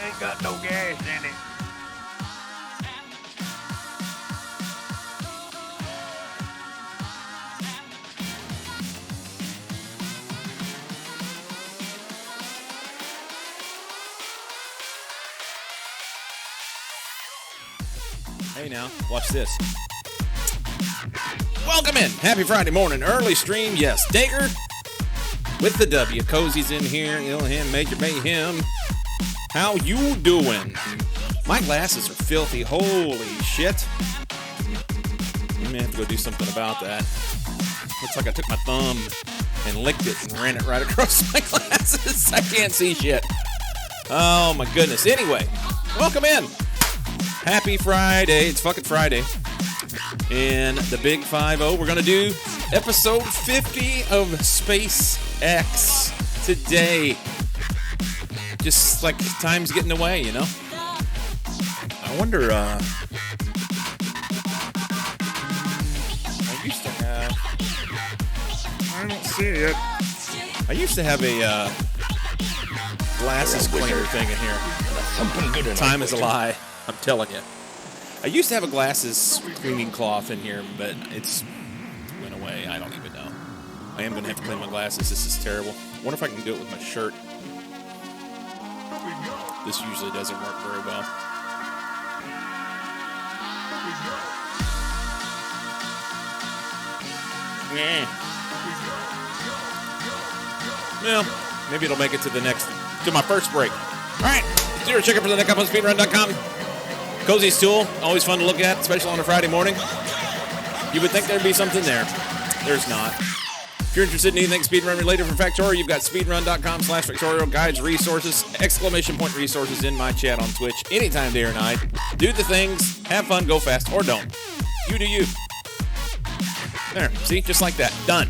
Ain't got no gas in it. Hey now, watch this. Welcome in. Happy Friday morning. Early stream. Yes, Dager with the W. Cozy's in here. Ilham, Major Mayhem. How you doing? My glasses are filthy. Holy shit. I may have to go do something about that. Looks like I took my thumb and licked it and ran it right across my glasses. I can't see shit. Oh my goodness. Anyway, welcome in. Happy Friday. It's fucking Friday. And the big 5-0. We're going to do episode 50 of SpaceX today. Just like time's getting away, you know? I wonder, I used to have... I don't see it. I used to have a glasses cleaner thing in here. Something good in Time is a lie. I'm telling you. I used to have a glasses cleaning cloth in here, but it's went away. I don't even know. I am going to have to clean my glasses. This is terrible. I wonder if I can do it with my shirt. This usually doesn't work very well. Well, maybe it'll make it to my first break. All right. Check out the on speedrun.com. Cozy's tool, always fun to look at, especially on a Friday morning. You would think there'd be something there. There's not. If you're interested in anything speedrun related from Factorial, you've got speedrun.com/Factorial guides, resources, exclamation point resources in my chat on Twitch anytime, day or night. Do the things, have fun, go fast, or don't. You do you. There, see, just like that. Done.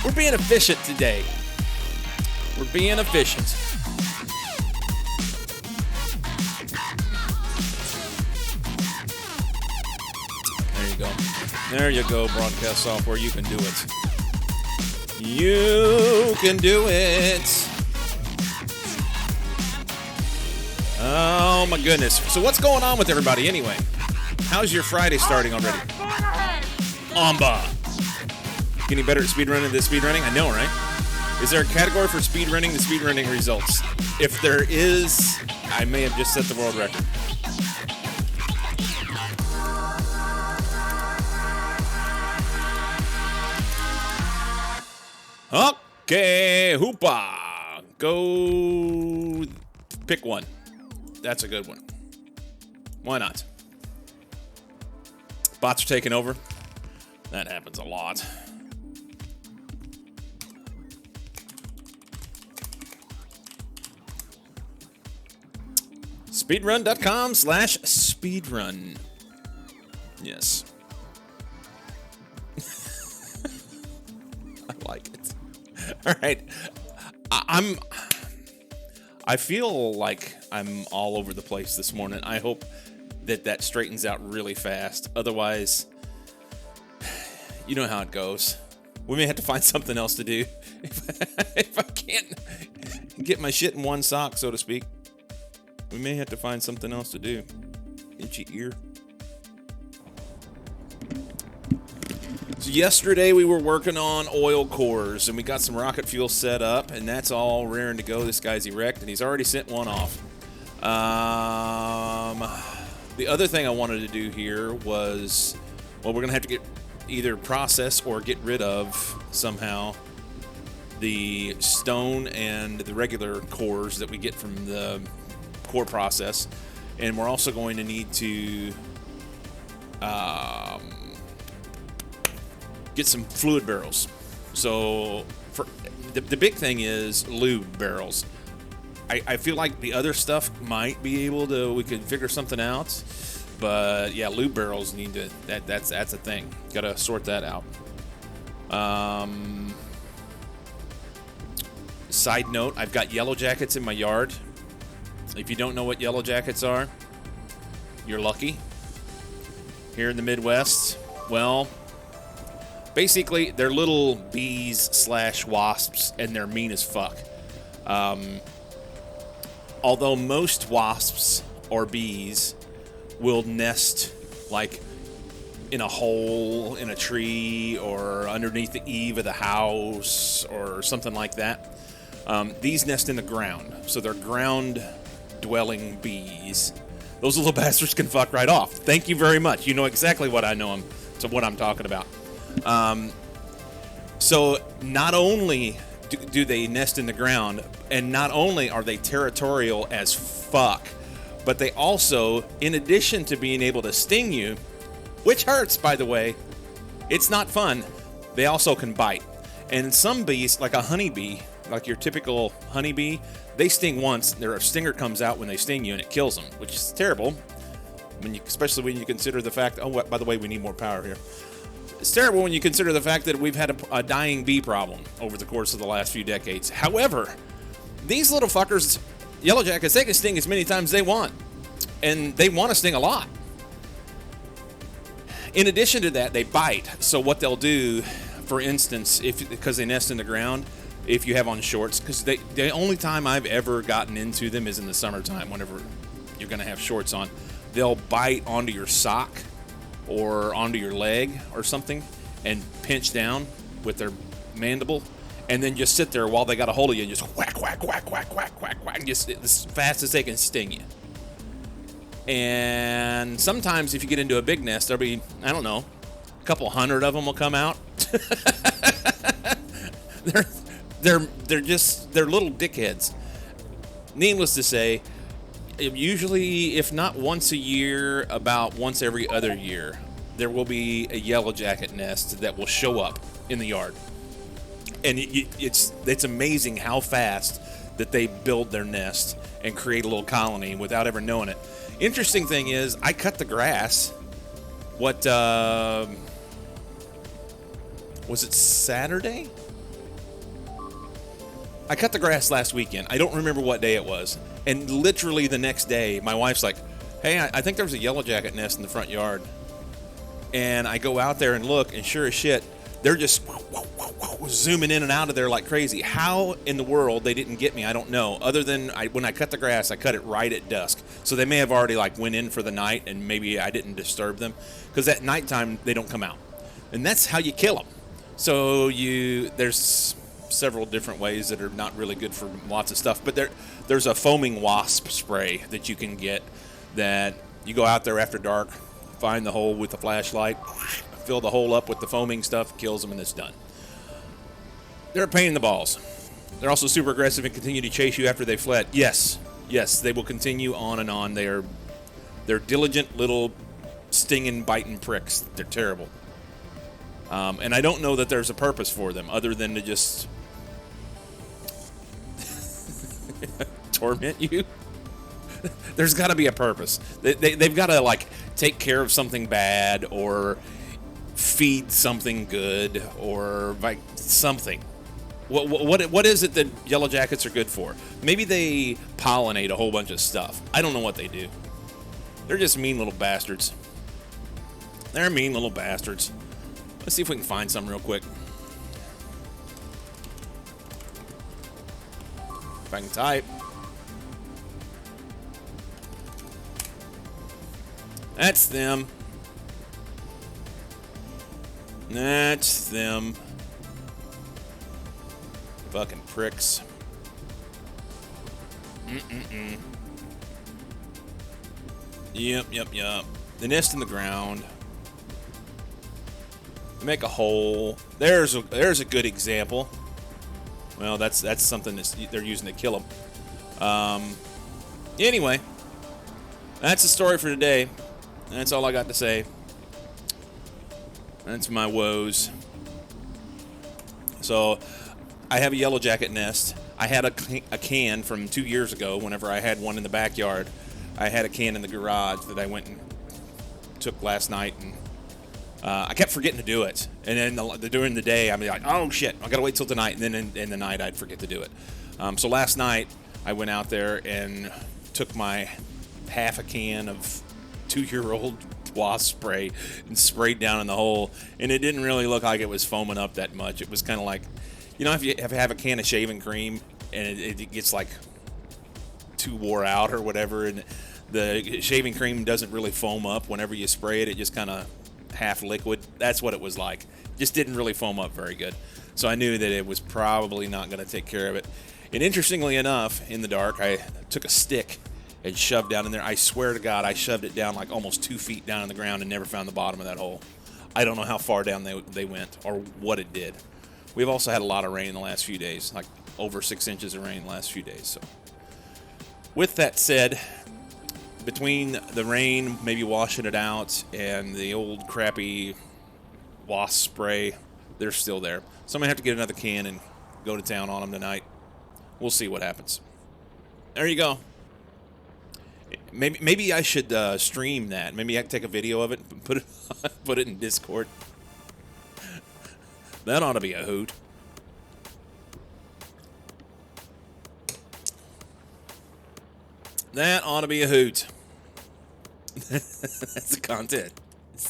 We're being efficient today. We're being efficient. There you go, broadcast software. You can do it. You can do it. Oh, my goodness. So what's going on with everybody anyway? How's your Friday starting already? Amba. Getting better at speedrunning than speedrunning? I know, right? Is there a category for speedrunning the speedrunning results? If there is, I may have just set the world record. Okay, hoopa. Go pick one. That's a good one. Why not? Bots are taking over. That happens a lot. Speedrun.com/speedrun. Yes. I like it. All right. I feel like I'm all over the place this morning. I hope that straightens out really fast. Otherwise, you know how it goes. We may have to find something else to do. If I can't get my shit in one sock, so to speak, we may have to find something else to do. Itchy ear. So yesterday we were working on oil cores, and we got some rocket fuel set up, and that's all raring to go. This guy's erect, and he's already sent one off. The other thing I wanted to do here was, well, we're going to have to get either process or get rid of somehow the stone and the regular cores that we get from the core process. And we're also going to need to get some fluid barrels. So for the big thing is lube barrels. I feel like the other stuff might be able to, we could figure something out, but yeah, lube barrels need to, that's a thing. Got to sort that out. Side note, I've got yellow jackets in my yard. If you don't know what yellow jackets are, you're lucky. Here in the Midwest, well, basically they're little bees / wasps, and they're mean as fuck. although most wasps or bees will nest like in a hole in a tree or underneath the eave of the house or something like that, these nest in the ground. So they're ground dwelling bees. Those little bastards can fuck right off. Thank you very much. You know exactly what I know what I'm talking about. So not only do they nest in the ground, and not only are they territorial as fuck, but they also, in addition to being able to sting you, which hurts, by the way, it's not fun, they also can bite. And some bees, like a honeybee, like your typical honeybee, they sting once, their stinger comes out when they sting you and it kills them, which is terrible, especially when you consider the fact, oh, by the way, we need more power here. It's terrible when you consider the fact that we've had a dying bee problem over the course of the last few decades. However, these little fuckers, yellow jackets, they can sting as many times as they want. And they want to sting a lot. In addition to that, they bite. So what they'll do, for instance, because they nest in the ground, if you have on shorts, because the only time I've ever gotten into them is in the summertime, whenever you're going to have shorts on. They'll bite onto your sock or onto your leg or something and pinch down with their mandible and then just sit there while they got a hold of you and just whack, whack, whack, whack, whack, whack, whack, just as fast as they can sting you. And sometimes if you get into a big nest, there'll be, I don't know, a couple hundred of them will come out. they're little dickheads. Needless to say, usually, if not once a year, about once every other year, there will be a yellow jacket nest that will show up in the yard. And it's amazing how fast that they build their nest and create a little colony without ever knowing it. Interesting thing is, I cut the grass. Was it Saturday? I cut the grass last weekend. I don't remember what day it was. And literally the next day, my wife's like, hey, I think there's a yellow jacket nest in the front yard. And I go out there and look, and sure as shit, they're just zooming in and out of there like crazy. How in the world they didn't get me, I don't know. Other than when I cut the grass, I cut it right at dusk. So they may have already went in for the night, and maybe I didn't disturb them. Because at nighttime, they don't come out. And that's how you kill them. So there's several different ways that are not really good for lots of stuff, but there's a foaming wasp spray that you can get that you go out there after dark, find the hole with the flashlight, fill the hole up with the foaming stuff, kills them, and it's done. They're a pain in the balls. They're also super aggressive and continue to chase you after they fled. Yes, they will continue on and on. They're diligent little stinging, biting pricks. They're terrible. And I don't know that there's a purpose for them other than to just torment you. There's got to be a purpose. They've got to take care of something bad or feed something good or something. What is it that yellow jackets are good for? Maybe they pollinate a whole bunch of stuff. I don't know what they do. They're just mean little bastards. They're mean little bastards. Let's see if we can find some real quick. If I can type. That's them. That's them. Fucking pricks. Yep. They nest in the ground. They make a hole. There's a good example. Well, that's something they're using to kill them. Anyway, that's the story for today. That's all I got to say. That's my woes. So, I have a yellow jacket nest. I had a can from 2 years ago whenever I had one in the backyard. I had a can in the garage that I went and took last night, and I kept forgetting to do it. And then during the day, I'm like, oh shit, I gotta wait till tonight. And then in the night, I'd forget to do it. So last night, I went out there and took my half a can of 2-year-old wasp spray and sprayed down in the hole. And it didn't really look like it was foaming up that much. It was kind of like, if you have a can of shaving cream and it gets too wore out or whatever, and the shaving cream doesn't really foam up whenever you spray it. It just kind of half liquid. That's what it was like. Just didn't really foam up very good. So I knew that it was probably not going to take care of it. And interestingly enough, in the dark, I took a stick and shoved down in there. I swear to God, I shoved it down like almost 2 feet down in the ground and never found the bottom of that hole. I don't know how far down they went or what it did. We've also had a lot of rain the last few days, like over 6 inches of rain the last few days. So with that said, between the rain, maybe washing it out, and the old crappy wasp spray, they're still there. So I'm going to have to get another can and go to town on them tonight. We'll see what happens. There you go. Maybe I should stream that. Maybe I can take a video of it and put it in Discord. That ought to be a hoot. That ought to be a hoot. That's the content.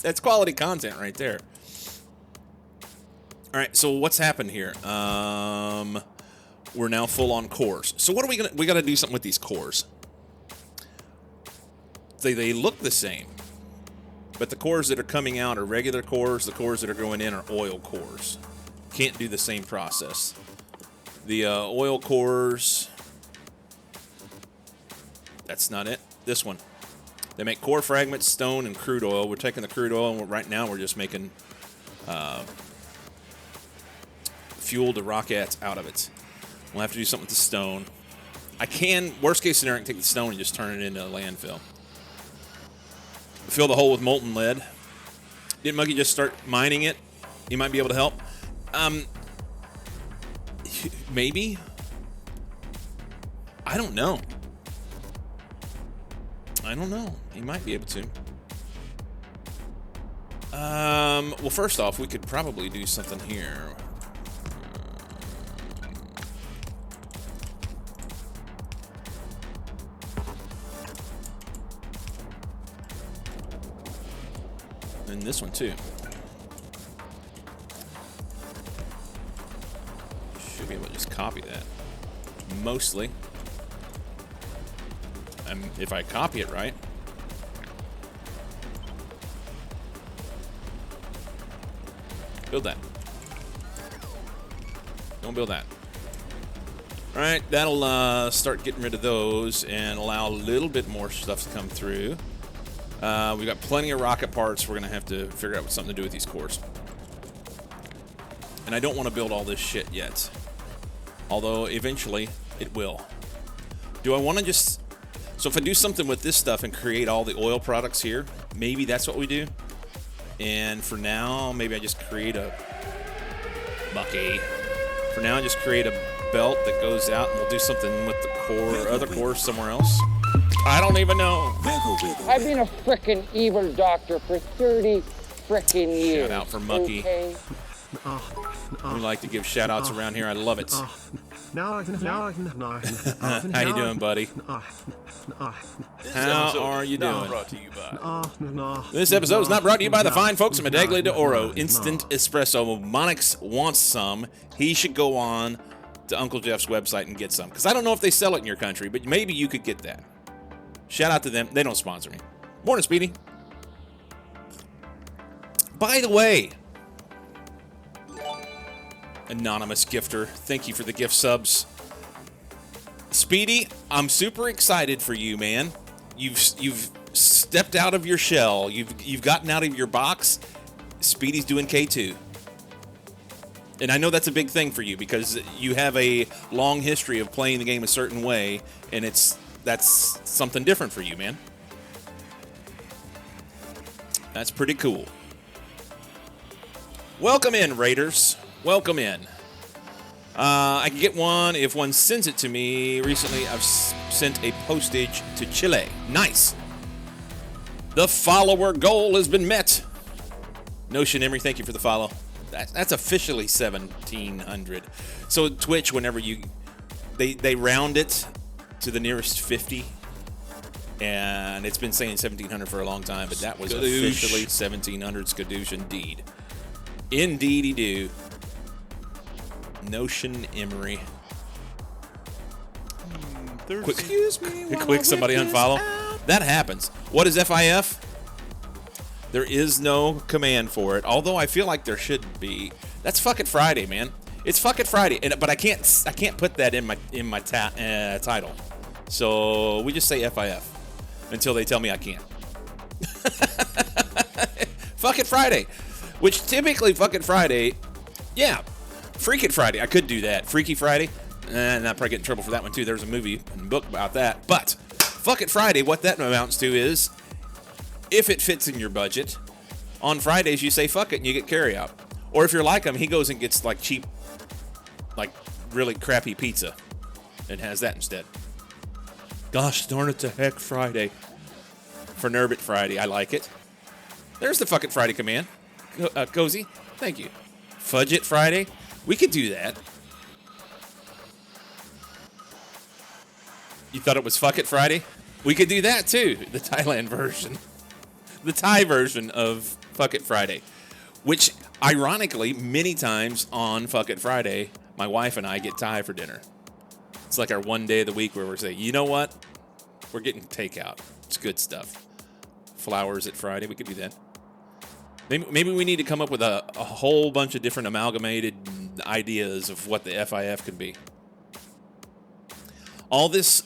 That's quality content right there. All right, so what's happened here? We're now full on cores. So what are we gonna? We got to do something with these cores. They look the same, but the cores that are coming out are regular cores. The cores that are going in are oil cores. Can't do the same process. The oil cores. That's not it. This one. They make core fragments, stone, and crude oil. We're taking the crude oil, and right now we're just making fuel to rockets out of it. We'll have to do something with the stone. I can, worst case scenario, I can take the stone and just turn it into a landfill. Fill the hole with molten lead. Didn't Muggy just start mining it? You might be able to help. Maybe. I don't know. I don't know. He might be able to. Well, first off, we could probably do something here. And this one too. Should be able to just copy that. Mostly. If I copy it right. Build that. Don't build that. All right, that'll start getting rid of those and allow a little bit more stuff to come through. We've got plenty of rocket parts. We're going to have to figure out something to do with these cores. And I don't want to build all this shit yet. Although, eventually, it will. Do I want to just... So if I do something with this stuff and create all the oil products here, maybe that's what we do. And for now, maybe I just create a... Bucky. For now, I just create a belt that goes out, and we'll do something with the core, other cores somewhere else. I don't even know. I've been a frickin' evil doctor for 30 frickin' years. Shout out for Mucky. Okay? We like to give shout outs around here. I love it. How you doing, buddy? How are you doing? Brought to you by. This episode is not brought to you by the fine folks at Medaglia de Oro Instant Espresso. Monix wants some. He should go on to Uncle Jeff's website and get some. Because I don't know if they sell it in your country, but maybe you could get that. Shout out to them. They don't sponsor me. Morning, Speedy. By the way, anonymous gifter, thank you for the gift subs. Speedy, I'm super excited for you, man. You've stepped out of your shell. You've gotten out of your box. Speedy's doing K2. And I know that's a big thing for you because you have a long history of playing the game a certain way, and that's something different for you, man. That's pretty cool. Welcome in, Raiders. Welcome in. I can get one if one sends it to me. Recently, I've sent a postage to Chile. Nice. The follower goal has been met. Notion Emery, thank you for the follow. That's officially 1,700. So Twitch, whenever they round it to the nearest 50, and it's been saying 1,700 for a long time, but that was officially 1,700. Skadoosh indeed. Indeedy do. Notion Emery. Quick somebody unfollow. That happens. What is FIF? There is no command for it, although I feel like there should be. That's Fuck It Friday, man. It's Fuck It Friday, but I can't put that in my title. So we just say FIF until they tell me I can't. Fuck It Friday, which typically Fuck It Friday, yeah, Freak It Friday. I could do that. Freaky Friday, and I'd probably get in trouble for that one too. There's a movie and book about that. But Fuck It Friday, what that amounts to is, if it fits in your budget, on Fridays you say fuck it and you get carry out. Or if you're like him, he goes and gets like cheap, like really crappy pizza and has that instead. Gosh darn it to heck Friday. For Nerbit Friday, I like it. There's the Fuck It Friday command. Cozy, thank you. Fudge It Friday, we could do that. You thought it was Fuck It Friday? We could do that too, the Thailand version. The Thai version of Fuck It Friday. Which, ironically, many times on Fuck It Friday, my wife and I get Thai for dinner. It's like our one day of the week where we're saying, you know what? We're getting takeout. It's good stuff. Flowers at Friday, we could do that. Maybe we need to come up with a whole bunch of different amalgamated ideas of what the FIF could be. All this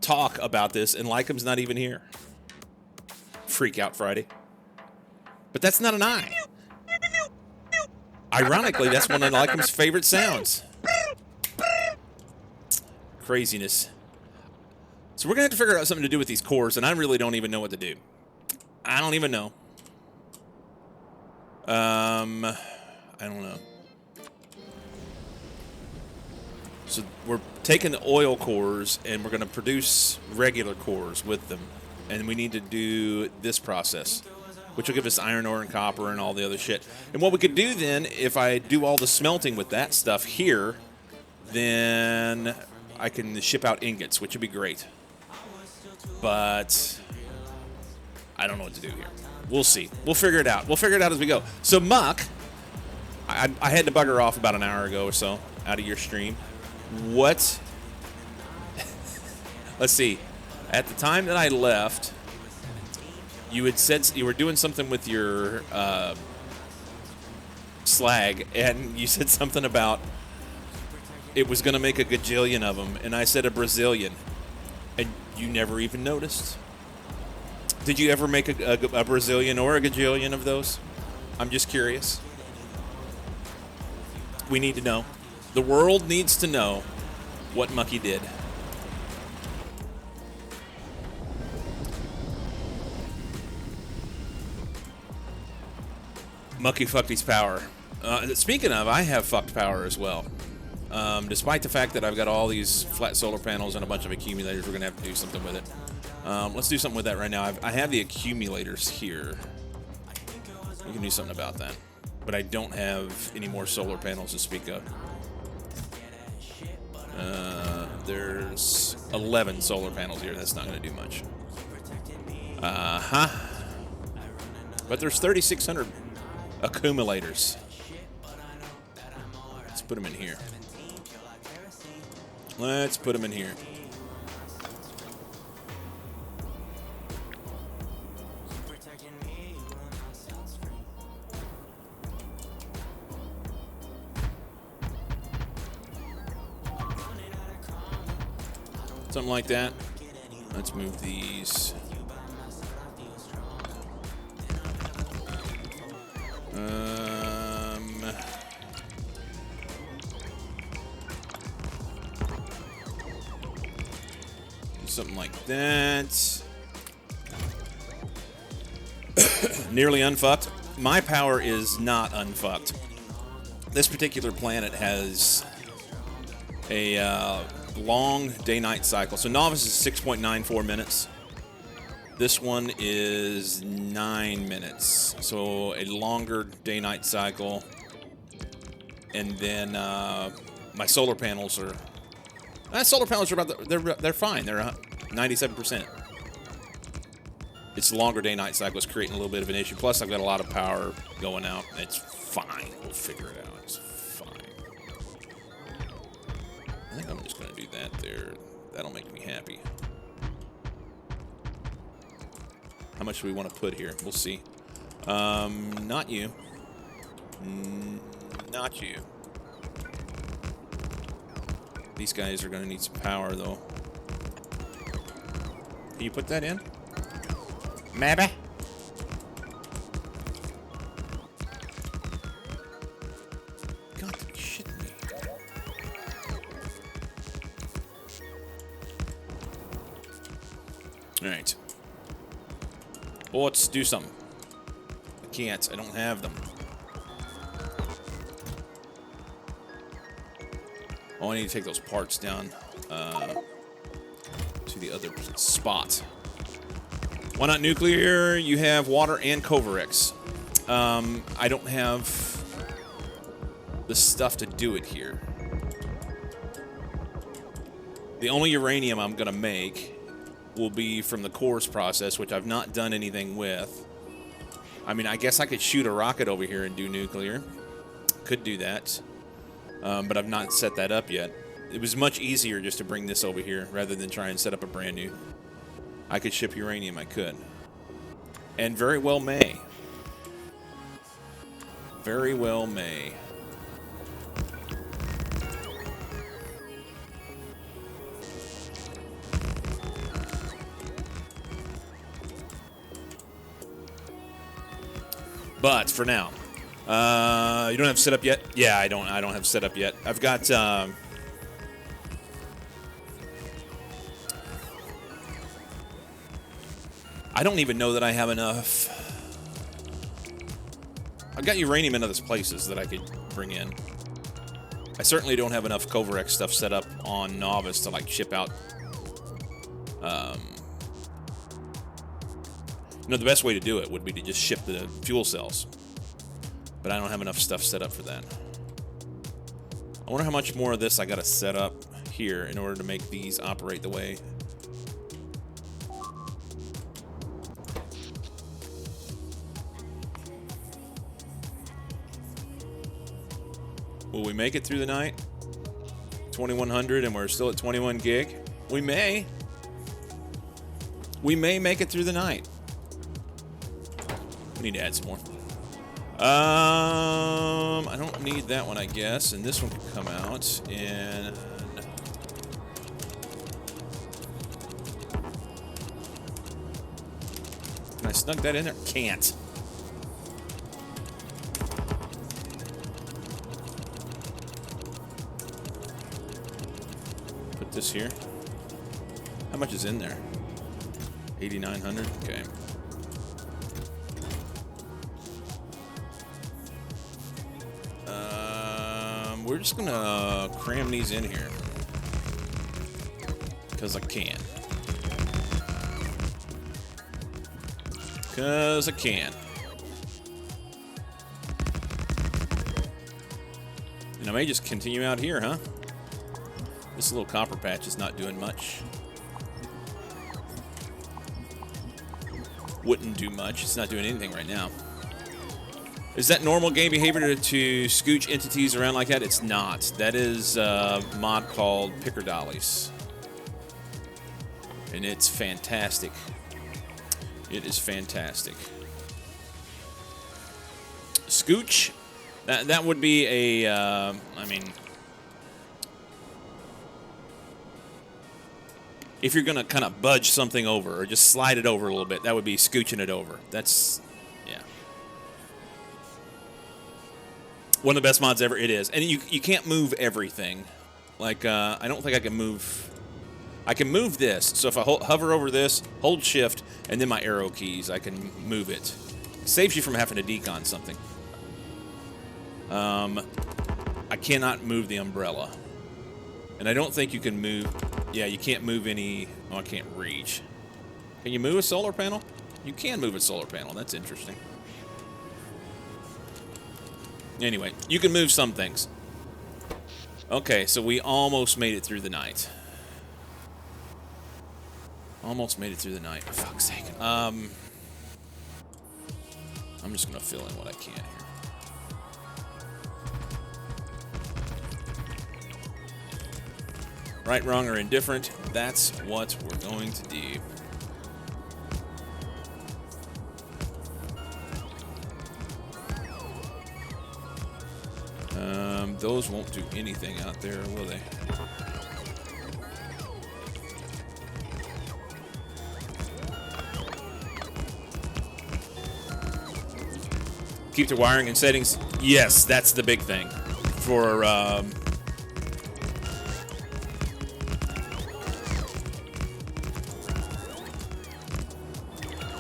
talk about this, and Lycom's not even here. Freak Out Friday. But that's not an I. Ironically, that's one of Lycom's favorite sounds. Craziness. So we're going to have to figure out something to do with these cores, and I really don't even know what to do. I don't even know. I don't know. So we're taking the oil cores, and we're going to produce regular cores with them. And we need to do this process, which will give us iron ore and copper and all the other shit. And what we could do then, if I do all the smelting with that stuff here, then I can ship out ingots, which would be great. But I don't know what to do here. We'll see. We'll figure it out. We'll figure it out as we go. So, Muck, I had to bugger off about an hour ago or so out of your stream. What? Let's see. At the time that I left, you had said you were doing something with your slag, and you said something about it was going to make a gajillion of them, and I said a Brazilian, and you never even noticed. Did you ever make a Brazilian or a gajillion of those? I'm just curious. We need to know. The world needs to know what Mucky did. Mucky fucked his power. Speaking of, I have fucked power as well. Despite the fact that I've got all these flat solar panels and a bunch of accumulators, we're going to have to do something with it. Let's do something with that right now. I have the accumulators here. We can do something about that. But I don't have any more solar panels to speak of. There's 11 solar panels here. That's not going to do much. But there's 3,600 accumulators. Let's put them in here. Let's put them in here. Something like that. Let's move these. Something like that. Nearly unfucked. My power is not unfucked. This particular planet has a long day-night cycle. So Novice is 6.94 minutes. This one is 9 minutes. So a longer day-night cycle. And then my solar panels are... solar panels are about... They're fine. They're 97%. It's the longer day-night cycle is creating a little bit of an issue. Plus, I've got a lot of power going out. It's fine. We'll figure it out. It's fine. I think I'm just going to do that there. That'll make me happy. How much do we want to put here? We'll see. Not you. Not you. These guys are going to need some power, though. Can you put that in? Maybe. God, you shitting me. All right. Well, let's do something. I can't. I don't have them. Oh, I need to take those parts down to the other spot. Why not nuclear? You have water and Covarex. I don't have the stuff to do it here. The only uranium I'm going to make will be from the cores process, which I've not done anything with. I mean, I guess I could shoot a rocket over here and do nuclear. Could do that. But I've not set that up yet. It was much easier just to bring this over here rather than try and set up a brand new. I could ship uranium, I could. And very well may. Very well may. But for now, you don't have set up yet? Yeah, I don't have set up yet. I've got I don't even know that I have enough. I've got uranium in other places that I could bring in. I certainly don't have enough Covarex stuff set up on Novice to like ship out. You know, the best way to do it would be to just ship the fuel cells. But I don't have enough stuff set up for that. I wonder how much more of this I gotta set up here in order to make these operate the way. Will we make it through the night? 2100 and we're still at 21 gig? We may. We may make it through the night. We need to add some more. I don't need that one, I guess. And this one can come out. And can I snug that in there? Can't. Put this here. How much is in there? 8,900. Okay. We're just gonna cram these in here because I can. Because I can. And I may just continue out here, huh? This little copper patch is not doing much. Wouldn't do much. It's not doing anything right now. Is that normal game behavior to scooch entities around like that? It's not. That is a mod called Picker Dollies. And it's fantastic. It is fantastic. Scooch? That would be a, I mean, if you're going to kind of budge something over or just slide it over a little bit, that would be scooching it over. That's, yeah. One of the best mods ever. It is. And you can't move everything. Like, I don't think I can move. I can move this. So if I hover over this, hold shift, and then my arrow keys, I can move it. It saves you from having to decon something. I cannot move the umbrella. And I don't think you can move. Yeah, you can't move any. Oh, I can't reach. Can you move a solar panel? You can move a solar panel. That's interesting. Anyway, you can move some things. Okay, so we almost made it through the night. Almost made it through the night, for fuck's sake. I'm just going to fill in what I can here. Right, wrong, or indifferent. That's what we're going to do. Those won't do anything out there, will they? Keep the wiring and settings. Yes, that's the big thing. For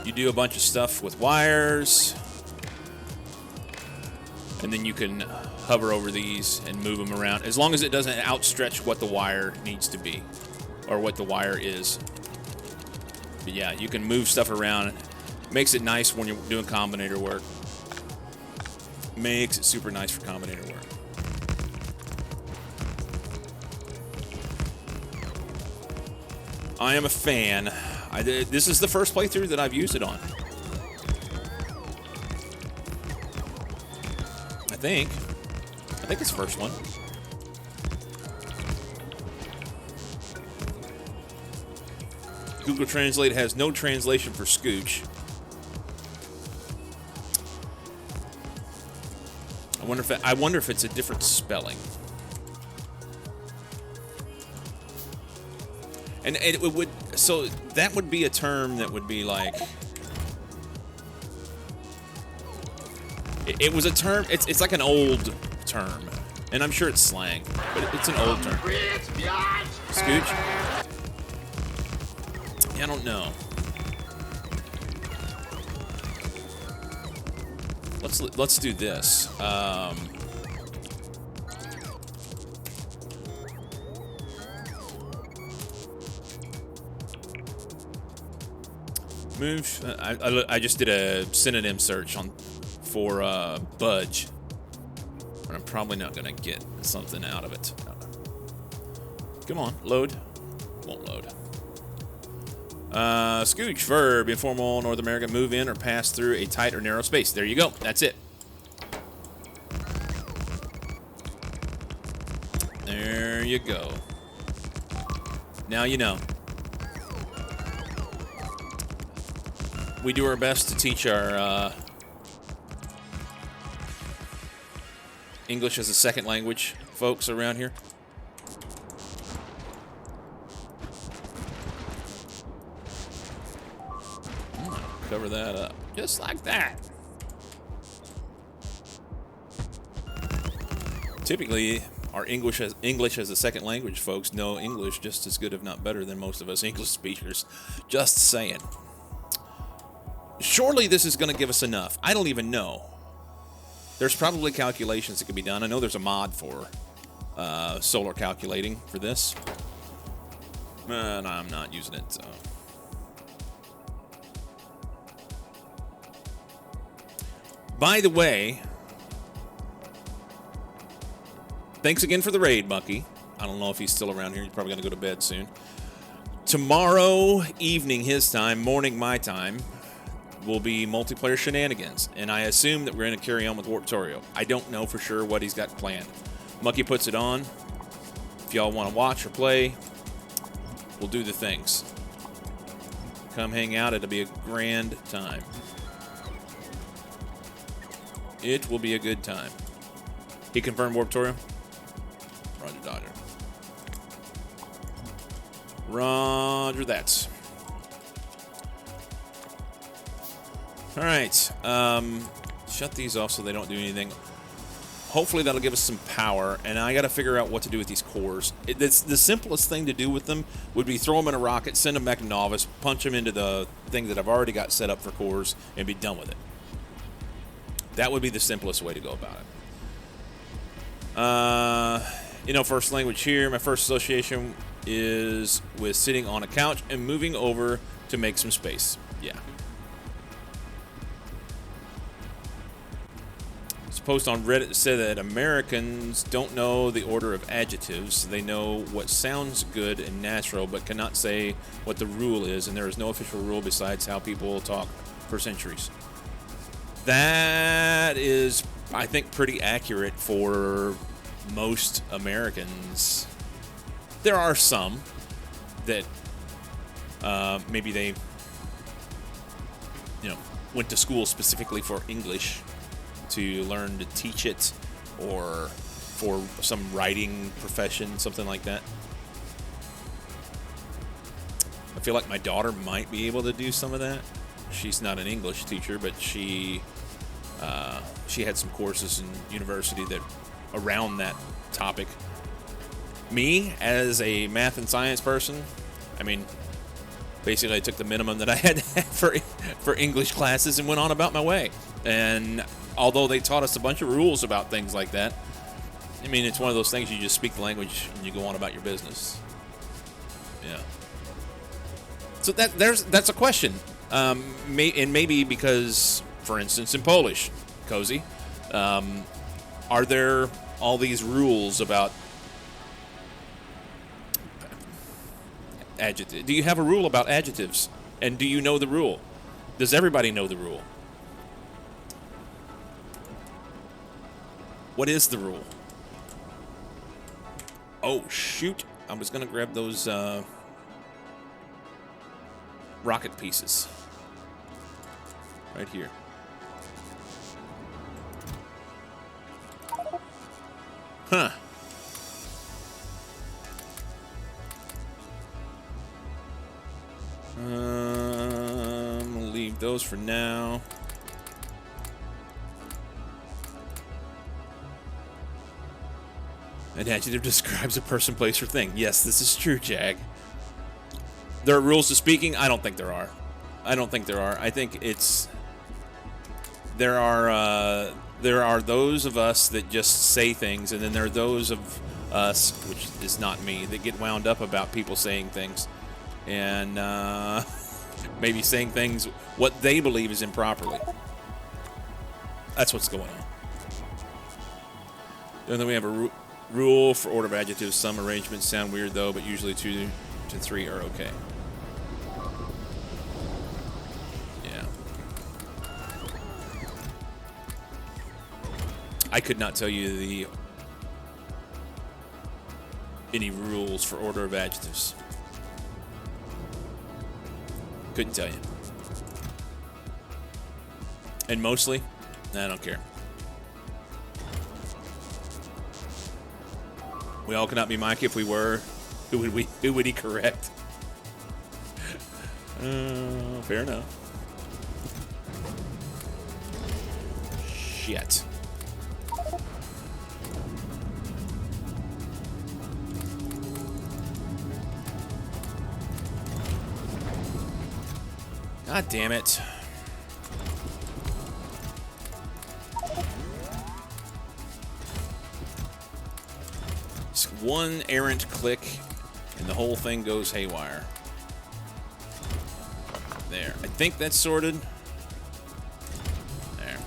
you do a bunch of stuff with wires, and then you can hover over these and move them around, as long as it doesn't outstretch what the wire needs to be, or what the wire is. But yeah, you can move stuff around. Makes it nice when you're doing combinator work. Makes it super nice for combinator work. I am a fan. This is the first playthrough that I've used it on. I think it's the first one. Google Translate has no translation for Scooch. I wonder if it's a different spelling. And it would, so that would be a term that would be like, it was a term, it's like an old term, and I'm sure it's slang, but it's an old term. Scooch? Yeah, I don't know. Let's do this. Move. I just did a synonym search for budge, but I'm probably not gonna get something out of it. Come on, load. Won't load. Scooch, verb, informal North America, move in or pass through a tight or narrow space. There you go. That's it. There you go. Now you know. We do our best to teach our English as a second language folks around here. Cover that up, just like that. Typically, our English as a second language folks know English just as good, if not better, than most of us English speakers. Just saying. Surely this is going to give us enough. I don't even know. There's probably calculations that can be done. I know there's a mod for solar calculating for this, and I'm not using it, so. By the way, thanks again for the raid, Bucky. I don't know if he's still around here. He's probably going to go to bed soon. Tomorrow evening, his time, morning, my time, will be multiplayer shenanigans. And I assume that we're going to carry on with Warptorio. I don't know for sure what he's got planned. Mucky puts it on. If y'all want to watch or play, we'll do the things. Come hang out. It'll be a grand time. It will be a good time. He confirmed Warptorio? Roger, Dodger. Roger that. All right. Shut these off so they don't do anything. Hopefully that'll give us some power, and I got to figure out what to do with these cores. It's the simplest thing to do with them would be throw them in a rocket, send them back to Novice, punch them into the thing that I've already got set up for cores, and be done with it. That would be the simplest way to go about it. First language here. My first association is with sitting on a couch and moving over to make some space. Yeah. This post on Reddit said that Americans don't know the order of adjectives. They know what sounds good and natural, but cannot say what the rule is, and there is no official rule besides how people talk for centuries. That is, I think, pretty accurate for most Americans. There are some that maybe they, went to school specifically for English to learn to teach it, or for some writing profession, something like that. I feel like my daughter might be able to do some of that. She's not an English teacher, but she had some courses in university that around that topic. Me, as a math and science person, I mean, basically I took the minimum that I had to have for English classes and went on about my way. And although they taught us a bunch of rules about things like that, I mean, it's one of those things, you just speak the language and you go on about your business. Yeah. So that's a question. And maybe because, for instance, in Polish, Cozy, are there all these rules about adjective? Do you have a rule about adjectives? And do you know the rule? Does everybody know the rule? What is the rule? Oh, shoot. I was going to grab those rocket pieces. Right here. Huh. We'll leave those for now. An adjective describes a person, place, or thing. Yes, this is true, Jag. There are rules to speaking? I don't think there are. I don't think there are. I think there are those of us that just say things, and then there are those of us, which is not me, that get wound up about people saying things, and maybe saying things what they believe is improperly. That's what's going on. And then we have a rule for order of adjectives. Some arrangements sound weird though, but usually 2 to 3 are okay. Yeah. I could not tell you any rules for order of adjectives. Couldn't tell you. And mostly, I don't care. We all cannot be Mike. If we were, who would he correct? Fair enough. Shit. God damn it. Just one errant click and the whole thing goes haywire. There. I think that's sorted. There.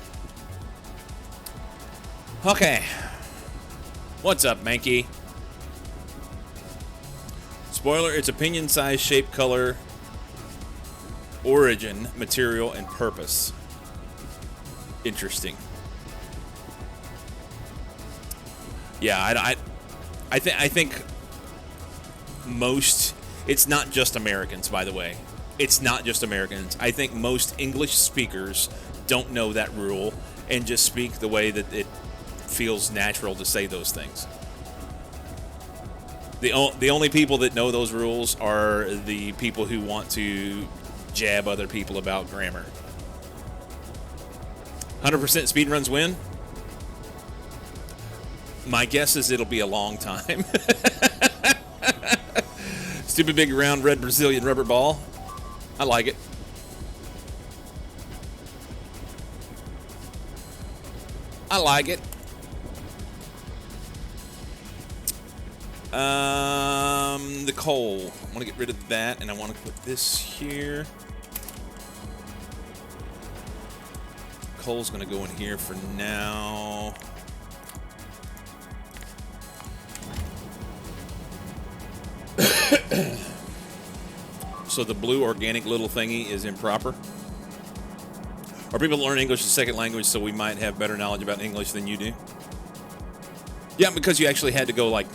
Okay. What's up, Mankey? Spoiler, it's opinion, size, shape, color, origin, material, and purpose. Interesting. Yeah, I think most, it's not just Americans, by the way. It's not just Americans. I think most English speakers don't know that rule and just speak the way that it feels natural to say those things. The only people that know those rules are the people who want to jab other people about grammar. 100% speedruns win? My guess is it'll be a long time. Stupid big round red Brazilian rubber ball. I like it. I like it. The coal. I want to get rid of that, and I want to put this here. Coal's going to go in here for now. So the blue organic little thingy is improper. Are people learn English as a second language, so we might have better knowledge about English than you do? Yeah, because you actually had to go like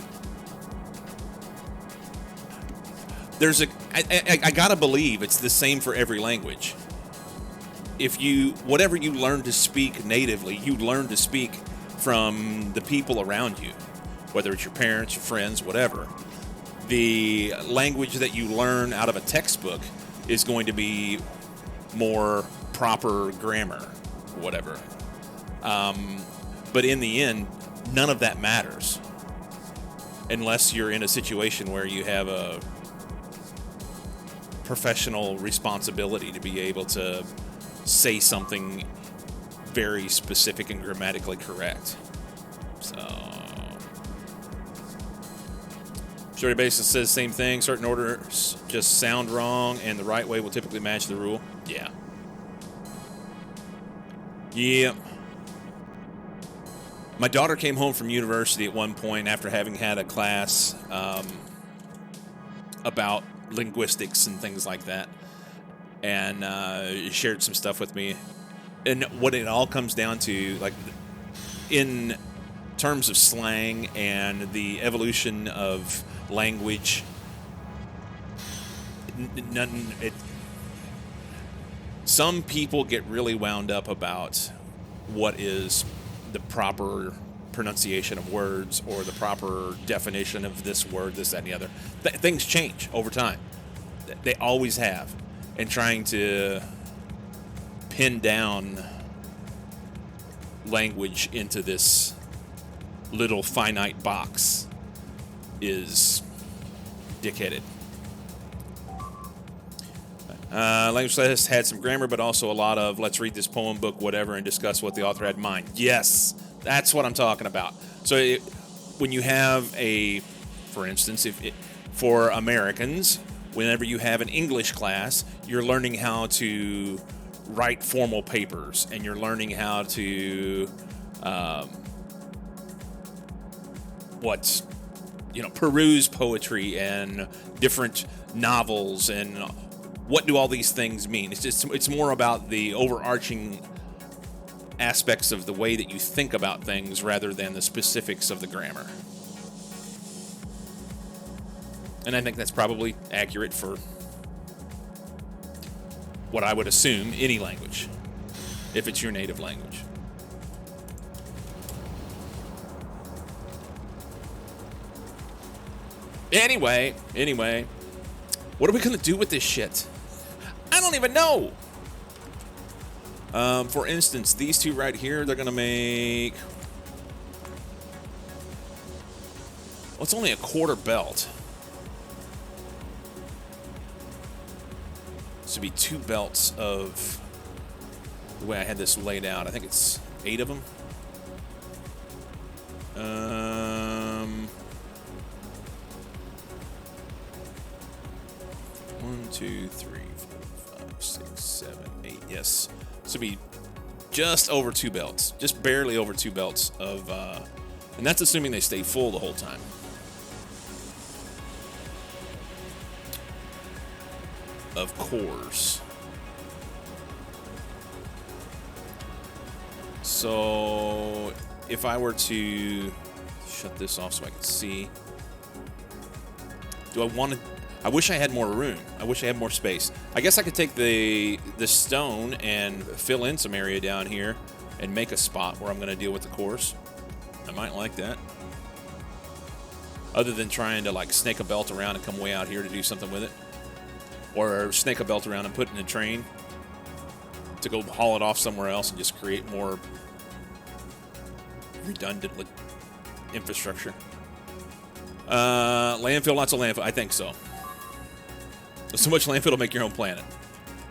there's I gotta believe it's the same for every language. If whatever you learn to speak natively, you learn to speak from the people around you, whether it's your parents, your friends, whatever. The language that you learn out of a textbook is going to be more proper grammar, whatever. But in the end, none of that matters unless you're in a situation where you have a professional responsibility to be able to say something very specific and grammatically correct. So, Shorty Basis says same thing. Certain orders just sound wrong, and the right way will typically match the rule. Yeah. Yeah. My daughter came home from university at one point after having had a class about linguistics and things like that, and shared some stuff with me. And what it all comes down to, like, in terms of slang and the evolution of language, some people get really wound up about what is the proper pronunciation of words or the proper definition of this word, this, that, and the other. Things change over time. They always have. And trying to pin down language into this little finite box is dickheaded. Language class had some grammar, but also a lot of let's read this poem, book, whatever, and discuss what the author had in mind. Yes, that's what I'm talking about. So when you have for instance, for Americans, whenever you have an English class, you're learning how to write formal papers, and you're learning how to peruse poetry and different novels, and what do all these things mean. It's more about the overarching aspects of the way that you think about things rather than the specifics of the grammar. And I think that's probably accurate for what I would assume any language, if it's your native language. Anyway, what are we gonna do with this shit? I don't even know. For instance, these two right here, they're gonna make, well, it's only a quarter belt. This would be 2 belts of the way I had this laid out. I think it's 8 of them. 1, 2, 3, 4, 5, 6, 7, 8. Yes. This would be just over 2 belts. Just barely over 2 belts of, and that's assuming they stay full the whole time. Of cores. So if I were to shut this off so I can see, do I want to? I wish I had more room. I wish I had more space. I guess I could take the stone and fill in some area down here and make a spot where I'm going to deal with the cores. I might like that. Other than trying to like snake a belt around and come way out here to do something with it. Or snake a belt around and put in a train to go haul it off somewhere else and just create more redundant infrastructure. Landfill, lots of landfill. I think so. So much landfill to make your own planet.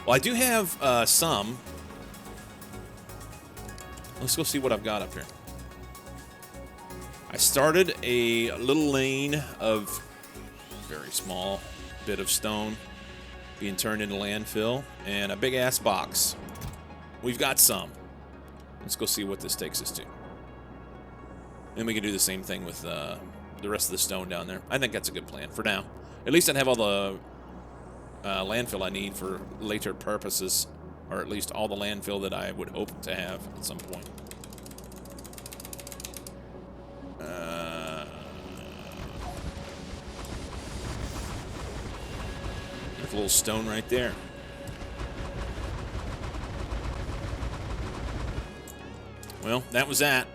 Well, I do have some. Let's go see what I've got up here. I started a little lane of very small bit of stone being turned into landfill, and a big-ass box. We've got some. Let's go see what this takes us to. And we can do the same thing with the rest of the stone down there. I think that's a good plan for now. At least I'd have all the landfill I need for later purposes, or at least all the landfill that I would hope to have at some point. little stone right there. Well, that was that.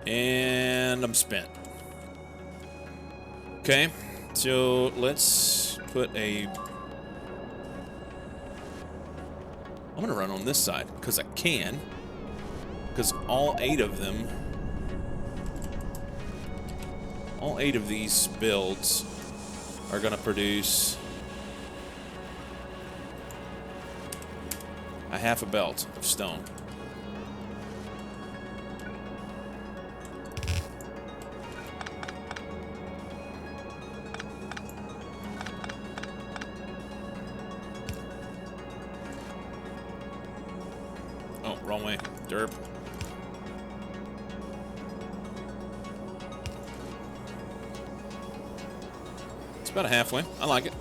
And I'm spent. Okay, so let's put a... I'm going to run on this side, because I can. Because all 8 of them... all 8 of these builds are going to produce a half a belt of stone. Oh, wrong way. Derp. It's about a halfway. I like it.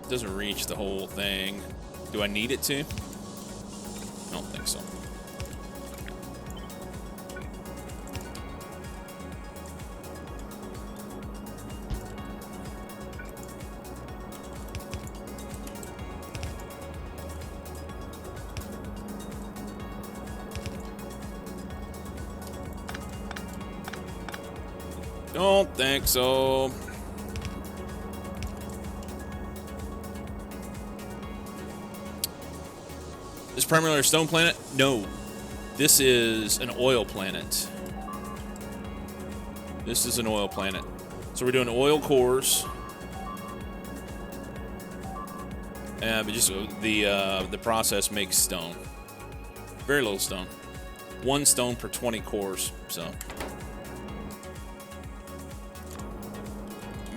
Doesn't reach the whole thing. Do I need it to? I don't think so. Don't think so. This primarily a stone planet? No. This is an oil planet. This is an oil planet. So we're doing oil cores. But just the process makes stone. Very little stone. 1 stone per 20 cores. So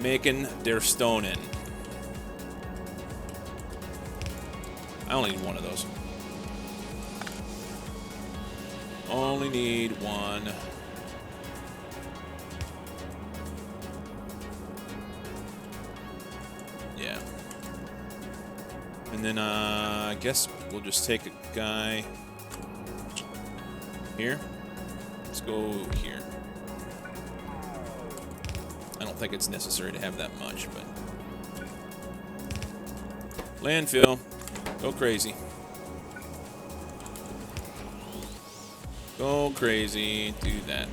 making their stone in. I only need 1 of those. Only need 1. Yeah. And then I guess we'll just take a guy here. Let's go here. I don't think it's necessary to have that much, but landfill. Go crazy. Go crazy. Do that.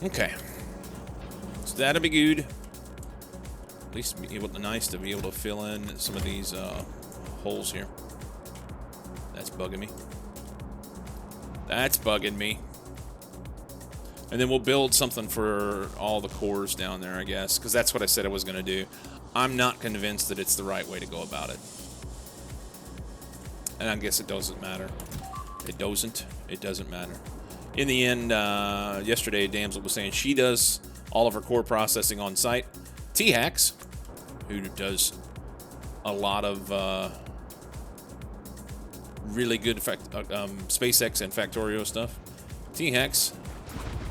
Okay. So that'll be good. At least be able to, nice to be able to fill in some of these holes here. That's bugging me. That's bugging me. And then we'll build something for all the cores down there, I guess, because that's what I said I was going to do. I'm not convinced that it's the right way to go about it. And I guess it doesn't matter. It doesn't matter. In the end, yesterday, Damsel was saying she does all of her core processing on site. T-Hacks, who does a lot of really good SpaceX and Factorio stuff. T-Hacks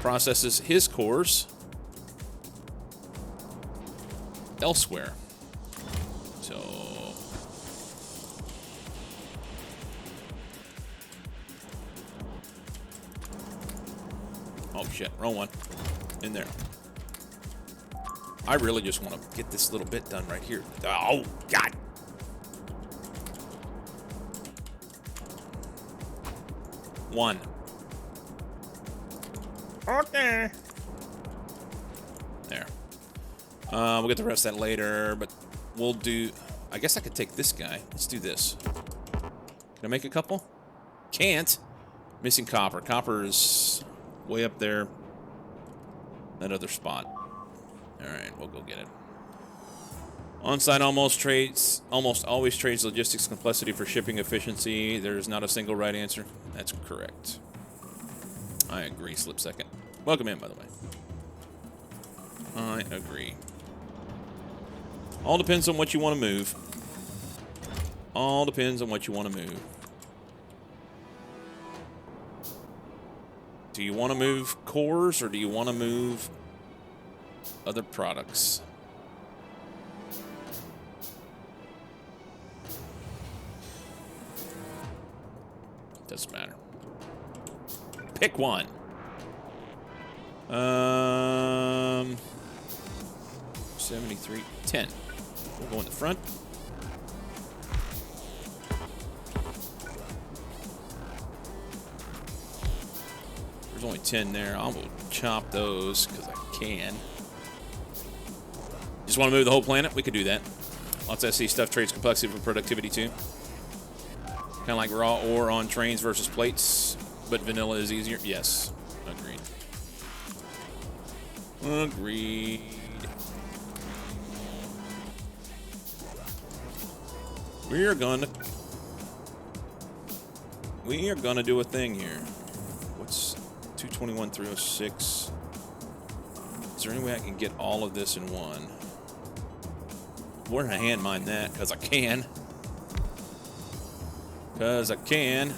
processes his cores elsewhere. So oh shit, wrong one. In there. I really just want to get this little bit done right here. Oh god. One. Okay. There. We'll get the rest of that later, but we'll do... I guess I could take this guy. Let's do this. Can I make a couple? Can't. Missing copper. Copper is way up there. That other spot. Alright, we'll go get it. On-site almost always trades logistics complexity for shipping efficiency. There's not a single right answer. That's correct. I agree, Slip Second. Welcome in, by the way. I agree. All depends on what you want to move. All depends on what you want to move. Do you want to move cores or do you want to move other products? Doesn't matter. Pick one. 73, 10. We'll go in the front. There's only 10 there. I will chop those because I can. Just want to move the whole planet? We could do that. Lots of SC stuff trades complexity for productivity too. Kind of like raw ore on trains versus plates, but vanilla is easier. Yes, agreed. Agreed. We are gonna do a thing here. What's 221, 306? Is there any way I can get all of this in one? We're gonna hand mine that because I can. Because I can.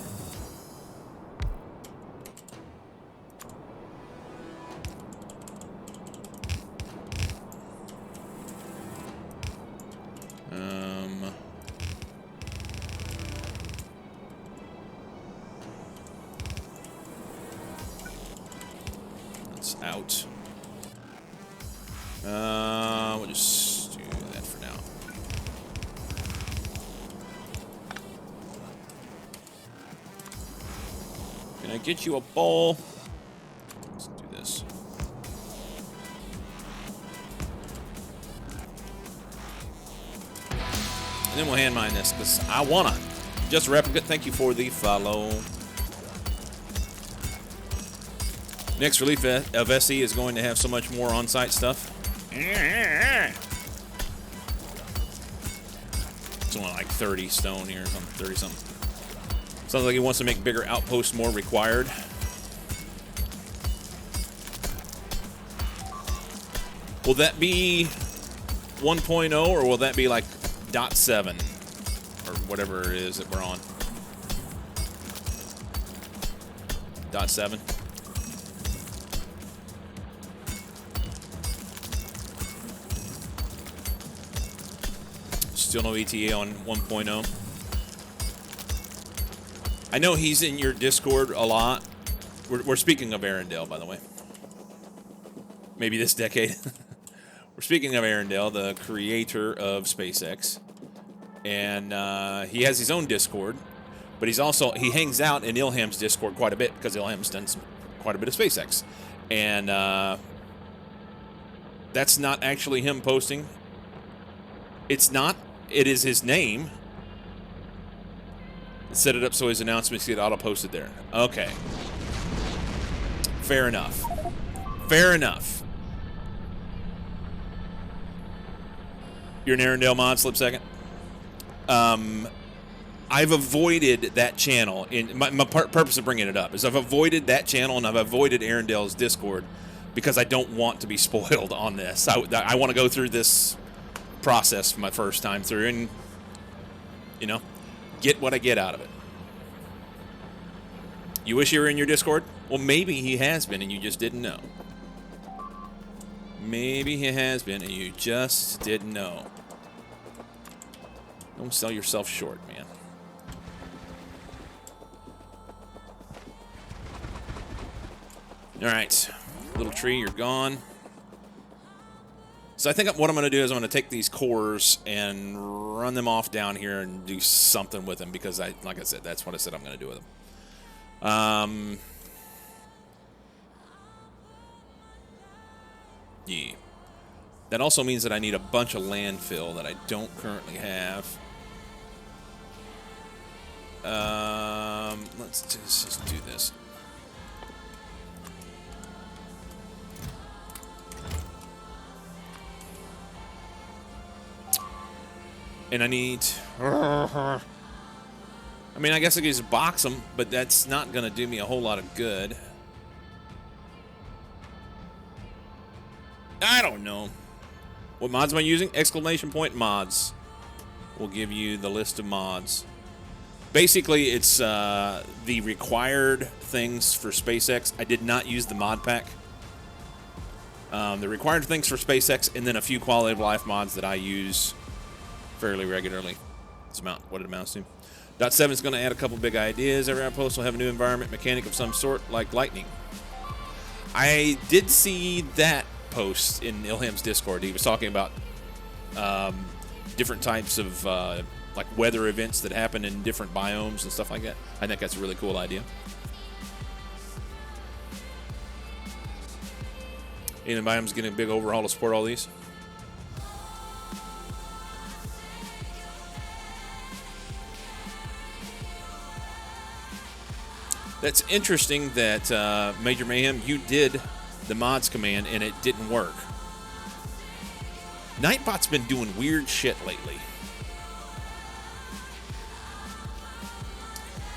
That's out. We'll just do that for now. Can I get you a bowl? Let's do this. And then we'll hand mine this because I wanna. Just replicate. Thank you for the follow. Next relief of SE is going to have so much more on-site stuff. It's only like 30 stone here, or something, 30 something. Sounds like he wants to make bigger outposts more required. Will that be 1.0 or will that be like .7 or whatever it is that we're on? .7. Still no ETA on 1.0. I know he's in your Discord a lot. We're speaking of Arendelle, by the way. Maybe this decade. We're speaking of Arendelle, the creator of SpaceX. And he has his own Discord. But he hangs out in Ilham's Discord quite a bit because Ilham's done quite a bit of SpaceX. And that's not actually him posting. It's not. It is his name. Set it up so his announcements get auto-posted there. Okay. Fair enough. Fair enough. You're an Arendelle mod, slip second. I've avoided that channel. My purpose of bringing it up is I've avoided that channel and I've avoided Arendelle's Discord because I don't want to be spoiled on this. I want to go through this process for my first time through and, you know, get what I get out of it. You wish you were in your Discord? Well, maybe he has been and you just didn't know. Maybe he has been and you just didn't know. Don't sell yourself short, man. All right. Little tree, you're gone. So I think what I'm going to do is I'm going to take these cores and run them off down here and do something with them because, like I said, that's what I said I'm going to do with them. Yeah. That also means that I need a bunch of landfill that I don't currently have. Let's just do this. And I need... I mean, I guess I could just box them, but that's not going to do me a whole lot of good. I don't know. What mods am I using? Exclamation point mods. We'll give you the list of mods. Basically, it's the required things for SpaceX. I did not use the mod pack. The required things for SpaceX, and then a few quality of life mods that I use fairly regularly. That's what it amounts to. .7 is going to add a couple big ideas. Every outpost will have a new environment mechanic of some sort, like lightning. I did see that post in Ilham's Discord. He was talking about different types of like weather events that happen in different biomes and stuff like that. I think that's a really cool idea. Alien biomes getting a big overhaul to support all these. That's interesting that Major Mayhem, you did the mods command and it didn't work. Nightbot's been doing weird shit lately.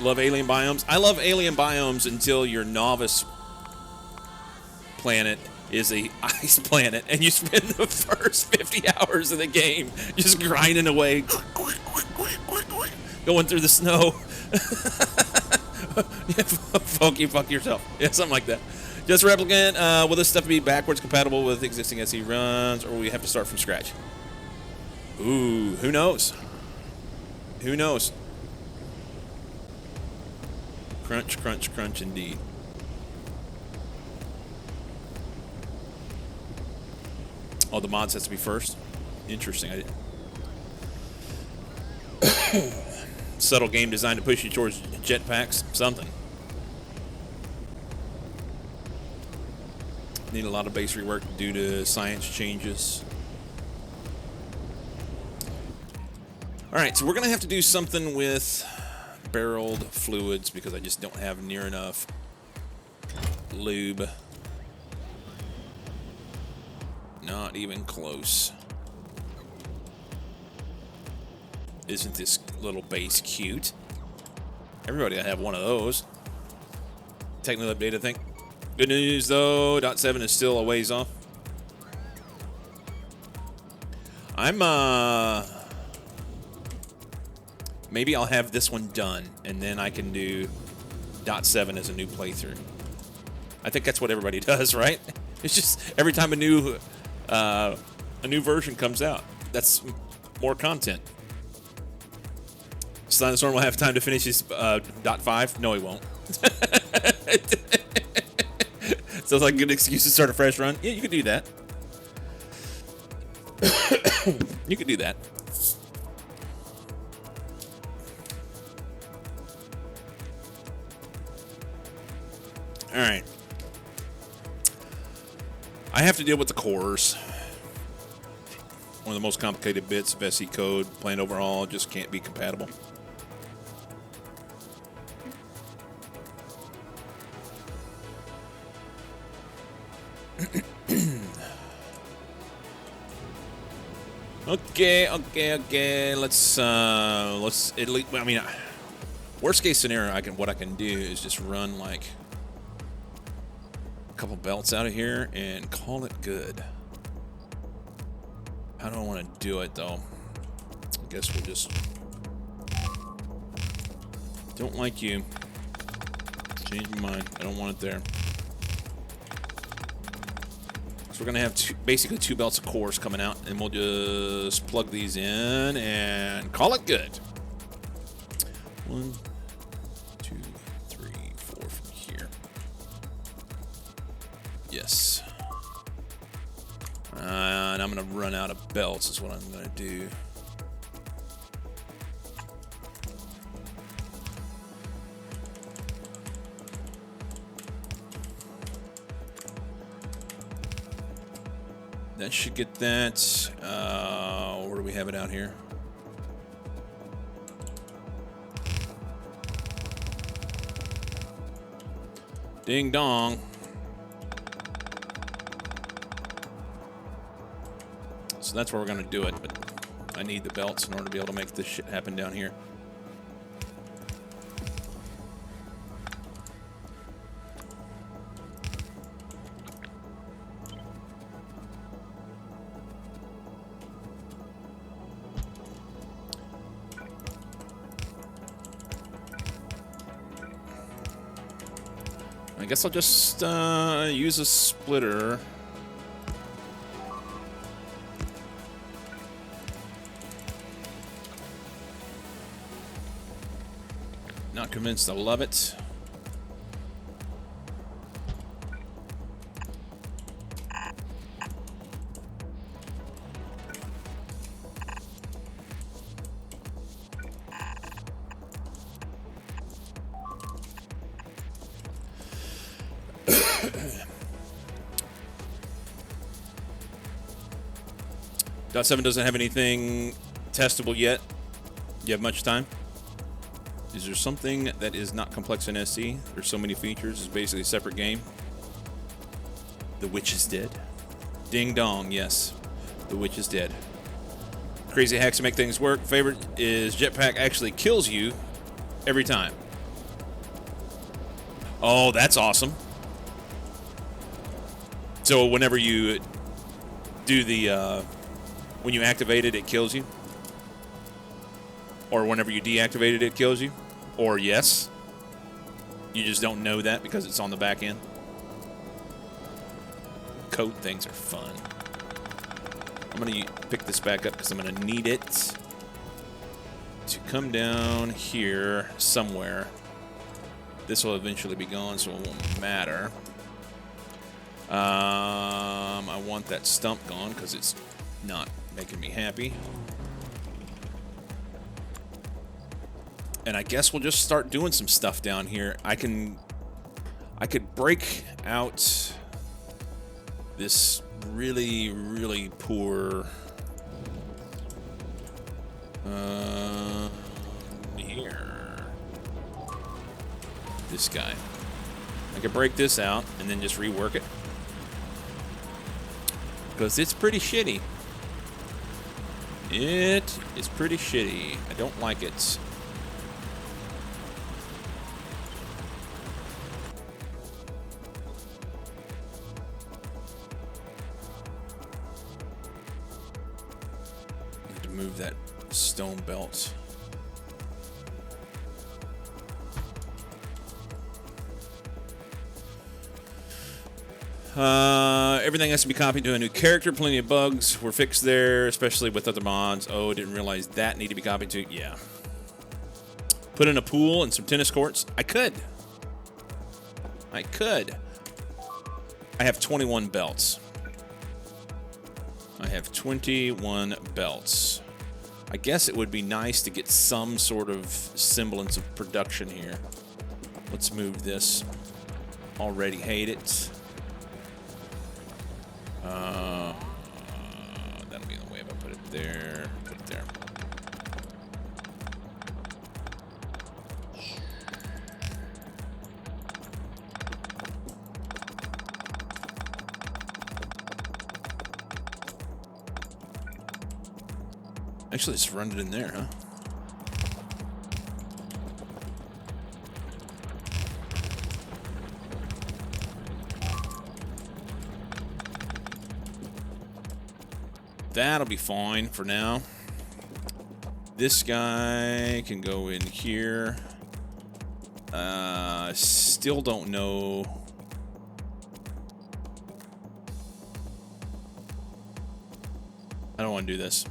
Love alien biomes. I love alien biomes until your novice planet is a ice planet and you spend the first 50 hours of the game just grinding away, going through the snow. Fuck yourself. Yeah, something like that. Just replicant. Will this stuff be backwards compatible with existing SE runs, or will we have to start from scratch? Ooh, who knows? Who knows? Crunch, crunch, crunch, indeed. Oh, the mods has to be first? Interesting. Subtle game designed to push you towards jetpacks. Something. Need a lot of base rework due to science changes. Alright, so we're going to have to do something with barreled fluids because I just don't have near enough lube. Not even close. Isn't this little base cute? Everybody will have one of those. Technical update, I think. Good news, though. .7 is still a ways off. Maybe I'll have this one done, and then I can do .7 as a new playthrough. I think that's what everybody does, right? It's just every time a new version comes out, that's more content. Storm will have time to finish his .5. No, he won't. Sounds like a good excuse to start a fresh run. Yeah, you could do that. You could do that. All right. I have to deal with the cores. One of the most complicated bits of SE code. Plain overhaul just can't be compatible. Okay. Let's at least. I mean, worst case scenario, what I can do is just run like a couple belts out of here and call it good. I don't want to do it though. I guess we'll just. Don't like you. Change my mind. I don't want it there. So we're going to have basically two belts of cores coming out, and we'll just plug these in and call it good. 1, 2, 3, 4 from here. Yes. And I'm going to run out of belts is what I'm going to do. That should get that. Where do we have it out here? Ding dong. So that's where we're going to do it, but I need the belts in order to be able to make this shit happen down here. I guess I'll just use a splitter. Not convinced I love it. .7 doesn't have anything testable yet. Do you have much time? Is there something that is not complex in SC? There's so many features. It's basically a separate game. The Witch is dead. Ding dong, yes. The Witch is dead. Crazy hacks to make things work. Favorite is jetpack actually kills you every time. Oh, that's awesome. So whenever you do the... when you activate it, it kills you? Or whenever you deactivate it, it kills you? Or yes? You just don't know that because it's on the back end? Code things are fun. I'm going to pick this back up because I'm going to need it to come down here somewhere. This will eventually be gone, so it won't matter. I want that stump gone because it's not making me happy. And I guess we'll just start doing some stuff down here. I could break out this really, really poor here. This guy. I could break this out and then just rework it. Because it's pretty shitty. It is pretty shitty. I don't like it. I have to move that stone belt. Everything has to be copied to a new character. Plenty of bugs were fixed there, especially with other mods. Oh, didn't realize that need to be copied to. Yeah. Put in a pool and some tennis courts. I could. I have 21 belts. I have 21 belts. I guess it would be nice to get some sort of semblance of production here. Let's move this. Already hate it. That'll be the way if I put it there. Put it there. Actually, just run it in there, huh? That'll be fine for now. This guy can go in here. Still don't know. I don't want to do this.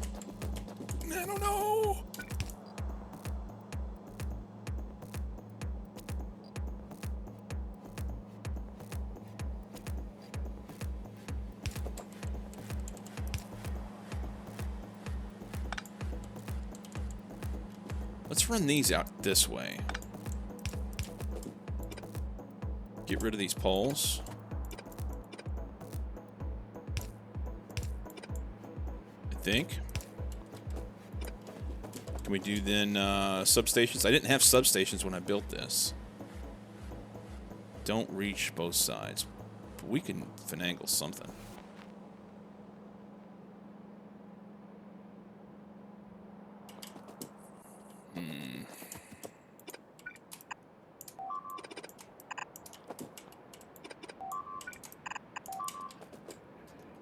I don't know. Let's run these out this way. Get rid of these poles. I think. Can we do then substations? I didn't have substations when I built this. Don't reach both sides. But we can finagle something.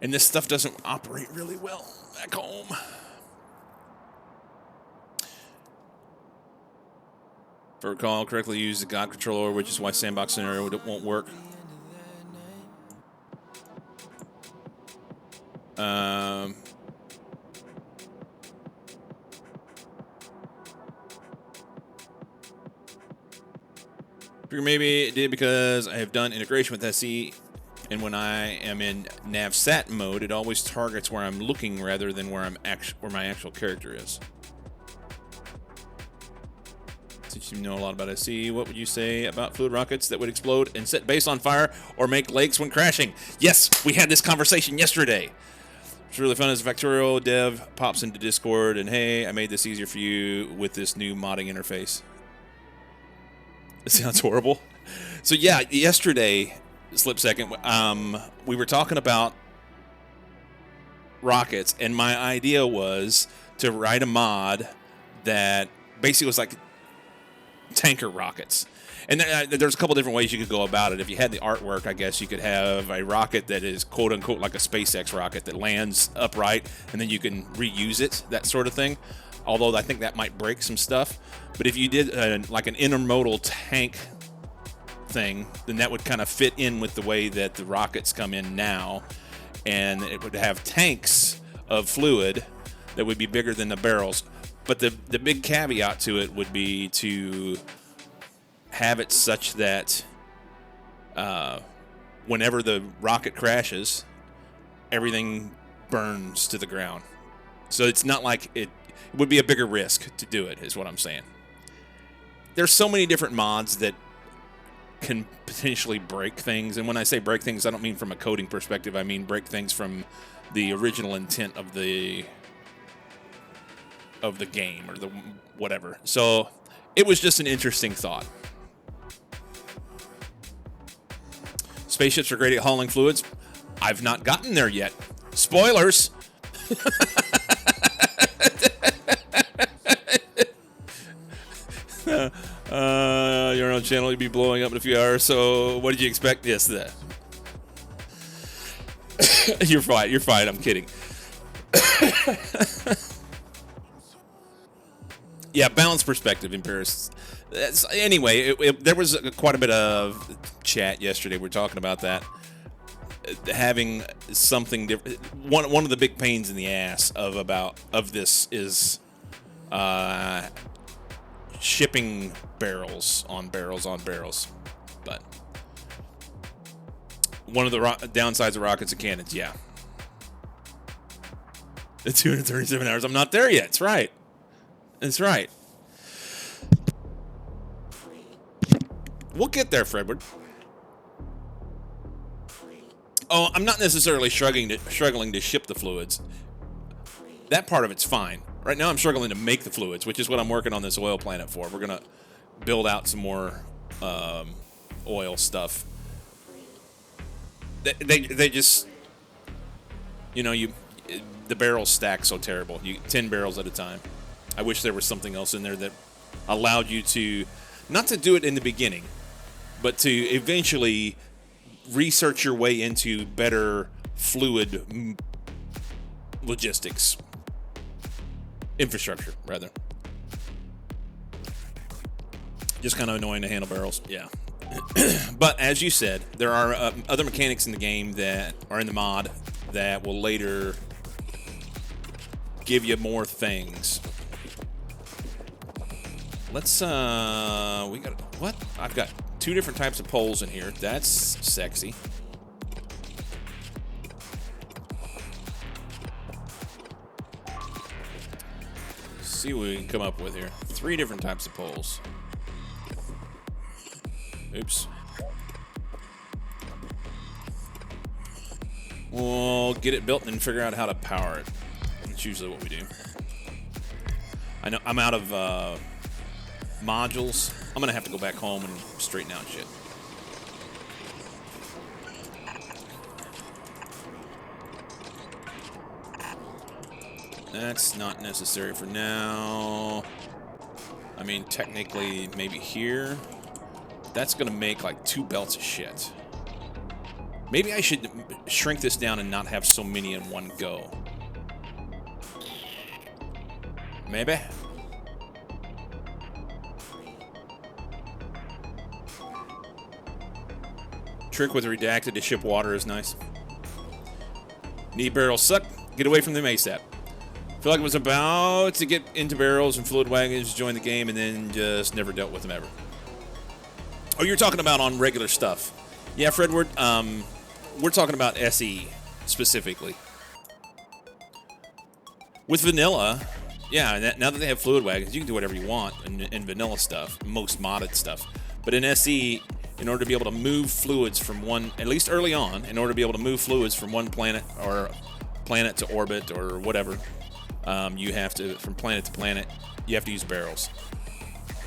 And this stuff doesn't operate really well back home. I recall correctly, use the God controller, which is why sandbox scenario won't work. Maybe it did because I have done integration with SE, and when I am in nav-sat mode, it always targets where I'm looking rather than where where my actual character is. Since you know a lot about SE, what would you say about fluid rockets that would explode and set base on fire or make lakes when crashing? Yes, we had this conversation yesterday. It's really fun as a Factorial dev pops into Discord and, hey, I made this easier for you with this new modding interface. It sounds horrible. So yeah, yesterday, slip second, we were talking about rockets, and my idea was to write a mod that basically was like tanker rockets. And there's a couple different ways you could go about it. If you had the artwork, I guess you could have a rocket that is quote-unquote like a SpaceX rocket that lands upright, and then you can reuse it, that sort of thing. Although I think that might break some stuff. But if you did like an intermodal tank thing, then that would kind of fit in with the way that the rockets come in now. And it would have tanks of fluid that would be bigger than the barrels. But the big caveat to it would be to have it such that whenever the rocket crashes, everything burns to the ground. So it's not like it would be a bigger risk to do it, is what I'm saying. There's so many different mods that can potentially break things. And when I say break things, I don't mean from a coding perspective. I mean break things from the original intent of the game or the whatever. So it was just an interesting thought. Spaceships are great at hauling fluids. I've not gotten there yet. Spoilers. Your own channel will be blowing up in a few hours. So what did you expect? Yes, that. You're fine. You're fine. I'm kidding. Yeah, balanced perspective in Paris. Anyway, there was quite a bit of chat yesterday. We're talking about that. Having something different. One of the big pains in the ass of this is shipping barrels on barrels. But one of the downsides of rockets and cannons, yeah. The 237 hours. I'm not there yet. That's right. That's right. We'll get there, Fredward. Oh, I'm not necessarily struggling to ship the fluids. That part of it's fine. Right now I'm struggling to make the fluids, which is what I'm working on this oil planet for. We're going to build out some more oil stuff. They just, you know, the barrels stack so terrible. 10 barrels at a time. I wish there was something else in there that allowed you to, not to do it in the beginning, but to eventually research your way into better fluid logistics. Infrastructure, rather. Just kind of annoying to handle barrels, yeah. But as you said, there are other mechanics in the game that are in the mod that will later give you more things. Let's, we got, what? I've got 2 different types of poles in here. That's sexy. Let's see what we can come up with here. 3 different types of poles. Oops. We'll get it built and then figure out how to power it. That's usually what we do. I know I'm out of modules. I'm gonna have to go back home and straighten out shit. That's not necessary for now. I mean, technically, maybe here. That's gonna make like 2 belts of shit. Maybe I should shrink this down and not have so many in one go. Maybe. Trick with redacted to ship water is nice. Need barrels suck. Get away from them ASAP. Feel like I was about to get into barrels and fluid wagons, join the game, and then just never dealt with them ever. Oh, you're talking about on regular stuff. Yeah, Fredward, we're talking about SE specifically. With vanilla, yeah, now that they have fluid wagons, you can do whatever you want in vanilla stuff, most modded stuff. But in SE, in order to be able to move fluids from one, at least early on, in order to be able to move fluids from one planet or planet to orbit or whatever, you have to, from planet to planet, you have to use barrels.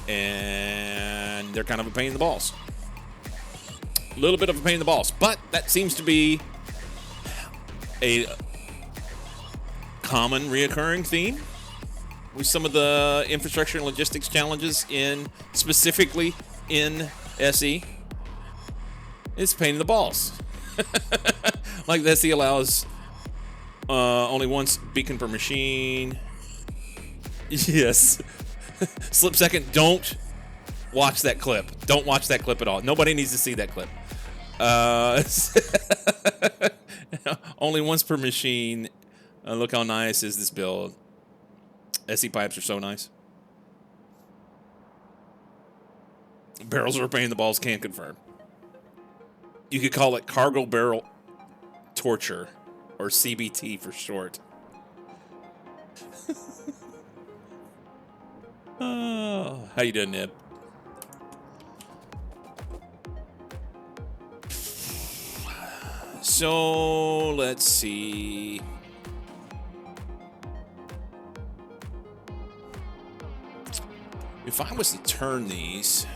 And they're kind of a pain in the balls. A little bit of a pain in the balls. But that seems to be a common reoccurring theme with some of the infrastructure and logistics challenges specifically in SE. It's a pain in the balls. Like the SE allows only one beacon per machine. Yes. Slip second, don't watch that clip. Don't watch that clip at all. Nobody needs to see that clip. Only once per machine. Look how nice is this build. SE pipes are so nice. Barrels are a pain in the balls, can't confirm. You could call it cargo barrel torture, or CBT for short. Oh, how you doing, Nib? So, let's see. If I was to turn these,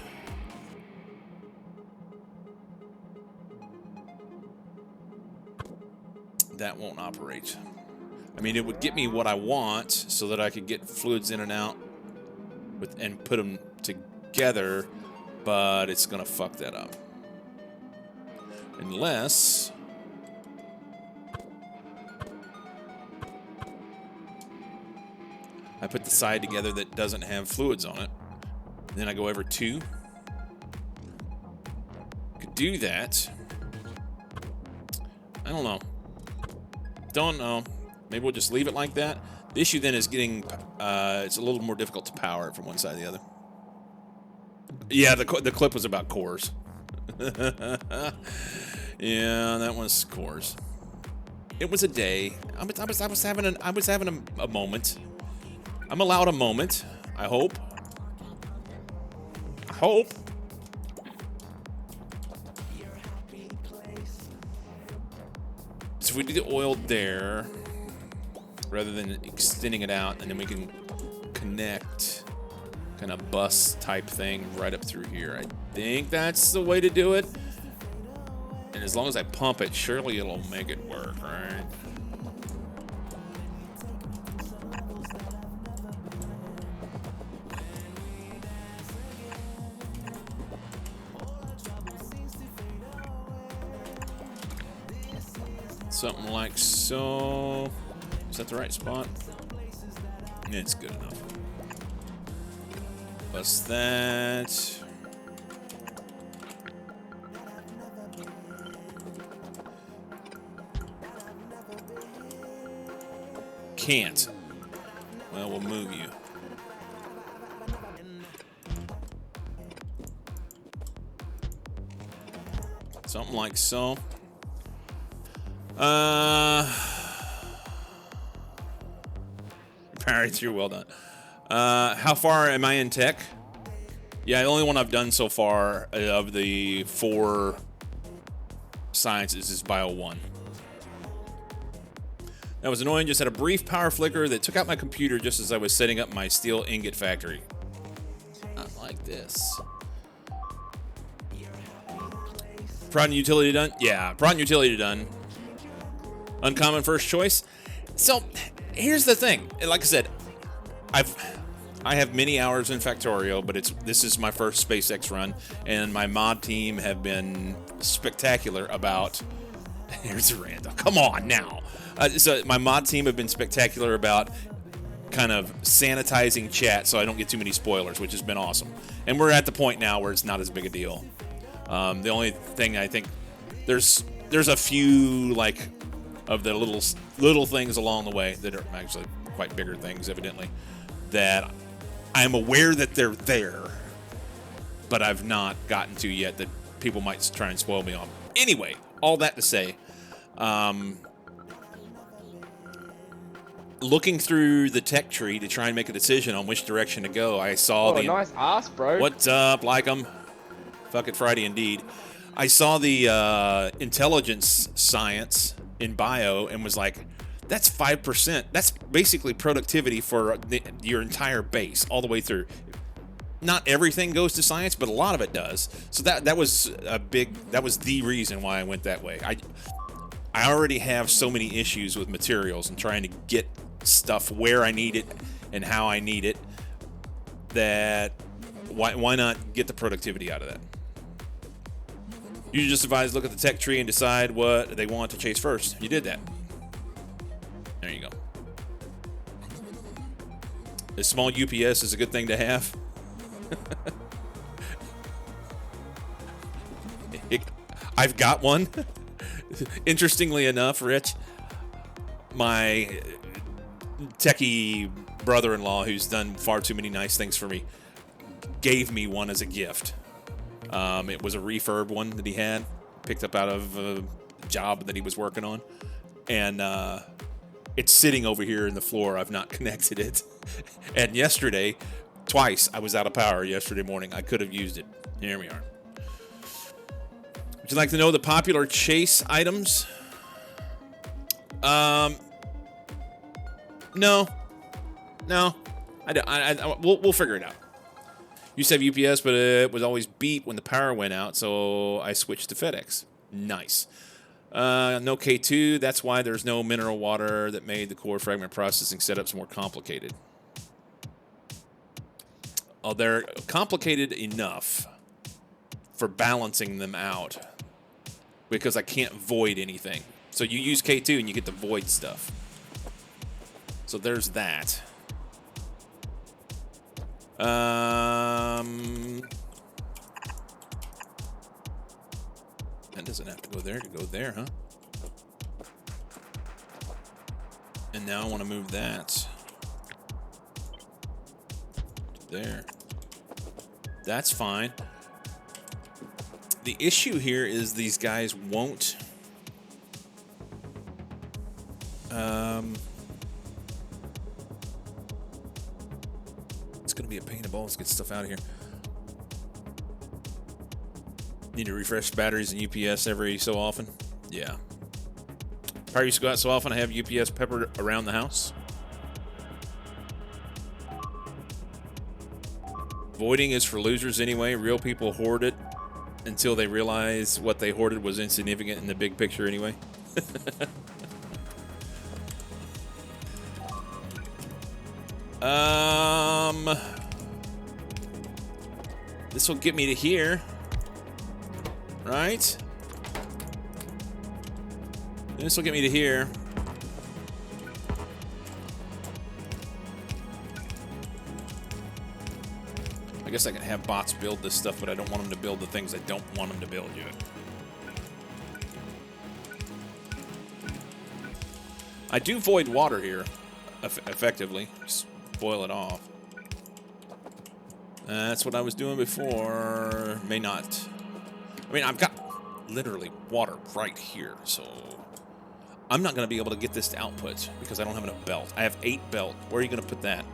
that won't operate. I mean, it would get me what I want so that I could get fluids in and out and put them together, but it's going to fuck that up. Unless I put the side together that doesn't have fluids on it. And then I go over 2. Could do that. I don't know. Don't know. Maybe we'll just leave it like that. The issue then is getting, it's a little more difficult to power it from one side to the other. Yeah, the clip was about cores. Yeah, that was cores. It was a day. I was having a moment. I'm allowed a moment. I hope. So if we do the oil there, rather than extending it out, and then we can connect kind of bus type thing right up through here. I think that's the way to do it. And as long as I pump it, surely it'll make it work, right? Something like so. Is that the right spot? It's good enough. Plus that. Can't. Well, we'll move you. Something like so. Power through, well done. How far am I in tech? Yeah, the only one I've done so far of the 4 sciences is Bio 1. That was annoying, just had a brief power flicker that took out my computer just as I was setting up my steel ingot factory. Not like this. Prod and utility done? Yeah, prod and utility done. Uncommon first choice. So, here's the thing. Like I said, I have many hours in Factorio, but this is my first SpaceX run, and my mod team have been spectacular about. Here's Randall. Come on now. So my mod team have been spectacular about kind of sanitizing chat, so I don't get too many spoilers, which has been awesome. And we're at the point now where it's not as big a deal. The only thing I think There's a few like of the little things along the way that are actually quite bigger things, evidently, that I'm aware that they're there, but I've not gotten to yet that people might try and spoil me on. Anyway, all that to say, looking through the tech tree to try and make a decision on which direction to go, I saw nice ass, bro. What's up, like 'em? Fuck it, Friday indeed. I saw the intelligence science in bio and was like, that's 5%. That's basically productivity for your entire base all the way through. Not everything goes to science, but a lot of it does. So that was the reason why I went that way. I already have so many issues with materials and trying to get stuff where I need it and how I need it, that why not get the productivity out of that? You just advise, look at the tech tree and decide what they want to chase first. You did that. There you go. A small UPS is a good thing to have. I've got one. Interestingly enough, Rich, my techie brother-in-law, who's done far too many nice things for me, gave me one as a gift. It was a refurb one that he had picked up out of a job that he was working on, and it's sitting over here in the floor. I've not connected it. And yesterday, twice I was out of power yesterday morning. I could have used it. Here we are. Would you like to know the popular chase items? No. We'll figure it out. Used to have UPS, but it would always beep when the power went out, so I switched to FedEx. Nice. No K2. That's why there's no mineral water that made the core fragment processing setups more complicated. Oh, they're complicated enough for balancing them out because I can't void anything. So you use K2 and you get the void stuff. So there's that. That doesn't have to go there to go there, huh? And now I want to move that to there. That's fine. The issue here is these guys won't it's gonna be a pain in the balls to get stuff out of here. Need to refresh batteries and UPS every so often. Yeah. Power used to go out so often I have UPS peppered around the house. Voiding is for losers anyway. Real people hoard it until they realize what they hoarded was insignificant in the big picture anyway. This will get me to here. Right? This will get me to here. I guess I can have bots build this stuff, but I don't want them to build the things I don't want them to build yet. I do void water here, effectively. Just boil it off. That's what I was doing before. May not. I mean, I've got literally water right here, so I'm not going to be able to get this to output because I don't have enough belt. I have 8 belt. Where are you going to put that?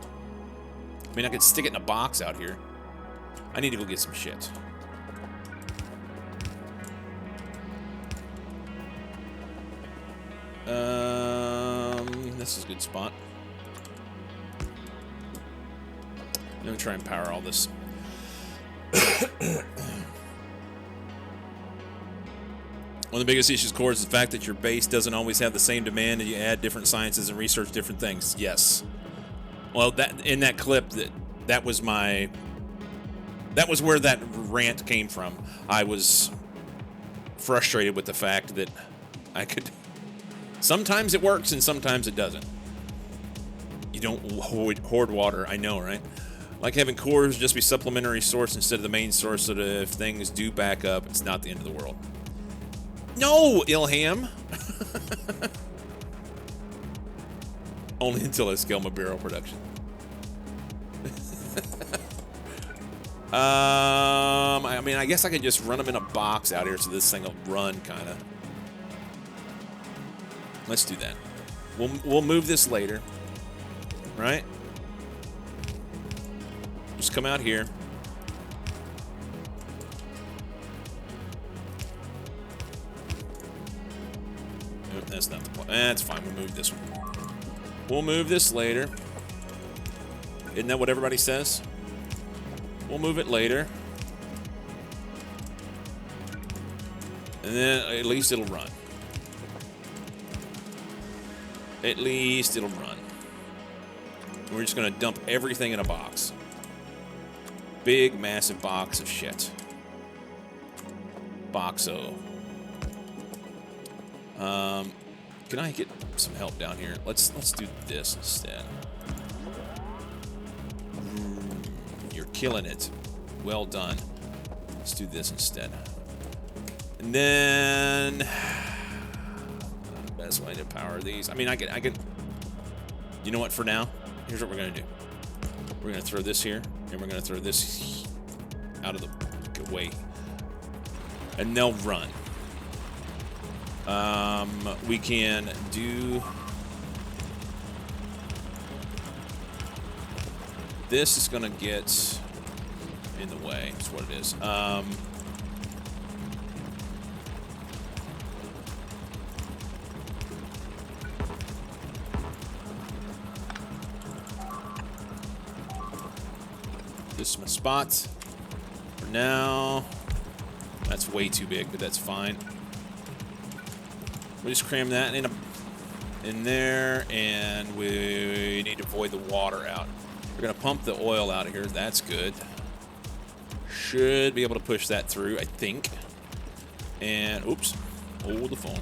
I mean, I could stick it in a box out here. I need to go get some shit. This is a good spot. I'm going to try and power all this. One of the biggest issues, of course, is the fact that your base doesn't always have the same demand and you add different sciences and research different things. Yes. Well, that in that clip, that was where that rant came from. I was frustrated with the fact that I could... Sometimes it works and sometimes it doesn't. You don't hoard water, I know, right? Like having cores just be supplementary source instead of the main source so that if things do back up, it's not the end of the world. No, Ilham. Only until I scale my barrel production. I mean, I guess I could just run them in a box out here so this thing will run, kind of. Let's do that. We'll move this later, right? Just come out here. Nope, that's not the point. That's fine. We'll move this one. We'll move this later. Isn't that what everybody says? We'll move it later. And then at least it'll run. At least it'll run. We're just going to dump everything in a box. Big, massive box of shit. Boxo. Can I get some help down here? Let's do this instead. You're killing it. Well done. Let's do this instead. And then best way to power these. I mean, I could. You know what? For now, here's what we're gonna do. We're gonna throw this here, and we're gonna throw this out of the way, and they'll run. We can do this. Is gonna get in the way. That's what it is. This is my spot for now. That's way too big, but that's fine. We just cram that in there, and we need to void the water out. We're gonna pump the oil out of here. That's good. Should be able to push that through, I think. And oops, hold the phone.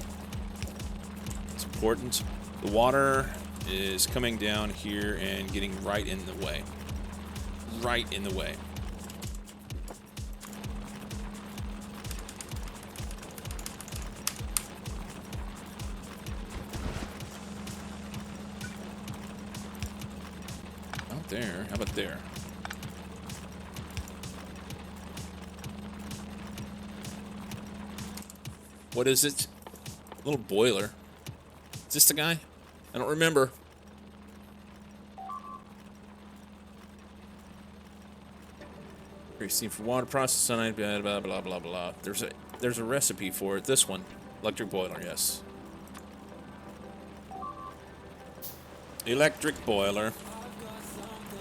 It's important. The water is coming down here and getting right in the way. Right in the way. Out there. How about there? What is it? A little boiler. Is this the guy? I don't remember. Steam for water process, blah blah blah blah blah. There's a recipe for it. This one, electric boiler. Yes. Electric boiler.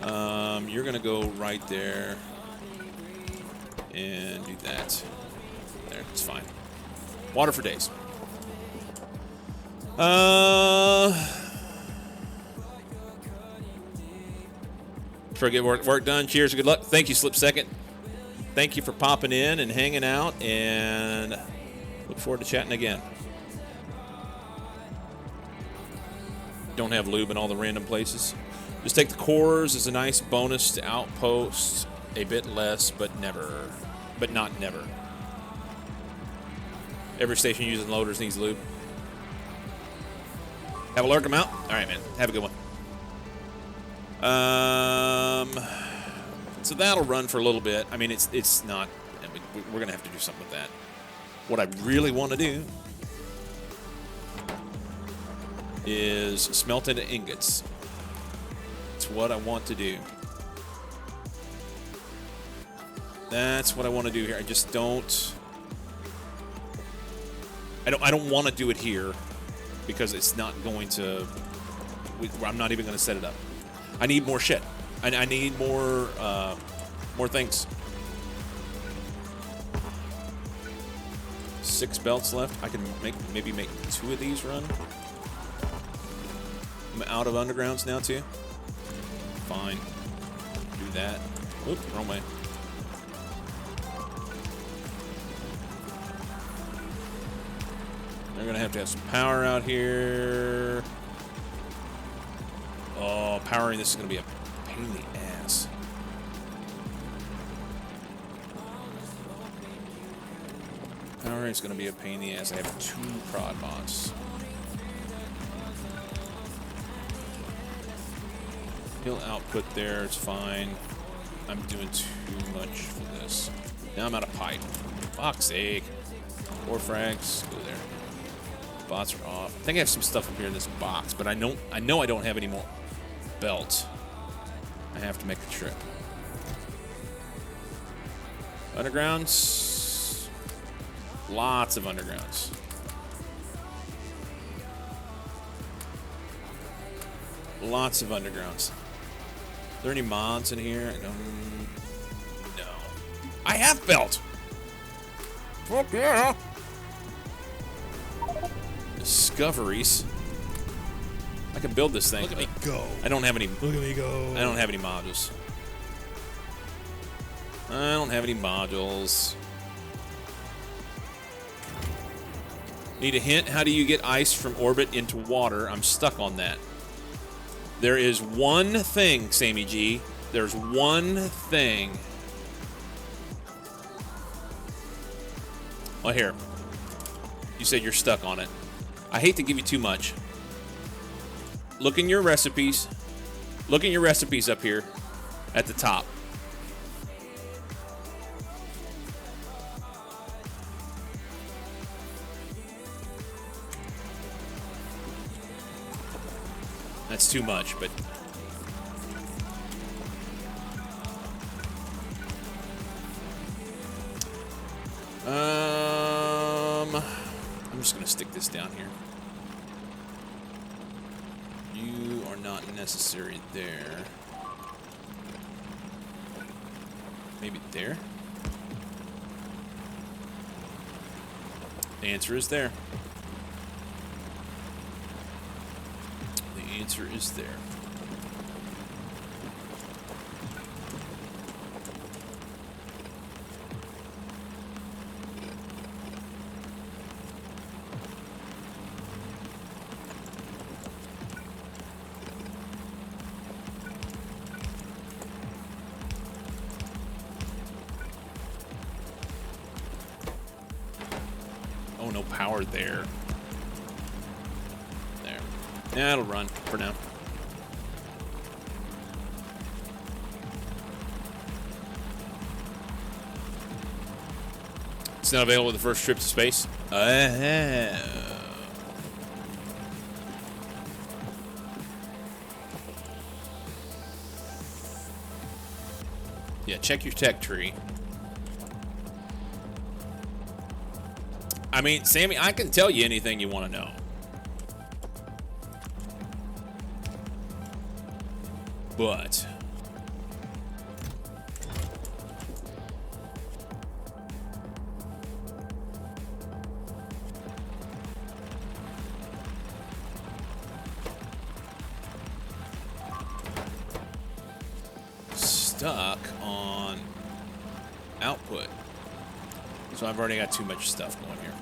You're gonna go right there and do that. There, it's fine. Water for days. Try to get work done. Cheers. Good luck. Thank you, Slip Second. Thank you for popping in and hanging out, and look forward to chatting again. Don't have lube in all the random places. Just take the cores as a nice bonus to outposts. A bit less, but not never. Every station using loaders needs lube. Have a lurk them out. All right, man. Have a good one. So that'll run for a little bit. I mean, it's not. I mean, we're gonna have to do something with that. What I really want to do is smelt into ingots. It's what I want to do. That's what I want to do here. I just don't. I don't want to do it here because it's not going to. I'm not even going to set it up. I need more shit. I need more things. 6 belts left. I can maybe make 2 of these run. I'm out of undergrounds now too. Fine. Do that. Oop, wrong way. They're gonna have to have some power out here. Oh, powering this is gonna be a pain in the ass. Power rate's going to be a pain in the ass. I have 2 prod bots. He'll output there. It's fine. I'm doing too much for this. Now I'm out of pipe. Fuck's sake. 4 frags. Go there. Bots are off. I think I have some stuff up here in this box, but I know I don't have any more belt. I have to make the trip. Undergrounds. Lots of undergrounds. Lots of undergrounds. Are there any mods in here? No. I have belt! Fuck yeah! Discoveries. I can build this thing. Look at me go. I don't have any. Look at me go. I don't have any modules. I don't have any modules. Need a hint? How do you get ice from orbit into water? I'm stuck on that. There is one thing, Sammy G. There's one thing. Oh, here. You said you're stuck on it. I hate to give you too much. Look in your recipes. Look in your recipes up here at the top. That's too much, but I'm just gonna stick this down here. You are not necessary there. Maybe there? The answer is there. The answer is there. Oh, no power there. There. Yeah, it'll run for now. It's not available with the first trip to space. Yeah, check your tech tree. I mean, Sammy, I can tell you anything you want to know. But stuck on output. So I've already got too much stuff going here.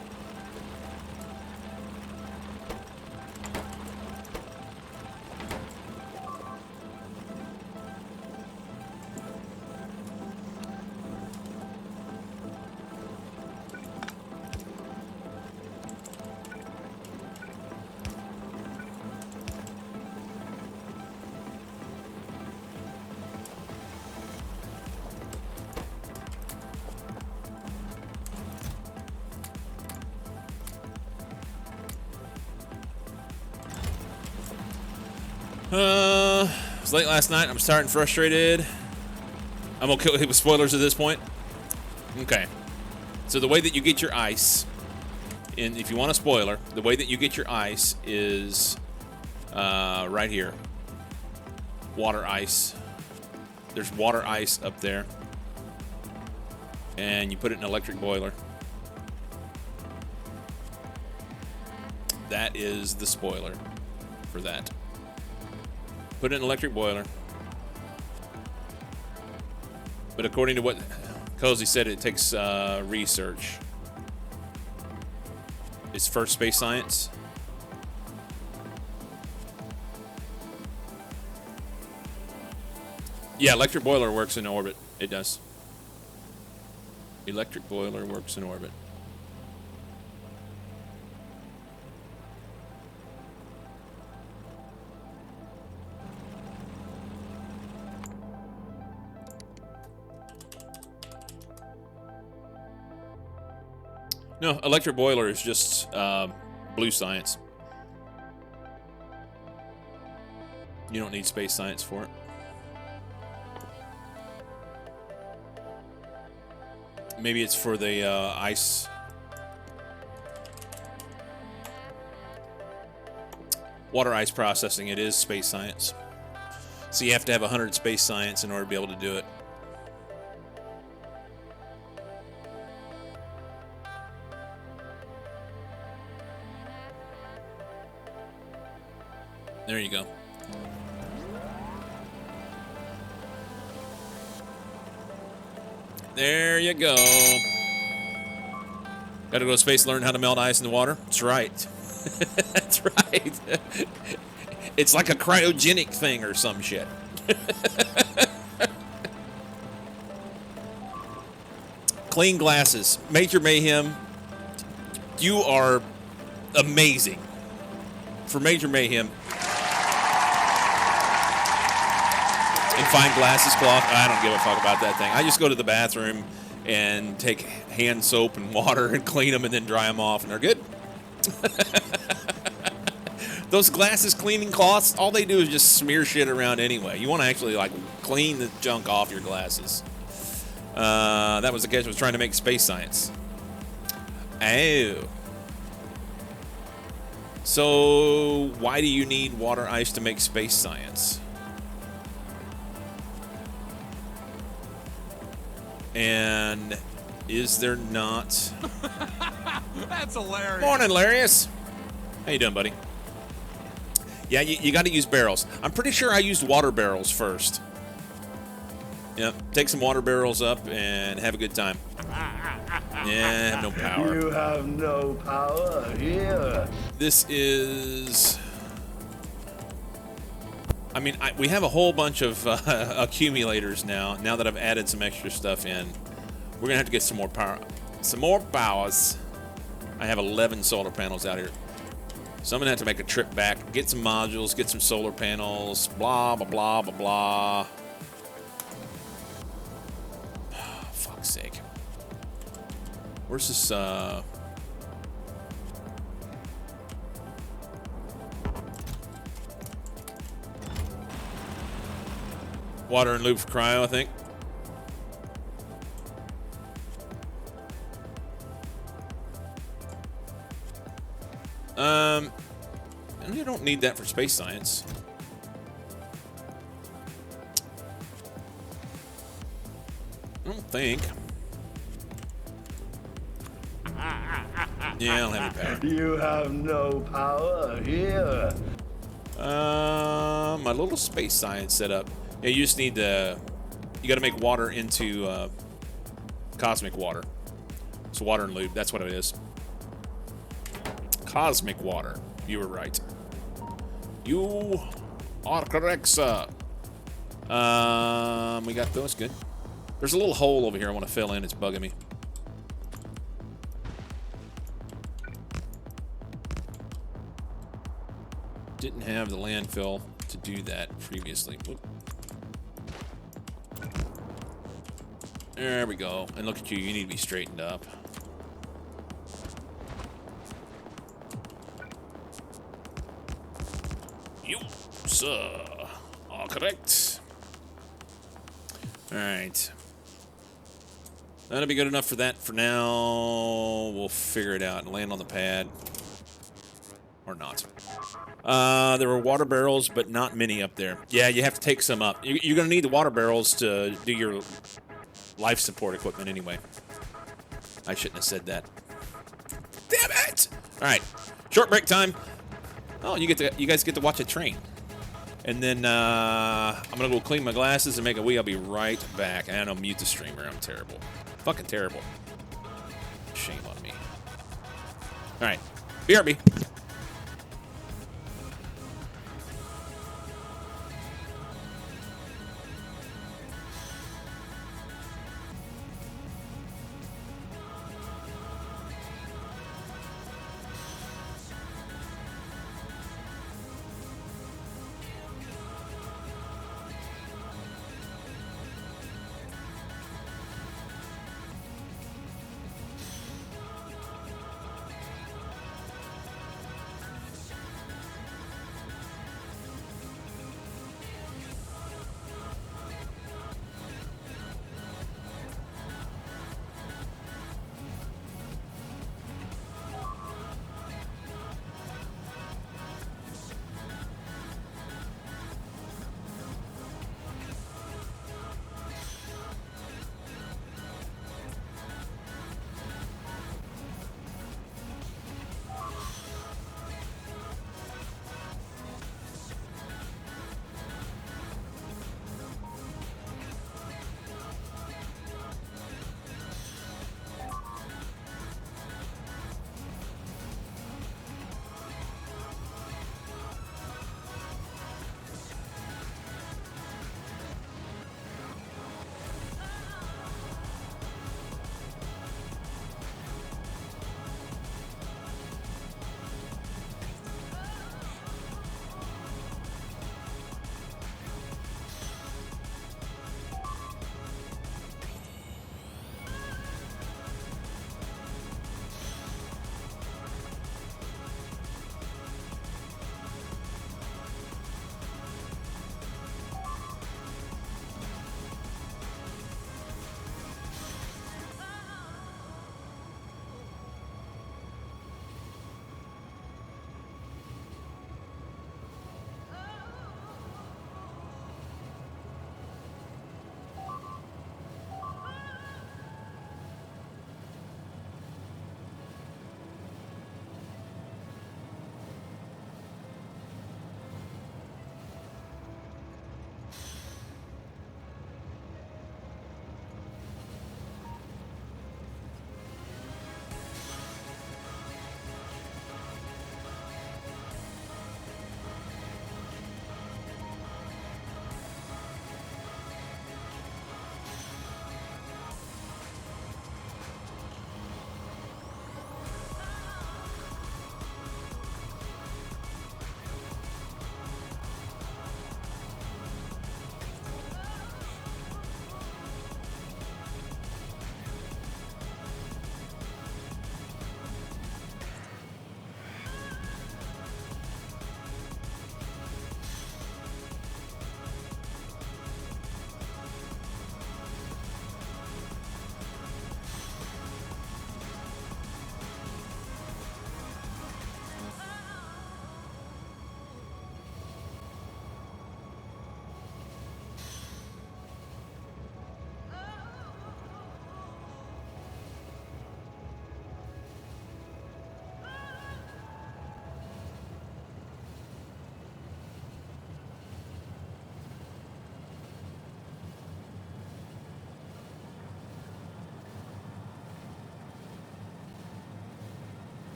It was late last night. I'm starting frustrated. I'm okay with spoilers at this point. Okay. So the way that you get your ice, and if you want a spoiler, the way that you get your ice is right here. Water ice. There's water ice up there. And you put it in an electric boiler. That is the spoiler for that. Put it in an electric boiler. But according to what Cozy said, it takes research. It's first space science. Yeah, electric boiler works in orbit. It does. Electric boiler works in orbit. No, electric boiler is just blue science. You don't need space science for it. Maybe it's for the ice. Water ice processing, it is space science. So you have to have 100 space science in order to be able to do it. There you go. There you go. Gotta go to space, learn how to melt ice in the water? That's right. That's right. It's like a cryogenic thing or some shit. Clean glasses. Major Mayhem, you are amazing. For Major Mayhem. And fine glasses cloth. I don't give a fuck about that thing. I just go to the bathroom and take hand soap and water and clean them and then dry them off and they're good. Those glasses cleaning cloths, all they do is just smear shit around anyway. You want to actually like clean the junk off your glasses. That was the case. I was trying to make space science. Oh. So why do you need water ice to make space science? And is there not? That's hilarious. Morning, Larius. How you doing, buddy? Yeah, you got to use barrels. I'm pretty sure I used water barrels first. Yep, take some water barrels up and have a good time. Yeah, I have no power. You have no power here. This is... I mean, we have a whole bunch of accumulators now that I've added some extra stuff in. We're going to have to get some more power. Some more powers. I have 11 solar panels out here. So I'm going to have to make a trip back, get some modules, get some solar panels, blah, blah, blah, blah, blah. Oh, fuck's sake. Where's this, water and lube for cryo, I think. And you don't need that for space science. I don't think. Yeah, I don't have any power. You have no power here. My little space science setup. Yeah, you just need to... You got to make water into cosmic water. It's water and lube. That's what it is. Cosmic water. You were right. You are correct, sir. We got those. Good. There's a little hole over here I want to fill in. It's bugging me. Didn't have the landfill to do that previously. Whoop. There we go. And look at you. You need to be straightened up. You, sir, are correct. All right. That'll be good enough for that for now. We'll figure it out and land on the pad. Or not. There were water barrels, but not many up there. Yeah, you have to take some up. You're going to need the water barrels to do your life support equipment anyway. I shouldn't have said that. Damn it! All right, short break time. Oh, you guys get to watch a train. And then I'm going to go clean my glasses and make a wee. I'll be right back. And I'll mute the streamer. I'm terrible. Fucking terrible. Shame on me. All right, BRB.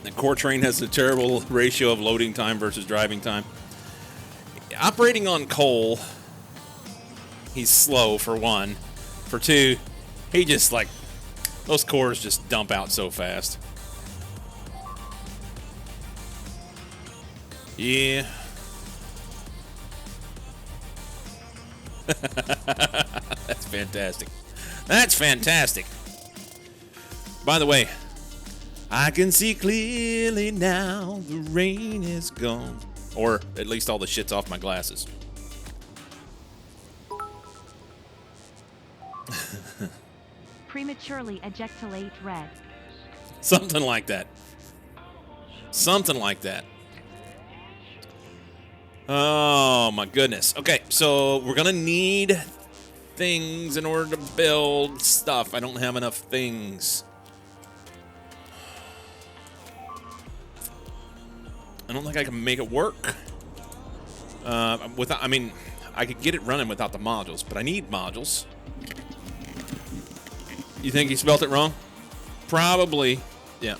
The core train has a terrible ratio of loading time versus driving time. Operating on coal, he's slow for one. For two, he just like, those cores just dump out so fast. Yeah. That's fantastic. That's fantastic. By the way, I can see clearly now the rain is gone. Or at least all the shit's off my glasses. Prematurely ejaculate red. Something like that. Something like that. Oh my goodness. Okay, so we're gonna need things in order to build stuff. I don't have enough things. I don't think I can make it work. I mean, I could get it running without the modules, but I need modules. You think he spelled it wrong? Probably. Yeah.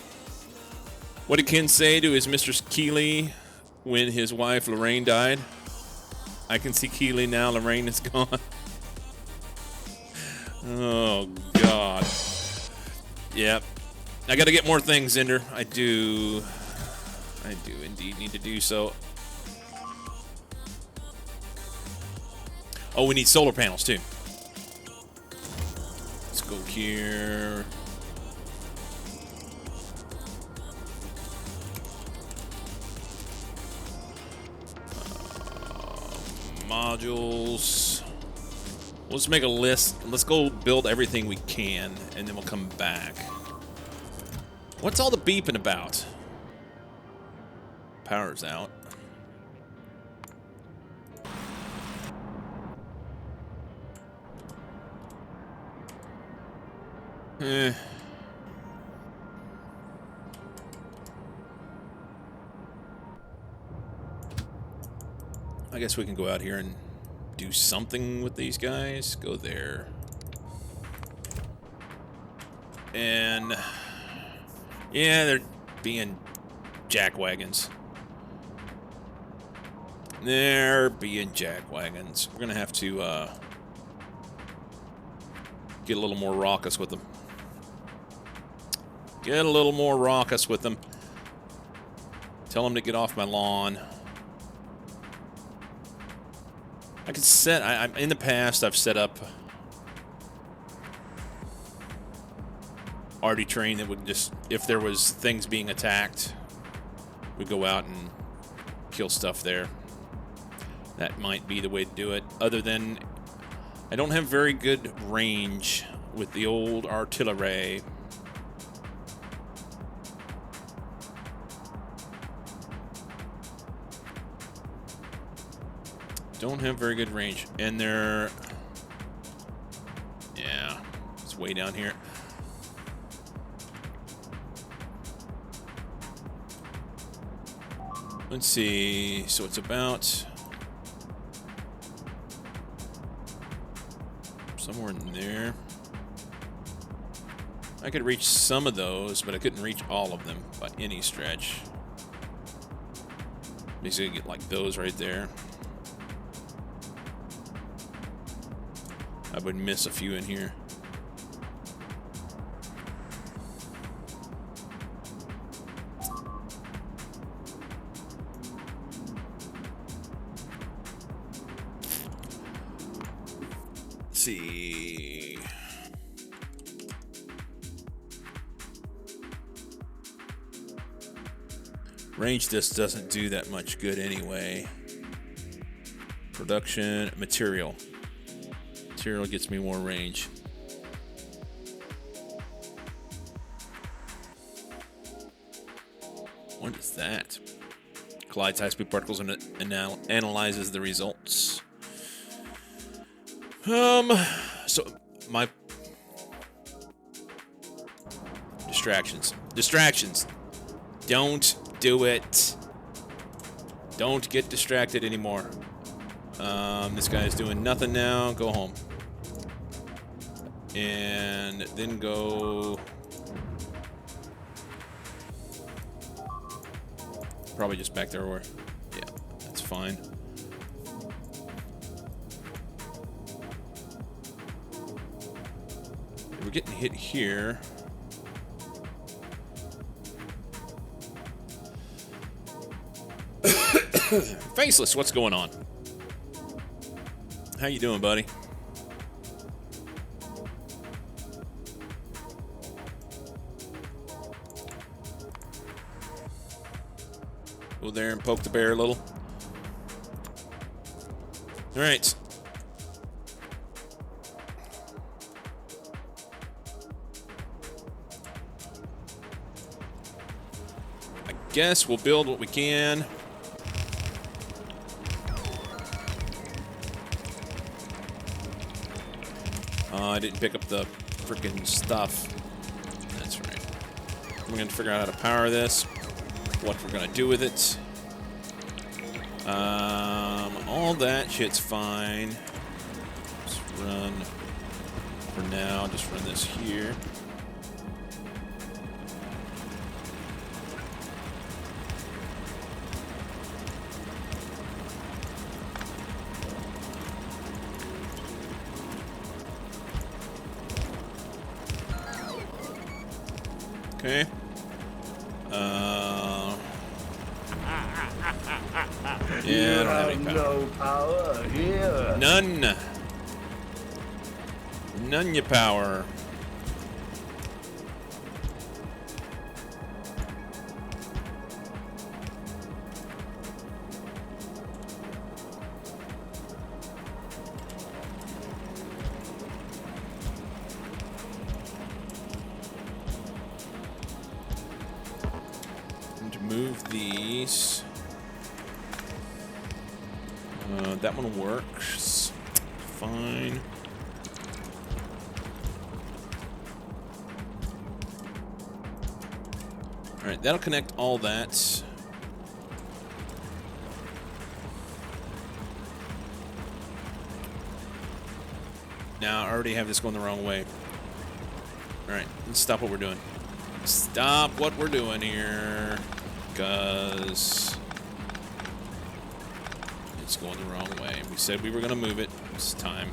What did Ken say to his Mistress Keeley when his wife Lorraine died? I can see Keeley now. Lorraine is gone. Oh, God. Yep. I got to get more things, Ender. I do indeed need to do so. Oh, we need solar panels, too. Let's go here. Modules. Let's make a list. Let's go build everything we can, and then we'll come back. What's all the beeping about? Power's out. I guess we can go out here and do something with these guys. Go there. And yeah, they're being jackwagons. They're being jackwagons. We're gonna have to get a little more raucous with them. Get a little more raucous with them. Tell them to get off my lawn. I could set. In the past, I've set up arty train that would just, if there was things being attacked, we'd go out and kill stuff there. That might be the way to do it. Other than, I don't have very good range with the old artillery. Don't have very good range. And they're... yeah, it's way down here. Let's see. So it's about... somewhere in there. I could reach some of those, but I couldn't reach all of them by any stretch. Basically get like those right there. I would miss a few in here. Let's see. Range just doesn't do that much good anyway. Production, material. Material gets me more range. What is that? Collides high-speed particles and analyzes the results. So my distractions. Don't do it. Don't get distracted anymore. This guy is doing nothing now. Go home. And then go... Probably just back there where... Yeah, that's fine. We're getting hit here. Faceless, what's going on? How you doing, buddy? Go there and poke the bear a little. All right. I guess we'll build what we can. I didn't pick up the freaking stuff. That's right. I'm going to figure out how to power this, what we're going to do with it. All that shit's fine. Just run, for now, just run this here. Okay. Yeah, I don't have any power. No power here. None. None your power. To move these. That one works fine. All right, that'll connect all that. Now I already have this going the wrong way. All right, let's stop what we're doing. Stop what we're doing here, because it's going the wrong way. We said we were going to move it. It's time.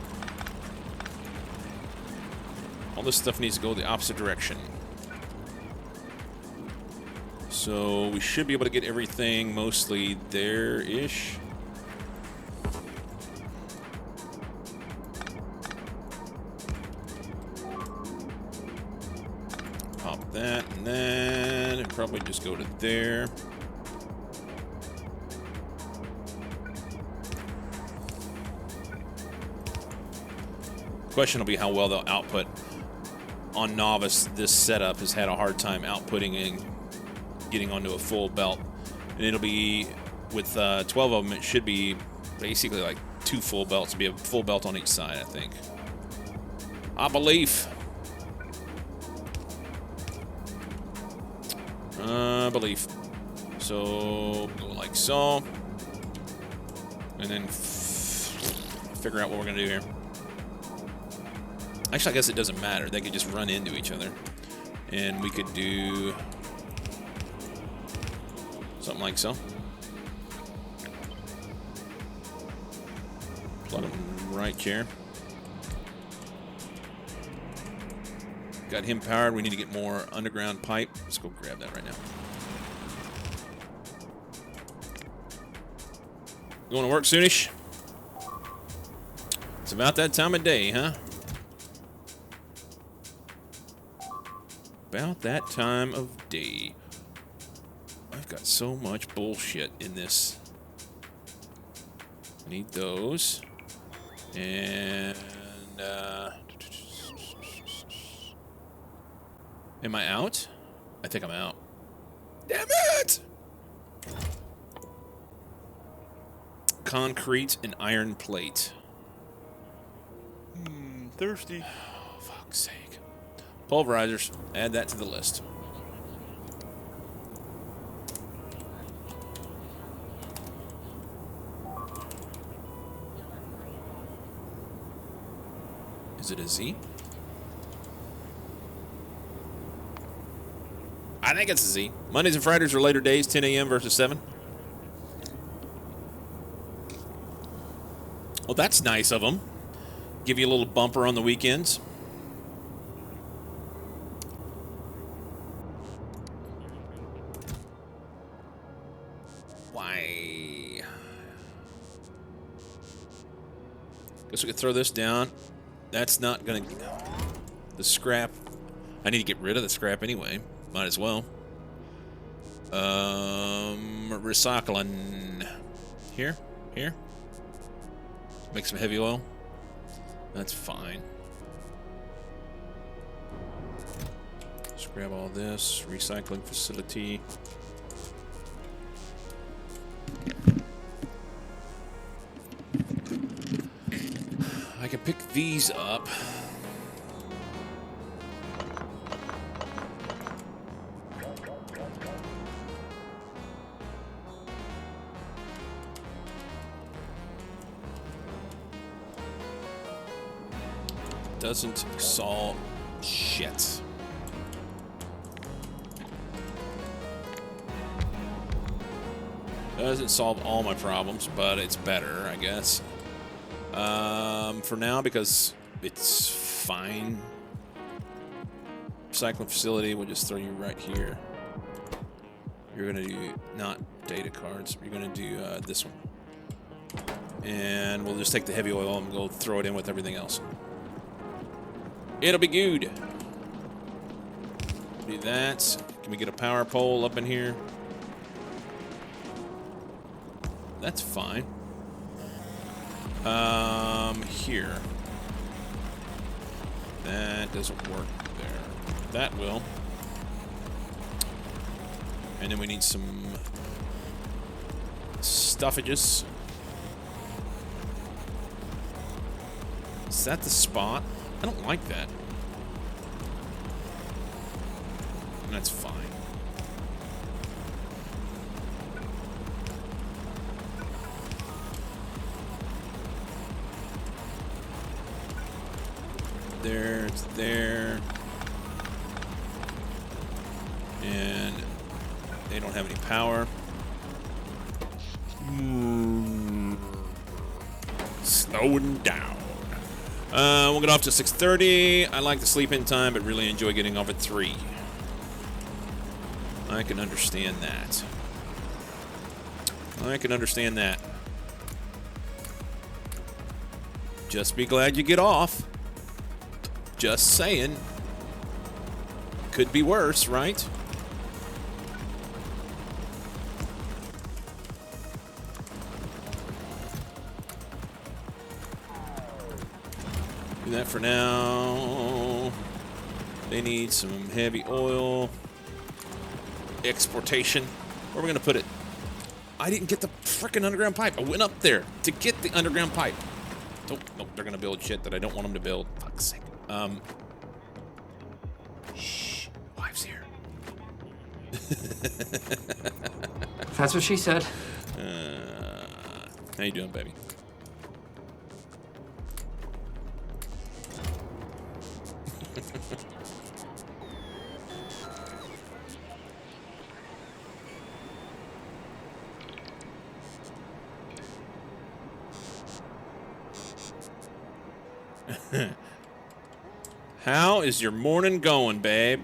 All this stuff needs to go the opposite direction. So we should be able to get everything mostly there-ish. Pop that and that, and probably just go to there. Question will be how well they'll output. On Novice, this setup has had a hard time outputting and getting onto a full belt. And it'll be, with 12 of them, it should be basically like 2 full belts. It'll be a full belt on each side, I think. I believe. Belief. So go like so, and then figure out what we're gonna do here. Actually, I guess it doesn't matter. They could just run into each other, and we could do something like so. Plug them right here. Got him powered. We need to get more underground pipe. Let's go grab that right now. Going to work soonish? It's about that time of day, huh? About that time of day. I've got so much bullshit in this. Need those. And, am I out? I think I'm out. Damn it! Concrete and iron plate. Thirsty. Oh, fuck's sake. Pulverizers. Add that to the list. Is it a Z? I think it's a Z. Mondays and Fridays are later days, 10 a.m. versus 7. Oh, that's nice of them. Give you a little bumper on the weekends. Why? Guess we could throw this down. That's not gonna... The scrap... I need to get rid of the scrap anyway. Might as well. Recycling. Here? Here? Make some heavy oil. That's fine. Let's grab all this. Recycling facility. I can pick these up. Doesn't solve shit. Doesn't solve all my problems, but it's better, I guess. For now, because it's fine. Recycling facility, we'll just throw you right here. You're gonna do not data cards. You're gonna do this one, and we'll just take the heavy oil and go throw it in with everything else. It'll be good. Do that. Can we get a power pole up in here? That's fine. Here. That doesn't work there. That will. And then we need some stuffages. Is that the spot? I don't like that. That's fine. There, it's there. And they don't have any power. Slowing down. We'll get off to 6:30. I like the sleep-in time, but really enjoy getting off at 3. I can understand that. I can understand that. Just be glad you get off. Just saying. Could be worse, right? Do that for now. They need some heavy oil. Exportation. Where are we going to put it? I didn't get the frickin' underground pipe. I went up there to get the underground pipe. Oh, no, they're going to build shit that I don't want them to build. Fuck's sake. Shh. Wife's here. That's what she said. How you doing, baby? How is your morning going, babe?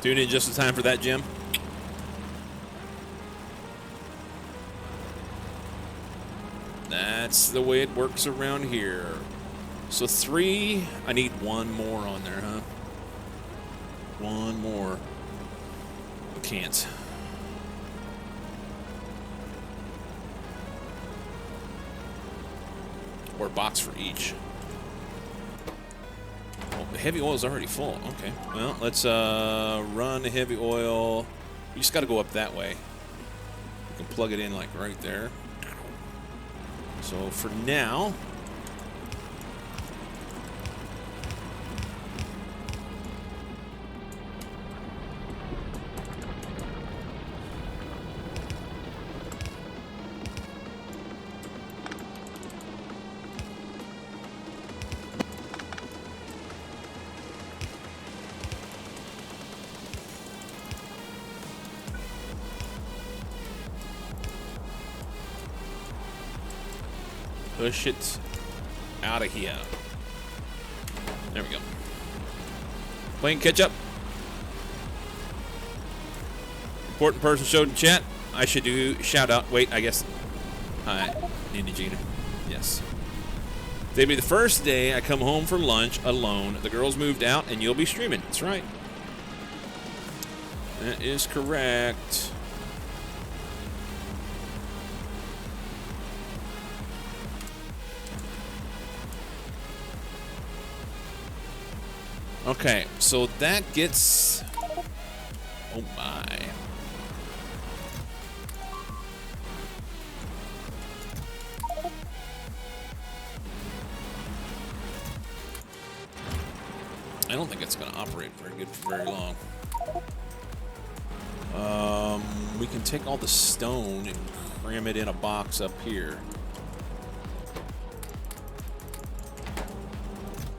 Tune in just in time for that, Jim. That's the way it works around here. So 3, I need 1 more on there, huh? 1 more. Can't. Or a box for each. Oh, the heavy oil is already full. Okay. Well, let's run the heavy oil. You just got to go up that way. You can plug it in like right there. So for now, push it out of here. There we go. Playing catch up. Important person showed in chat. I should do shout out. Wait, I guess I needed Gina. Yes. Today be the first day I come home for lunch alone. The girls moved out and you'll be streaming. That's right. That is correct. Okay, so that gets... Oh my. I don't think it's going to operate very good for very long. We can take all the stone and cram it in a box up here.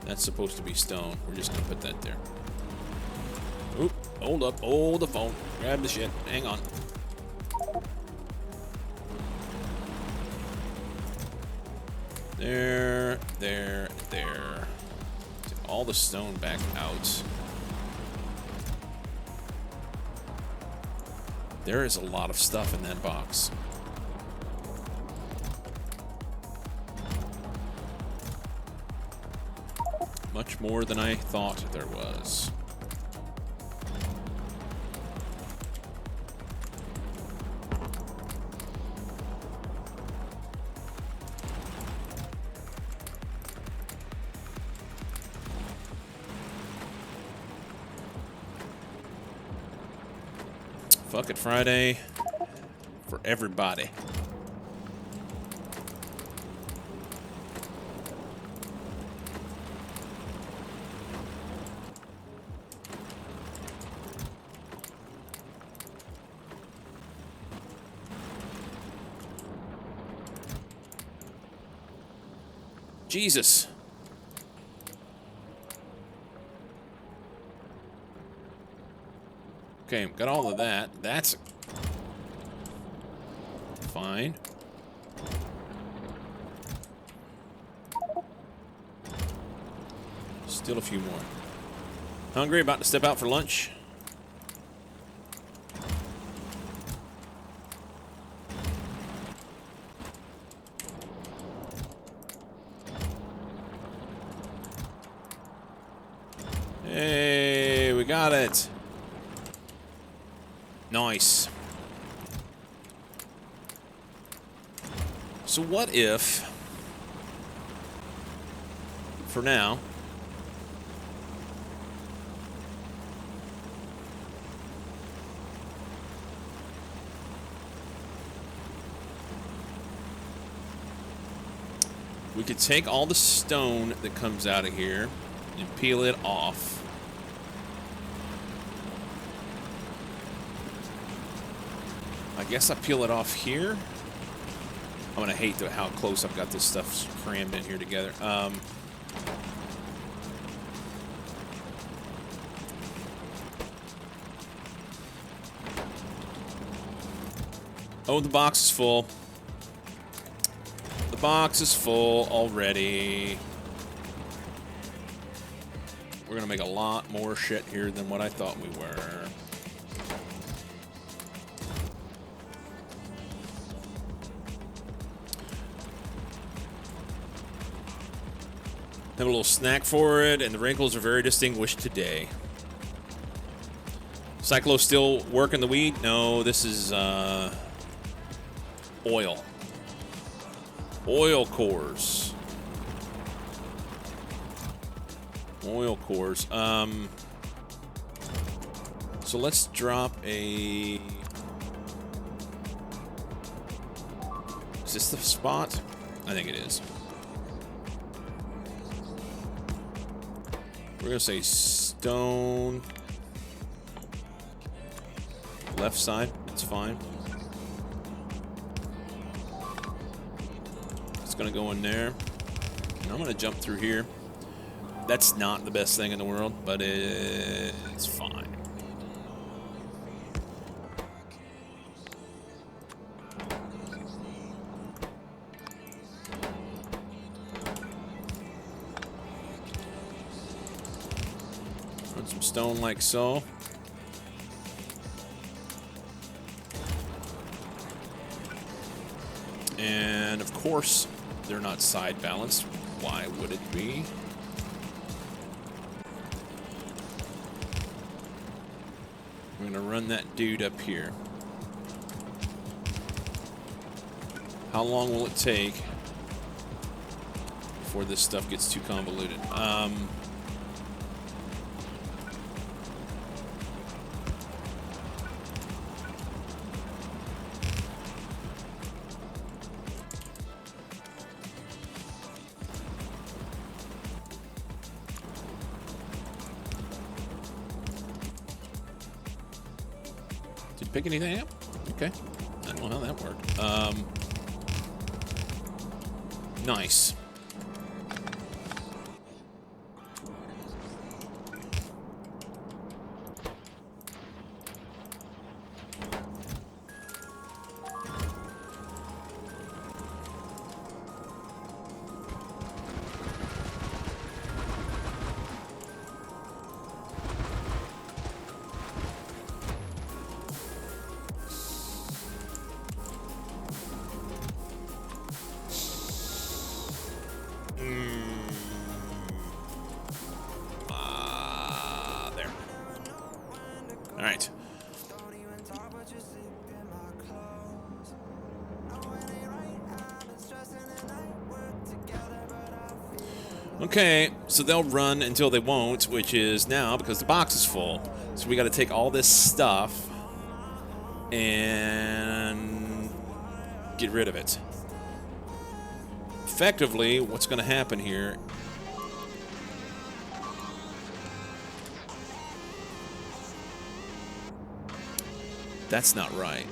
That's supposed to be stone. We're just going to put that there. Oop, hold up, hold the phone. Grab the shit. Hang on. There. Take all the stone back out. There is a lot of stuff in that box. Much more than I thought there was. Fuck it Friday for everybody. Jesus. Okay, got all of that. That's fine. Still a few more. Hungry? About to step out for lunch? Hey, we got it. Nice. So what if, for now, we could take all the stone that comes out of here and peel it off. I guess I peel it off here. I'm gonna hate how close I've got this stuff crammed in here together. Oh, the box is full. The box is full already. We're gonna make a lot more shit here than what I thought we were. Have a little snack for it, and the wrinkles are very distinguished today. Cyclo still working the weed? No, this is oil. Oil cores. Oil cores. So let's drop a... Is this the spot? I think it is. We're gonna say stone. Left side, it's fine. It's gonna go in there. And I'm gonna jump through here. That's not the best thing in the world, but it's fine. Run some stone like so. And of course, they're not side balanced. Why would it be? We're gonna run that dude up here. How long will it take before this stuff gets too convoluted? Did you pick anything up? Okay. I don't know how that worked. Nice. There. All right. Okay, so they'll run until they won't, which is now because the box is full. So we got to take all this stuff and get rid of it. Effectively, what's going to happen here? That's not right.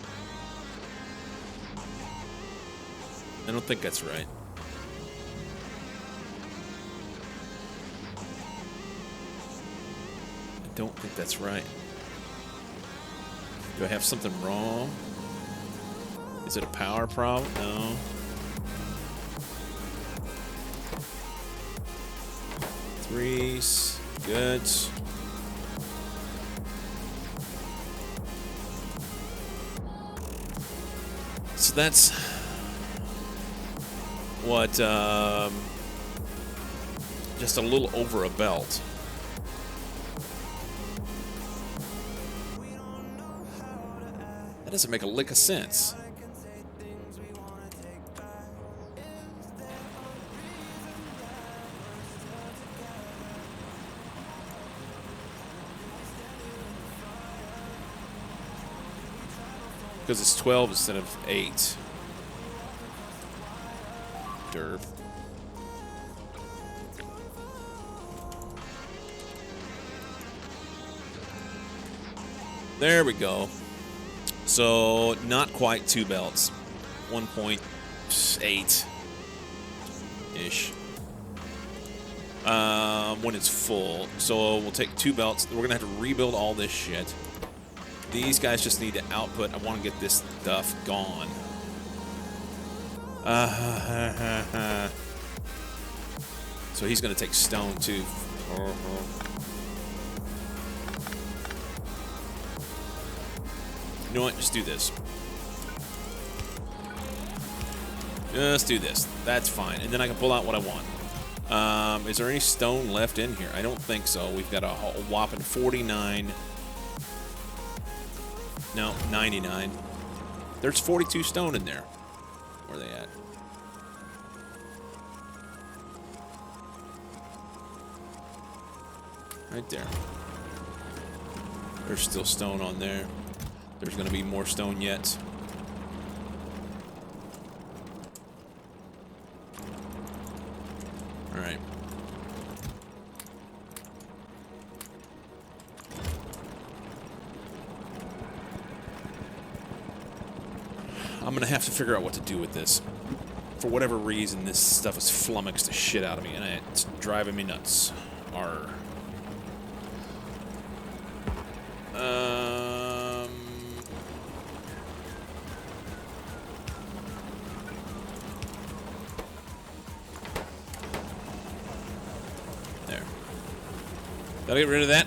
I don't think that's right. I don't think that's right. Do I have something wrong? Is it a power problem? No. Threes. Good. So that's what, just a little over a belt. That doesn't make a lick of sense. Because it's 12 instead of 8. Derp. There we go. So, not quite 2 belts. 1.8-ish. When it's full. So, we'll take 2 belts. We're going to have to rebuild all this shit. These guys just need to output. I want to get this stuff gone. So he's going to take stone too. You know what? Just do this. Just do this. That's fine. And then I can pull out what I want. Is there any stone left in here? I don't think so. We've got a whopping 49... No, 99. There's 42 stone in there. Where are they at? Right there. There's still stone on there. There's going to be more stone yet. All right. I'm going to have to figure out what to do with this. For whatever reason, this stuff has flummoxed the shit out of me, and it's driving me nuts. Arr. There. Gotta get rid of that.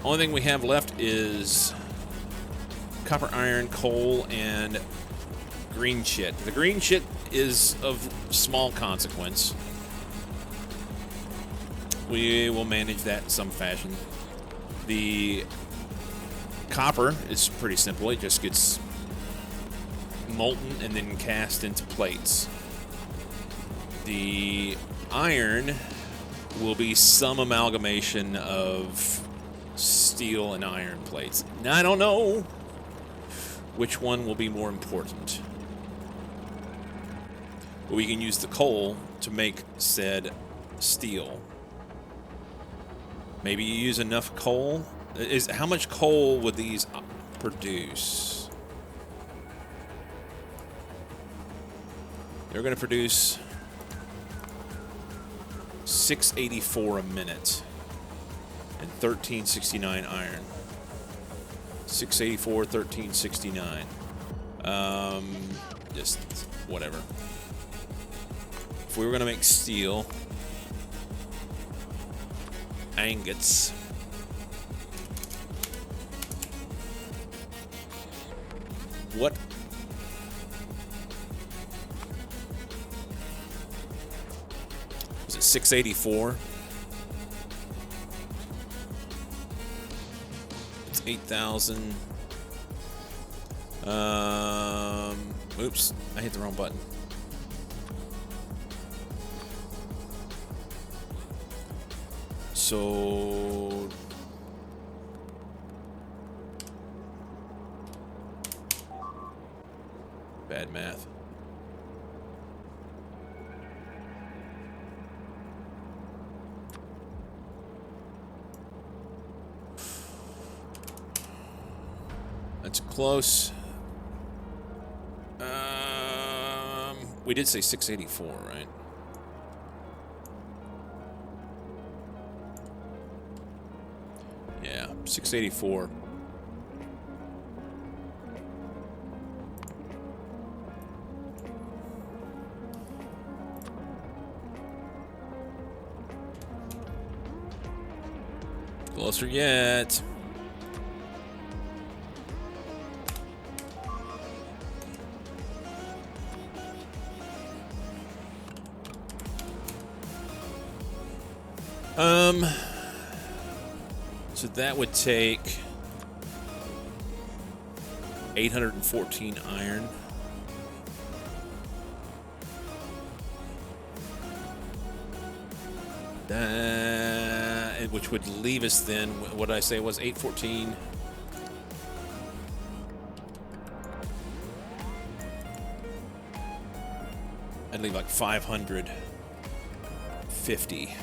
Only thing we have left is copper, iron, coal, and green shit. The green shit is of small consequence. We will manage that in some fashion. The copper is pretty simple. It just gets molten and then cast into plates. The iron will be some amalgamation of steel and iron plates. Now, I don't know which one will be more important. But we can use the coal to make said steel. Maybe you use enough coal. How much coal would these produce? They're going to produce 684 a minute and 1369 iron. 684, 1369. Just whatever. If we were going to make steel, ingots. What? Was it 684? It's 8,000. Oops, I hit the wrong button. So bad math. That's close. We did say 684, right? Yeah, 684. Closer yet. So that would take 814 iron. Which would leave us then, what did I say was 814? I'd leave like 550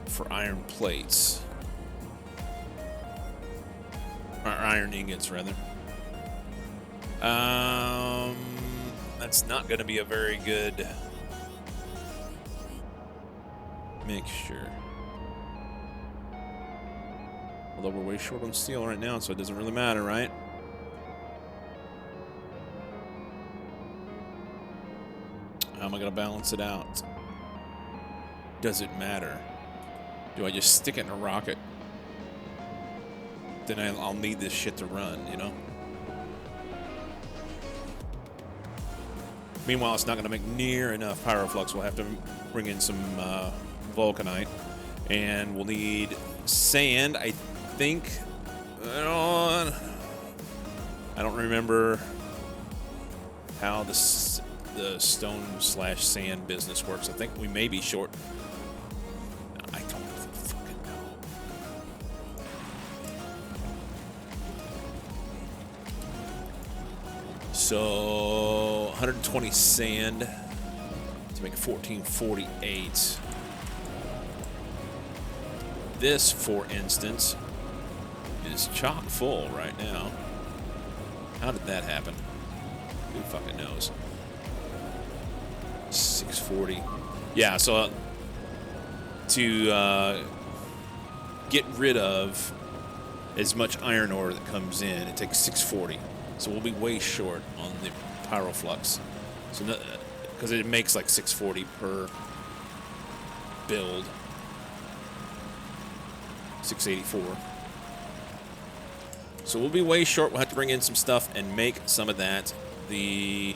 for iron plates. Or iron ingots, rather. That's not going to be a very good mixture. Although we're way short on steel right now, so it doesn't really matter, right? How am I going to balance it out? Does it matter? Do I just stick it in a rocket? Then I'll need this shit to run, you know? Meanwhile, it's not going to make near enough pyroflux. We'll have to bring in some vulcanite. And we'll need sand, I think. I don't remember how the stone/sand business works. I think we may be short. I don't fucking know. So 120 sand to make 1448. This, for instance, is chock full right now. How did that happen? Who fucking knows? 640. Yeah, so to get rid of as much iron ore that comes in, it takes 640. So we'll be way short on the pyroflux. So because it makes like 640 per build. 684. So we'll be way short. We'll have to bring in some stuff and make some of that. The...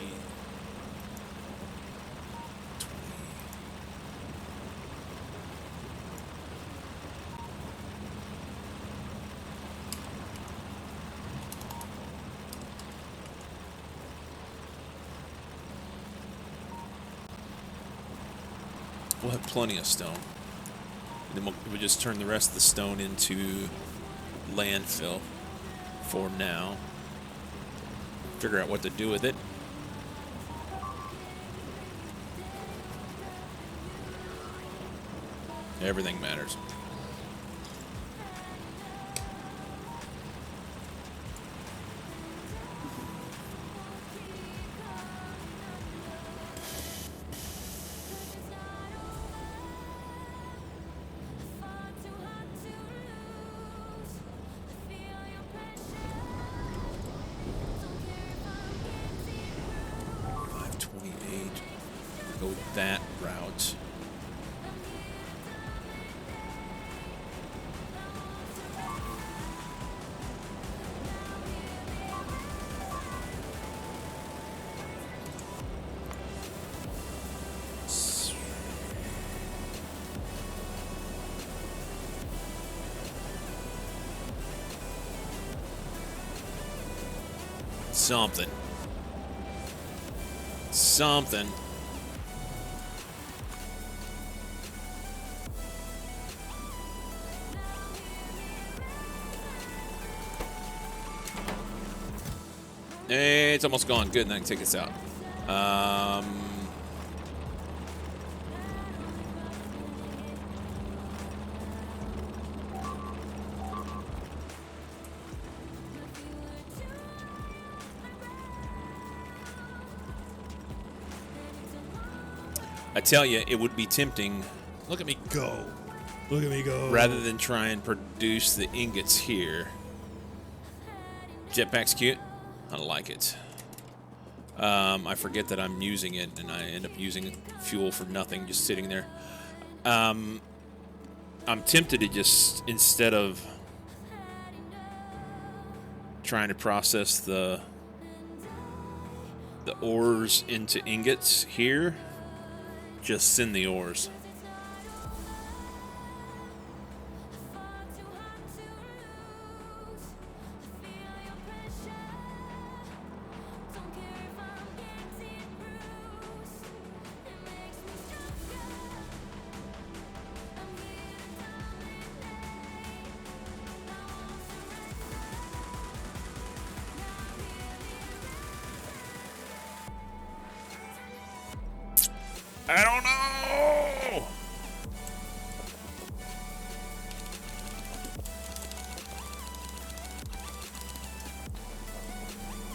We'll have plenty of stone. And then we'll just turn the rest of the stone into landfill for now. Figure out what to do with it. Everything matters. Go that route. Something. It's almost gone. Good, and I can take this out. I tell you, it would be tempting. Look at me go. Look at me go. Rather than try and produce the ingots here. Jetpack's cute. I like it. I forget that I'm using it, and I end up using fuel for nothing, just sitting there. I'm tempted to just, instead of trying to process the ores into ingots here, just send the ores. I don't know.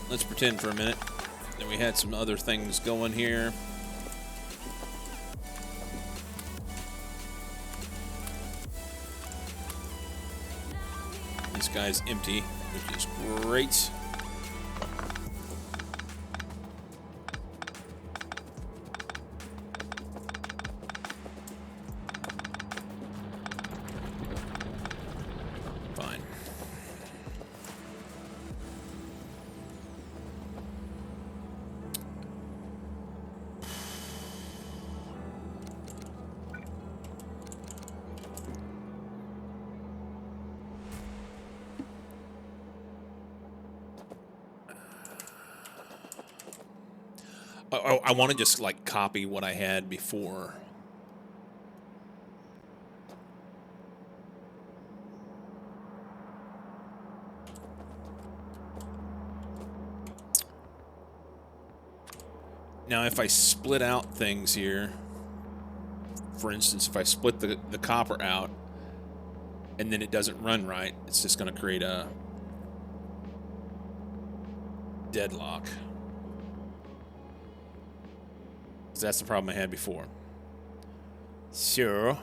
Let's pretend for a minute that we had some other things going here. This guy's empty, which is great. I want to just like copy what I had before. Now, if I split out things here, for instance, if I split the copper out and then it doesn't run right, it's just going to create a deadlock. That's the problem I had before. So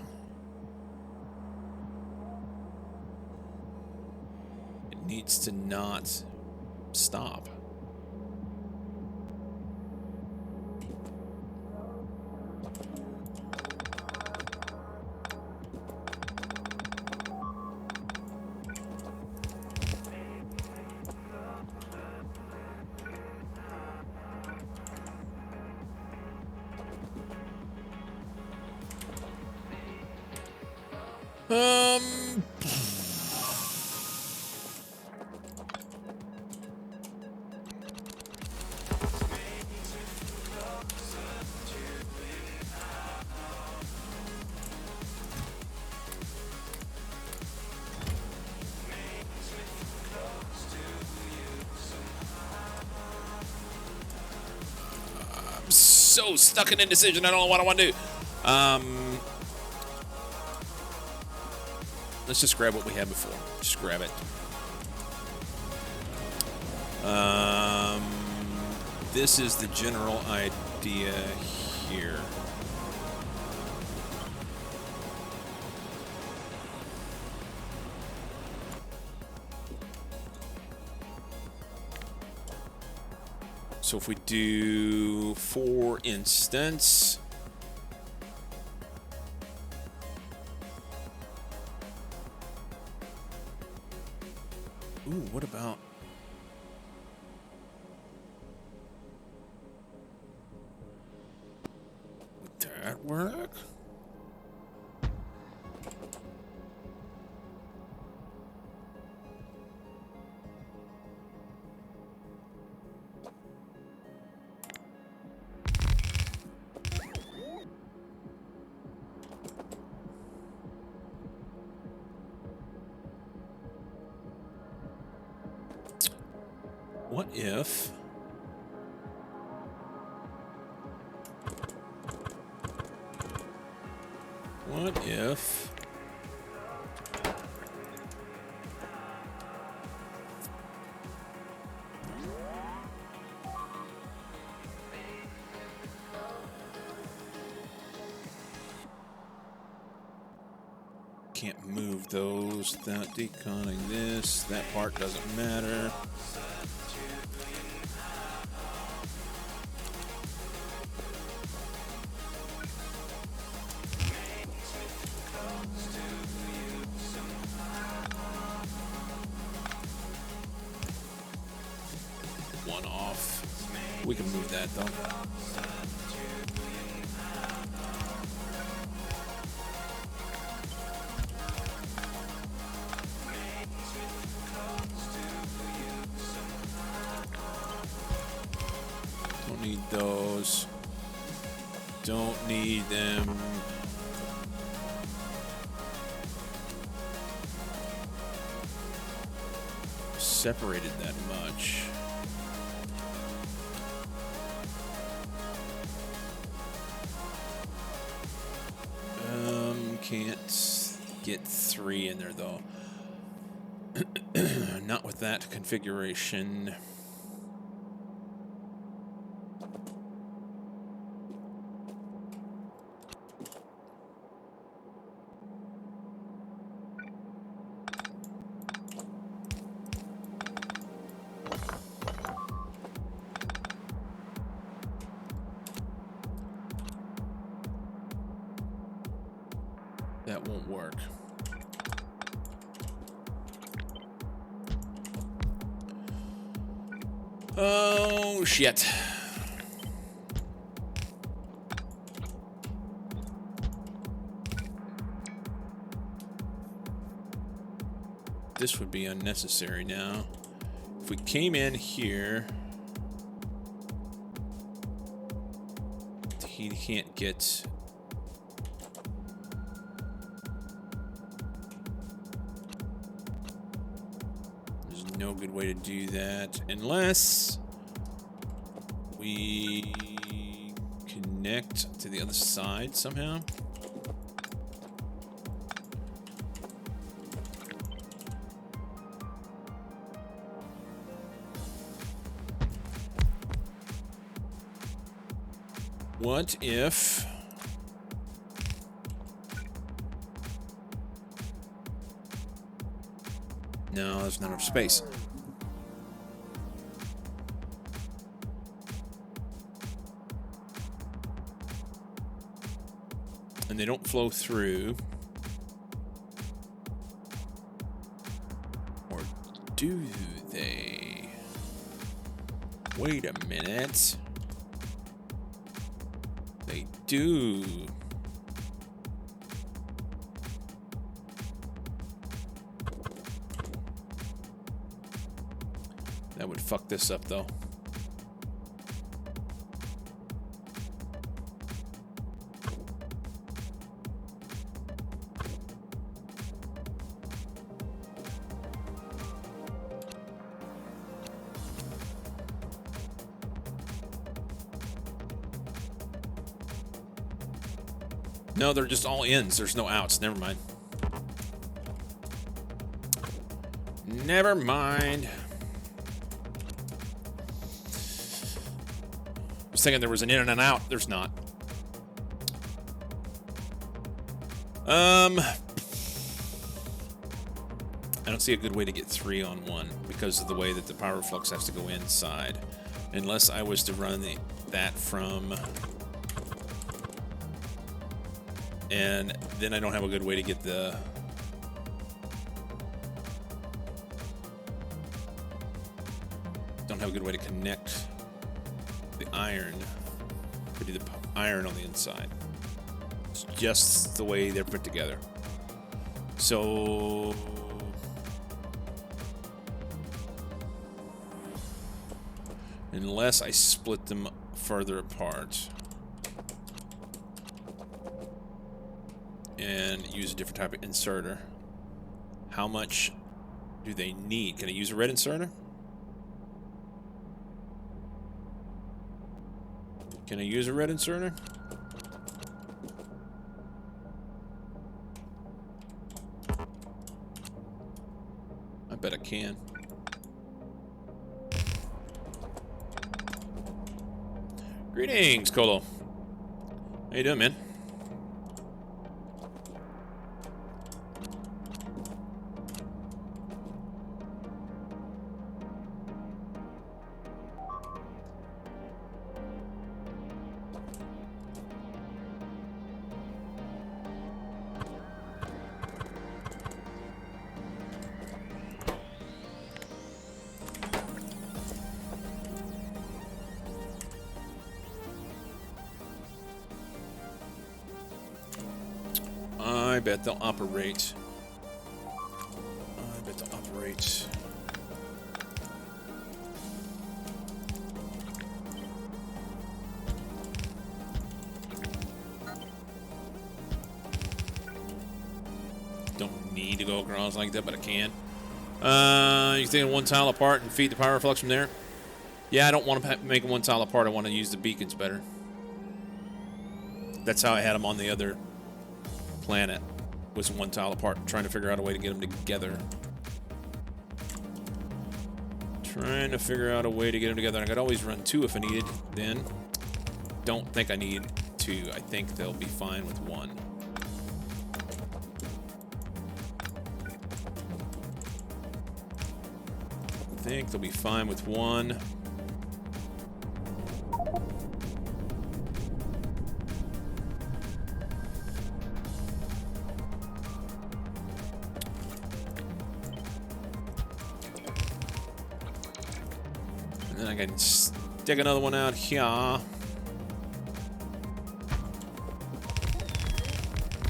it needs to not stop. Um. I'm so stuck in indecision. I don't know what I want to do. Let's just grab what we had before. Just grab it. This is the general idea here. So if we do, for instance, ooh, what about, would that work? What if can't move those without deconning this? That part doesn't matter. One off. We can move that though. Don't need those. Don't need them. Separated that much. Can't get 3 in there though. Not with that configuration. That won't work. Oh, shit. This would be unnecessary now. If we came in here, he can't get... No good way to do that unless we connect to the other side somehow. What if no, there's not enough space. And they don't flow through. Or do they? Wait a minute. They do. That would fuck this up, though. No, they're just all ins. There's no outs. Never mind. Never mind. I was thinking there was an in and an out. There's not. I don't see a good way to get 3 on 1 because of the way that the power flux has to go inside. Unless I was to run that from... And then I don't have a good way to get the... Don't have a good way to connect the iron. To do the iron on the inside. It's just the way they're put together. So... Unless I split them further apart. And use a different type of inserter. How much do they need? Can I use a red inserter? Can I use a red inserter? I bet I can. Greetings, Colo. How you doing, man? I bet they'll operate. I bet they'll operate. Don't need to go across like that, but I can. You thinking one tile apart and feed the power flux from there? Yeah, I don't want to make them one tile apart. I want to use the beacons better. That's how I had them on the other planet, was one tile apart, trying to figure out a way to get them together. Trying to figure out a way to get them together. I could always run 2 if I needed. Then, don't think I need 2. I think they'll be fine with 1. I think they'll be fine with 1. I can stick another one out here. Go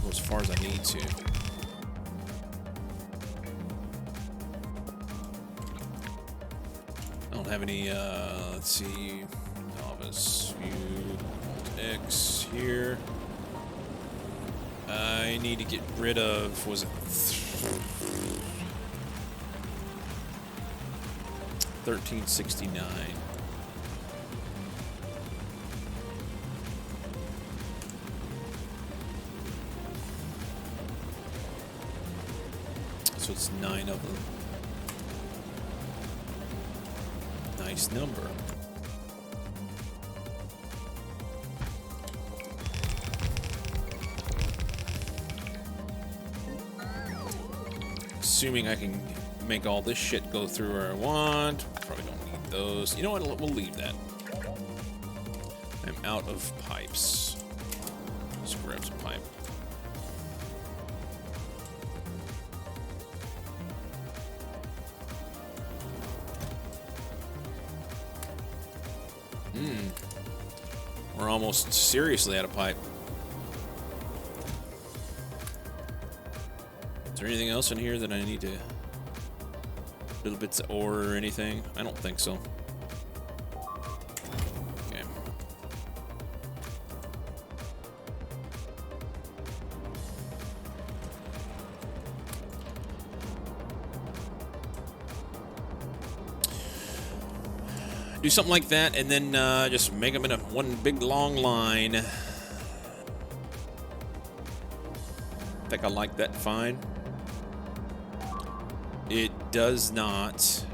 as far as I need to. I don't have any, let's see, novice view, X here. I need to get rid of, was it 1369. So it's 9 of them. Nice number. Assuming I can make all this shit go through where I want. Probably don't need those. You know what? We'll leave that. I'm out of pipes. Let's grab some pipe. We're almost seriously out of pipe. Is there anything else in here that I need to... Little bits of ore or anything? I don't think so. Okay. Do something like that, and then just make them in one big long line. I think I like that fine. It does not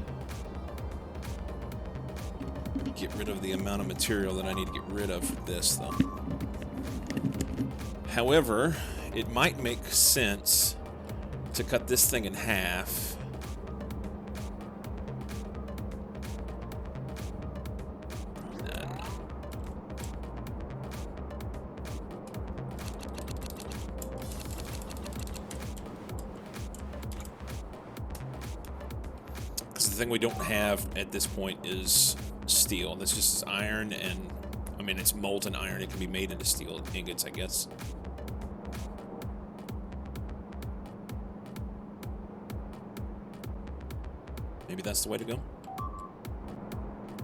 get rid of the amount of material that I need to get rid of for this, though. However, it might make sense to cut this thing in half. The thing we don't have at this point is steel. This just is iron, and I mean it's molten iron. It can be made into steel ingots, I guess. Maybe that's the way to go.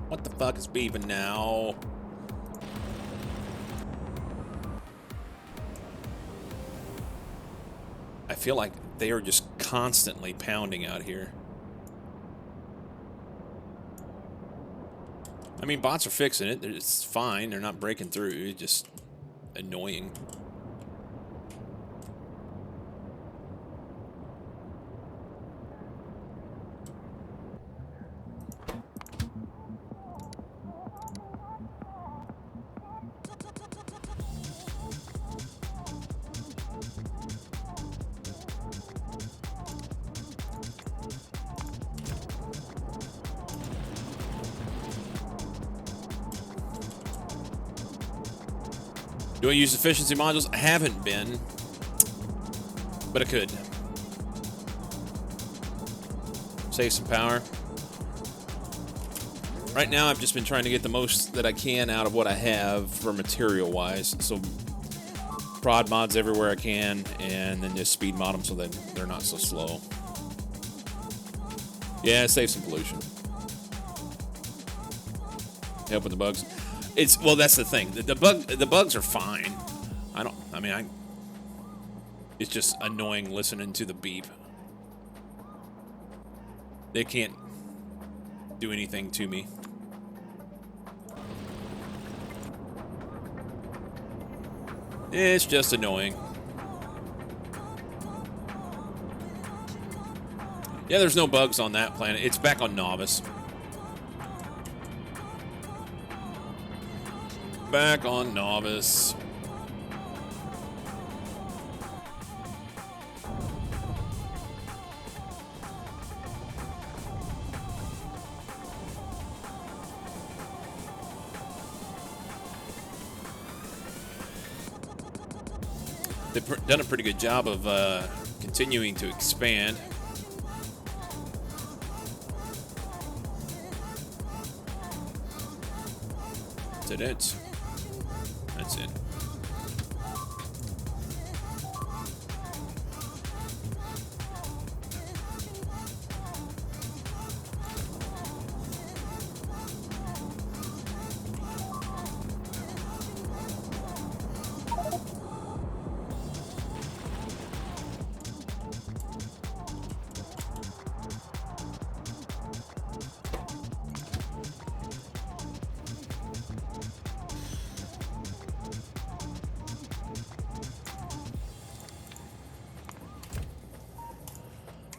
What the fuck is beeping now? I feel like they are just constantly pounding out here. I mean, bots are fixing it. It's fine. They're not breaking through. It's just annoying. Do I use efficiency modules? I haven't been, but I could. Save some power. Right now, I've just been trying to get the most that I can out of what I have for material-wise. So, prod mods everywhere I can, and then just speed mod them so that they're not so slow. Yeah, save some pollution. Help with the bugs. Well, that's the thing. The bugs are fine. It's just annoying listening to the beep. They can't do anything to me. It's just annoying. Yeah, there's no bugs on that planet. It's back on Novice. Back on Novice. They've done a pretty good job of continuing to expand. That's it. That's it.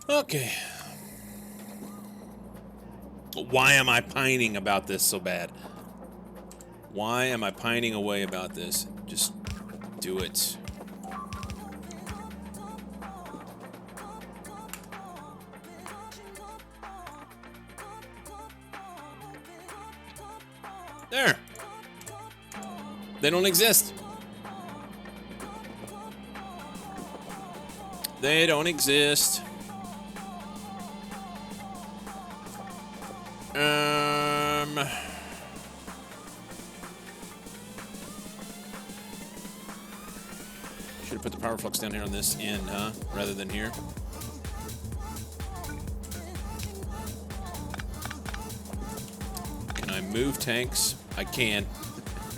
Okay. Why am I pining about this so bad? Why am I pining away about this? Just do it. There. They don't exist. They don't exist. Should have put the power flux down here on this end, huh? Rather than here. move tanks, I can.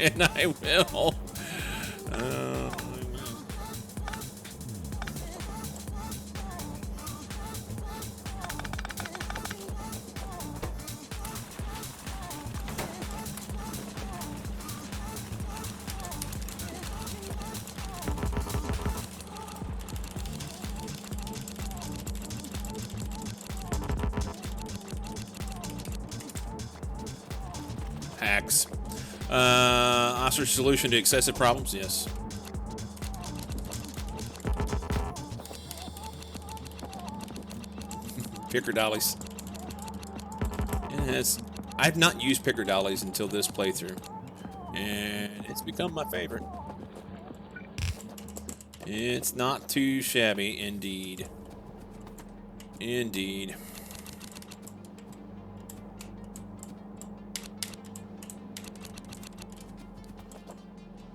And I will. Hacks. Ostrich solution to excessive problems? Yes. Picker dollies. Yes. I've not used picker dollies until this playthrough. And it's become my favorite. It's not too shabby, indeed. Indeed.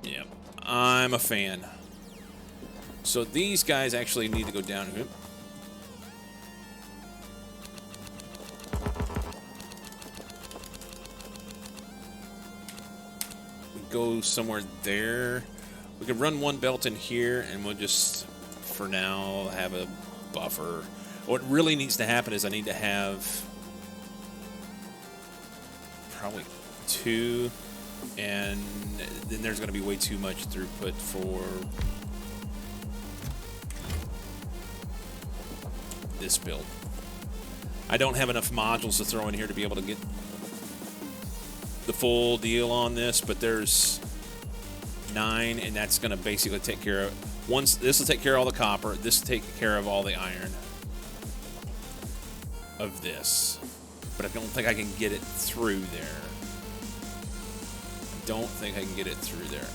Yeah, I'm a fan. So these guys actually need to go down here. We go somewhere there. We could run one belt in here, and we'll just, for now, have a buffer. What really needs to happen is I need to have probably 2, and then there's going to be way too much throughput for this build. I don't have enough modules to throw in here to be able to get the full deal on this, but there's 9, and that's going to basically take care of once. This will take care of all the copper. This will take care of all the iron of this, but I don't think I can get it through there. I don't think I can get it through there.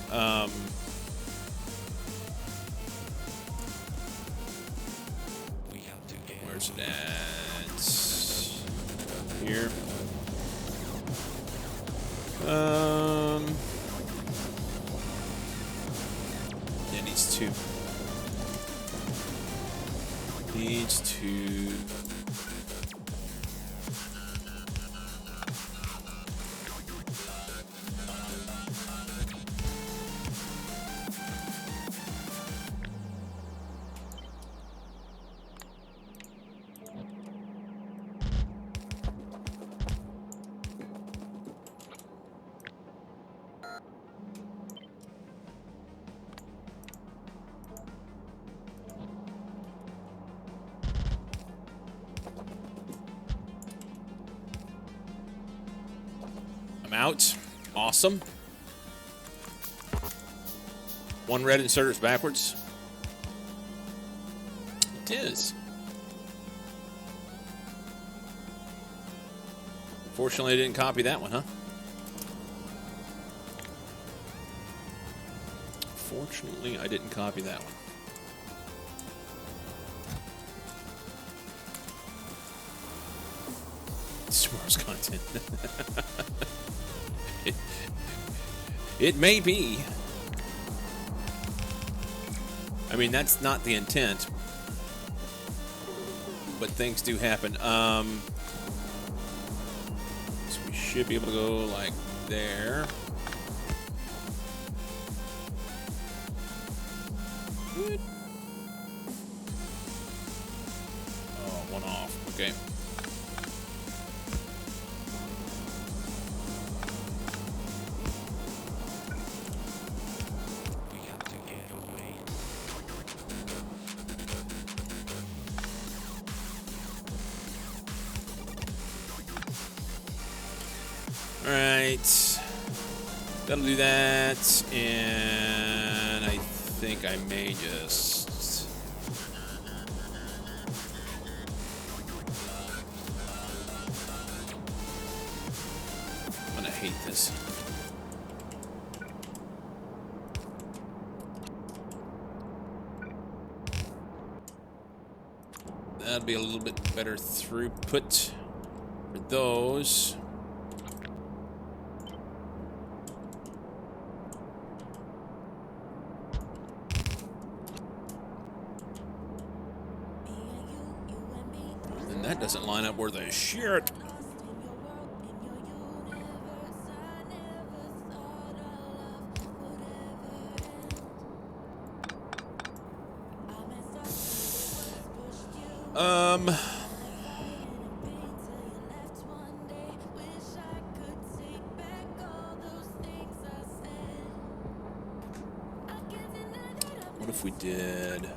Where's it at? Here. It needs 2. Needs 2. I'm out. Awesome. 1 red inserters backwards. It is. Fortunately, I didn't copy that one, huh? Fortunately, I didn't copy that one. Tomorrow's content. It may be. I mean, that's not the intent, but things do happen. So we should be able to go like there. Good. Oh, 1 off. Okay. Alright, that'll do that, and I think I may just... I'm gonna hate this. That'll be a little bit better throughput for those. That doesn't line up worth a shit. What if we did?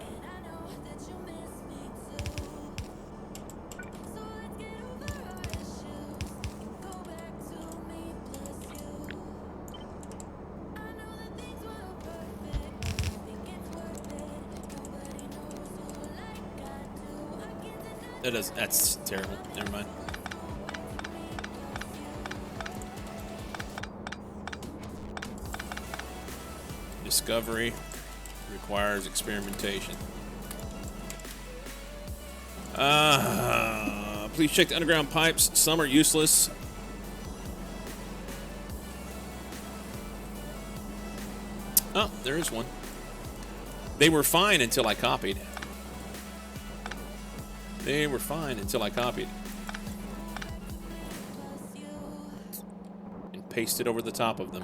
That's terrible. Never mind. Discovery requires experimentation. Please check the underground pipes. Some are useless. Oh, there is one. They were fine until I copied. They were fine until I copied. And pasted over the top of them.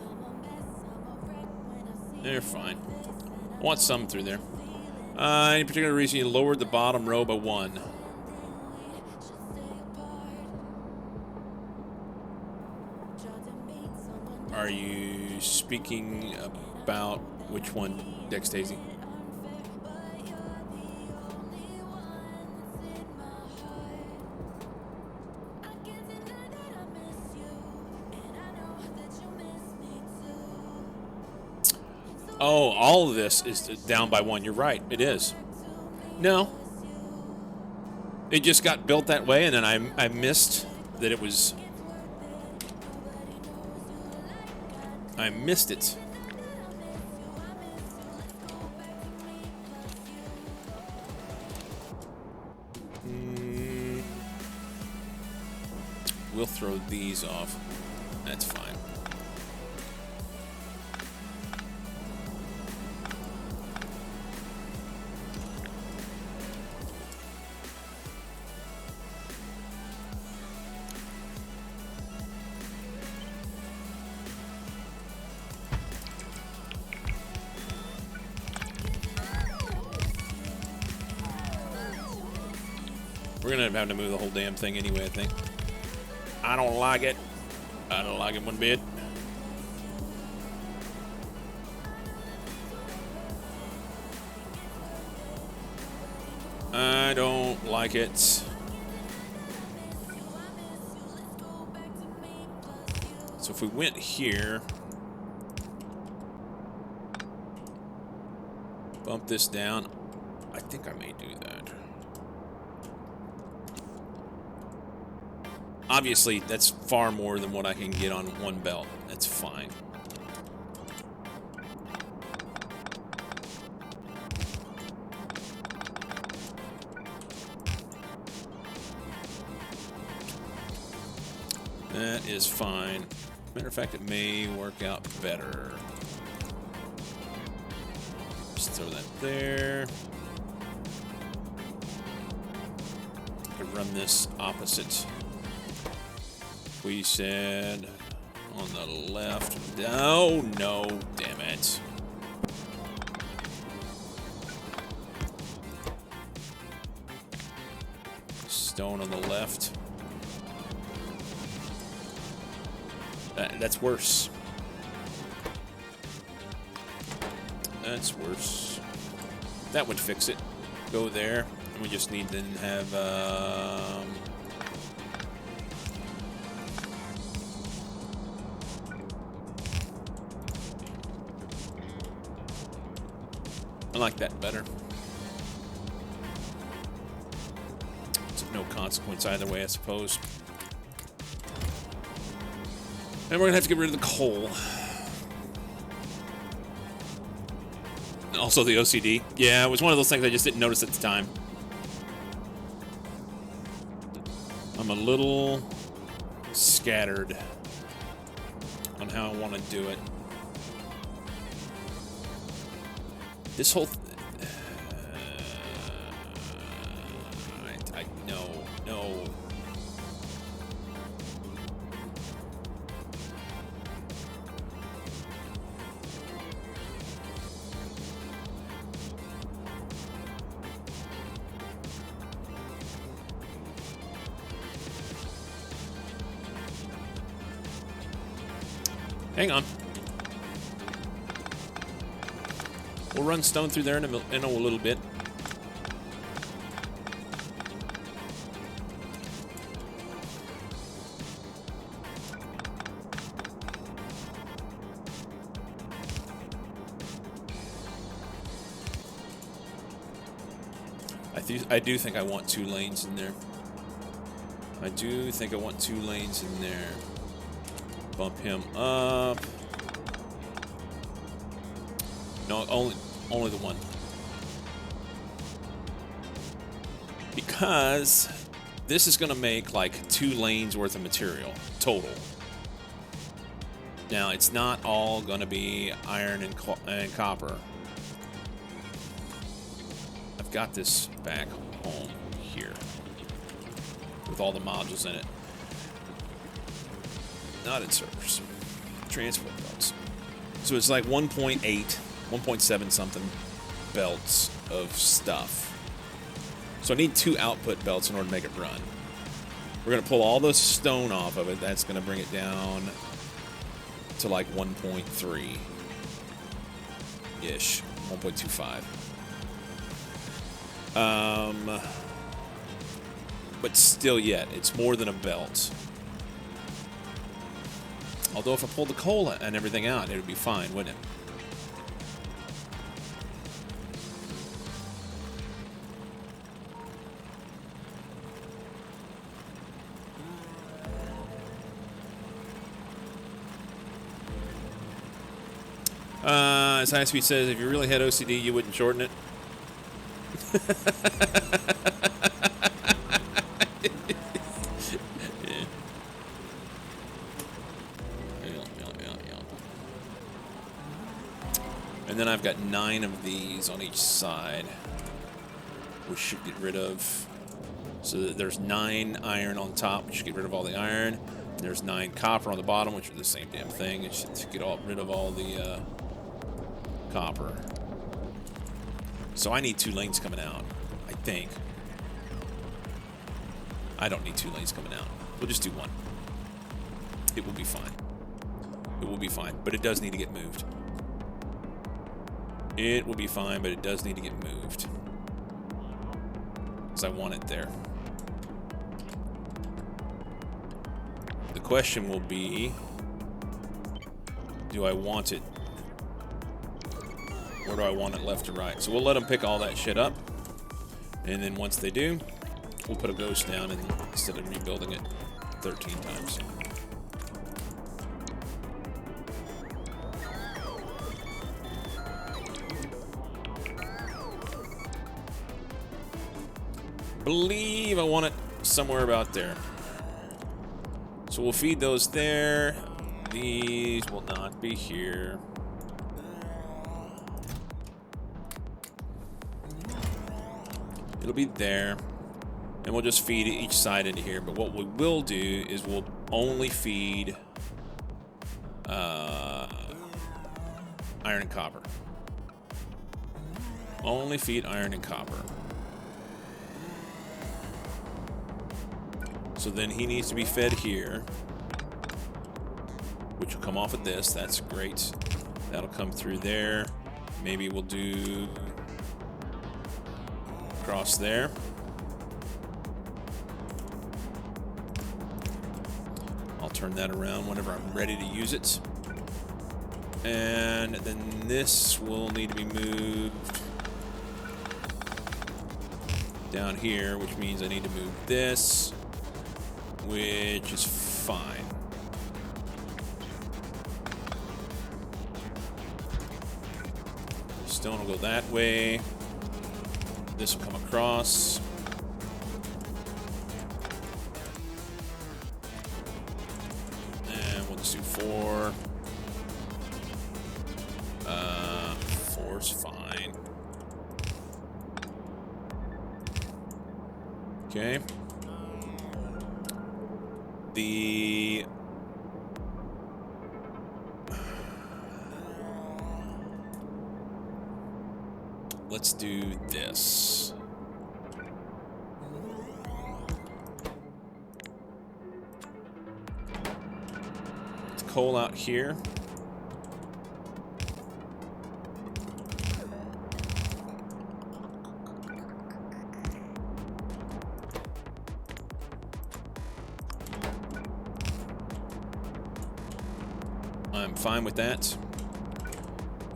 They're fine. I want some through there. Any particular reason you lowered the bottom row by 1? Are you speaking about which one, Dex Daisy? Oh, all of this is down by 1. You're right. It is. No. It just got built that way, and then I missed that it was... I missed it. We'll throw these off. That's fine. We're gonna have to move the whole damn thing anyway, I think. I don't like it. I don't like it one bit. I don't like it. So if we went here, bump this down, I think I may do that. Obviously, that's far more than what I can get on one belt. That's fine. That is fine. Matter of fact, it may work out better. Just throw that there. I could run this opposite. We said on the left. Oh, no, damn it. Stone on the left. That's worse. That's worse. That would fix it. Go there. And we just need to have... I like that better. It's of no consequence either way, I suppose. And we're gonna have to get rid of the coal. Also the OCD. Yeah, it was one of those things I just didn't notice at the time. I'm a little scattered on how I want to do it. This whole... no. Hang on. We'll run stone through there in a little bit. I do think I want 2 lanes in there. I do think I want 2 lanes in there. Bump him up. No, only the one. Because this is going to make like 2 lanes worth of material total. Now, it's not all going to be iron and copper. I've got this back home here with all the modules in it. Not in servers. Transport belts. So it's like 1.8, 1.7 something belts of stuff. So I need 2 output belts in order to make it run. We're going to pull all the stone off of it. That's going to bring it down to like 1.3-ish. 1.25. But still yet, it's more than a belt. Although if I pulled the coal and everything out, it would be fine, wouldn't it? As High Speed says, if you really had OCD, you wouldn't shorten it. And then I've got 9 of these on each side. We should get rid of. So that there's 9 iron on top. We should get rid of all the iron. There's 9 copper on the bottom, which are the same damn thing. It should get rid of all the copper. So I need 2 lanes coming out, I think. I don't need 2 lanes coming out. We'll just do 1. It will be fine. It will be fine, but it does need to get moved. It will be fine, but it does need to get moved. Because I want it there. The question will be, do I want it? Or do I want it left or right? So we'll let them pick all that shit up. And then once they do, we'll put a ghost down instead of rebuilding it 13 times. Believe I want it somewhere about there. So we'll feed those there. These will not be here. It'll be there. And we'll just feed each side into here. But what we will do is we'll only feed iron and copper. Only feed iron and copper. So then he needs to be fed here, which will come off of this. That's great. That'll come through there. Maybe we'll do across there. I'll turn that around whenever I'm ready to use it. And then this will need to be moved down here, which means I need to move this, which is fine. Stone will go that way. This will come across. And we'll just do 4. 4's fine. Okay. Let's do this. Coal out here. I'm fine with that.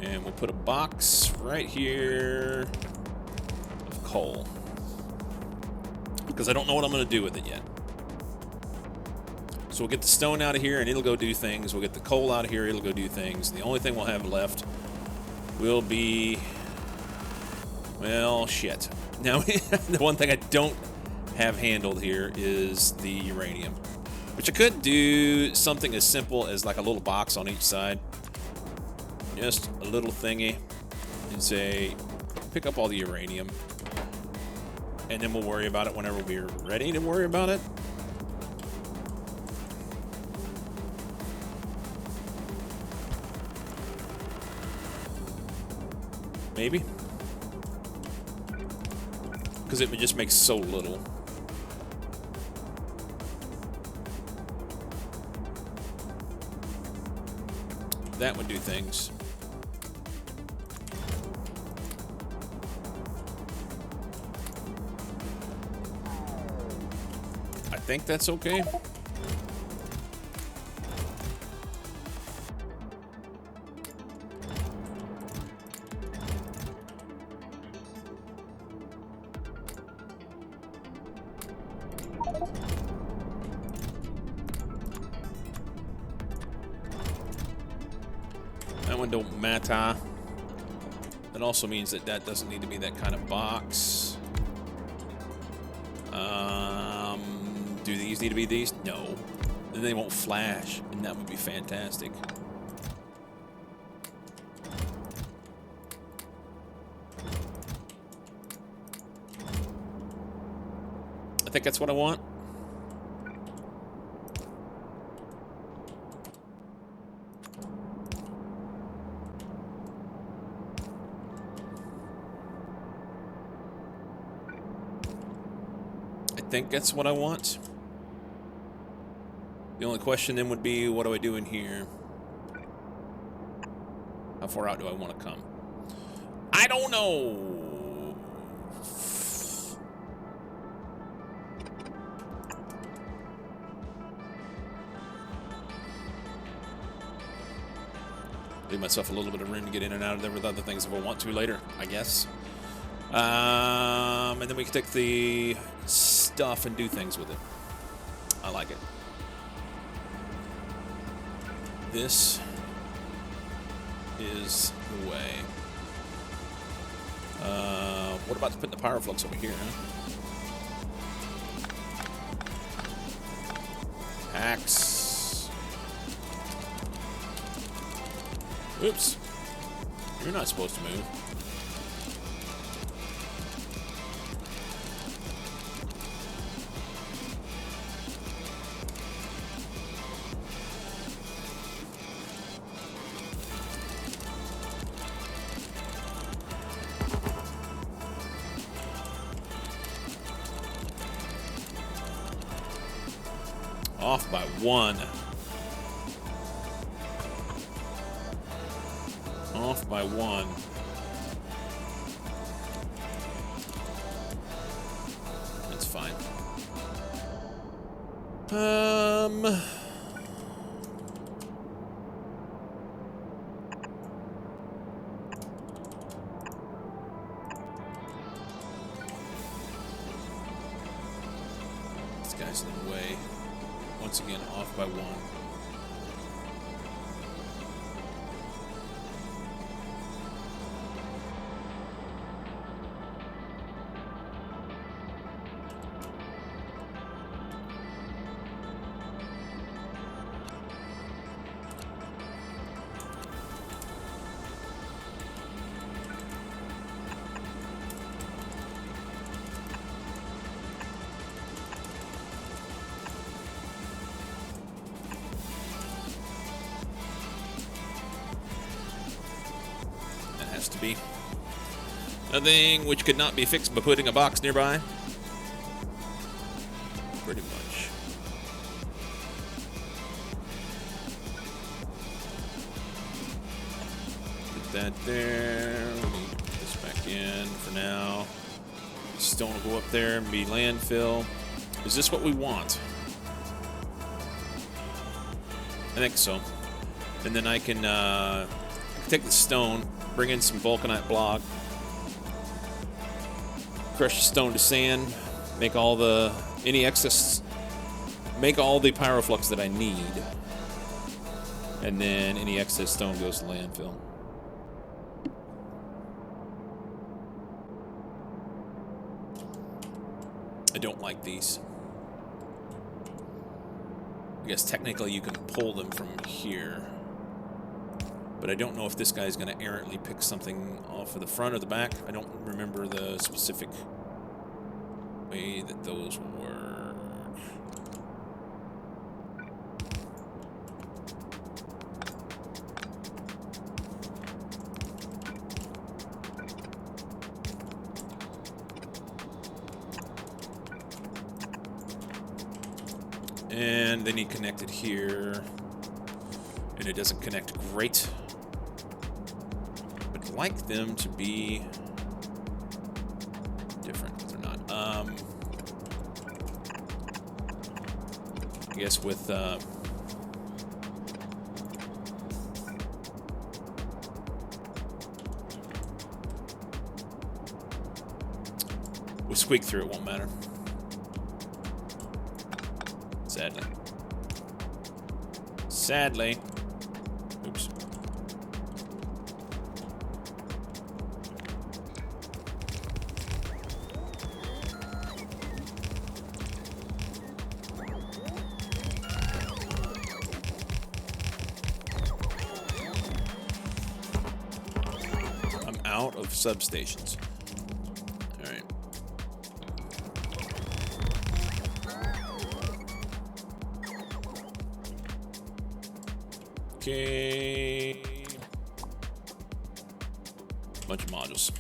And we'll put a box right here of coal. Because I don't know what I'm going to do with it yet. So we'll get the stone out of here and it'll go do things. We'll get the coal out of here, it'll go do things. The only thing we'll have left will be... well, shit. Now, the one thing I don't have handled here is the uranium. Which I could do something as simple as like a little box on each side. Just a little thingy. And say, pick up all the uranium. And then we'll worry about it whenever we're ready to worry about it. Maybe. Because it just makes so little. That would do things. I think that's okay. That one don't matter. That also means that that doesn't need to be that kind of box. Do these need to be these? No. Then they won't flash, and that would be fantastic. I think that's what I want. I think that's what I want. The only question then would be, what do I do in here? How far out do I want to come? I don't know. Leave myself a little bit of room to get in and out of there with other things if I want to later, I guess. And then we can take the stuff and do things with it. I like it. This is the way. What about putting the pyroflux over here, huh? Axe. Oops. You're not supposed to move. Off by one. Off by one. That's fine. This guy's in the way. Once again, off by one. To be a thing which could not be fixed by putting a box nearby. Pretty much. Put that there. Put this back in for now. Stone will go up there and be landfill. Is this what we want? I think so. And then I can take the stone, bring in some vulcanite block, crush the stone to sand, make all the any excess, make all the pyroflux that I need, and then any excess stone goes to landfill. I don't like these. I guess technically you can pull them from here. But I don't know if this guy's going to errantly pick something off of the front or the back. I don't remember the specific way that those work. And then he connected here, and it doesn't connect great. But I'd like them to be different, but they're not. I guess with squeak through, it won't matter. Sadly. Sadly. Oops. I'm out of substations. All right. Okay. Bunch of modules.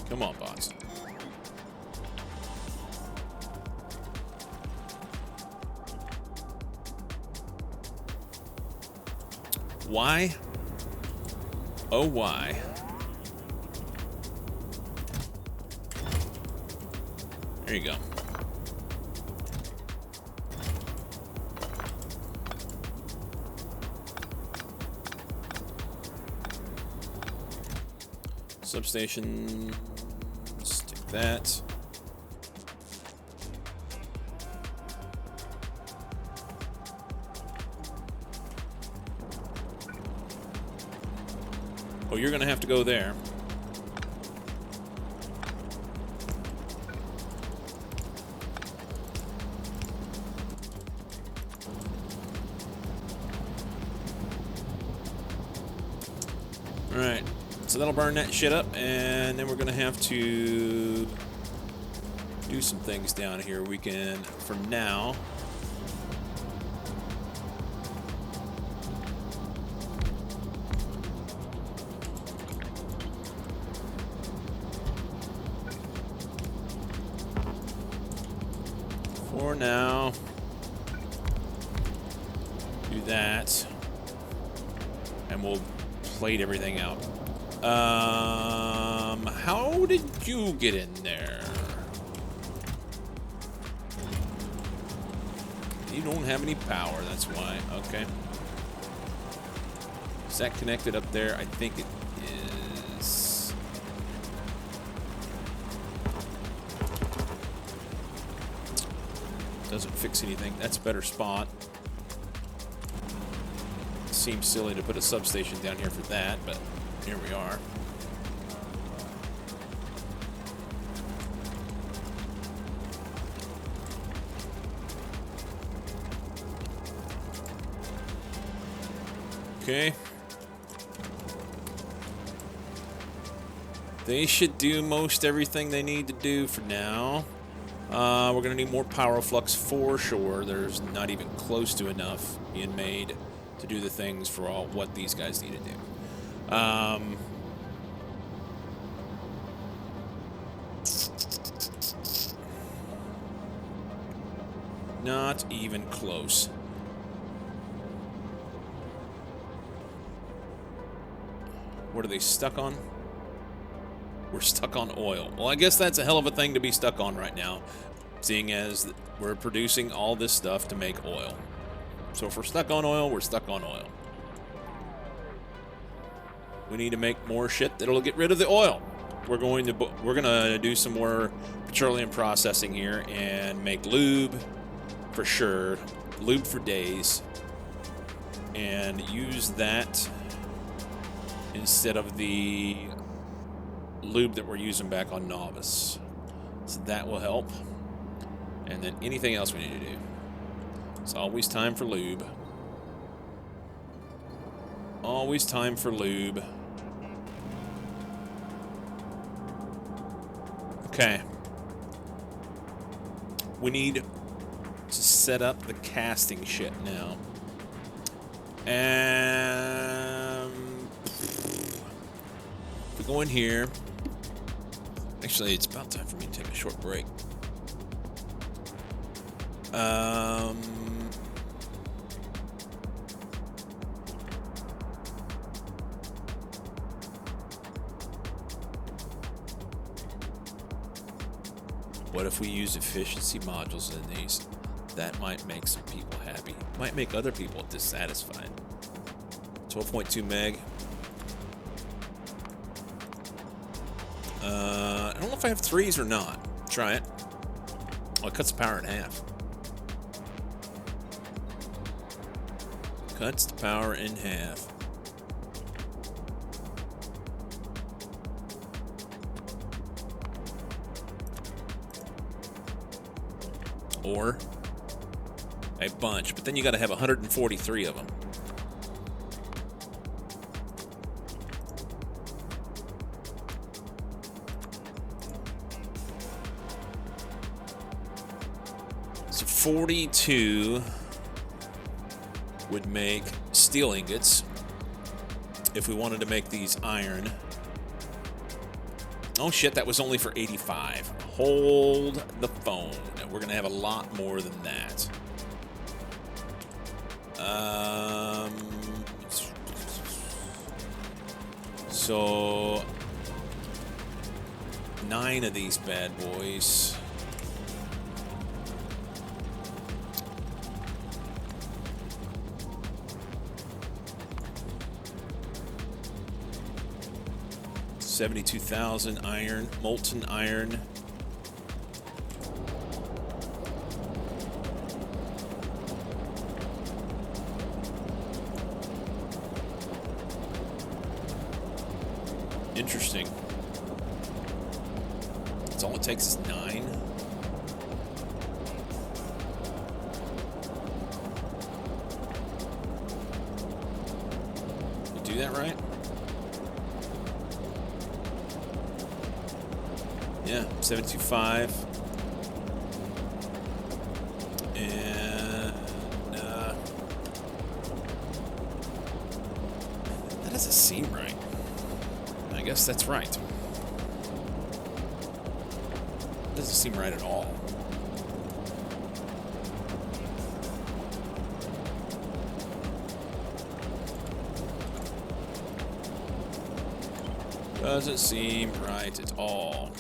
Come on, bots. Why? Oh, why? There you go. Substation. Stick that. Oh, you're gonna have to go there. Alright, so that'll burn that shit up, and then we're gonna have to do some things down here. We can, for now, do that, and we'll plate everything out. How did you get in there? You don't have any power, that's why. Okay. Is that connected up there? I think it is. Doesn't fix anything. That's a better spot. Seems silly to put a substation down here for that, but here we are. Okay. They should do most everything they need to do for now. We're going to need more power flux for sure. There's not even close to enough being made to do the things for all what these guys need to do. Not even close. What are they stuck on? We're stuck on oil. Well, I guess that's a hell of a thing to be stuck on right now, seeing as we're producing all this stuff to make oil. So if we're stuck on oil, we're stuck on oil. We need to make more shit that'll get rid of the oil. We're gonna do some more petroleum processing here and make lube for sure, lube for days, and use that instead of the lube that we're using back on Novice. So that will help. And then anything else we need to do. It's always time for lube. Always time for lube. Okay. We need to set up the casting shit now. And we go in here. Actually, it's about time for me to take a short break. What if we use efficiency modules in these? That might make some people happy. Might make other people dissatisfied. 12.2 meg. I don't know if I have 3s or not. Try it. Oh, it cuts the power in half. Cuts the power in half. Or a bunch, but then you got to have 143 of them. So 42 would make steel ingots if we wanted to make these iron. Oh shit, that was only for 85. Hold the phone. We're gonna have a lot more than that. So 9 of these bad boys. $72,000 iron, molten iron. Interesting. That's all it takes is 9. You do that right? Yeah, 725. And that doesn't seem right. I guess that's right. Doesn't seem right at all. Doesn't seem right at all.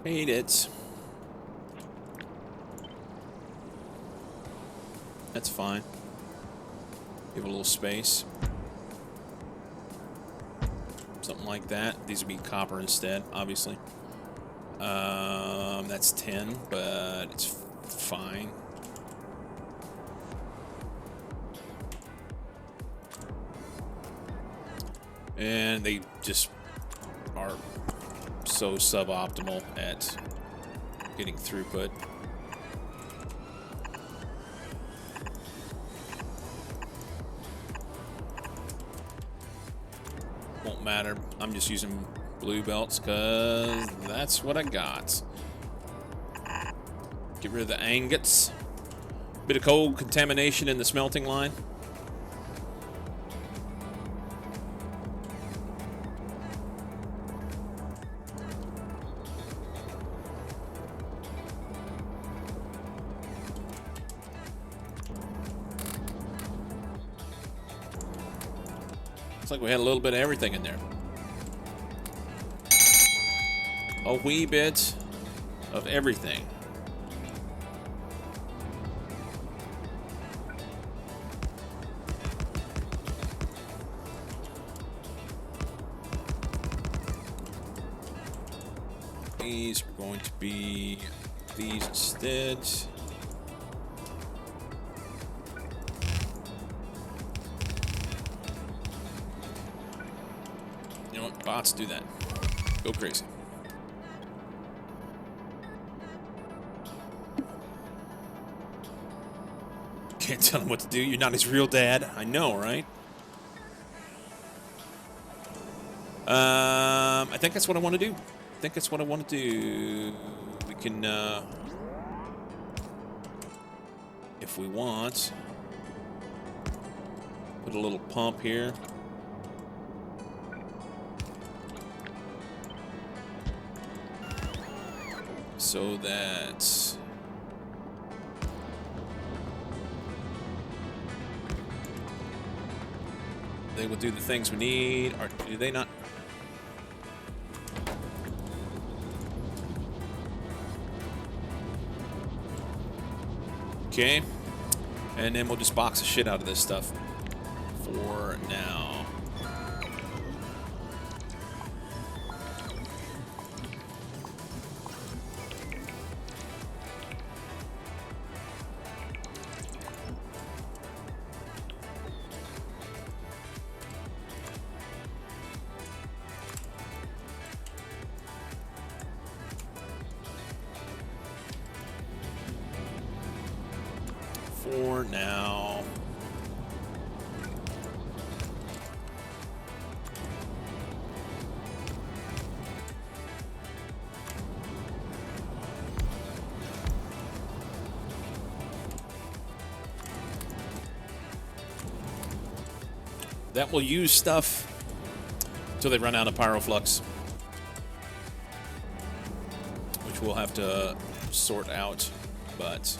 Hate it. That's fine. Give it a little space. Something like that. These would be copper instead, obviously. That's 10, but it's fine. And they just are so suboptimal at getting throughput. matter. I'm just using blue belts because that's what I got. Get rid of the ingots. Bit of cold contamination in the smelting line. Looks like we had a little bit of everything in there. A wee bit of everything. These are going to be these instead. You know what? Bots do that. Go crazy. Can't tell him what to do. You're not his real dad. I know, right? I think that's what I want to do. I think that's what I want to do. We can, if we want, put a little pump here. So that they will do the things we need. Or do they not? Okay, and then we'll just box the shit out of this stuff for now. For now. That will use stuff until they run out of pyroflux, which we'll have to sort out, but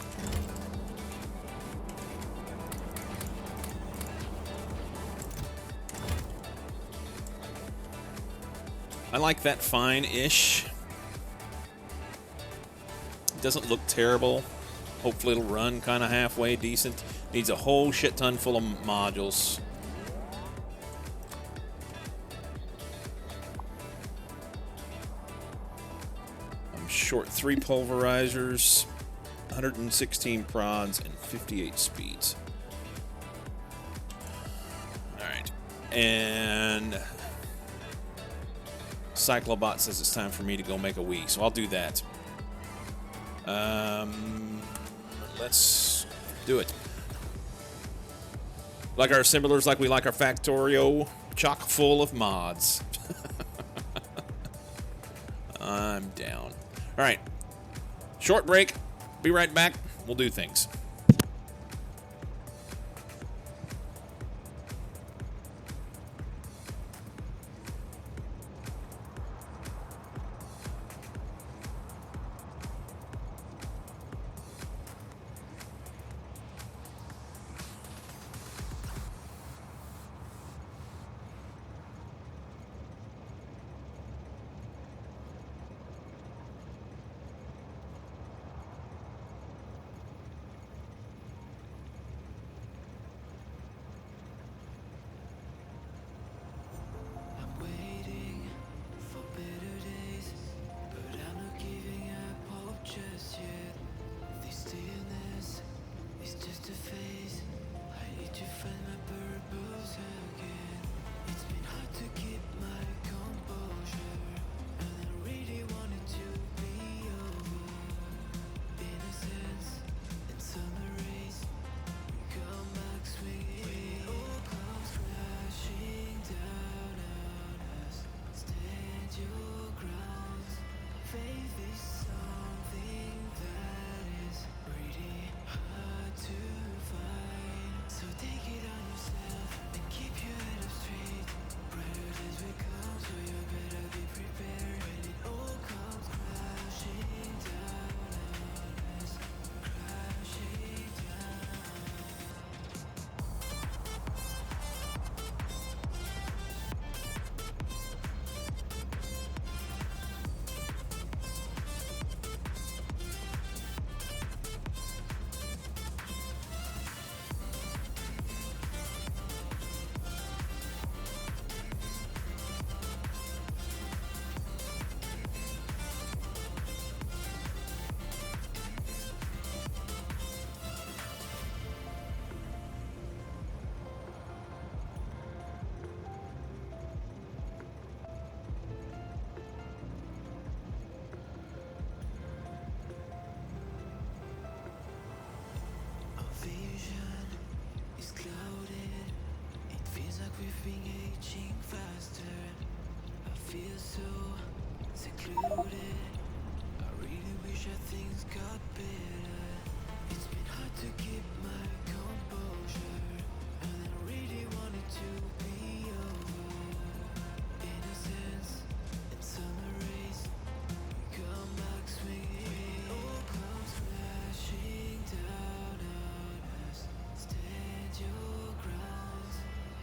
I like that fine-ish. It doesn't look terrible. Hopefully it'll run kind of halfway decent. Needs a whole shit ton full of modules. I'm short 3 pulverizers, 116 prods, and 58 speeds. Alright. And Cyclobot says it's time for me to go make a Wii, so I'll do that. Let's do it. Like our assemblers, like we like our Factorio, chock full of mods. I'm down. All right, short break. Be right back. We'll do things.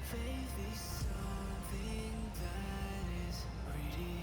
Faith is something that is pretty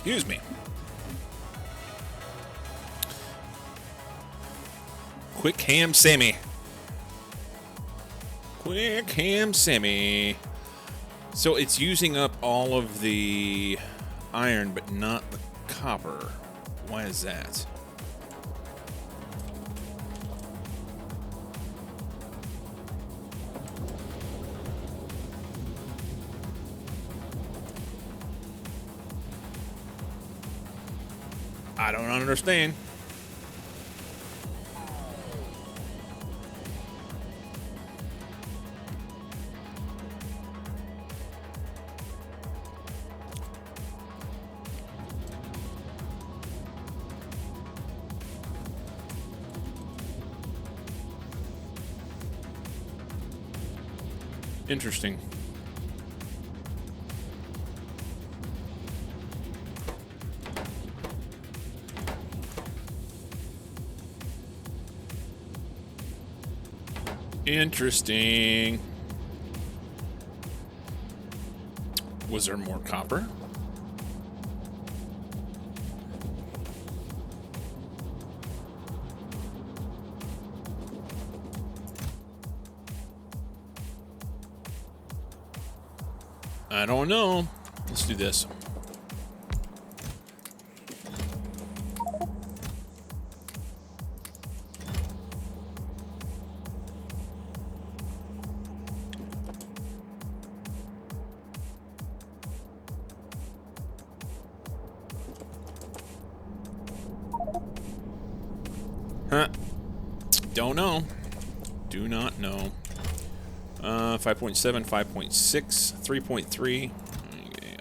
Excuse me. Quick ham Sammy. Quick ham Sammy. So it's using up all of the iron, but not the copper. Why is that? I don't understand. Interesting. Interesting. Was there more copper? I don't know. Let's do this. Huh. Don't know. Do not know. 5.7, 5.6, 3.3. Okay,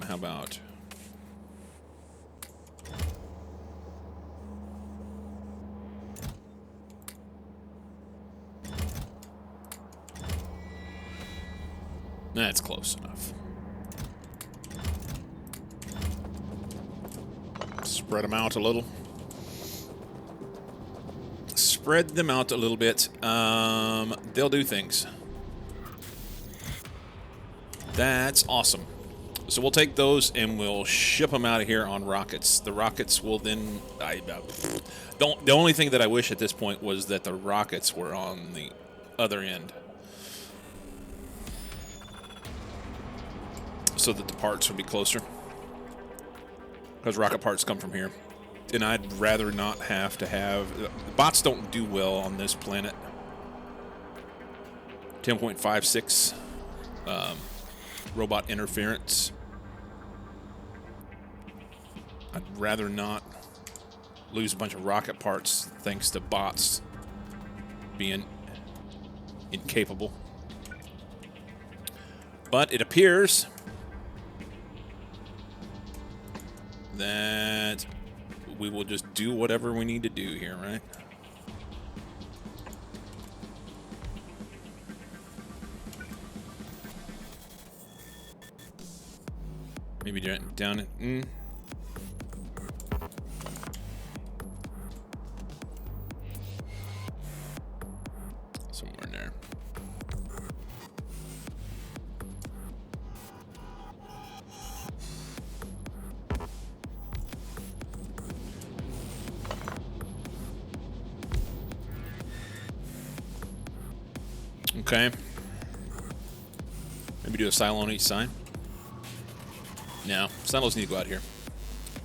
how about... That's close enough. Spread them out a little. Spread them out a little bit. They'll do things. That's awesome. So we'll take those and we'll ship them out of here on rockets. The rockets will then... the only thing that I wish at this point was that the rockets were on the other end, so that the parts would be closer. Because rocket parts come from here. And I'd rather not have to have... The bots don't do well on this planet. 10.56 robot interference. I'd rather not lose a bunch of rocket parts thanks to bots being incapable. But it appears that we will just do whatever we need to do here, right? Maybe down it. Somewhere in there. Okay. Maybe do a silo on each side. No, silos need to go out here.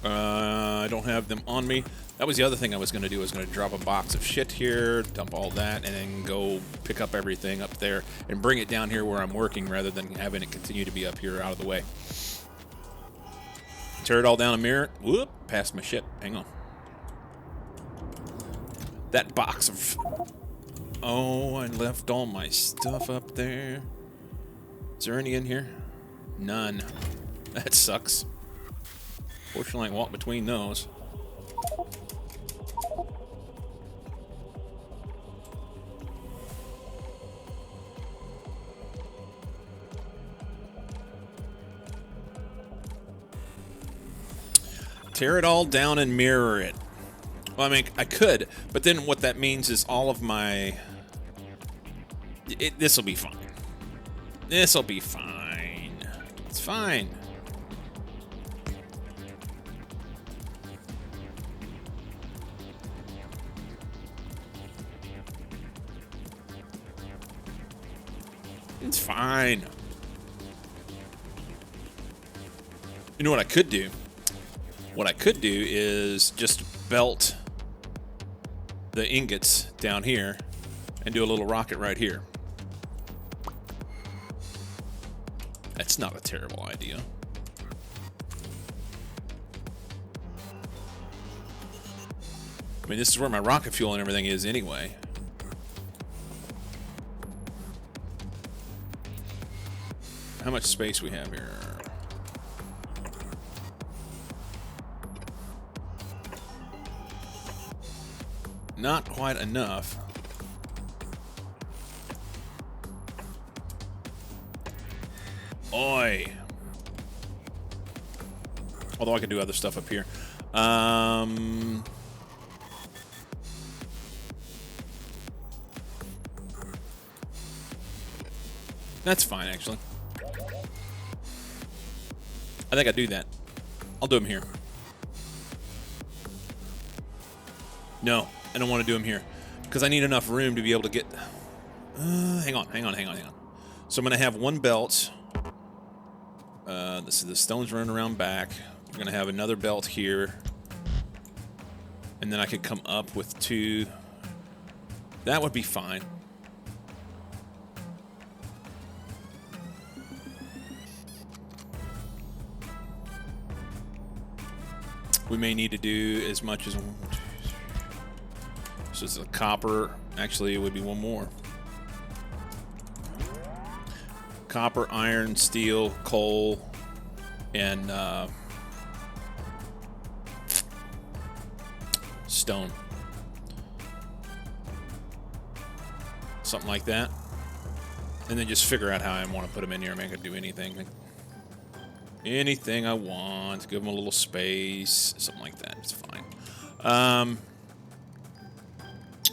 I don't have them on me. That was the other thing I was going to do. I was going to drop a box of shit here, dump all that, and then go pick up everything up there and bring it down here where I'm working rather than having it continue to be up here out of the way. Tear it all down and mirror it. Whoop, past my shit. Hang on. That box of... Oh, I left all my stuff up there. Is there any in here? None. That sucks. Fortunately, I walk between those. Tear it all down and mirror it. Well, I mean, I could, but then what that means is all of my... This'll be fine. This'll be fine. It's fine. It's fine. You know what I could do? What I could do is just belt the ingots down here and do a little rocket right here. That's not a terrible idea. I mean, this is where my rocket fuel and everything is anyway. How much space we have here? Not quite enough. Oi. Although I could do other stuff up here. That's fine, actually. I think I do that. I'll do them here. No, I don't want to do them here because I need enough room to be able to get. Hang on. So I'm gonna have one belt. This is the stones running around back. We're gonna have another belt here, and then I could come up with two. That would be fine. We may need to do as much as one, two, three. So it's a copper. Actually, it would be one more. Copper, iron, steel, coal, and stone. Something like that. And then just figure out how I want to put them in here. I mean, I could do anything. Anything I want. Give them a little space. Something like that. It's fine.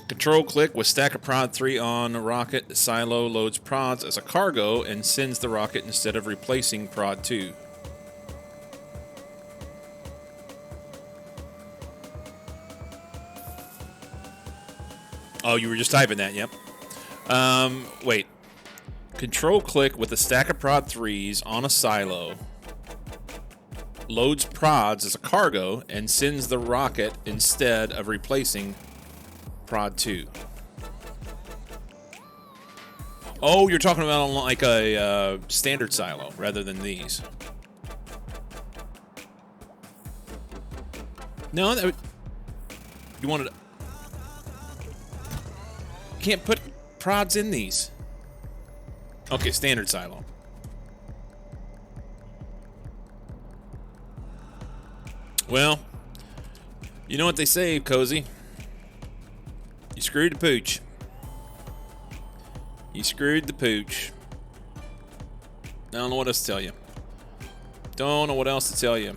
Control click with stack of prod 3 on the rocket. The silo loads prods as a cargo and sends the rocket instead of replacing prod 2. Oh, you were just typing that, yep. Wait. Control click with a stack of prod 3s on a silo. Loads prods as a cargo and sends the rocket instead of replacing prod 2. Oh, you're talking about like a standard silo rather than these. No, that would, you wanted. You can't put prods in these. Okay, standard silo. Well, you know what they say, Cozy. You screwed the pooch. You screwed the pooch. I don't know what else to tell you. Don't know what else to tell you.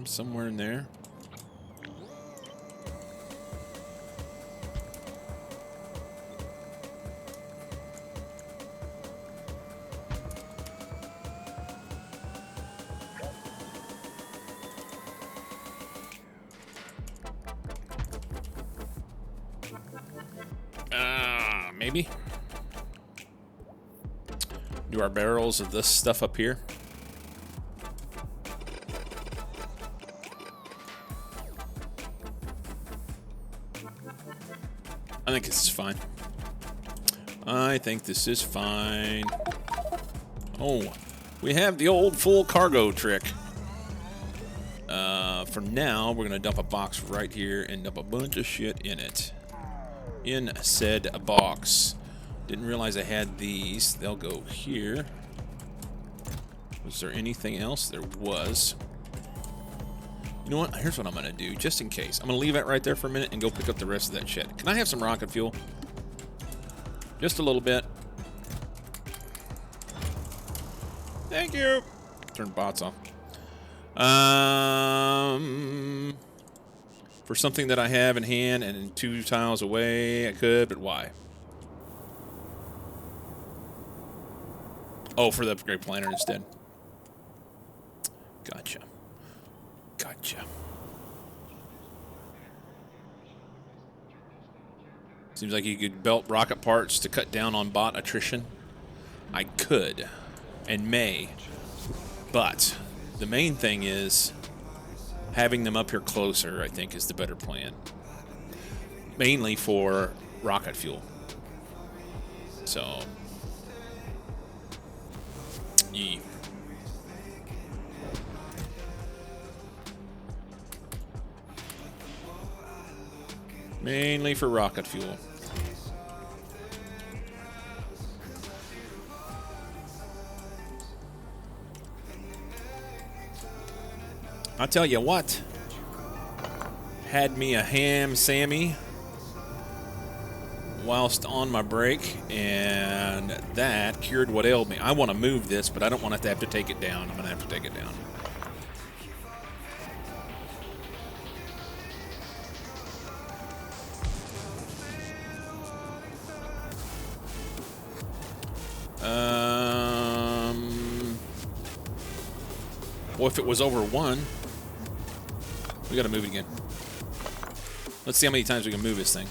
Somewhere in there. Maybe. Do our barrels of this stuff up here. I think this is fine. I think this is fine. Oh, we have the old full cargo trick. For now, we're gonna dump a box right here and dump a bunch of shit in it. In said box. Didn't realize I had these. They'll go here. Was there anything else? There was. You know what? Here's what I'm going to do, just in case. I'm going to leave that right there for a minute and go pick up the rest of that shit. Can I have some rocket fuel? Just a little bit. Thank you. Turn bots off. For something that I have in hand and 2 tiles away, I could, but why? Oh, for the upgrade planner instead. Gotcha. Gotcha. Seems like you could belt rocket parts to cut down on bot attrition. I could and may, but the main thing is having them up here closer, I think, is the better plan. Mainly for rocket fuel. So, yeah. Mainly for rocket fuel. I'll tell you what. Had me a ham Sammy whilst on my break, and that cured what ailed me. I want to move this, but I don't want to have to take it down. I'm going to have to take it down. Well, if it was over 1, we got to move it again. Let's see how many times we can move this thing.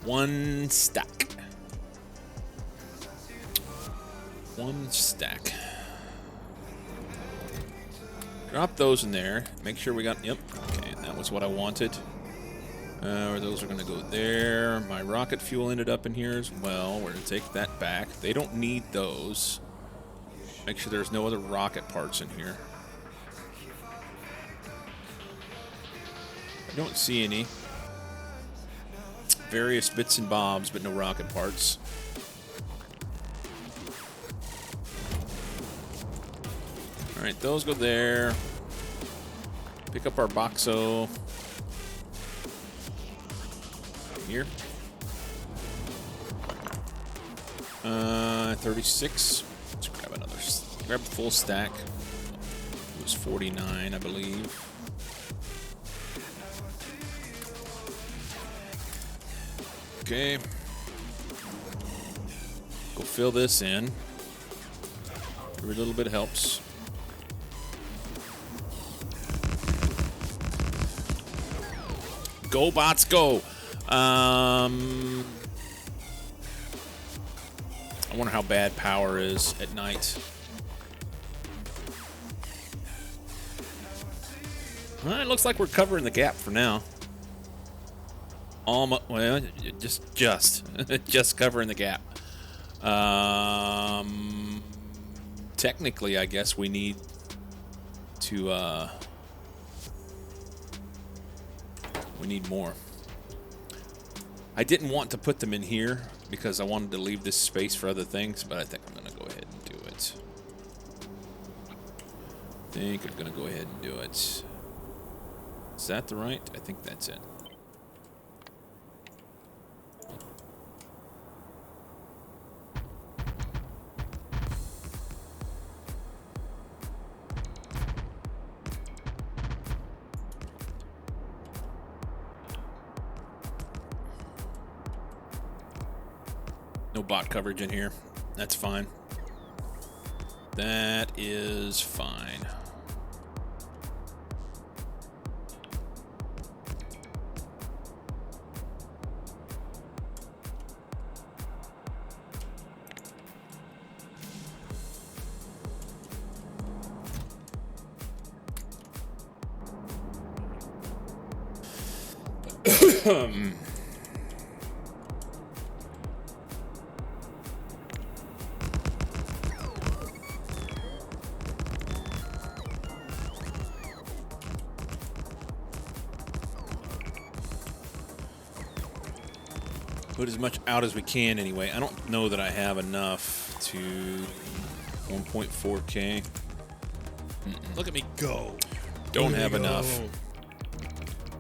One stack. One stack. Drop those in there. Make sure we got... Yep. Okay, that was what I wanted. Those are going to go there. My rocket fuel ended up in here as well. We're going to take that back. They don't need those. Make sure there's no other rocket parts in here. I don't see any. Various bits and bobs, but no rocket parts. Alright, those go there. Pick up our boxo. Here. 36. Let's grab another. Grab a full stack. It was 49, I believe. Okay. Go fill this in. Every little bit helps. Go, bots, go. I wonder how bad power is at night. Well, it looks like we're covering the gap for now. Almost, well, just covering the gap. Technically, I guess we need to, we need more. I didn't want to put them in here because I wanted to leave this space for other things, but I think I'm going to go ahead and do it. Is that the right? I think that's it. No bot coverage in here. That's fine. That is fine. Put as much out as we can anyway. I don't know that I have enough to 1.4K. Look at me go. Don't have enough.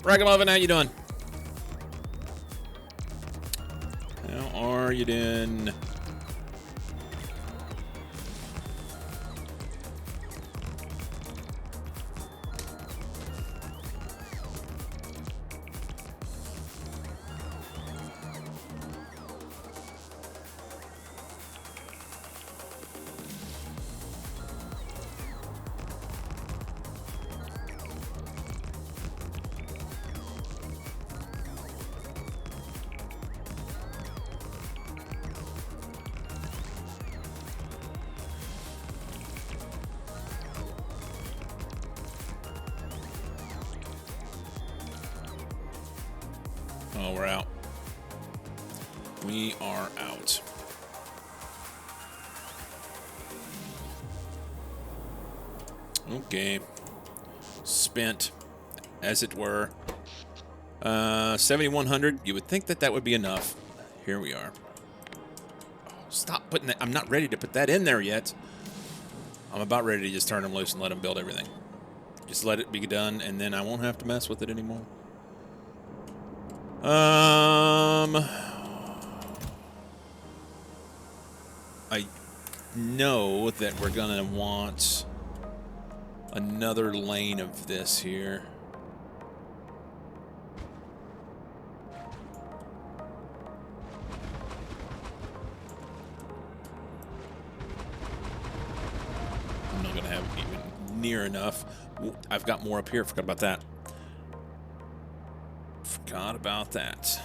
Ragamuffin, how you doing? How are you doing? Oh, we're out. We are out. Okay. Spent, as it were. 7,100. You would think that that would be enough. Here we are. Oh, stop putting that. I'm not ready to put that in there yet. I'm about ready to just turn them loose and let them build everything. Just let it be done, and then I won't have to mess with it anymore. I know that we're gonna want another lane of this here. I'm not gonna have even near enough. I've got more up here. Forgot about that. Forgot about that.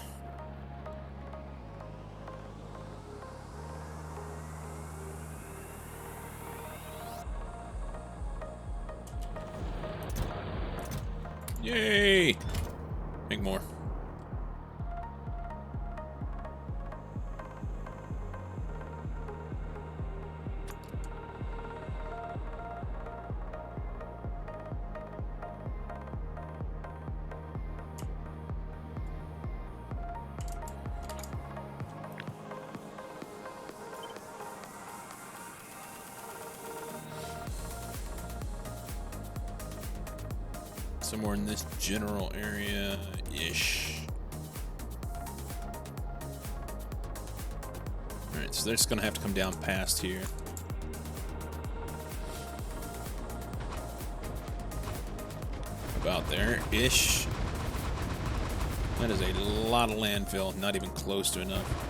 Yay! Make more. Somewhere in this general area-ish. Alright, so they're just gonna have to come down past here. About there-ish. That is a lot of landfill, not even close to enough.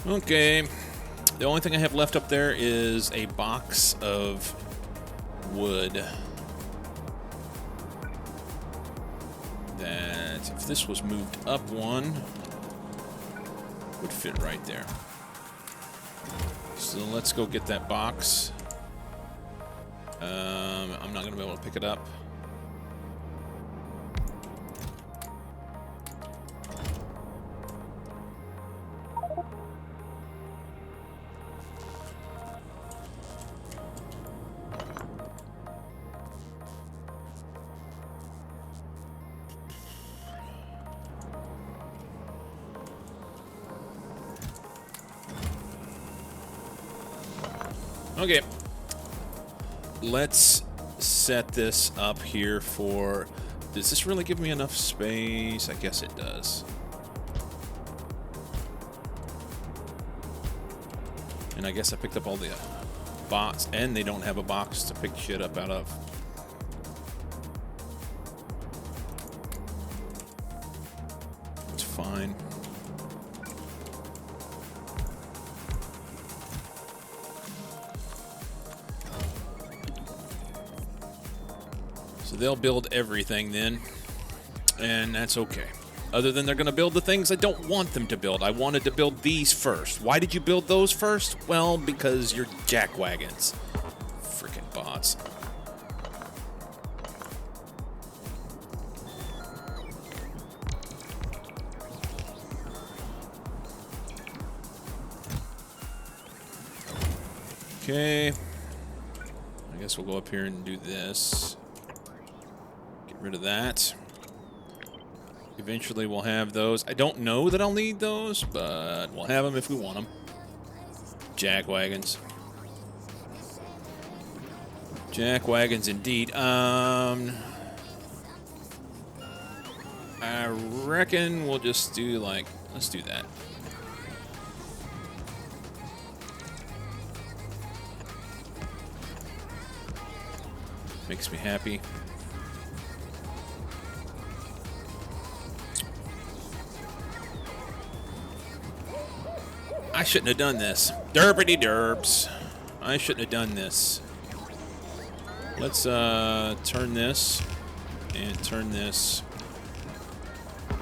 Okay, the only thing I have left up there is a box of wood that, if this was moved up one, would fit right there. So let's go get that box. I'm not going to be able to pick it up. Okay, let's set this up here for... Does this really give me enough space? I guess it does. And I guess I picked up all the box, and they don't have a box to pick shit up out of. It's fine. So they'll build everything then, and that's okay. Other than they're going to build the things I don't want them to build. I wanted to build these first. Why did you build those first? Well, because you're jackwagons. Freaking bots. Okay. I guess we'll go up here and do this. rid of that. Eventually we'll have those. I don't know that I'll need those, but we'll have them if we want them. Jack wagons. Jack wagons indeed. I reckon we'll just do like, let's do that. Makes me happy. I shouldn't have done this. Derpity derps. I shouldn't have done this. Let's turn this and turn this.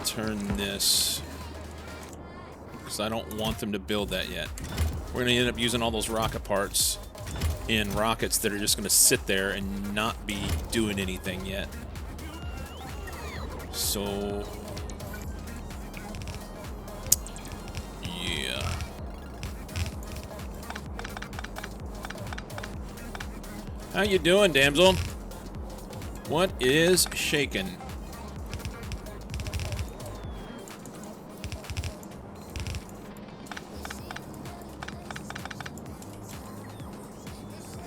Turn this. Because I don't want them to build that yet. We're going to end up using all those rocket parts in rockets that are just going to sit there and not be doing anything yet. So, yeah. How you doing, damsel? What is shaking?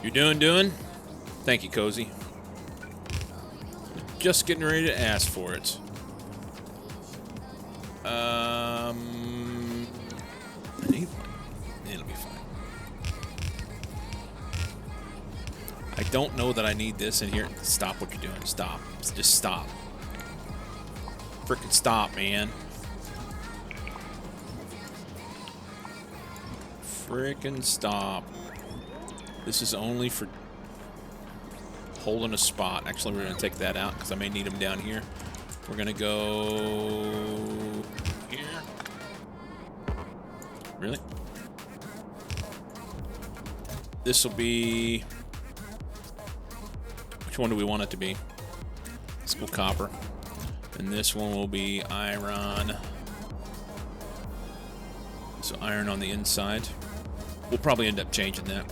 You doing? Thank you, Cozy. Just getting ready to ask for it. I need one. It'll be fine. I don't know that I need this in here. Stop what you're doing. Stop. Just stop. Frickin' stop, man. Frickin' stop. This is only for holding a spot. Actually, we're going to take that out because I may need them down here. We're going to go here. Really? This will be... Which one do we want it to be? Let's go copper. And this one will be iron. So iron on the inside. We'll probably end up changing that.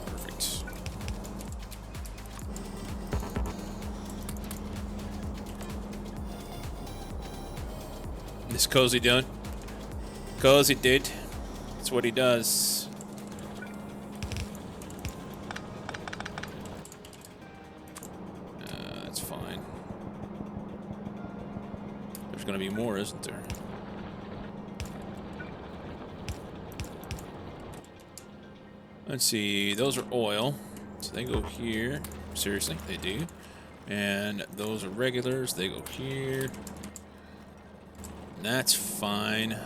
Perfect. This Cozy doing? Cozy dude. That's what he does. That's fine. There's gonna be more, isn't there? Let's see, those are oil, so they go here. Seriously, they do. And those are regulars, they go here. And that's fine.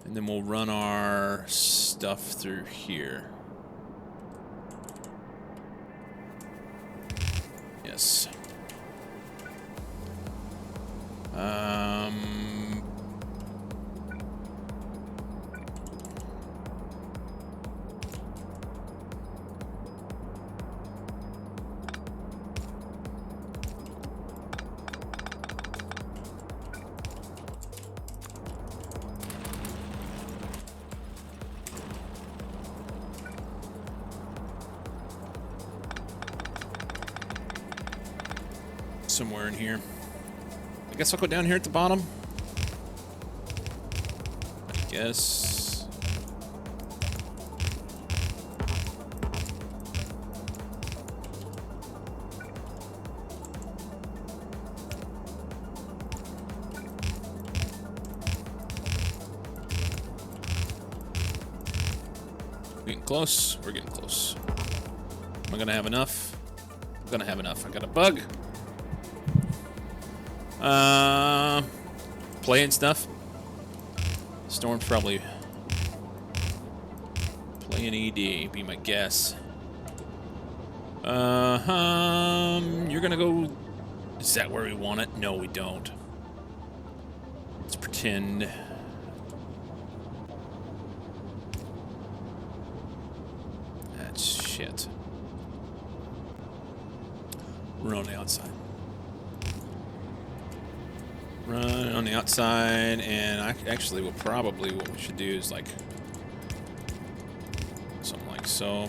And then we'll run our stuff through here. Yes. Somewhere in here. I guess I'll go down here at the bottom. I guess. Getting close. We're getting close. Am I gonna have enough? I'm gonna have enough. I got a bug. Playing stuff. Storm's probably playing ED, be my guess. You're gonna go. Is that where we want it? No, we don't. Let's pretend. That's shit. We're on the outside. Run on the outside, and actually, what we should do is like something like so.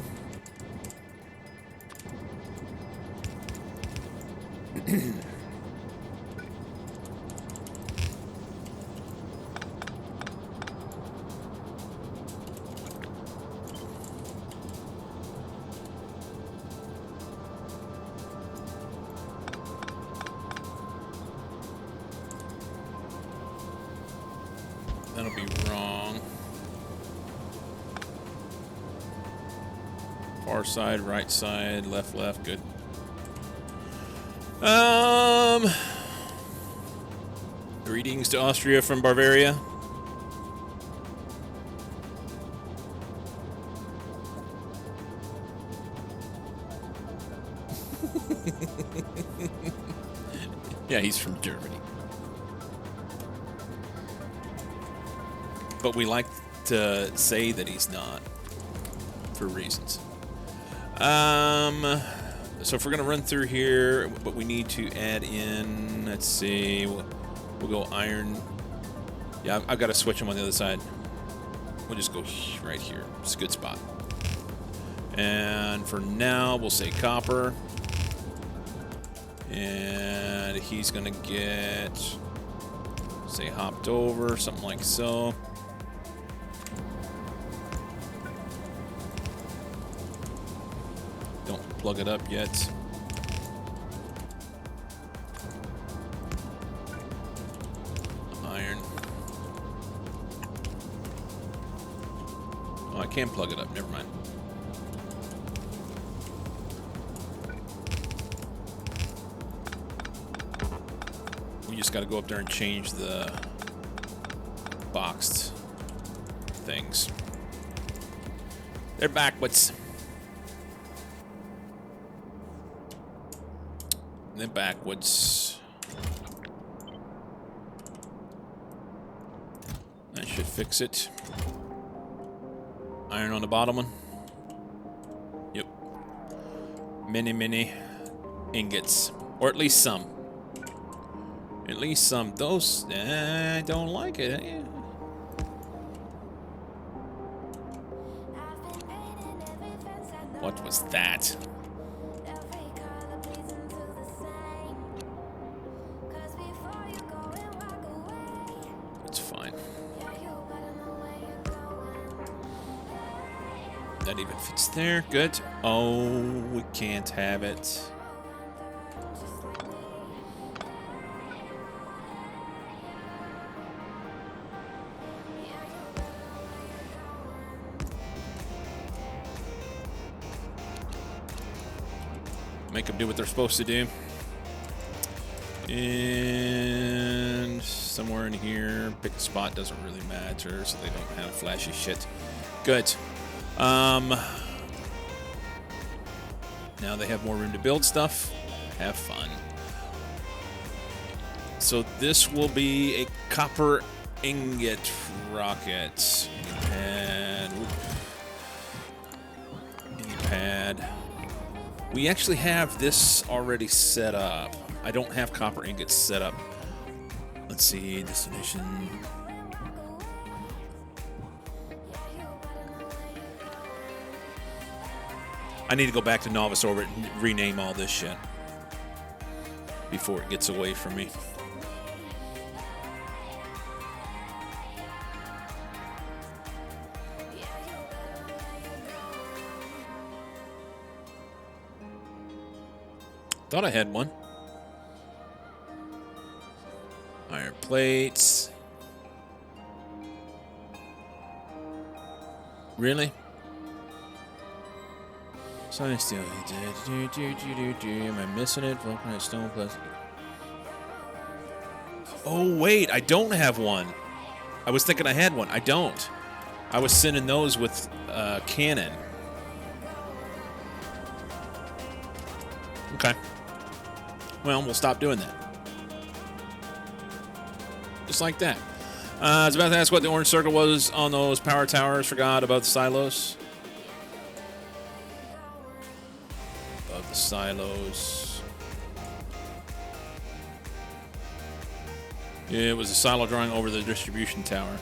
That'll be wrong. Far side, right side, left, good. Greetings to Austria from Bavaria. Yeah, he's from Germany. But we like to say that he's not for reasons. So if we're gonna run through here, but we need to add in, let's see, we'll go iron. Yeah, I've got to switch them on the other side. We'll just go right here. It's a good spot. And for now, we'll say copper. And he's gonna get, say, hopped over, something like so. Don't plug it up yet. Iron. Oh, I can plug it up. Never mind. We just got to go up there and change the boxed things. They're backwards. They're backwards. That should fix it. Iron on the bottom one. Yep. Many ingots. Or at least some. At least some. Those, I don't like it. What was that? It's fine. That even fits there. Good. Oh, we can't have it. Make them do what they're supposed to do. And somewhere in here, pick a spot, doesn't really matter, so they don't have flashy shit. Good. Now they have more room to build stuff. Have fun. So this will be a copper ingot rocket. And pad. We actually have this already set up. I don't have copper ingots set up. Let's see, destination. I need to go back to Novice Orbit and rename all this shit before it gets away from me. Thought I had one. Iron plates. Really? Science steel. Am I missing it? Vulcanized stone plastic. Oh wait, I don't have one. I was thinking I had one. I don't. I was sending those with Canon. Okay. Well, we'll stop doing that. Just like that. I was about to ask what the orange circle was on those power towers. Forgot about the silos. Above the silos. It was a silo drawing over the distribution tower.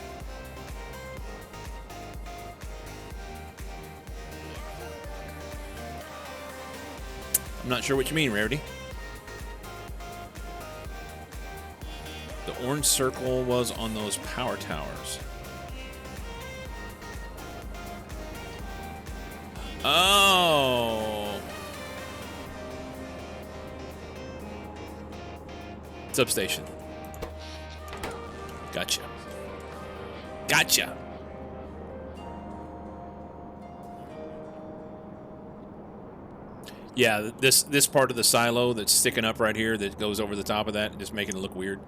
I'm not sure what you mean, Rarity. The orange circle was on those power towers. Oh. Substation. Gotcha. Gotcha. Yeah, this part of the silo that's sticking up right here that goes over the top of that, just making it look weird.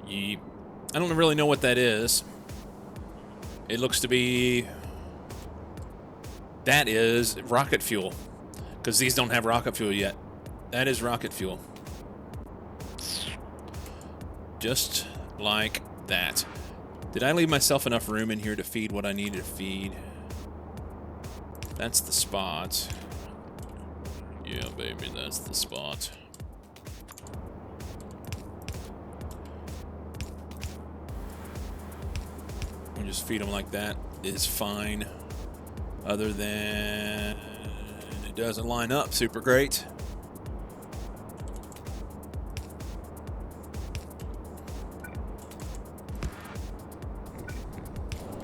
I don't really know what that is. It looks to be... That is rocket fuel. Because these don't have rocket fuel yet. That is rocket fuel. Just like that. Did I leave myself enough room in here to feed what I needed to feed? That's the spot. Yeah, baby, that's the spot. We'll just feed them like that. Is fine. Other than it doesn't line up super great.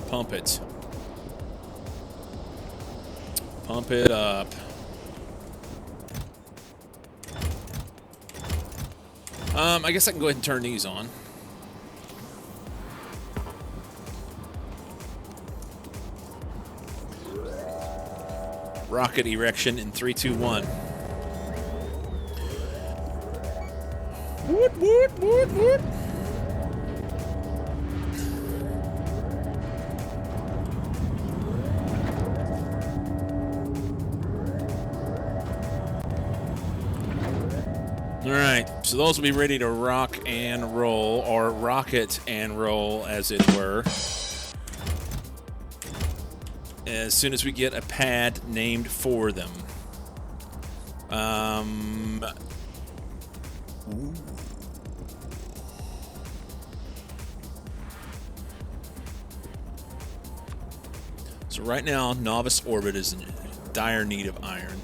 Pump it. Pump it up. I guess I can go ahead and turn these on. Rocket erection in 3, 2, 1. Woot, woot, woot, woot. Alright, so those will be ready to rock and roll, or rocket and roll, as it were, as soon as we get a pad named for them. So right now, Novice Orbit is in dire need of iron.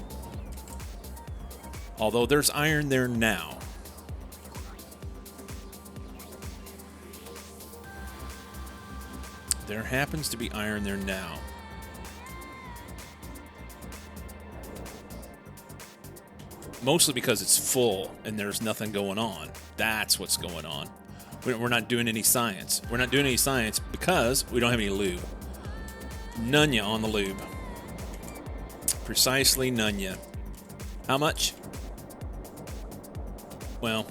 Although there's iron there now. There happens to be iron there now. Mostly because it's full and there's nothing going on. That's what's going on. We're not doing any science. We're not doing any science because we don't have any lube. None ya on the lube. Precisely none ya. How much? Well,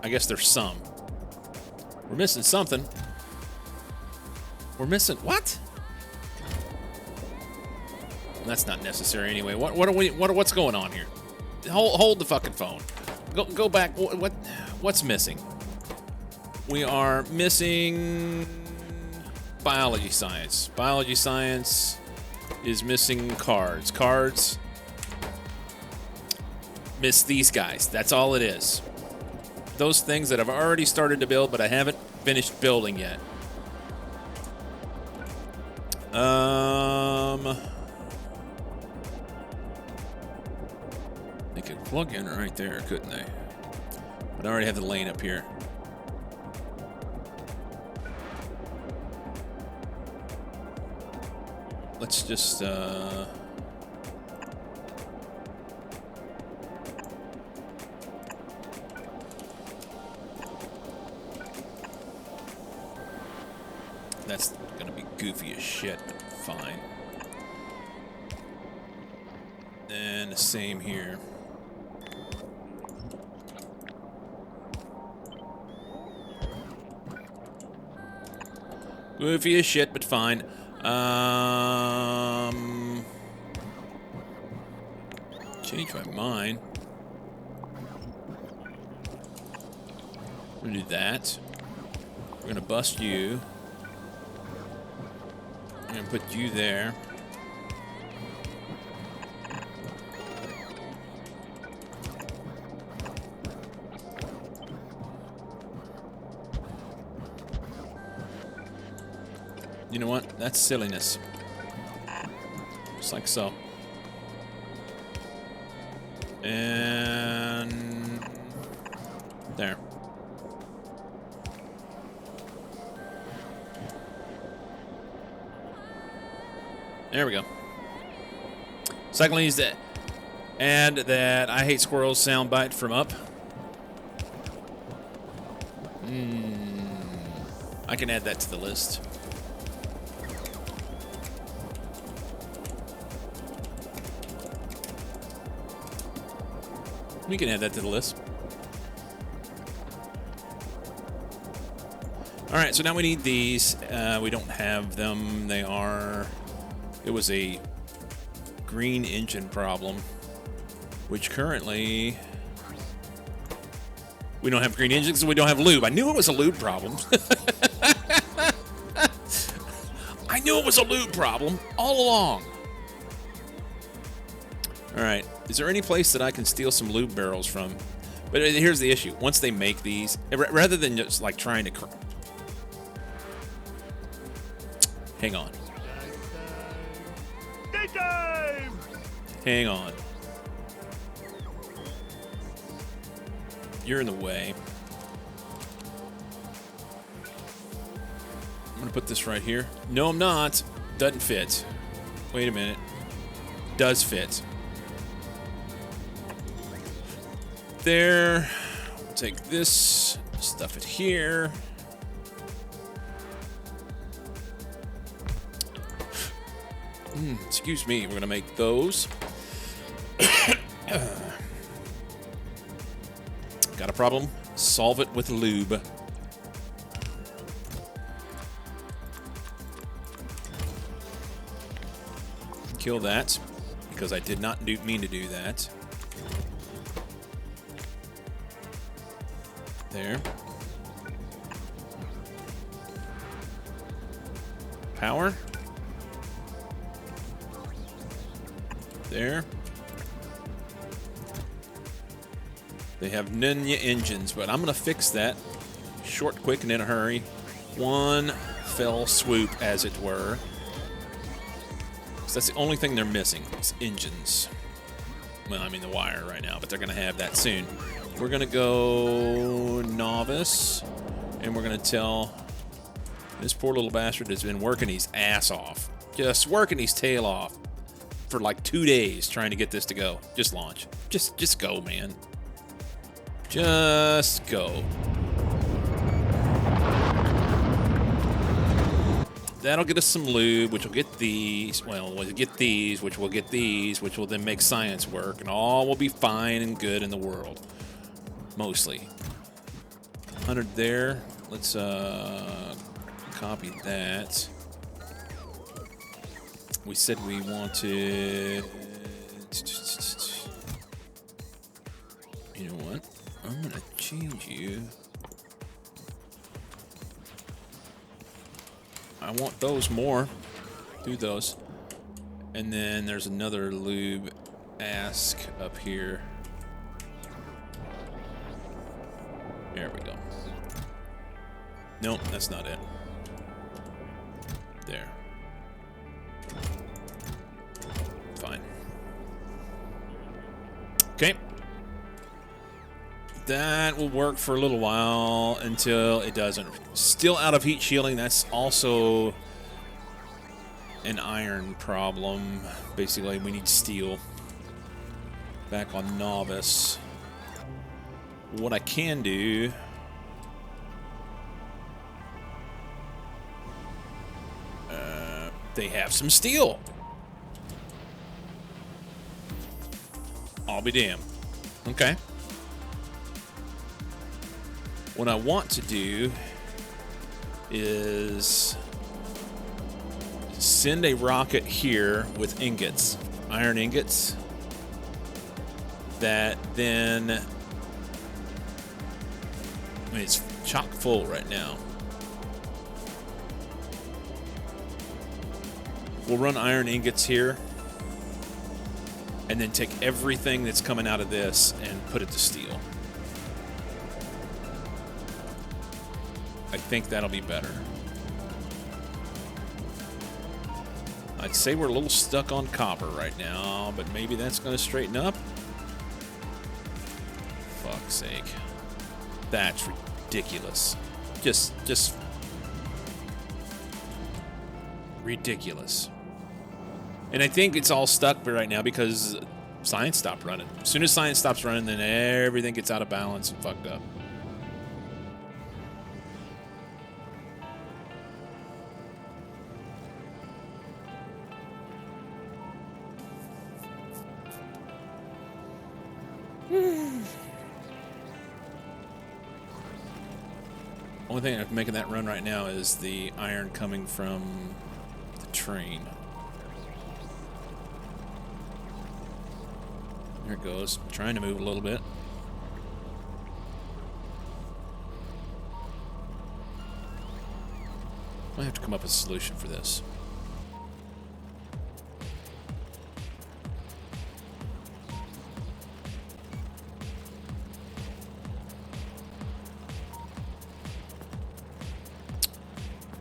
I guess there's some. We're missing something. We're missing what? That's not necessary anyway. What's going on here? Hold the fucking phone. Go back. What's missing? We are missing biology science. Biology science is missing cards. Cards miss these guys. That's all it is. Those things that I've already started to build, but I haven't finished building yet. They could plug in right there, couldn't they? But I already have the lane up here. Let's just that's gonna be goofy as shit, but fine. And the same here. Goofy as shit, but fine. Change my mind. We're gonna do that. We're gonna bust you. I'm gonna put you there. You know what? That's silliness. Just like so. And there. There we go. Secondly is that add that I hate squirrels soundbite from Up. I can add that to the list. We can add that to the list. All right, so now we need these. We don't have them. They are... It was a green engine problem, which currently... We don't have green engines, and we don't have lube. I knew it was a lube problem. I knew it was a lube problem all along. All right. Is there any place that I can steal some lube barrels from? But here's the issue. Once they make these, rather than just like trying to... Hang on. Hang on. You're in the way. I'm going to put this right here. No, I'm not. Doesn't fit. Wait a minute. Does fit. There. We'll take this, stuff it here. Excuse me. We're going to make those. Got a problem? Solve it with lube. Kill that, because I did not mean to do that. There. Power. There. They have Nunya engines, but I'm going to fix that short, quick, and in a hurry. One fell swoop, as it were. So that's the only thing they're missing, is engines. Well, I mean the wire right now, but they're going to have that soon. We're going to go novice, and we're going to tell this poor little bastard has been working his ass off. Just working his tail off for like 2 days trying to get this to go. Just launch. Just go, man. Just go. That'll get us some lube, which will get these. Well, we'll get these, which will get these, which will then make science work, and all will be fine and good in the world. Mostly. 100 there. Let's copy that. We said we wanted... You know what? I'm going to change you. I want those more. Do those. And then there's another lube ask up here. There we go. Nope, that's not it. There. Fine. Okay. That will work for a little while until it doesn't. Still out of heat shielding. That's also an iron problem. Basically, we need steel. Back on novice. What I can do... they have some steel. I'll be damned. Okay. What I want to do is send a rocket here with ingots, iron ingots, that then, I mean, it's chock full right now. We'll run iron ingots here and then take everything that's coming out of this and put it to steel. I think that'll be better. I'd say we're a little stuck on copper right now, but maybe that's going to straighten up. Fuck's sake. That's ridiculous. Just ridiculous. And I think it's all stuck right now because science stopped running. As soon as science stops running, then everything gets out of balance and fucked up. Only thing that's making that run right now is the iron coming from the train. There it goes. Trying to move a little bit. I have to come up with a solution for this.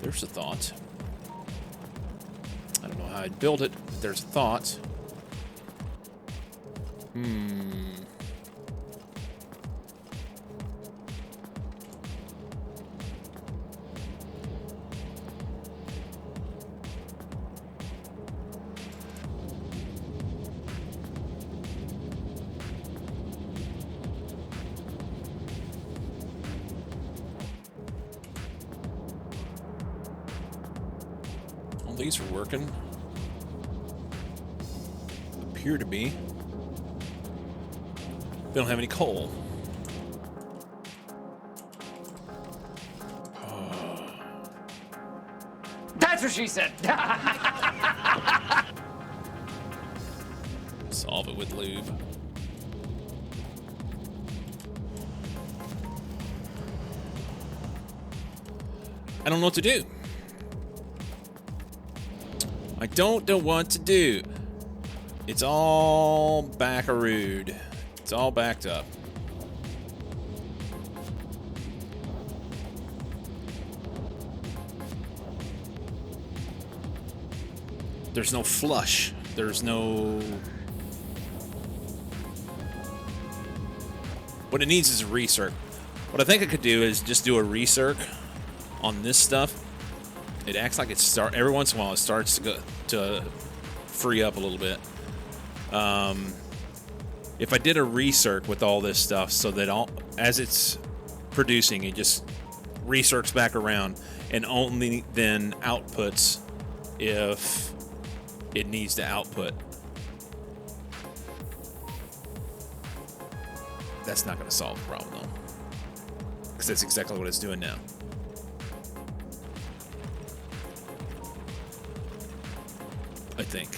There's a thought. I don't know how I'd build it, but there's a thought. All these are working. Appear to be. We don't have any coal. That's what she said. Solve it with lube. I don't know what to do. I don't know what to do. It's all backarooed. It's all backed up. There's no flush. There's no... What it needs is a recirc. What I think I could do is just do a recirc on this stuff. It acts like it's every once in a while it starts to free up a little bit. If I did a recirc with all this stuff so that as it's producing, it just recircs back around and only then outputs if it needs to output. That's not going to solve the problem though, because that's exactly what it's doing now. I think.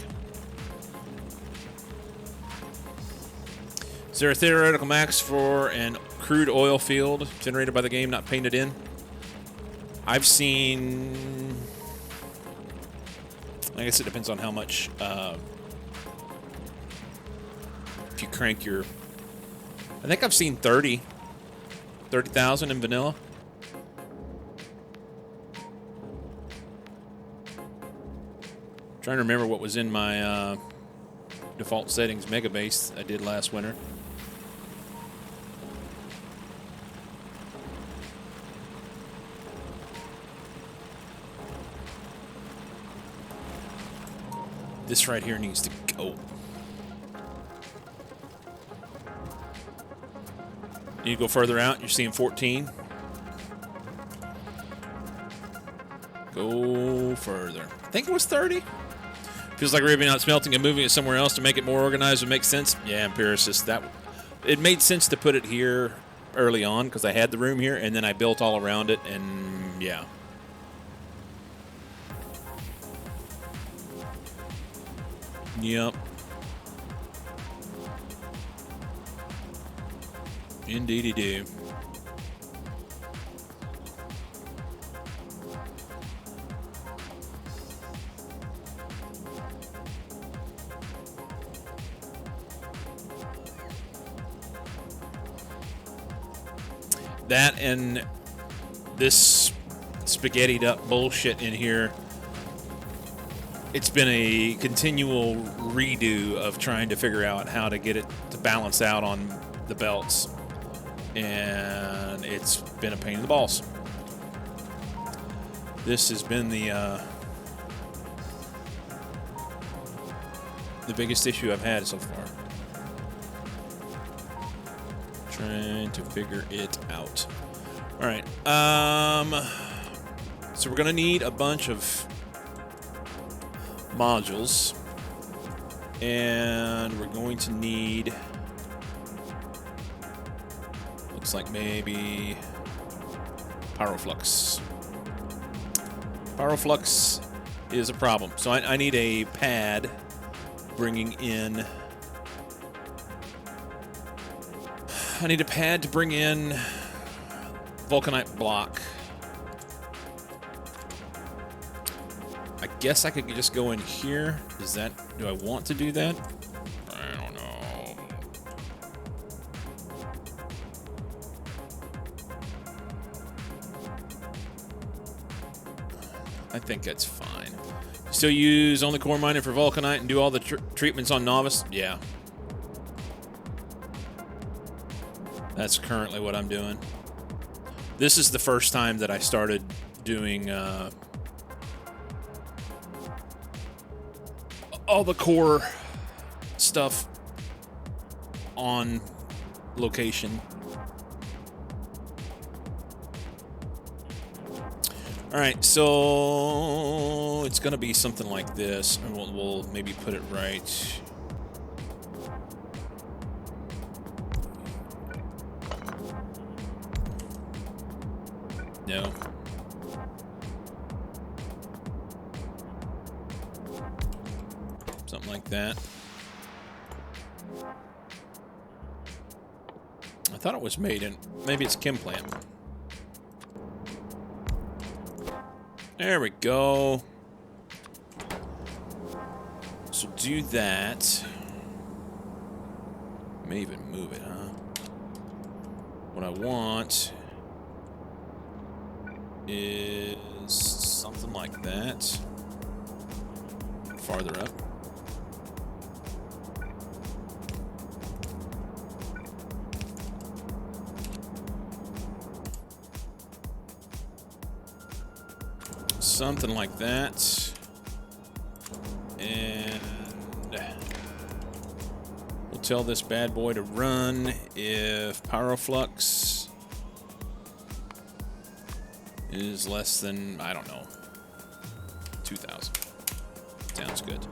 Is there a theoretical max for an crude oil field generated by the game not painted in? I've seen... I guess it depends on how much... if you crank your... I think I've seen 30,000 in vanilla. Trying to remember what was in my default settings mega base I did last winter. This right here needs to go. You go further out, you're seeing 14. Go further. I think it was 30. Feels like ripping out smelting and moving it somewhere else to make it more organized would make sense. Yeah, empiricist. It made sense to put it here early on because I had the room here, and then I built all around it, and yeah. Yep. Indeedy do. That and this spaghettied up bullshit in here it's been a continual redo of trying to figure out how to get it to balance out on the belts. And it's been a pain in the balls. This has been the biggest issue I've had so far. Trying to figure it out. All right. So we're gonna need a bunch of modules, and we're going to need, looks like maybe Pyroflux. Pyroflux is a problem. So I need a pad bringing in. I need a pad to bring in vulcanite block. I guess I could just go in here. Do I want to do that? I don't know. I think that's fine. Still use only core mining for vulcanite and do all the treatments on novice? Yeah. That's currently what I'm doing. This is the first time that I started doing all the core stuff on location. All right, so it's gonna be something like this, and we'll maybe put it right. No. Something like that. I thought it was made in, maybe it's chem plant. There we go. So do that. May even move it, huh? What I want is something like that. Farther up. Something like that. And we'll tell this bad boy to run if Pyroflux is less than, I don't know, 2,000. Sounds good.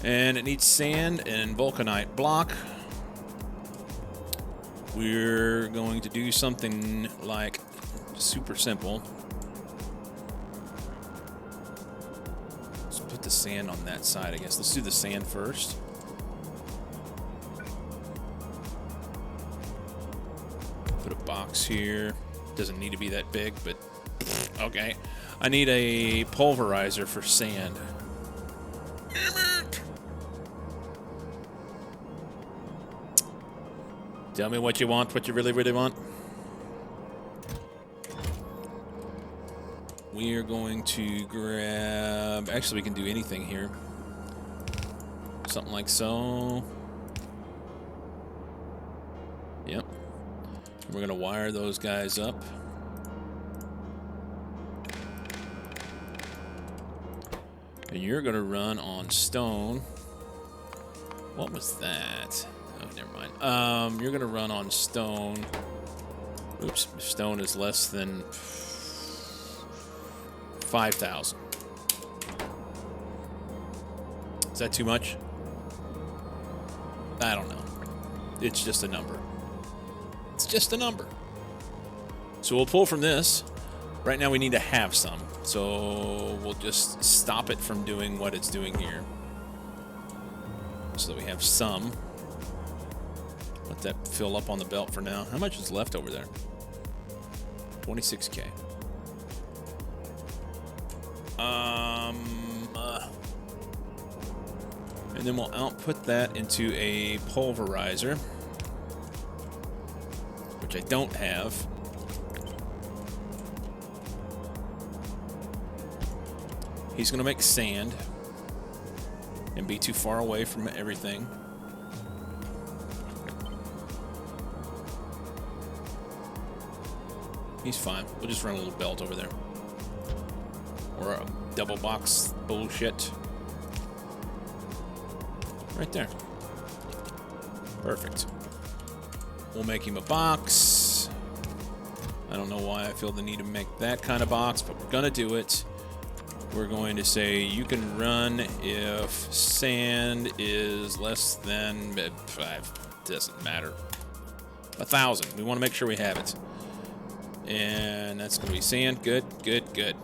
And it needs sand and vulcanite block. We're going to do something like super simple. Let's put the sand on that side, I guess. Let's do the sand first. Put a box here. Doesn't need to be that big, but okay. I need a pulverizer for sand. Damn it! Tell me what you want, what you really, really want. We are going to grab... Actually, we can do anything here. Something like so. Yep. We're going to wire those guys up. And you're going to run on stone. What was that? Oh, never mind. You're going to run on stone. Oops, stone is less than 5,000. Is that too much? I don't know. It's just a number. It's just a number. So we'll pull from this. Right now we need to have some. So we'll just stop it from doing what it's doing here. So that we have some. Let that fill up on the belt for now. How much is left over there? 26K. And then we'll output that into a pulverizer, which I don't have. He's going to make sand and be too far away from everything. He's fine. We'll just run a little belt over there. Or a double box bullshit. Right there. Perfect. We'll make him a box. I don't know why I feel the need to make that kind of box, but we're going to do it. We're going to say you can run if sand is less than 5. Doesn't matter. 1,000. We want to make sure we have it. And that's going to be sand. Good, good, good.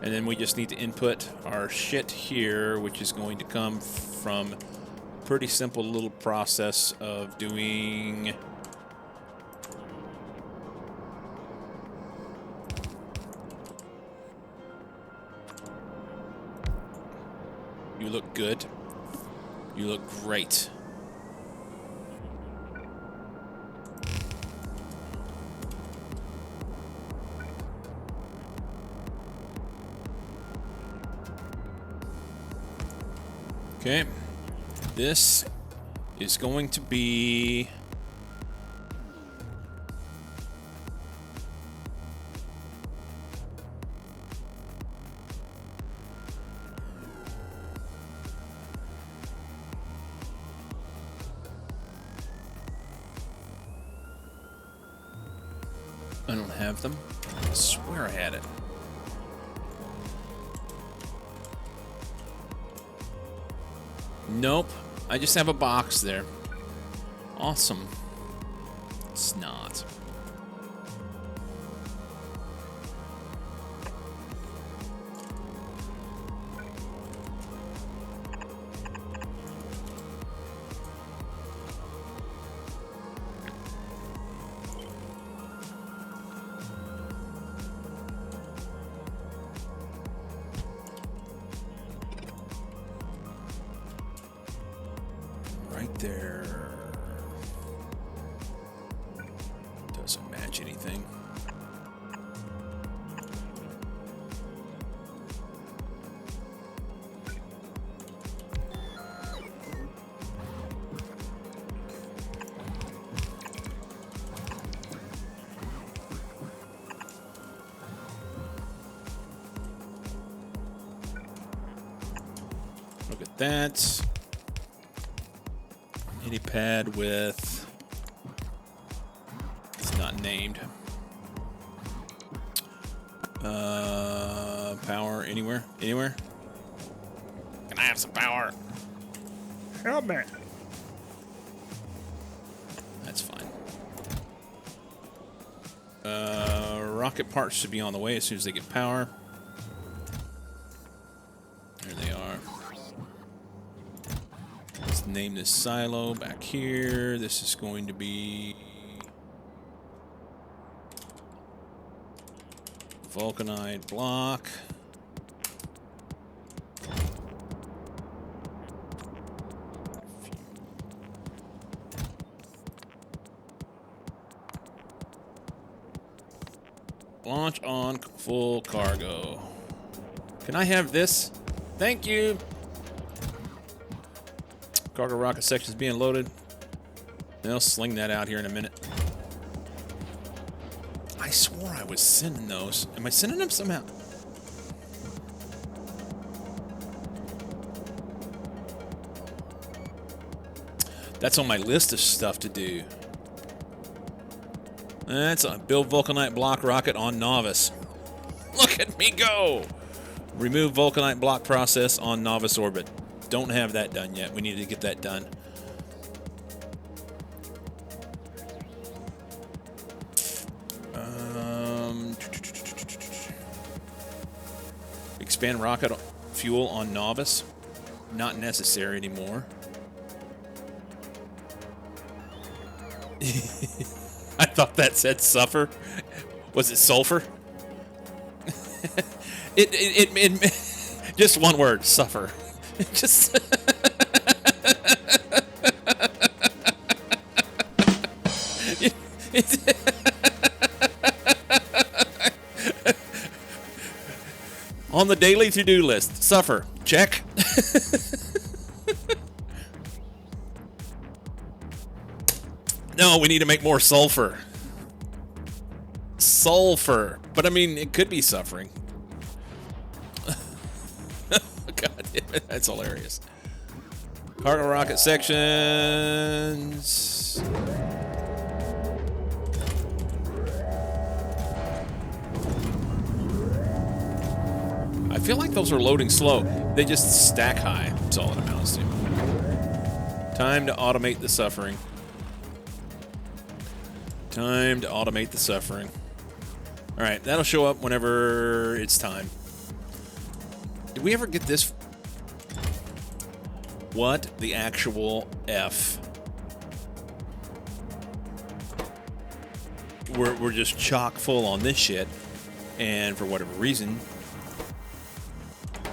And then we just need to input our shit here, which is going to come from a pretty simple little process of doing... You look good. You look great. Okay. This is going to be... I don't have them. I swear I had it. Nope. I just have a box there. Awesome. It's not. Right there. Doesn't match anything. Look at that. Pad with, it's not named. Power anywhere? Anywhere? Can I have some power? Help me. That's fine. Rocket parts should be on the way as soon as they get power. There they are. Let's name this silo back here. This is going to be vulcanite block. Launch on full cargo. Can I have this? Thank you. Cargo rocket section is being loaded. They'll sling that out here in a minute. I swore I was sending those. Am I sending them somehow? That's on my list of stuff to do. That's a build vulcanite block rocket on novice. Look at me go! Remove vulcanite block process on novice orbit. Don't have that done yet. We need to get that done. Expand rocket fuel on novice. Not necessary anymore. I thought that said suffer. Was it sulfur? it just one word, suffer. Just On the daily to-do list, suffer. Check. No, we need to make more sulfur. Sulfur. But I mean, it could be suffering. God damn it, that's hilarious. Cargo rocket sections. I feel like those are loading slow. They just stack high. That's all it amounts to. Time to automate the suffering. Time to automate the suffering. All right, that'll show up whenever it's time. Did we ever get this? What the actual F? We're just chock full on this shit, and for whatever reason.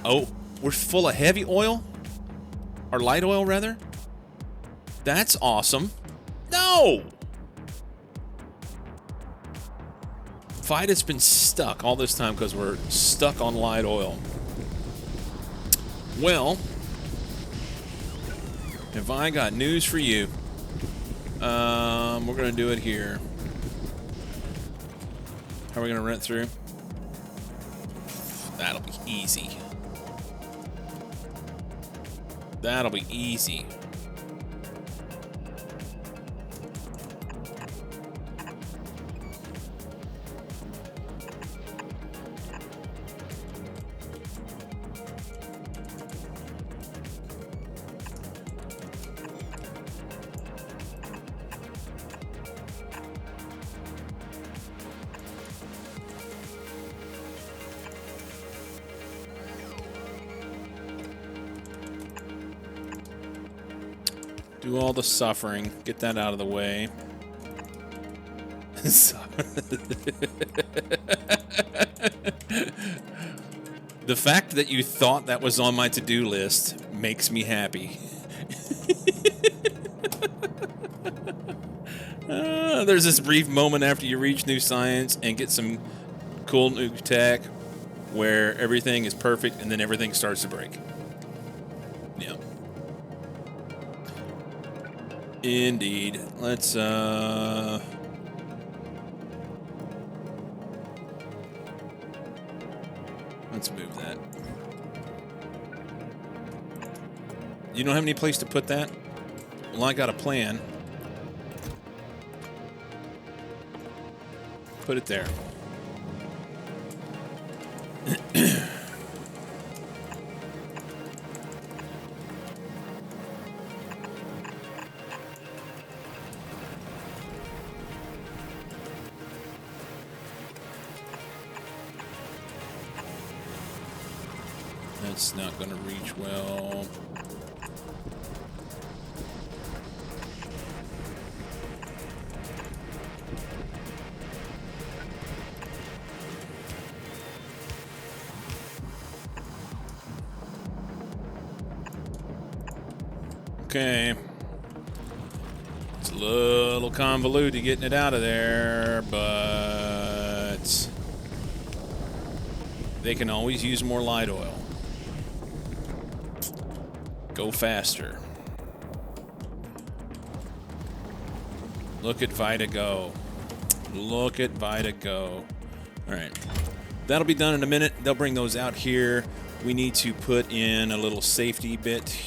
Oh, we're full of heavy oil? Or light oil, rather? That's awesome. No! Fight has been stuck all this time because we're stuck on light oil. Well, have I got news for you? We're going to do it here. How are we going to rent through? That'll be easy. That'll be easy. Do all the suffering. Get that out of the way. The fact that you thought that was on my to-do list makes me happy. There's this brief moment after you reach new science and get some cool new tech where everything is perfect and then everything starts to break. Yeah. Indeed. Let's move that. You don't have any place to put that? Well, I got a plan. Put it there. That's not going to reach well. Okay. It's a little convoluted getting it out of there, but they can always use more light oil. Go faster. Look at Vita go. Look at Vita go. All right. That'll be done in a minute. They'll bring those out here. We need to put in a little safety bit.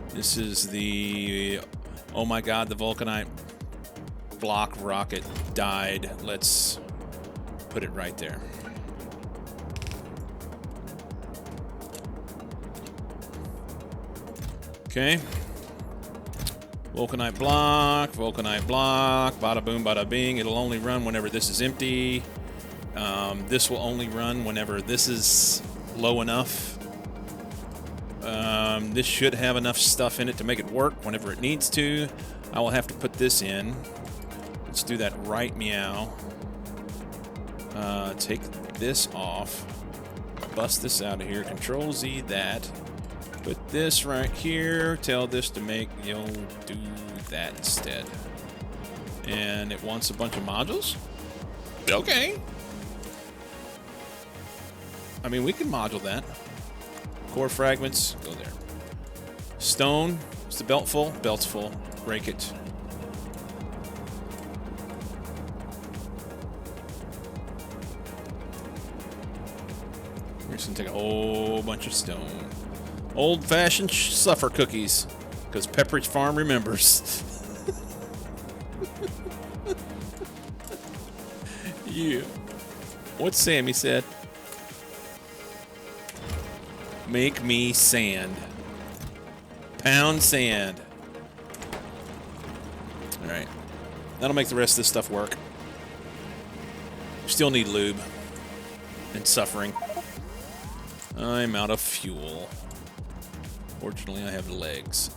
This is the... Oh my god, the Vulcanite block rocket died. Let's put it right there. Okay. Vulcanite block, bada boom, bada bing. It'll only run whenever this is empty. This will only run whenever this is low enough. This should have enough stuff in it to make it work whenever it needs to. I will have to put this in. Let's do that right meow. Take this off. Bust this out of here. Control Z that. Put this right here. Tell this to make, do that instead. And it wants a bunch of modules? Okay. I mean, we can module that. Core fragments, go there. Stone, is the belt full? Belt's full. Break it. We're just gonna take a whole bunch of stone. Old-fashioned suffer cookies, because Pepperidge Farm remembers. Yeah. What Sammy said? Make me sand. Pound sand. Alright. That'll make the rest of this stuff work. Still need lube. And suffering. I'm out of fuel. Fortunately, I have legs.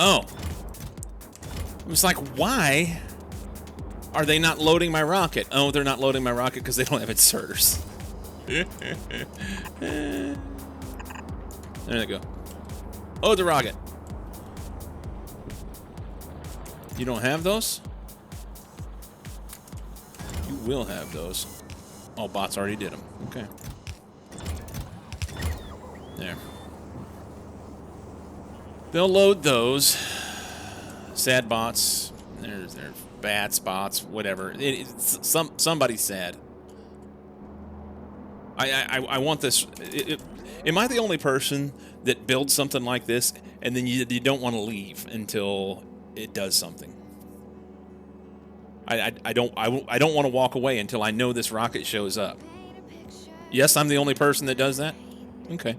Oh. I was like, why are they not loading my rocket? Oh, they're not loading my rocket because they don't have inserters. There they go. Oh, the rocket. You don't have those? You will have those. Oh, bots already did them. Okay. There. They'll load those. Sad bots. There's bad spots. Whatever. Somebody's sad. I want this. Am I the only person that builds something like this and then you don't want to leave until it does something? I don't want to walk away until I know this rocket shows up. Yes, I'm the only person that does that? Okay.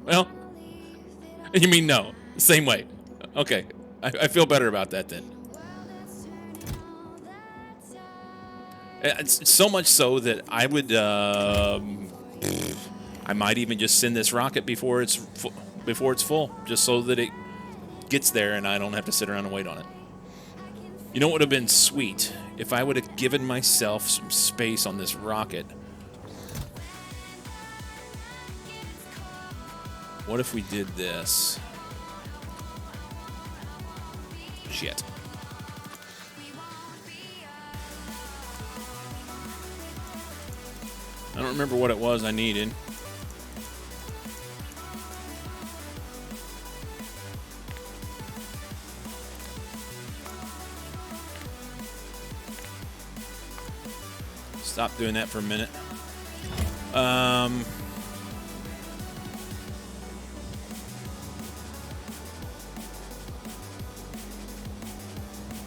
Well, you mean no? Same way. Okay. I feel better about that then. It's so much so that I would, I might even just send this rocket before it's full, just so that it gets there and I don't have to sit around and wait on it. You know what would have been sweet? If I would have given myself some space on this rocket. What if we did this? Shit. I don't remember what it was I needed. Stop doing that for a minute.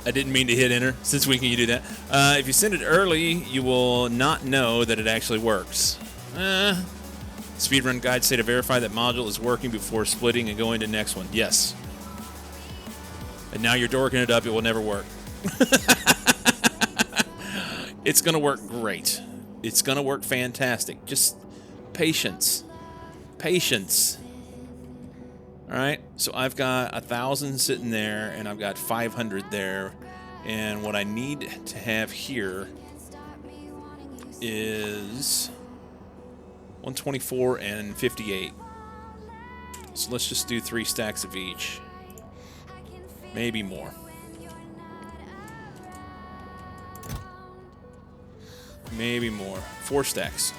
I didn't mean to hit enter. Since when can you do that? If you send it early, you will not know that it actually works. Speedrun guides say to verify that module is working before splitting and going to the next one. Yes. And now you're dorking it up. It will never work. It's going to work great. It's going to work fantastic. Just patience. Patience. All right, so I've got 1,000 sitting there, and I've got 500 there, and what I need to have here is 124 and 58. So let's just do 3 stacks of each. Maybe more. Maybe more. 4 stacks.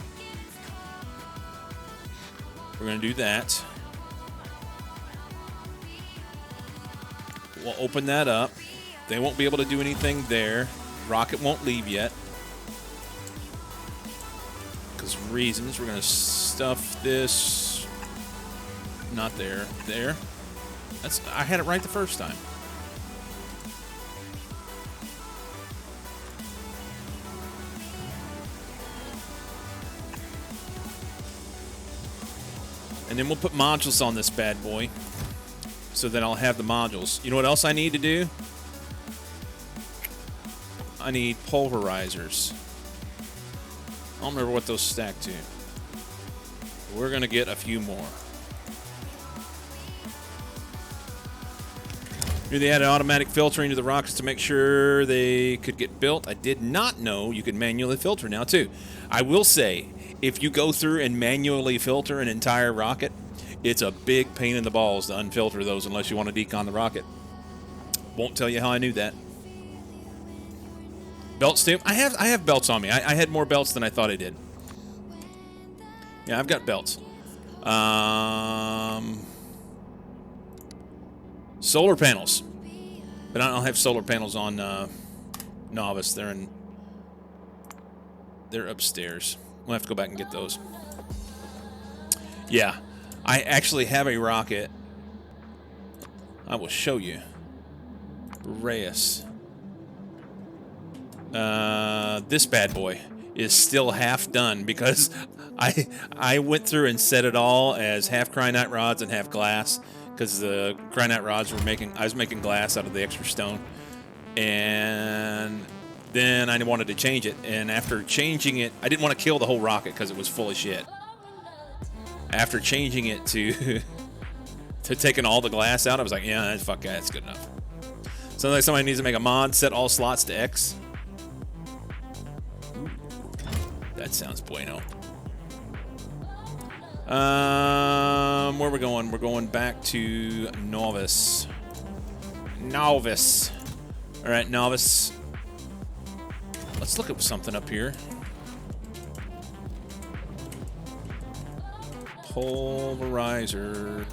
We're going to do that. We'll open that up. They won't be able to do anything there. Rocket won't leave yet. Because reasons. We're going to stuff this. Not there. There. I had it right the first time. And then we'll put modules on this bad boy. So that I'll have the modules. You know what else I need to do? I need pulverizers. I don't remember what those stack to. We're going to get a few more. Knew they added automatic filtering to the rockets to make sure they could get built. I did not know you could manually filter now, too. I will say, if you go through and manually filter an entire rocket, it's a big pain in the balls to unfilter those unless you want to decon the rocket. Won't tell you how I knew that. Belts, too? I have belts on me. I had more belts than I thought I did. Yeah, I've got belts. Solar panels. But I don't have solar panels on Novice. They're upstairs. We'll have to go back and get those. Yeah. I actually have a rocket. I will show you. Reyes. This bad boy is still half done because I went through and set it all as half cryonite rods and half glass because the cryonite rods I was making glass out of the extra stone, and then I wanted to change it, and after changing it, I didn't want to kill the whole rocket because it was full of shit. After changing it to taking all the glass out, I was like, yeah, fuck that, that's good enough. So like somebody needs to make a mod, set all slots to X. That sounds bueno. Where are we going? We're going back to Novice. Novice. All right, Novice. Let's look at something up here. Pulverizers.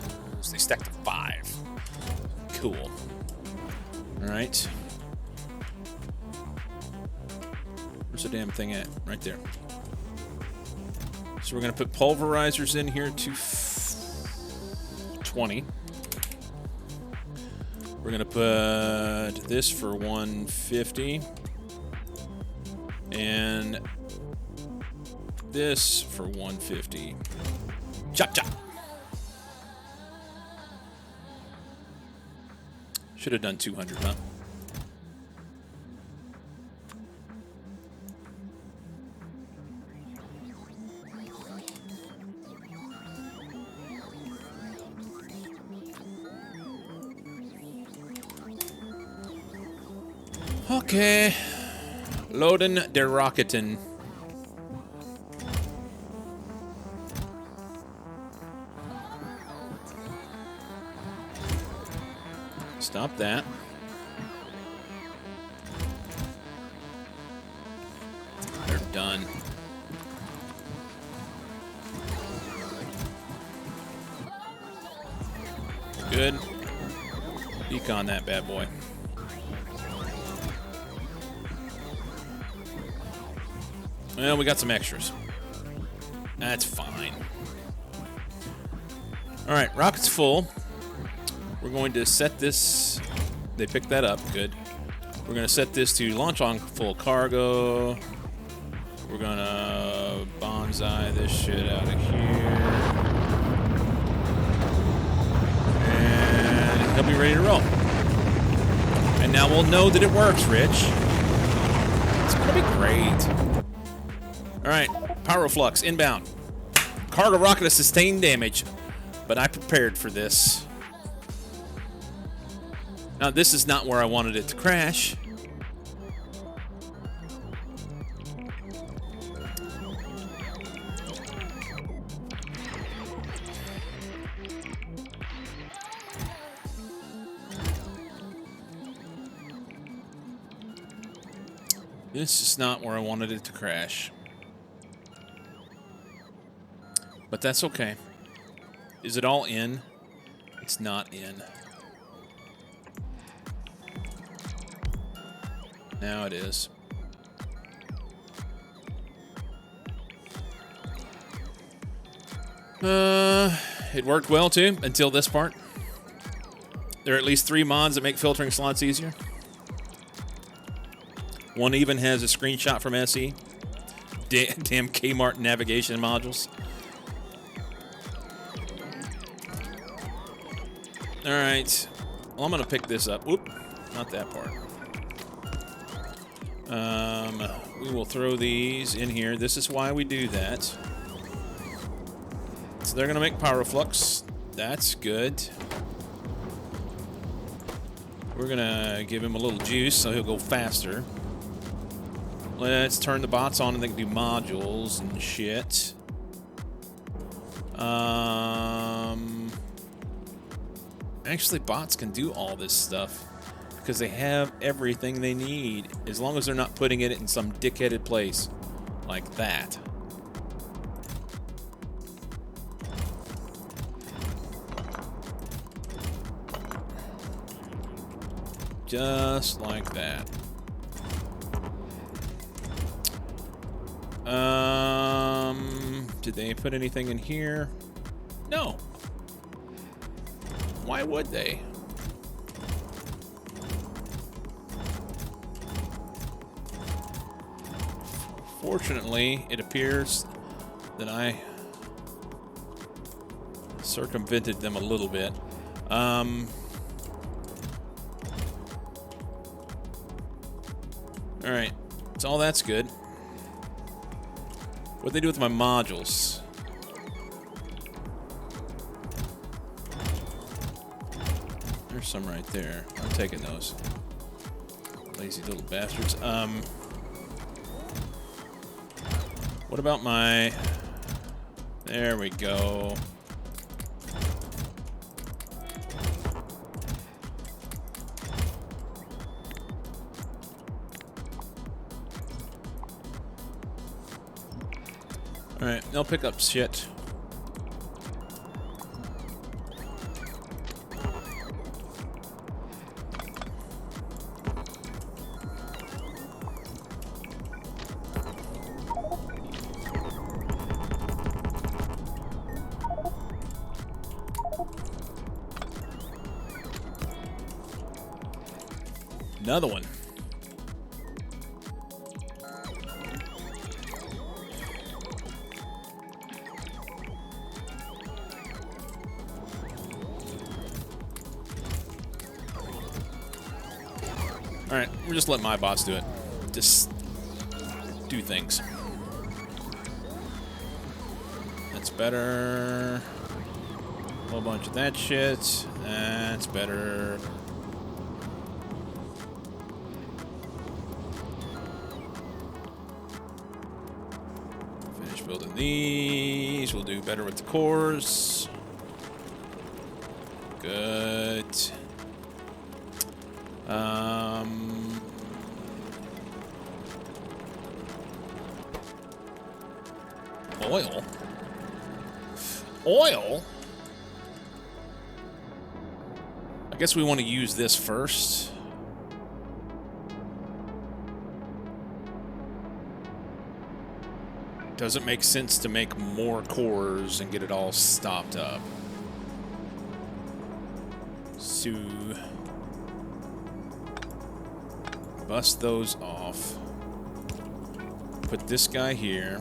They stack to 5. Cool. All right. Where's the damn thing at? Right there. So we're going to put pulverizers in here to 20. We're going to put this for 150. And this for 150. Chop, chop. Should have done 200, huh? Okay. Loading the rocketin'. Stop that. They're done. Good. Decon that bad boy. Well, we got some extras. That's fine. All right, rocket's full. We're going to set this. They picked that up. Good. We're going to set this to launch on full cargo. We're going to bonsai this shit out of here. And he'll be ready to roll. And now we'll know that it works, Rich. It's going to be great. All right, pyroflux inbound. Cargo rocket has sustained damage, but I prepared for this. Now, this is not where I wanted it to crash. This is not where I wanted it to crash. But that's okay. Is it all in? It's not in. Now it is. It worked well too, until this part. There are at least 3 mods that make filtering slots easier. One even has a screenshot from SE. Damn Kmart navigation modules. All right. Well, I'm going to pick this up. Whoop. Not that part. We will throw these in here. This is why we do that. So they're going to make pyroflux. That's good. We're going to give him a little juice so he'll go faster. Let's turn the bots on and they can do modules and shit. Actually, bots can do all this stuff because they have everything they need, as long as they're not putting it in some dickheaded place like that. Just like that. Did they put anything in here? No. Why would they? Fortunately, it appears that I circumvented them a little bit. Alright, so all that's good. What'd they do with my modules? There's some right there. I'm taking those. Lazy little bastards. What about my... There we go. Alright, they'll pick up shit. Another one. Alright, we're just letting my bots do it. Just do things. That's better. A whole bunch of that shit. That's better. Finish building these. We'll do better with the cores. Good. Oil? Oil? I guess we want to use this first. Does it make sense to make more cores and get it all stopped up? So, bust those off. Put this guy here.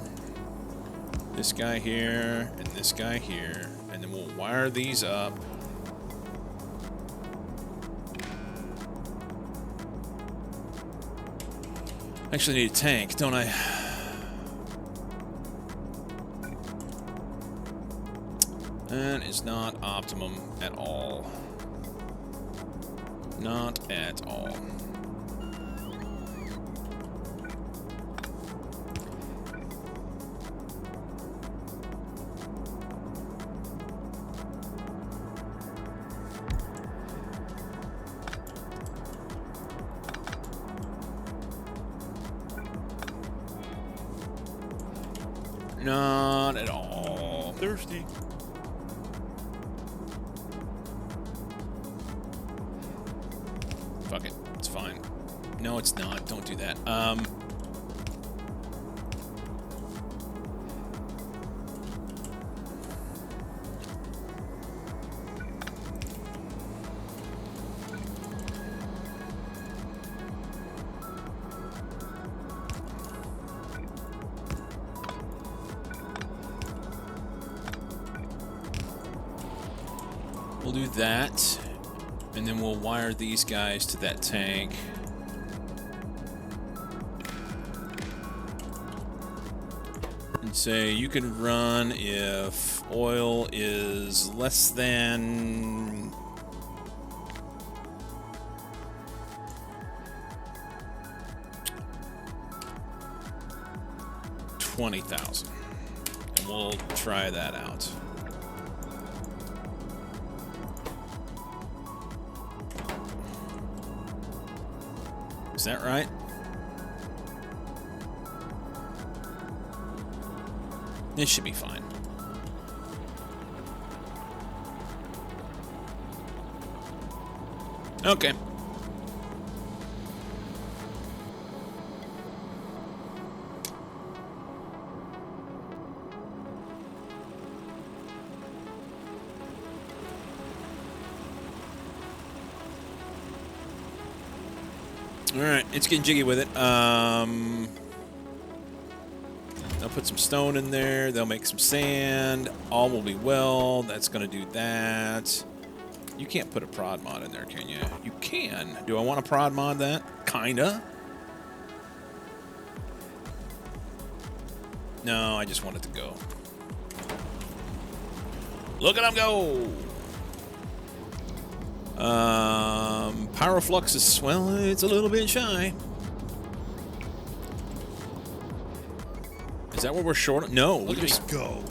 This guy here, and this guy here, and then we'll wire these up. I actually need a tank, don't I? That is not optimum at all. Not at all. Not at all. Thirsty. Fuck it. It's fine. No, it's not. Don't do that. We'll do that, and then we'll wire these guys to that tank. and say you can run if oil is less than 20,000, and we'll try that out. Is that right? This should be fine. Okay. All right, it's getting jiggy with it. They'll put some stone in there. They'll make some sand. All will be well. That's going to do that. You can't put a prod mod in there, can you? You can. Do I want to prod mod that? Kinda. No, I just want it to go. Look at him go! Pyroflux is, well, it's a little bit shy. Is that what we're short on? No, we just go.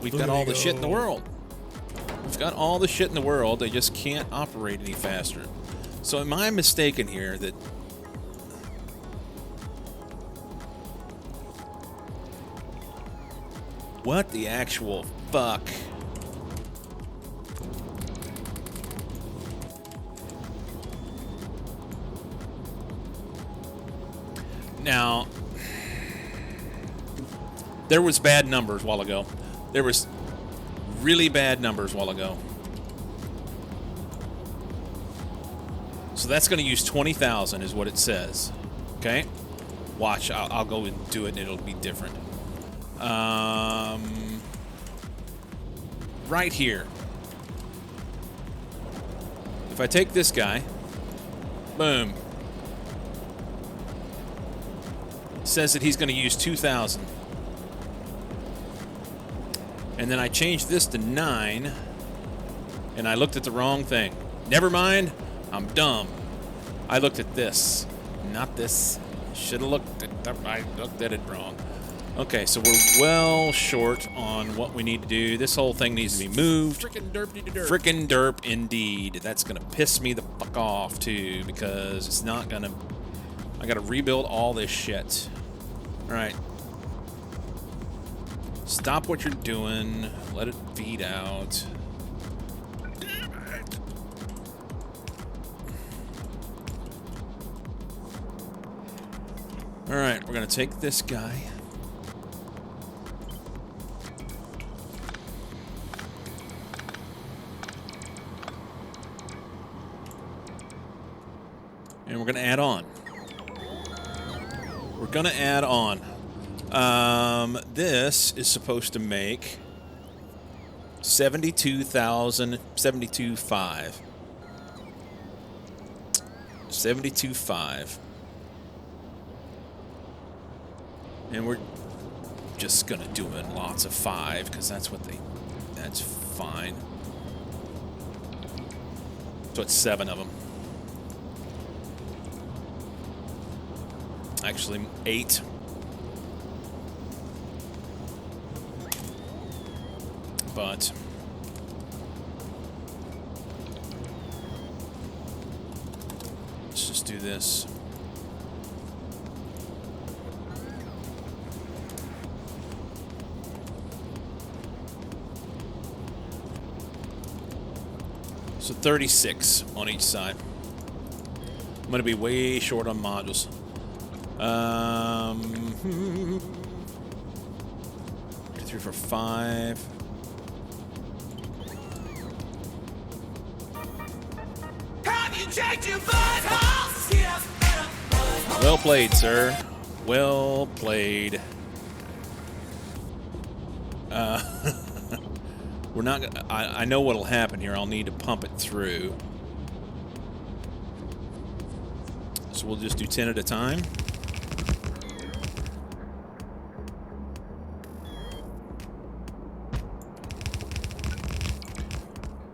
We've got all the shit in the world. We've got all the shit in the world. They just can't operate any faster. So am I mistaken here that what the actual fuck? Now, there was bad numbers a while ago. There was really bad numbers a while ago. So that's going to use 20,000 is what it says. Okay? Watch, I'll go and do it and it'll be different. Right here. If I take this guy, boom. Says that he's going to use 2,000. And then I changed this to 9, and I looked at the wrong thing. Never mind, I'm dumb. I looked at this, not this. Should have looked at that. I looked at it wrong. Okay, so we're well short on what we need to do. This whole thing needs to be moved. Frickin' derp. Frickin' derp indeed. That's gonna piss me the fuck off too, because it's not gonna. I gotta rebuild all this shit. All right. Stop what you're doing. Let it feed out. All right, we're gonna take this guy. And we're gonna add on. We're gonna add on. This is supposed to make 72,000, 72.5. 72.5. And we're just gonna do it in lots of 5 because that's what that's fine. So it's 7 of them. Actually, 8. But let's just do this. So 36 on each side. I'm going to be way short on modules. 3, 4, 5. Well played, sir. Well played. We're not gonna, I know what'll happen here. I'll need to pump it through. So we'll just do 10 at a time.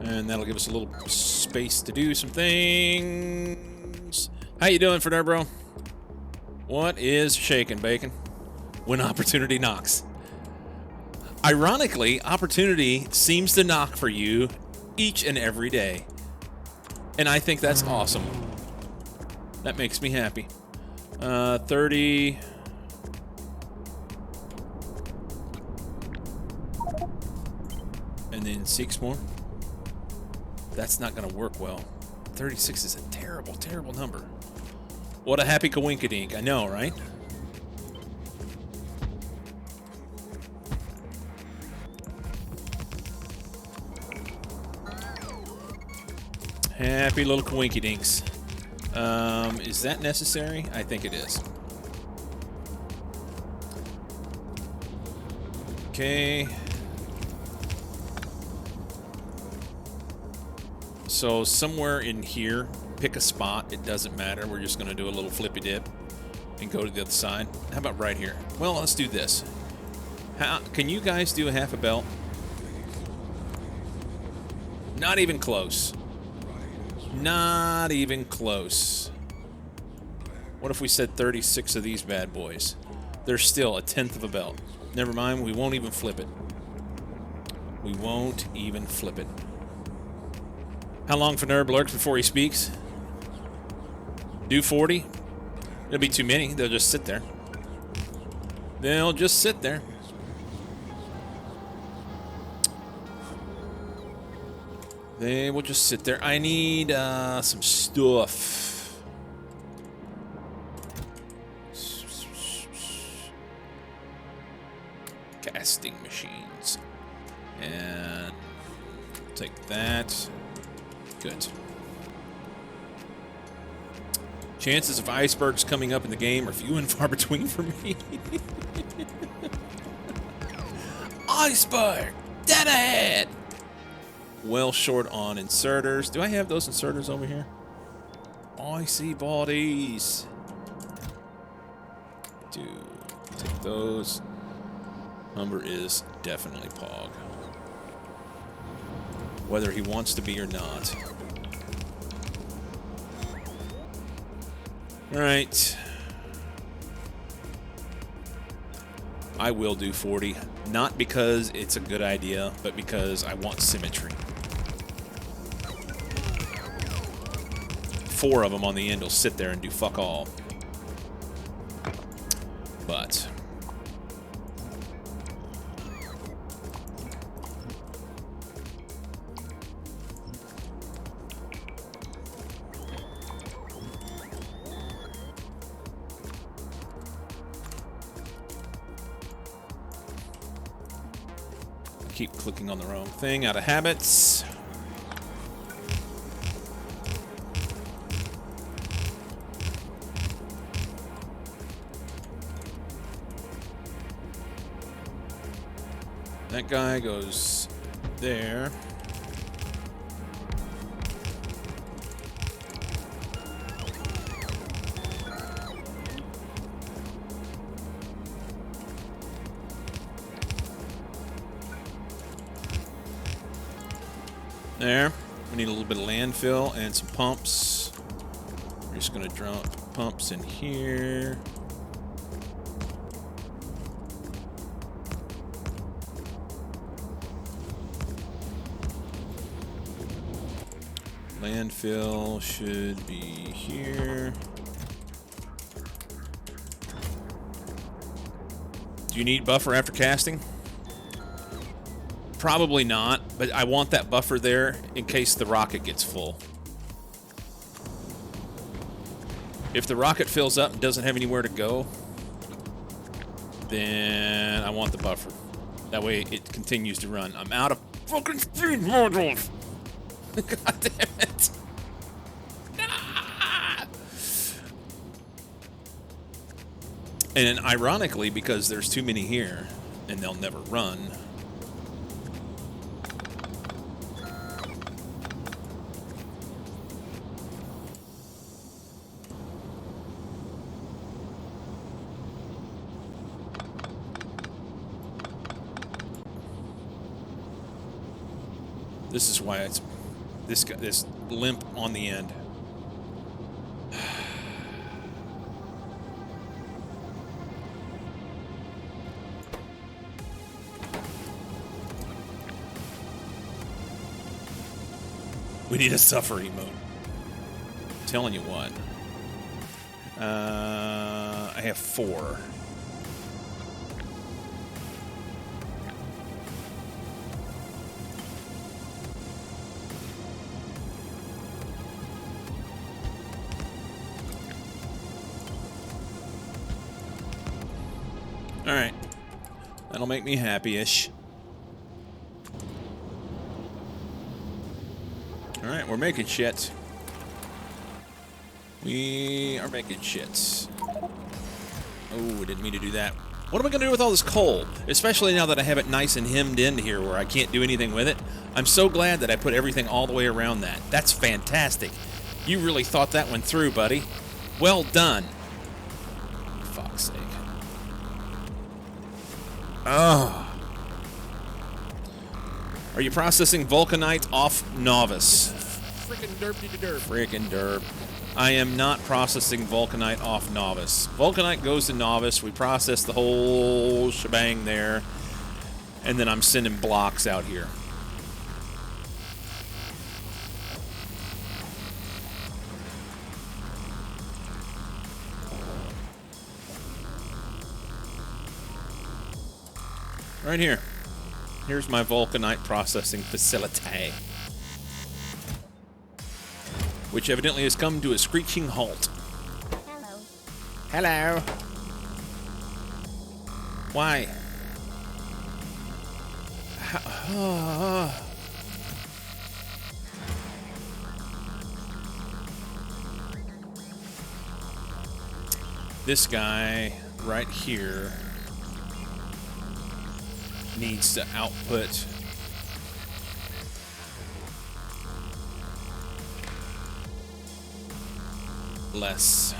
And that'll give us a little space to do some things. How you doing, Fernando, bro? What is shaking, bacon? When opportunity knocks. Ironically, opportunity seems to knock for you each and every day. And I think that's awesome. That makes me happy. 30... And then 6 more. That's not going to work well. 36 is a terrible, terrible number. What a happy coinkadink. I know, right? Happy little coinkydinks. Is that necessary? I think it is. Okay. So somewhere in here, pick a spot. It doesn't matter. We're just going to do a little flippy dip and go to the other side. How about right here? Well, let's do this. Can you guys do a half a belt? Not even close. Not even close. What if we said 36 of these bad boys? They're still a 1/10 of a belt. Never mind, we won't even flip it. We won't even flip it. How long for Nerd lurks before he speaks? Do 40? It'll be too many. They'll just sit there. They'll just sit there. They will just sit there. I need some stuff. Casting machines. And take that. Good. Chances of icebergs coming up in the game are few and far between for me. Iceberg! Dead ahead! Well short on inserters. Do I have those inserters over here? Icy bodies. Take those. Number is definitely Pog. Whether he wants to be or not. Alright. I will do 40. Not because it's a good idea, but because I want symmetry. 4 of them on the end will sit there and do fuck all. But... keep clicking on the wrong thing out of habits. That guy goes there. There. We need a little bit of landfill and some pumps. We're just going to drop pumps in here. Landfill should be here. Do you need buffer after casting? Probably not, but I want that buffer there in case the rocket gets full. If the rocket fills up and doesn't have anywhere to go, then I want the buffer. That way it continues to run. I'm out of fucking speed modules! God damn it! Ah! And then ironically, because there's too many here, and they'll never run... This is why it's this limp on the end. We need a suffer emote. I'm telling you what. I have 4. Alright. That'll make me happy-ish. Alright, we're making shit. We are making shit. Oh, I didn't mean to do that. What am I going to do with all this coal? Especially now that I have it nice and hemmed in here where I can't do anything with it. I'm so glad that I put everything all the way around that. That's fantastic. You really thought that one through, buddy. Well done. For fuck's sake. Oh. Are you processing Vulcanite off Novice? Frickin' derp-de-derp. Frickin' derp. I am not processing Vulcanite off Novice. Vulcanite goes to Novice. We process the whole shebang there. And then I'm sending blocks out here. Right here. Here's my Vulcanite processing facility, which evidently has come to a screeching halt. Hello. Hello. Why? This guy right here needs to output less.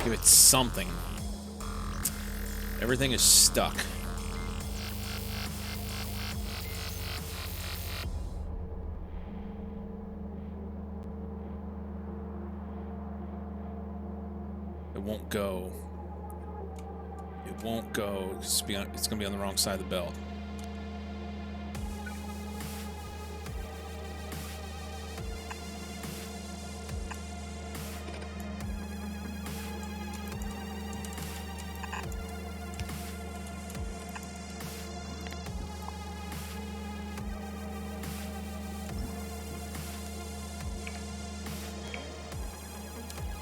Give it something. Everything is stuck. It won't go. It won't go. It's going to be on the wrong side of the belt.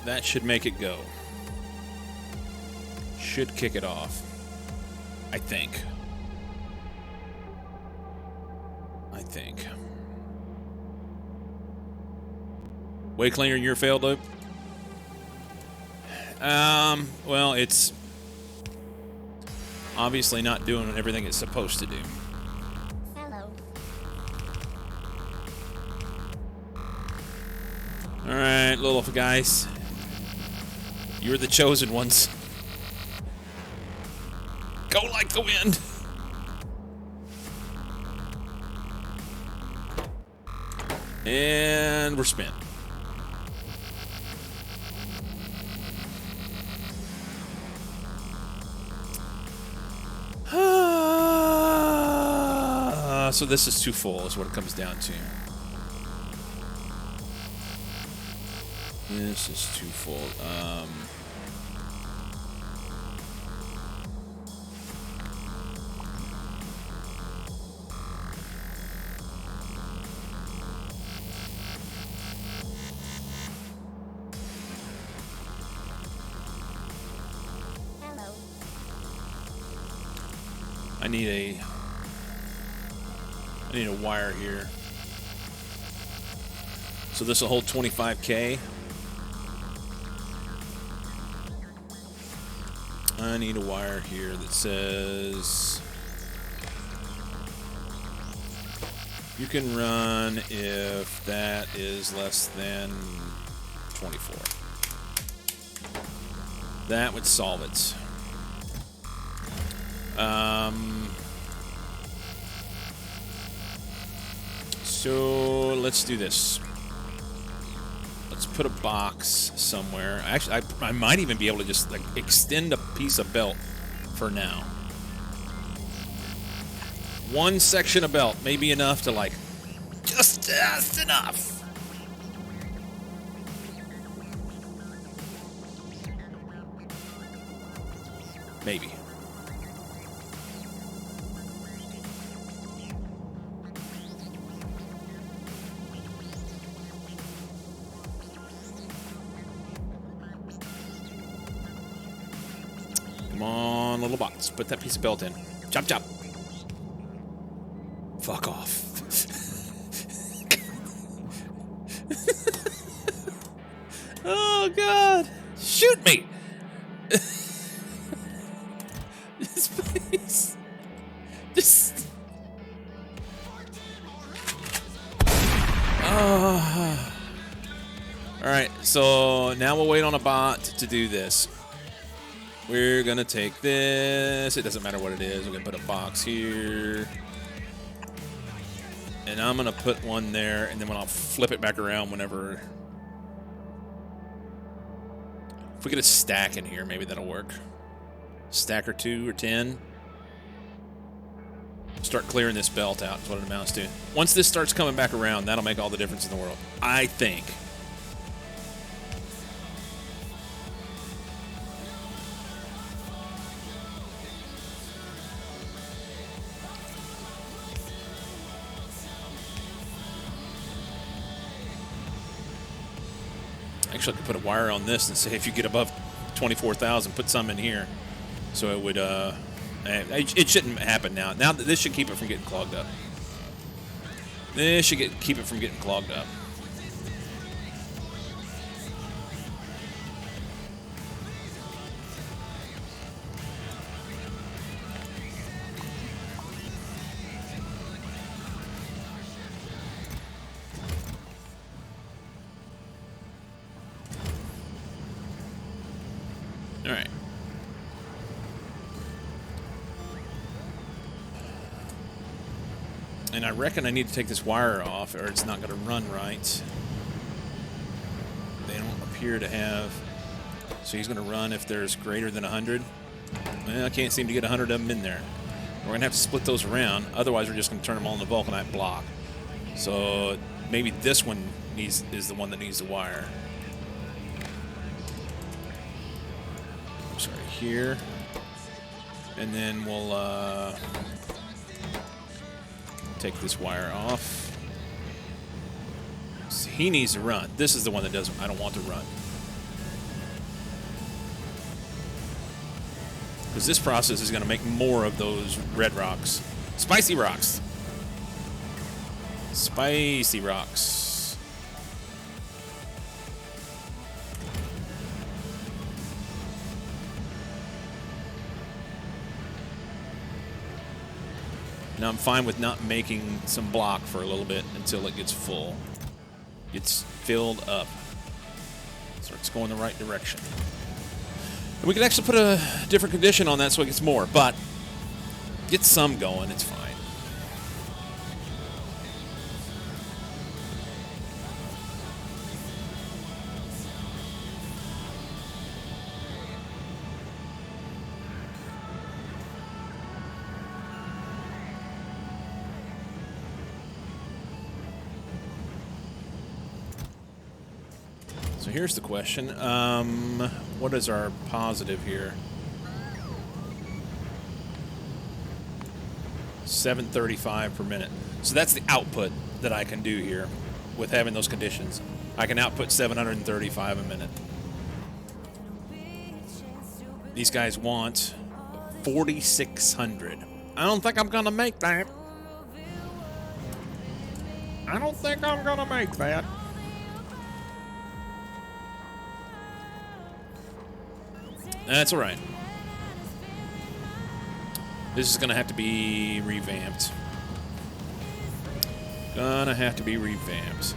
That should make it go. Should kick it off. I think. Way cleaner than your failed loop? Well, it's obviously not doing everything it's supposed to do. Hello. Alright, little guys. You're the chosen ones. Go like the wind. And we're spent. So this is too full, is what it comes down to. This is too full. Hello. I need a wire here. So this will hold 25K. I need a wire here that says you can run if that is less than 24. That would solve it. So let's do this. Let's put a box somewhere. Actually, I might even be able to just like extend a piece of belt for now. One section of belt may be enough to like just enough. Maybe. Come on, little box. Put that piece of belt in. Chop, chop. Fuck off. Oh, God. Shoot me. Just please. Just. Oh. All right, so now we'll wait on a bot to do this. We're going to take this. It doesn't matter what it is. We're going to put a box here. And I'm going to put one there, and then when I'll flip it back around whenever. If we get a stack in here, maybe that'll work. Stack or 2 or 10. Start clearing this belt out is what it amounts to. Once this starts coming back around, that'll make all the difference in the world, I think. Actually, I could put a wire on this and say if you get above 24,000, put some in here. So it would, it shouldn't happen now. Now this should keep it from getting clogged up. This should keep it from getting clogged up. All right. And I reckon I need to take this wire off or it's not going to run right. They don't appear to have. So he's going to run if there's greater than 100. Well, I can't seem to get 100 of them in there. We're going to have to split those around. Otherwise, we're just going to turn them all into vulcanite block. So maybe this one is the one that needs the wire. Sorry, here. And then we'll take this wire off. So he needs to run. This is the one that doesn't. I don't want to run. Because this process is going to make more of those red rocks. Spicy rocks. Spicy rocks. Now I'm fine with not making some block for a little bit until it gets full. Gets filled up. Starts going the right direction. And we can actually put a different condition on that so it gets more, but get some going, it's fine. So here's the question. What is our positive here? 735 per minute. So that's the output that I can do here with having those conditions. I can output 735 a minute. These guys want 4,600. I don't think I'm gonna make that. I don't think I'm gonna make that. That's all right. This is gonna have to be revamped. Gonna have to be revamped.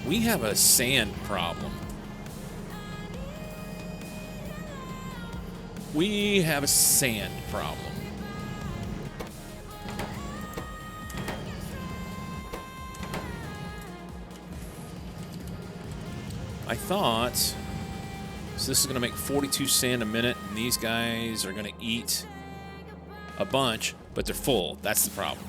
We have a sand problem. We have a sand problem. I thought, so this is going to make 42 sand a minute, and these guys are going to eat a bunch, but they're full. That's the problem.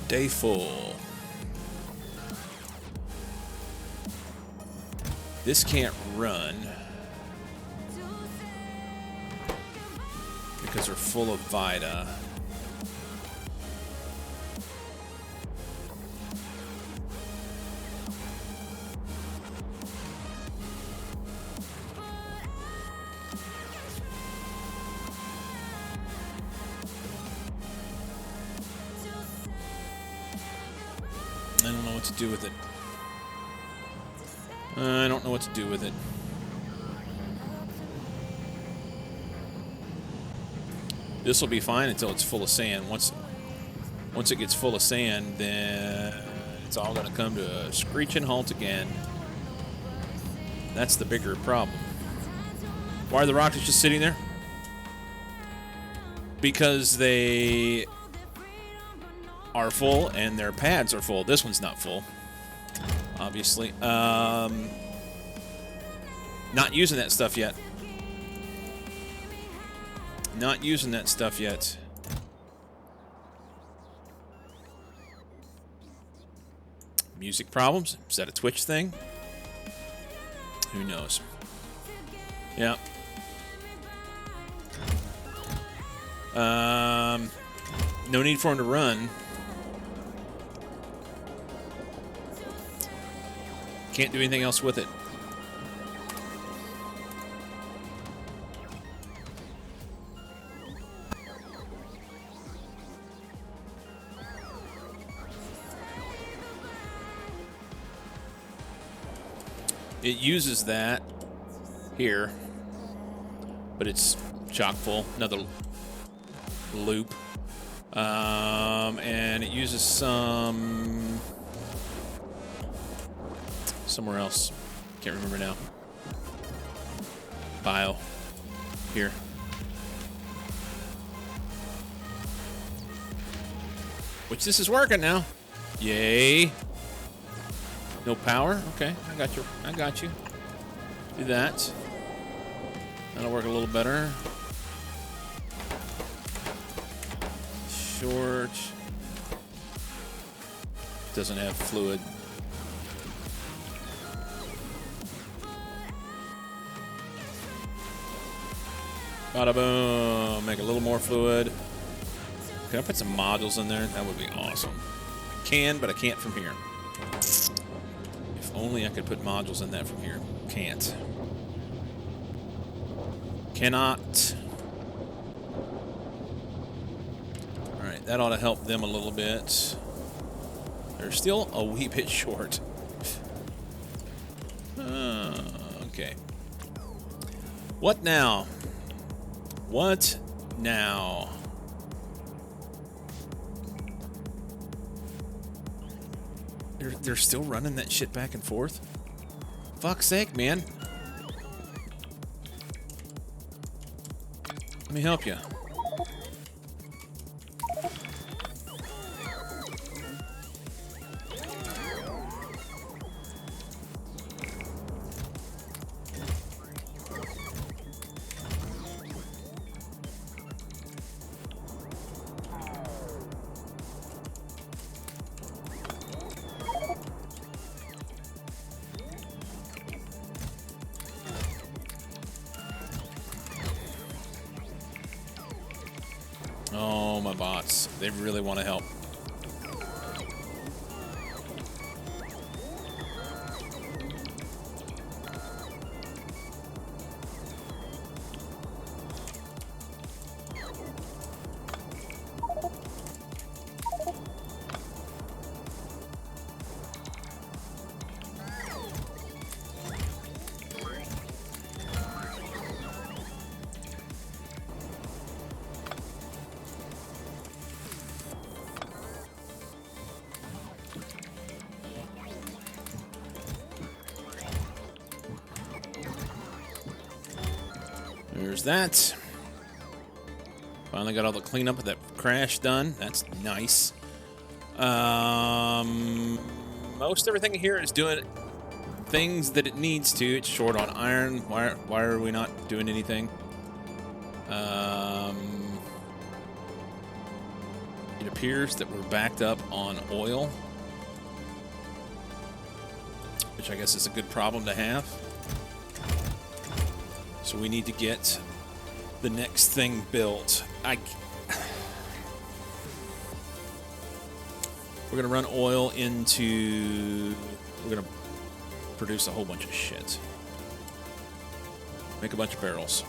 Day full. This can't run because they're full of Vita. I don't know what to do with it. I don't know what to do with it. This will be fine until it's full of sand. Once it gets full of sand, then it's all going to come to a screeching halt again. That's the bigger problem. Why are the rockets just sitting there? Because they are full and their pads are full. This one's not full, obviously. Not using that stuff yet. Not using that stuff yet. Music problems? Is that a Twitch thing? Who knows? Yeah. No need for him to run. Can't do anything else with it. It uses that here, but it's chock full. Another loop. And it uses some somewhere else. Can't remember now. Bio. Here. Which this is working now. Yay. No power? Okay, I got you. I got you. Do that. That'll work a little better. Short. Doesn't have fluid. Bada boom. Make a little more fluid. Can I put some modules in there? That would be awesome. I can, but I can't from here. If only I could put modules in that from here. Can't. Cannot. Alright, that ought to help them a little bit. They're still a wee bit short. Okay. What now? What now? They're still running that shit back and forth? Fuck's sake, man. Let me help you. Oh, my bots. They really want to help. there's that. Finally got all the cleanup of that crash done. That's nice. Most everything here is doing things that it needs to. It's short on iron. Why are we not doing anything? It appears that we're backed up on oil, which I guess is a good problem to have. So we need to get the next thing built. We're gonna run oil into. We're gonna produce a whole bunch of shit. Make a bunch of barrels.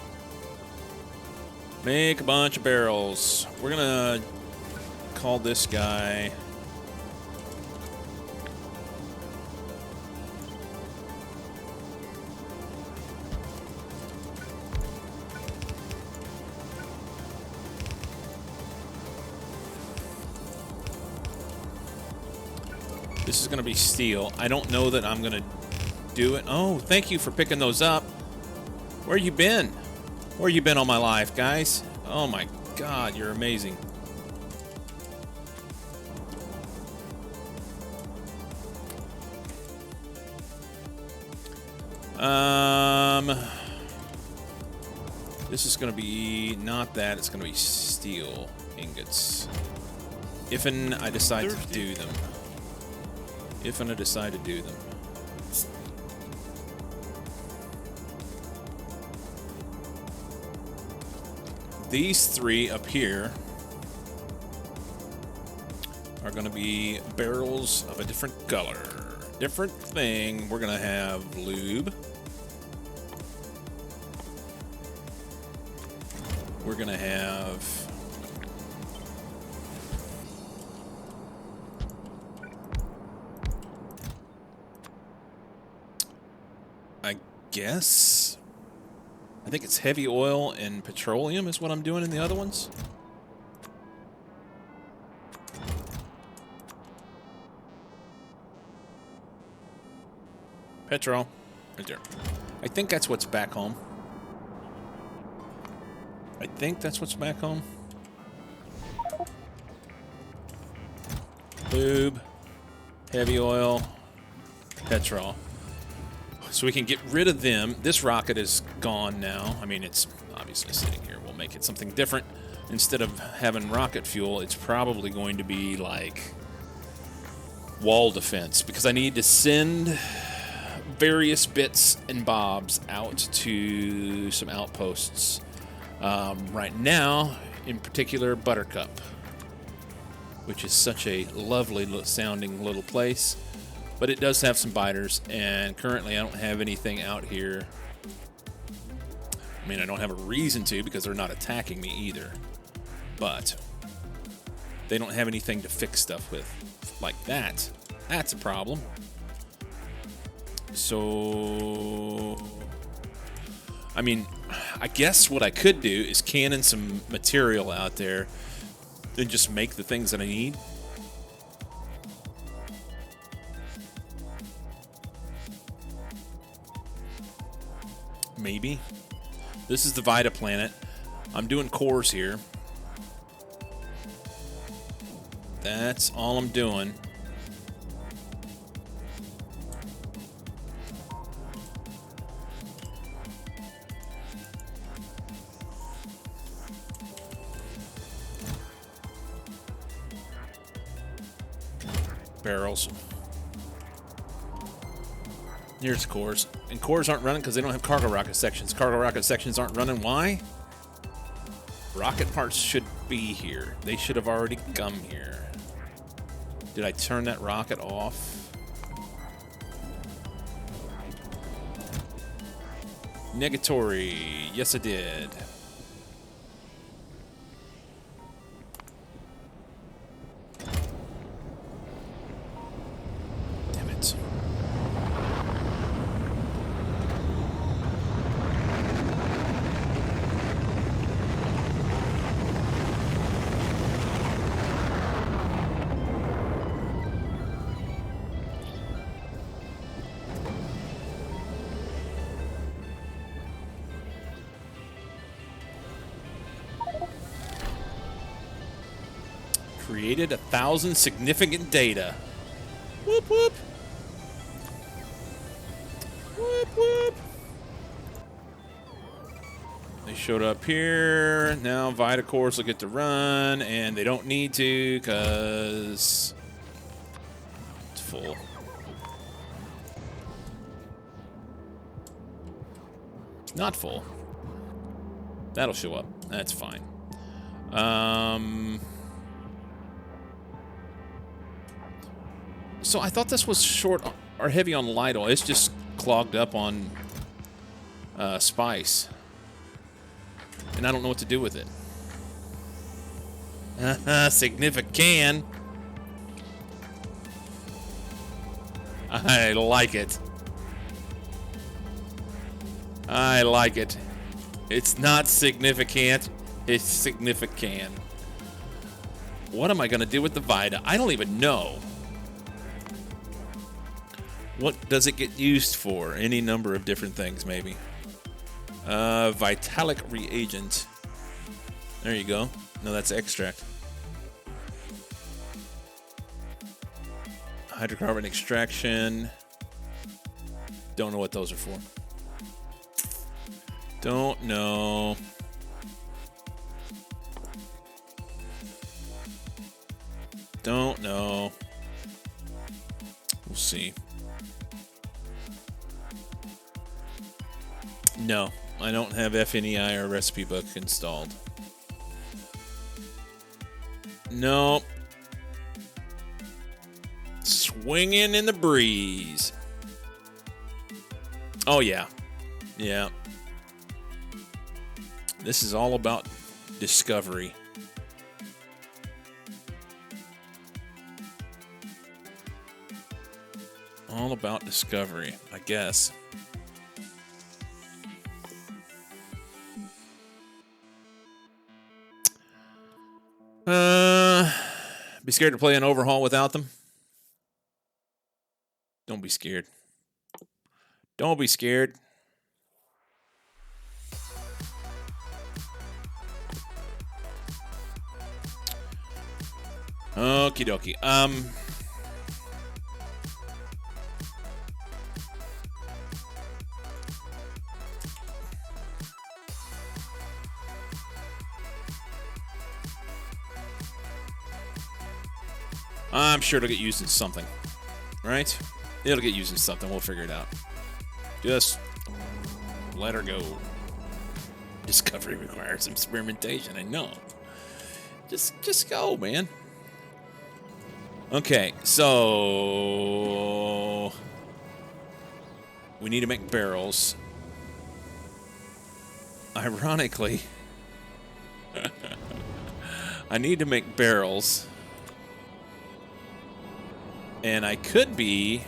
Make a bunch of barrels. We're gonna call this guy. This is going to be steel. I don't know that I'm going to do it. Oh, thank you for picking those up. Where you been? Where you been all my life, guys? Oh my God, you're amazing. This is going to be not that. It's going to be steel ingots. If and I decide to do them. If and I decide to do them. These three up here are going to be barrels of a different color. Different thing. We're going to have lube. We're going to have... guess. I think it's heavy oil and petroleum is what I'm doing in the other ones. Petrol. Right there. I think that's what's back home. I think that's what's back home. Lube. Heavy oil. Petrol. So we can get rid of them. This rocket is gone now. I mean, it's obviously sitting here. We'll make it something different. Instead of having rocket fuel, it's probably going to be like wall defense, because I need to send various bits and bobs out to some outposts. Right now, in particular, Buttercup, which is such a lovely sounding little place. But it does have some biters, and currently I don't have anything out here. I mean, I don't have a reason to, because they're not attacking me either. But they don't have anything to fix stuff with like that. That's a problem. So, I mean, I guess what I could do is cannon some material out there and just make the things that I need. Maybe. This is the Vita planet. I'm doing cores here. That's all I'm doing. Barrels. Here's cores. And cores aren't running because they don't have cargo rocket sections. Cargo rocket sections aren't running. Why? Rocket parts should be here. They should have already come here. Did I turn that rocket off? Negatory. Yes, I did. Damn it. Created 1,000 significant data. Whoop, whoop. Whoop, whoop. They showed up here. Now Vitacores will get to run, and they don't need to because it's full. It's not full. That'll show up. That's fine. So I thought this was short or heavy on light oil. It's just clogged up on spice. And I don't know what to do with it. Significant. I like it. I like it. It's not significant. It's significant. What am I going to do with the Vita? I don't even know. What does it get used for? Any number of different things, maybe. Vitalic reagent. There you go. No, that's extract. Hydrocarbon extraction. Don't know what those are for. Don't know. Don't know. We'll see. No, I don't have FNEI or recipe book installed. Nope. Swinging in the breeze. Oh, yeah. Yeah. This is all about discovery. All about discovery, I guess. Be scared to play an overhaul without them? Don't be scared. Don't be scared. Okie dokie. I'm sure it'll get used in something, right? It'll get used in something. We'll figure it out. Just let her go. Discovery requires experimentation. I know. Just go, man. Okay, so we need to make barrels. Ironically, I need to make barrels. And I could be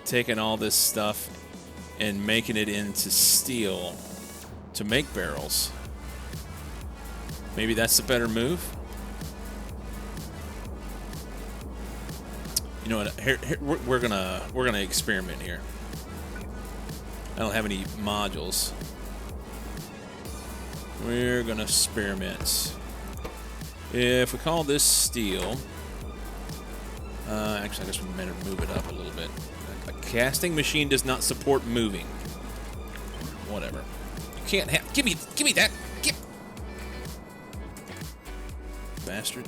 taking all this stuff and making it into steel to make barrels. Maybe that's a better move. You know what? Here we're gonna experiment here. I don't have any modules. We're gonna experiment. If we call this steel. Actually, I guess we better move it up a little bit. A casting machine does not support moving. Whatever. You can't have. Give me that. Give. Bastard.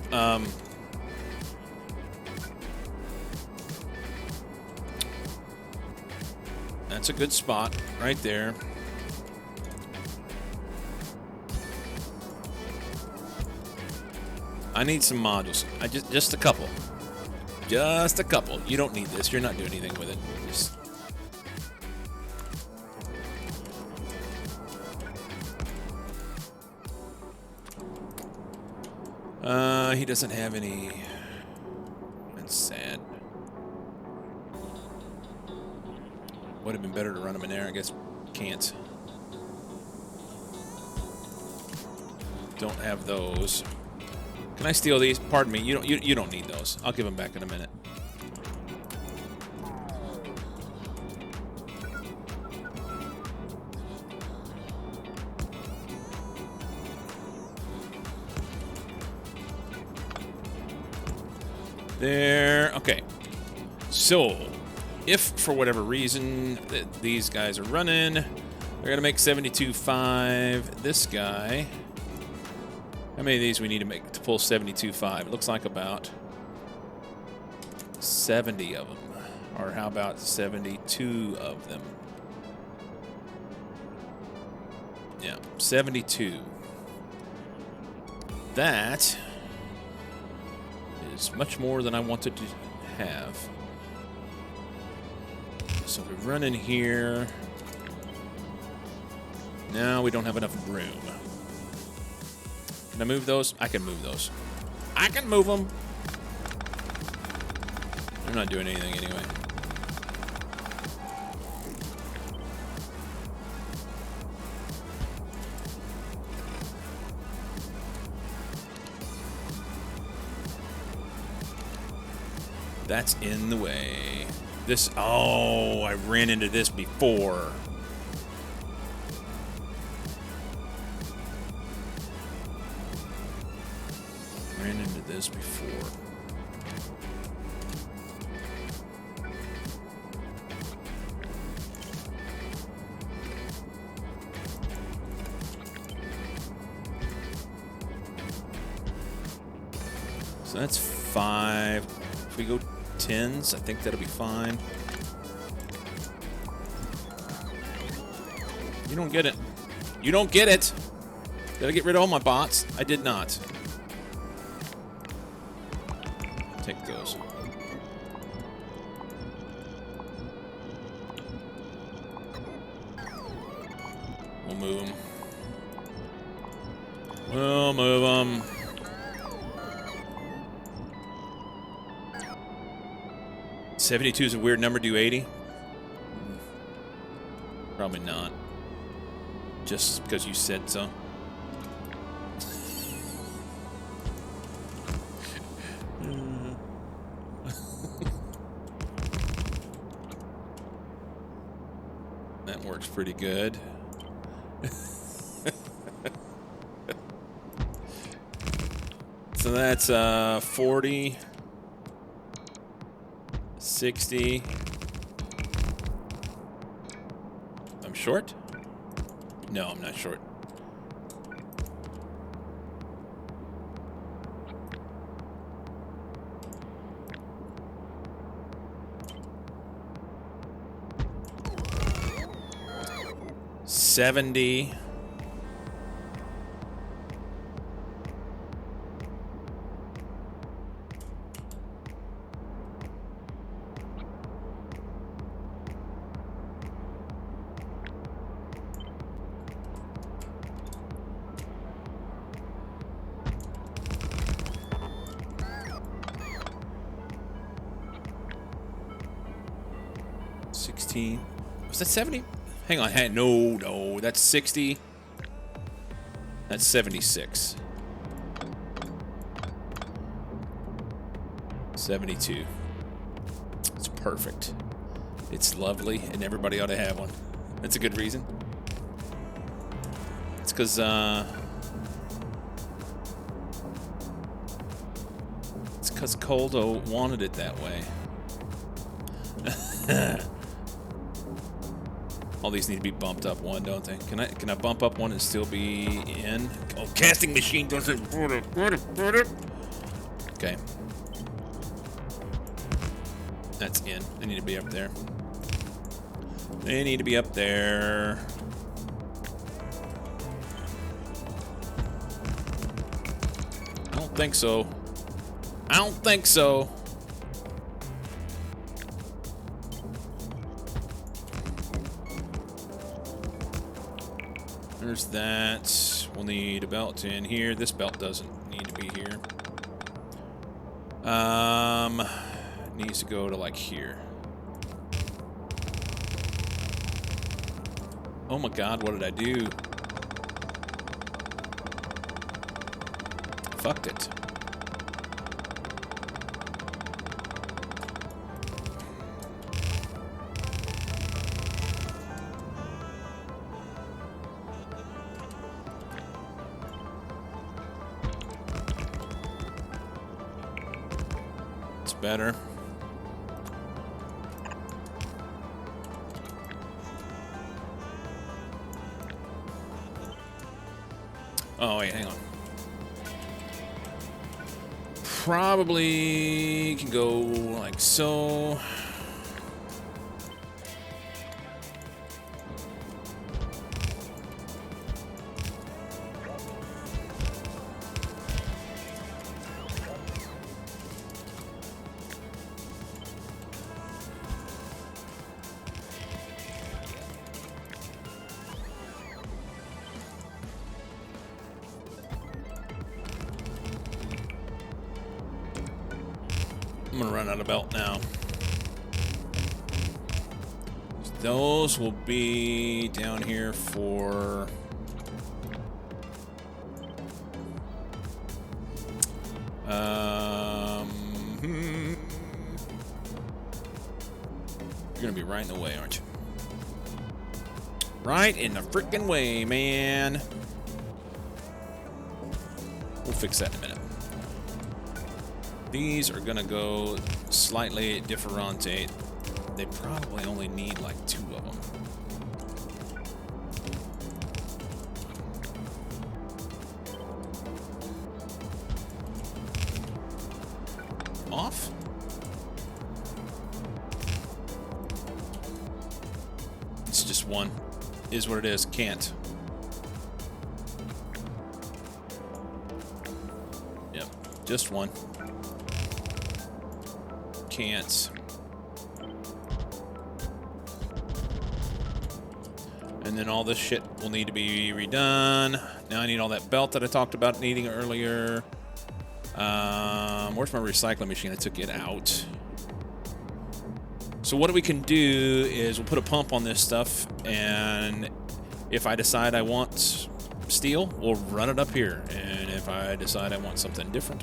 That's a good spot right there. I need some modules. Just a couple. Just a couple. You don't need this. You're not doing anything with it. Just... he doesn't have any. That's sad. Would have been better to run him in there. I guess can't. Don't have those. Can I steal these? Pardon me. You don't need those. I'll give them back in a minute. There. Okay. So, if for whatever reason these guys are running, they're going to make 72.5. This guy... How many of these we need to make to pull 72.5? It looks like about 70 of them. Or how about 72 of them? Yeah, 72. That is much more than I wanted to have. So we run in here. Now we don't have enough room. Can I move those? I can move those. I can move them. I'm not doing anything anyway. That's in the way. This, oh, I ran into this before. Ran into this before. So that's 5. If we go 10s, I think that'll be fine. You don't get it. You don't get it. Did I get rid of all my bots? I did not. Take those. We'll move them. We'll move them. $72 is a weird number. Do 80? Probably not. Just because you said so. That works pretty good. So that's 40. 60. I'm short? No, I'm not short. $70. Was that 70? Hang on. No. That's 60. That's 76. 72. It's perfect. It's lovely, and everybody ought to have one. That's a good reason. It's because, Coldo wanted it that way. All these need to be bumped up one, don't they? Can I bump up one and still be in? Oh, casting machine doesn't. Okay. That's in. They need to be up there. They need to be up there. I don't think so. I don't think so. There's that. We'll need a belt in here. This belt doesn't need to be here. Needs to go to like here. Oh my God, what did I do? Fucked it. That's better. Oh, wait, hang on. Probably can go like so. I'm gonna run out of belt now. Those will be down here for you're gonna be right in the way, aren't you? Right in the freaking way, man. We'll fix that in a minute. These are gonna go slightly differentiate. They probably only need like 2 of them. Off? It's just one. Is what it is. Can't. Yep. Just one. Can't. And then all this shit will need to be redone. Now I need all that belt that I talked about needing earlier. Where's my recycling machine? I took it out. So what we can do is we'll put a pump on this stuff, and if I decide I want steel, we'll run it up here. And if I decide I want something different,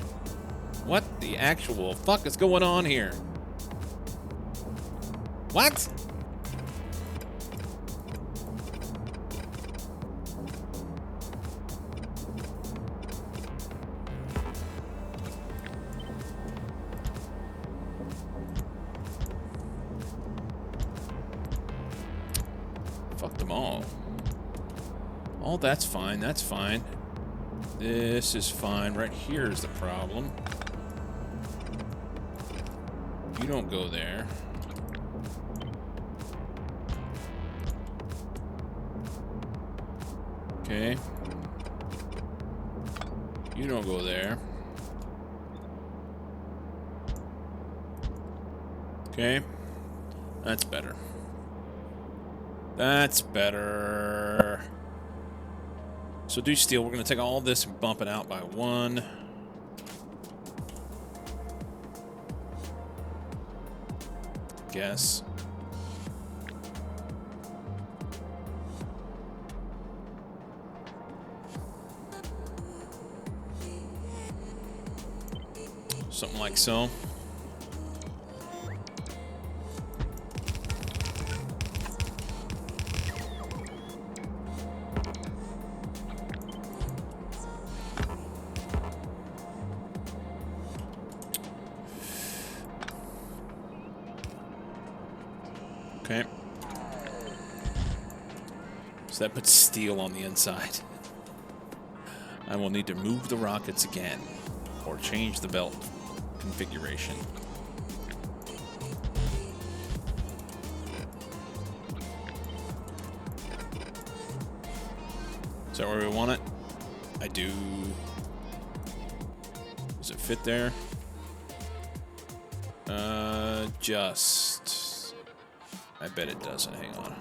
what the actual fuck is going on here? What? Fuck them all. Oh, that's fine. That's fine. This is fine. Right here is the problem. You don't go there. Okay. You don't go there. Okay. That's better. That's better. So do steel. We're going to take all this and bump it out by 1. Guess. Something like so. Okay. So that puts steel on the inside. I will need to move the rockets again, or change the belt configuration. Is that where we want it? I do. Does it fit there? Just. I bet it doesn't. Hang on.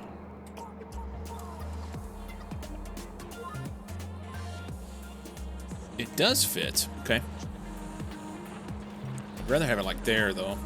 It does fit. Okay. I'd rather have it like there, though.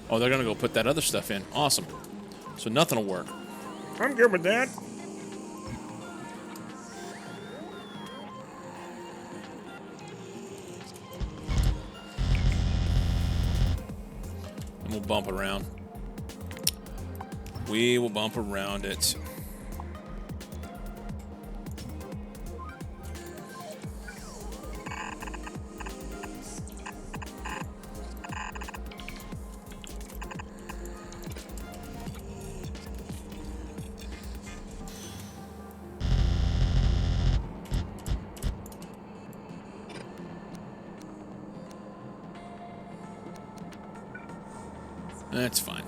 Oh, they're gonna go put that other stuff in. Awesome. So nothing will work. I'm good with that. we'll bump around. We will bump around it. That's fine.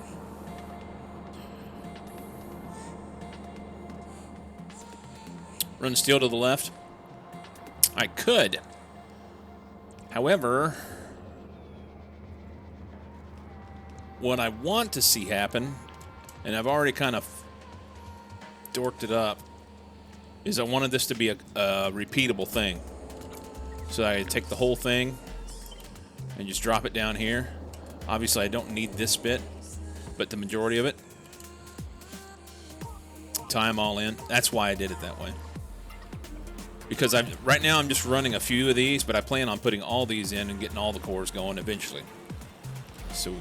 Run steel to the left. I could. However, what I want to see happen, and I've already kind of dorked it up, is I wanted this to be a repeatable thing. So I take the whole thing and just drop it down here. Obviously, I don't need this bit, but the majority of it. Tie them all in. That's why I did it that way. Because right now I'm just running a few of these, but I plan on putting all these in and getting all the cores going eventually. So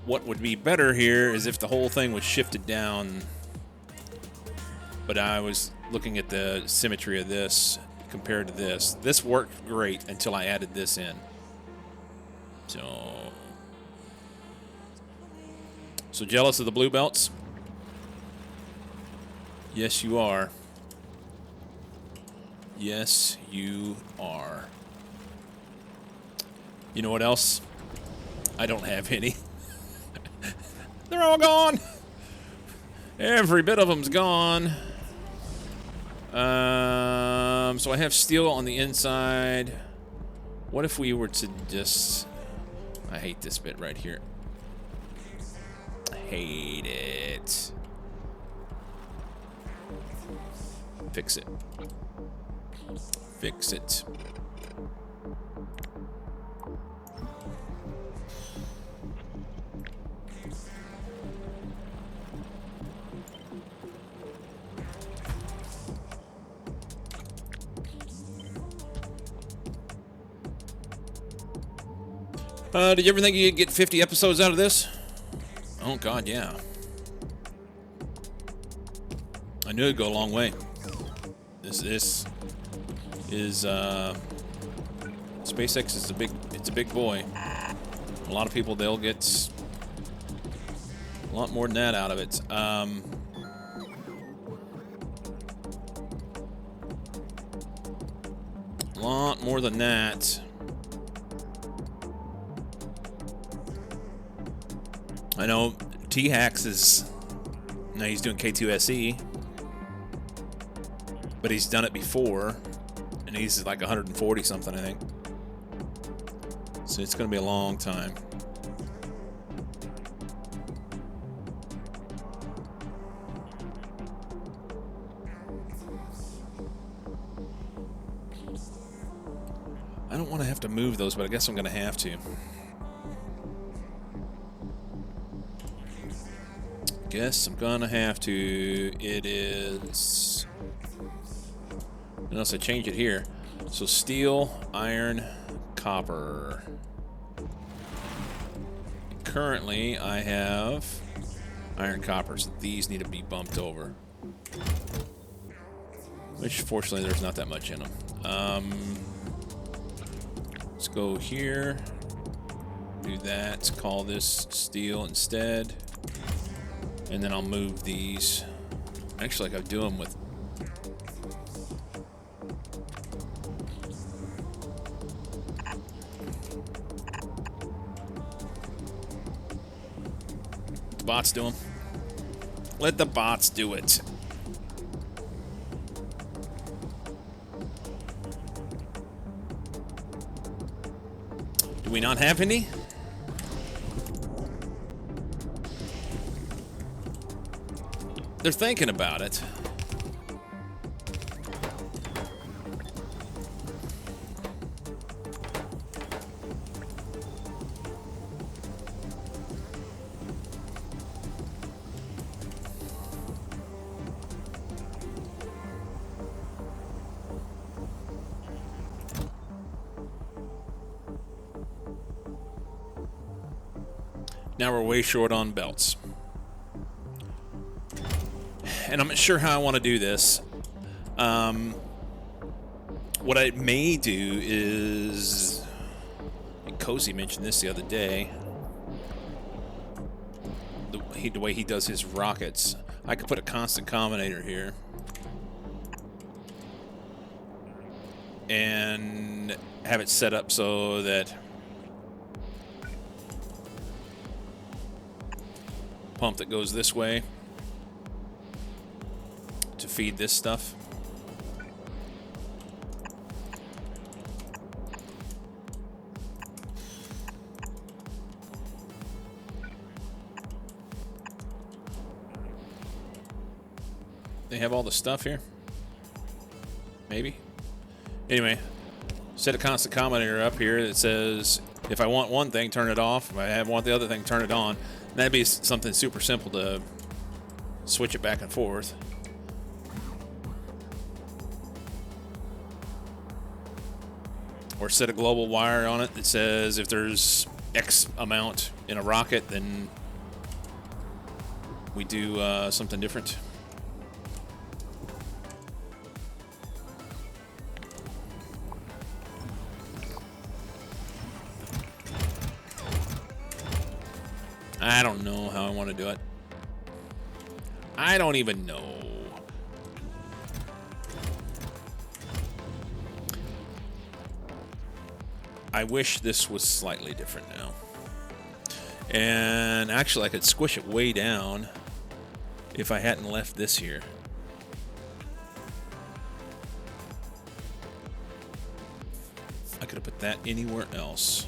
what would be better here is if the whole thing was shifted down, but I was looking at the symmetry of this compared to this. This worked great until I added this in. So jealous of the blue belts? Yes, you are. Yes, you are. You know what else? I don't have any. They're all gone. Every bit of them's gone. So I have steel on the inside. What if we were to just... I hate this bit right here. I hate it. Fix it. Fix it. Did you ever think you'd get 50 episodes out of this? Oh, God, yeah. I knew it'd go a long way. This is SpaceX is it's a big boy. A lot of people, they'll get a lot more than that out of it. A lot more than that. I know T-Hacks is, now he's doing K2SE, but he's done it before, and he's like 140 something, I think. So it's going to be a long time. I don't want to have to move those, but I guess I'm going to have to. Guess I'm gonna have to. It is, unless I change it here. So steel, iron, copper. Currently I have iron, copper, so these need to be bumped over, which fortunately there's not that much in them. Let's go here, do that, call this steel instead. And then I'll move these. Actually, like I do them with... The bots do them. Let the bots do it. Do we not have any? They're thinking about it. Now we're way short on belts. And I'm not sure how I want to do this. What I may do is... Cozy mentioned this the other day. The way he does his rockets. I could put a constant combinator here. And have it set up so that pump that goes this way to feed this stuff. They have all the stuff here. Maybe. Anyway, set a constant combinator up here that says if I want one thing, turn it off. If I want the other thing, turn it on. And that'd be something super simple to switch it back and forth. Or set a global wire on it that says if there's X amount in a rocket, then we do something different. I don't know how I want to do it. I don't even know. I wish this was slightly different now. And actually, I could squish it way down if I hadn't left this here. I could have put that anywhere else.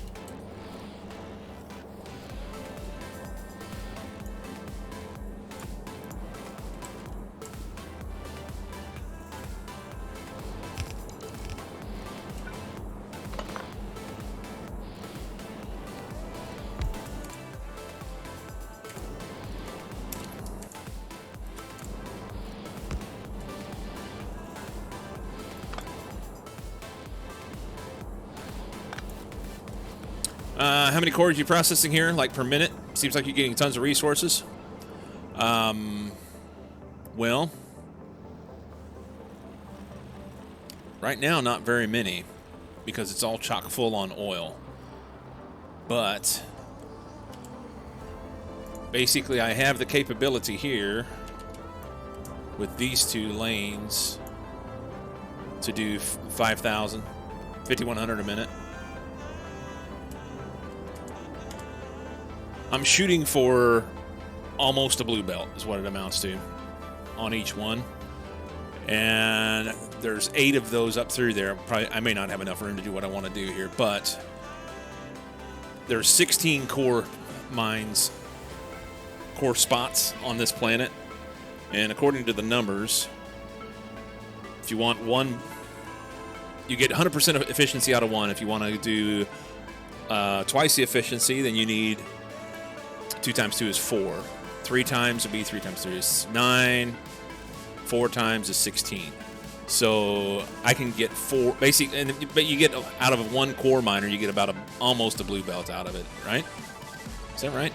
How many cores are you processing here, like per minute? Seems like you're getting tons of resources. Well, right now, not very many, because it's all chock full on oil. But basically, I have the capability here with these two lanes to do 5,000, 5,100 a minute. I'm shooting for almost a blue belt is what it amounts to on each one. And there's 8 of those up through there. I may not have enough room to do what I want to do here, but there's 16 core mines, core spots on this planet. And according to the numbers, if you want one, you get 100% of efficiency out of one. If you want to do twice the efficiency, then you need 2 times 2 is 4. 3 times would be 3 times 3 is 9. 4 times is 16. So I can get 4 basically, but you get out of one core miner, you get about almost a blue belt out of it, right? Is that right?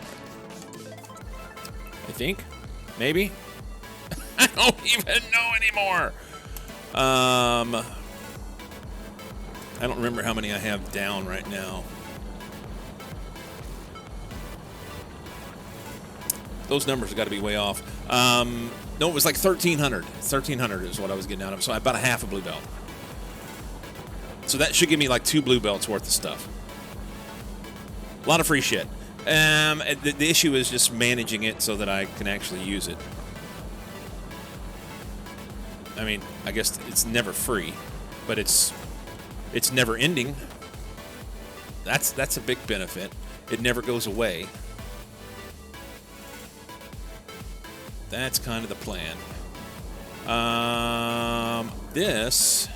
I think, maybe. I don't even know anymore. I don't remember how many I have down right now. Those numbers have got to be way off. No, it was like 1,300. 1,300 is what I was getting out of it. So about a half a blue belt. So that should give me like 2 blue belts worth of stuff. A lot of free shit. The issue is just managing it so that I can actually use it. I mean, I guess it's never free, but it's never ending. That's a big benefit. It never goes away. That's kind of the plan. This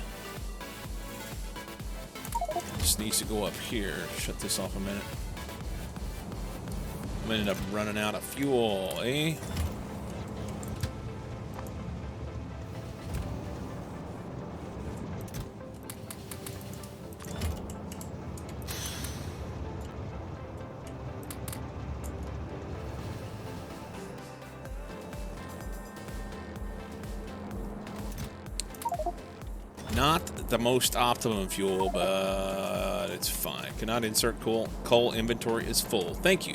just needs to go up here. Shut this off a minute. I'm gonna end up running out of fuel, eh? Not the most optimum fuel, but it's fine. Cannot insert coal. Coal inventory is full. Thank you.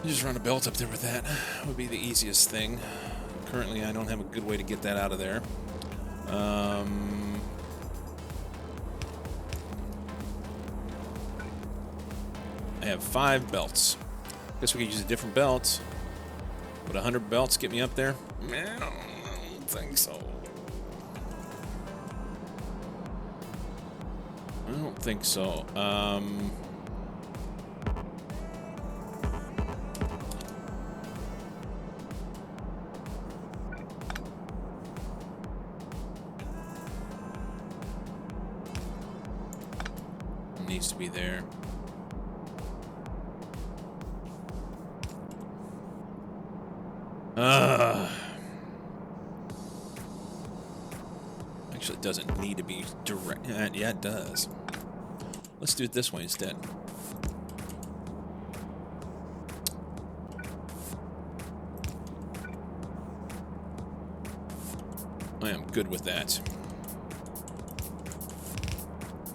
You just run a belt up there with that. Would be the easiest thing. Currently, I don't have a good way to get that out of there. I have 5 belts. Guess we could use a different belt. Would 100 belts get me up there? I don't think so. I don't think so. Needs to be there. Actually, it doesn't need to be direct. Yeah, it does. Let's do it this way instead. I am good with that.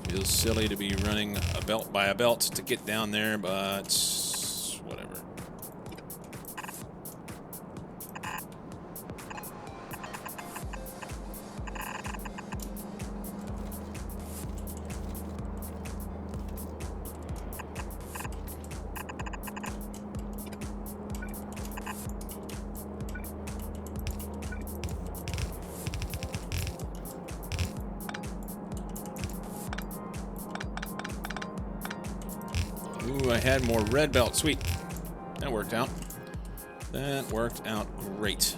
Feels silly to be running a belt by a belt to get down there, but whatever. Ooh, I had more red belt. Sweet. That worked out. That worked out great.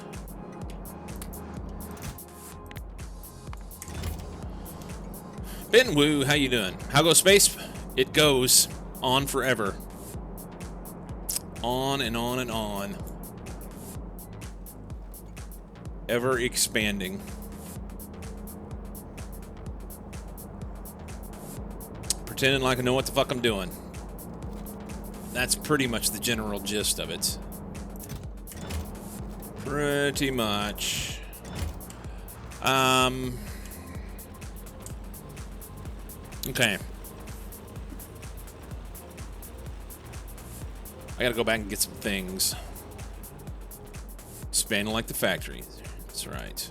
Ben Woo, how you doing? How goes space? It goes on forever. On and on and on. Ever expanding. Pretending like I know what the fuck I'm doing. That's pretty much the general gist of it. Pretty much. Okay. I gotta go back and get some things. Expanding like the factory. That's right.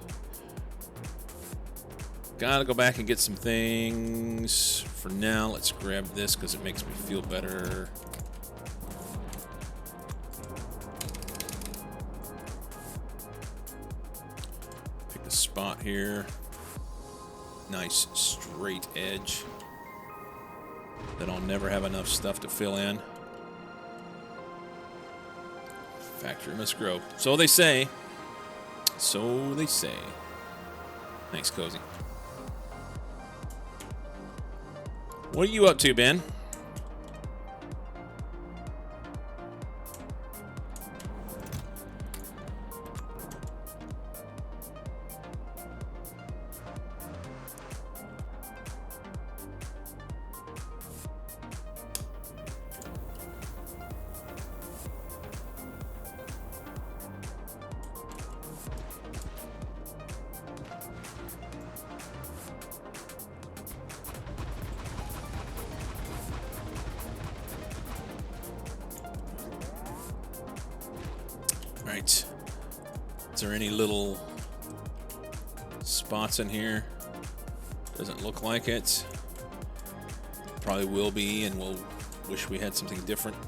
Gotta go back and get some things. For now, let's grab this because it makes me feel better. Pick a spot here. Nice straight edge. Then I'll never have enough stuff to fill in. Factory must grow. So they say. So they say. Thanks, Cozy. What are you up to, Ben? Right. Is there any little spots in here? Doesn't look like it. Probably will be, and we'll wish we had something different.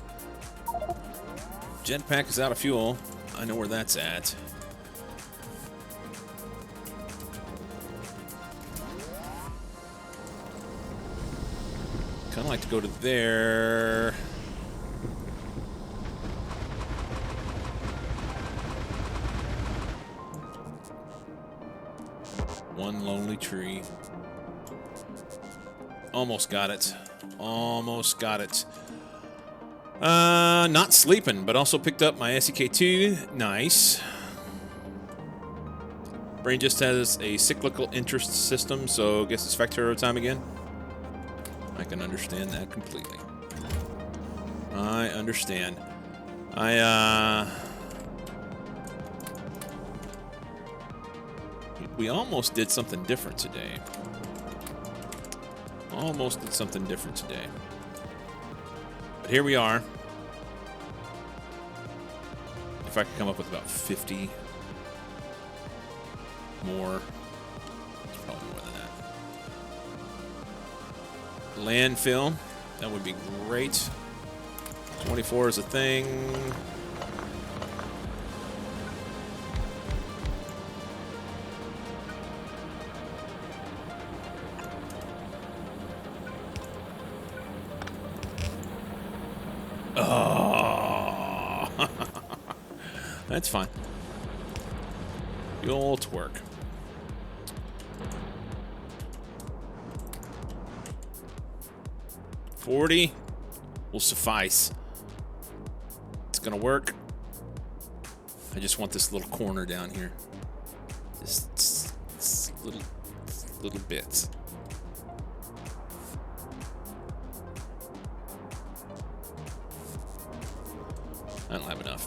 Jetpack is out of fuel. I know where that's at. Kind of like to go to there. One lonely tree. Almost got it. Almost got it. Not sleeping, but also picked up my SEK2. Nice. Brain just has a cyclical interest system, so I guess it's Factorio time again. I can understand that completely. I understand. we almost did something different today. Almost did something different today. But here we are. If I could come up with about 50 more. It's probably more than that. Landfill. That would be great. 24 is a thing. Oh. That's fine. You'll twerk. $40 will suffice. It's gonna work. I just want this little corner down here. Just little bits. I don't have enough.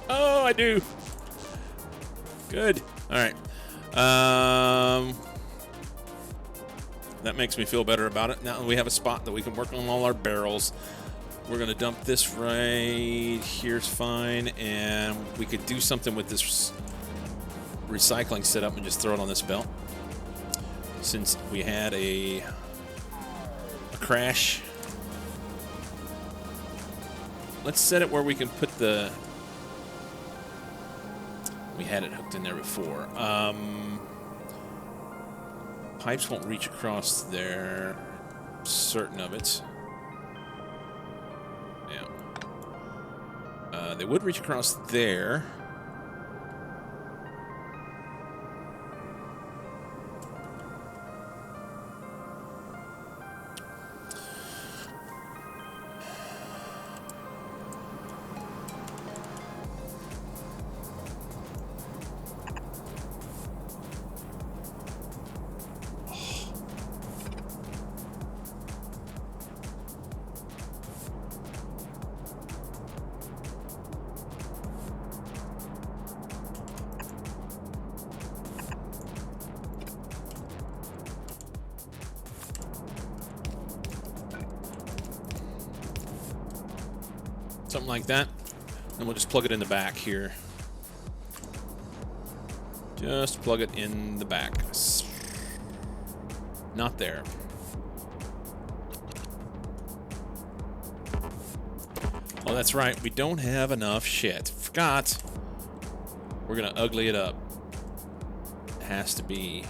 Oh, I do. Good. All right. That makes me feel better about it. Now we have a spot that we can work on all our barrels. We're going to dump this right here's fine. And we could do something with this recycling setup and just throw it on this belt. Since we had a crash. Let's set it where we can put the... We had it hooked in there before. Pipes won't reach across there. Certain of it. Yeah. They would reach across there. Something like that. And we'll just plug it in the back here. Just plug it in the back. Not there. Oh, that's right. We don't have enough shit. Forgot. We're gonna ugly it up. It has to be...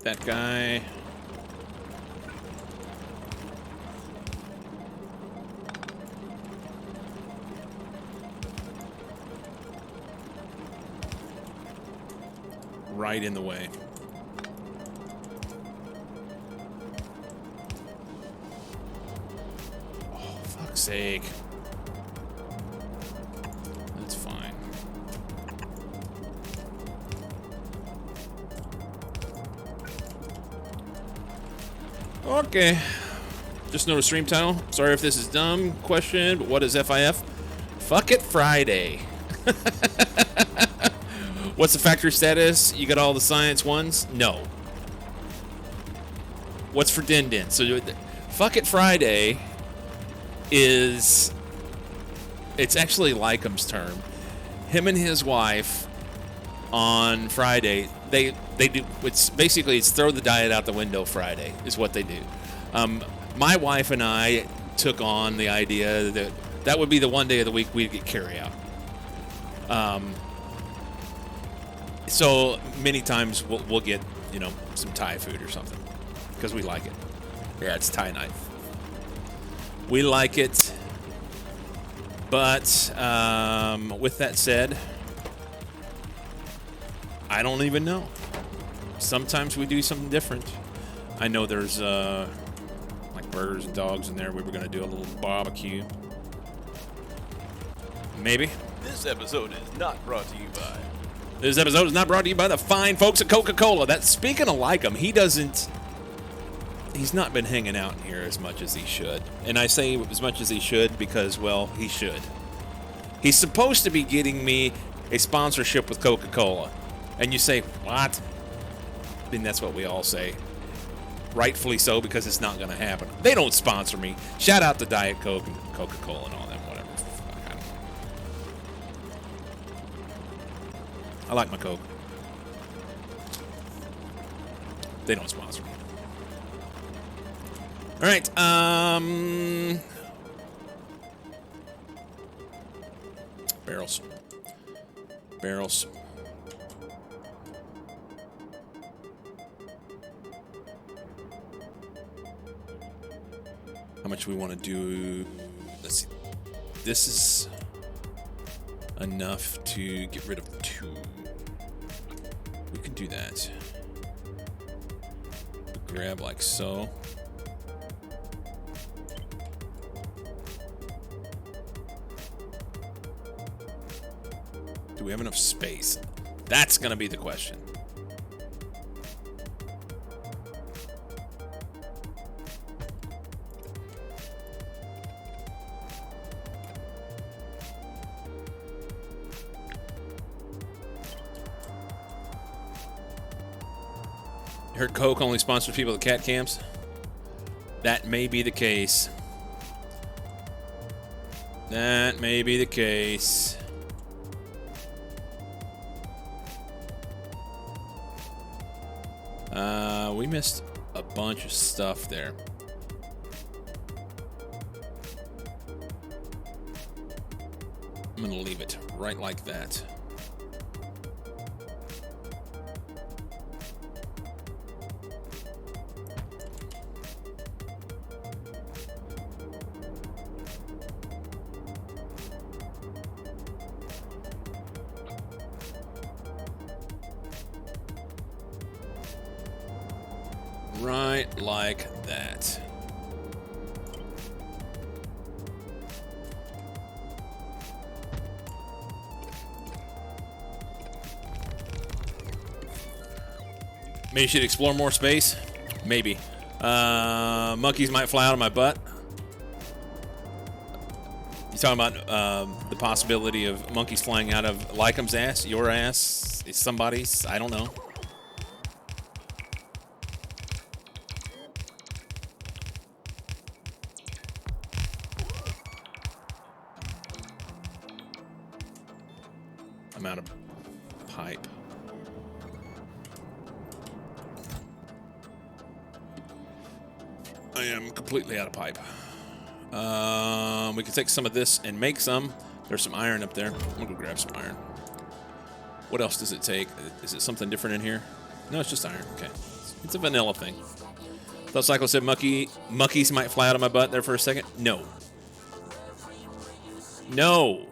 That guy. Right in the way. Oh, fuck's sake. That's fine. Okay. Just noticed stream title. Sorry if this is dumb question, but what is FIF? Fuck it Friday. What's the factory status? You got all the science ones? No. What's for Din Din? So Fuck it Friday is... It's actually Lycom's term. Him and his wife on Friday, they do, it's basically it's throw the diet out the window Friday is what they do. My wife and I took on the idea that that would be the one day of the week we'd get carry out. So many times we'll get, you know, some Thai food or something because we like it. Yeah, it's Thai night. We like it. But with that said, I don't even know. Sometimes we do something different. I know there's like burgers and dogs in there. We were gonna do a little barbecue. Maybe. This episode is not brought to you by. This episode is not brought to you by the fine folks at Coca-Cola. That's speaking of like him, he's not been hanging out in here as much as he should. And I say as much as he should because, well, he should. He's supposed to be getting me a sponsorship with Coca-Cola. And you say, what? And that's what we all say. Rightfully so, because it's not going to happen. They don't sponsor me. Shout out to Diet Coke and Coca-Cola and all that, whatever. I like my Coke. They don't sponsor me. All right. Barrels. Barrels. How much we want to do? Let's see. This is enough to get rid of 2. We can do that. Grab like so. Do we have enough space? That's gonna be the question. You heard Coke only sponsors people at cat camps? That may be the case. That may be the case. We missed a bunch of stuff there. I'm gonna leave it right like that. Right like that. Maybe you should explore more space. Maybe. Monkeys might fly out of my butt. You talking about the possibility of monkeys flying out of Lycom's ass? Your ass? Somebody's? I don't know. I'm out of pipe. I am completely out of pipe. We can take some of this and make some. There's some iron up there. I'm gonna go grab some iron. What else does it take? Is it something different in here? No, it's just iron. Okay. It's a vanilla thing. Thought Cycle said monkeys might fly out of my butt there for a second. No. No.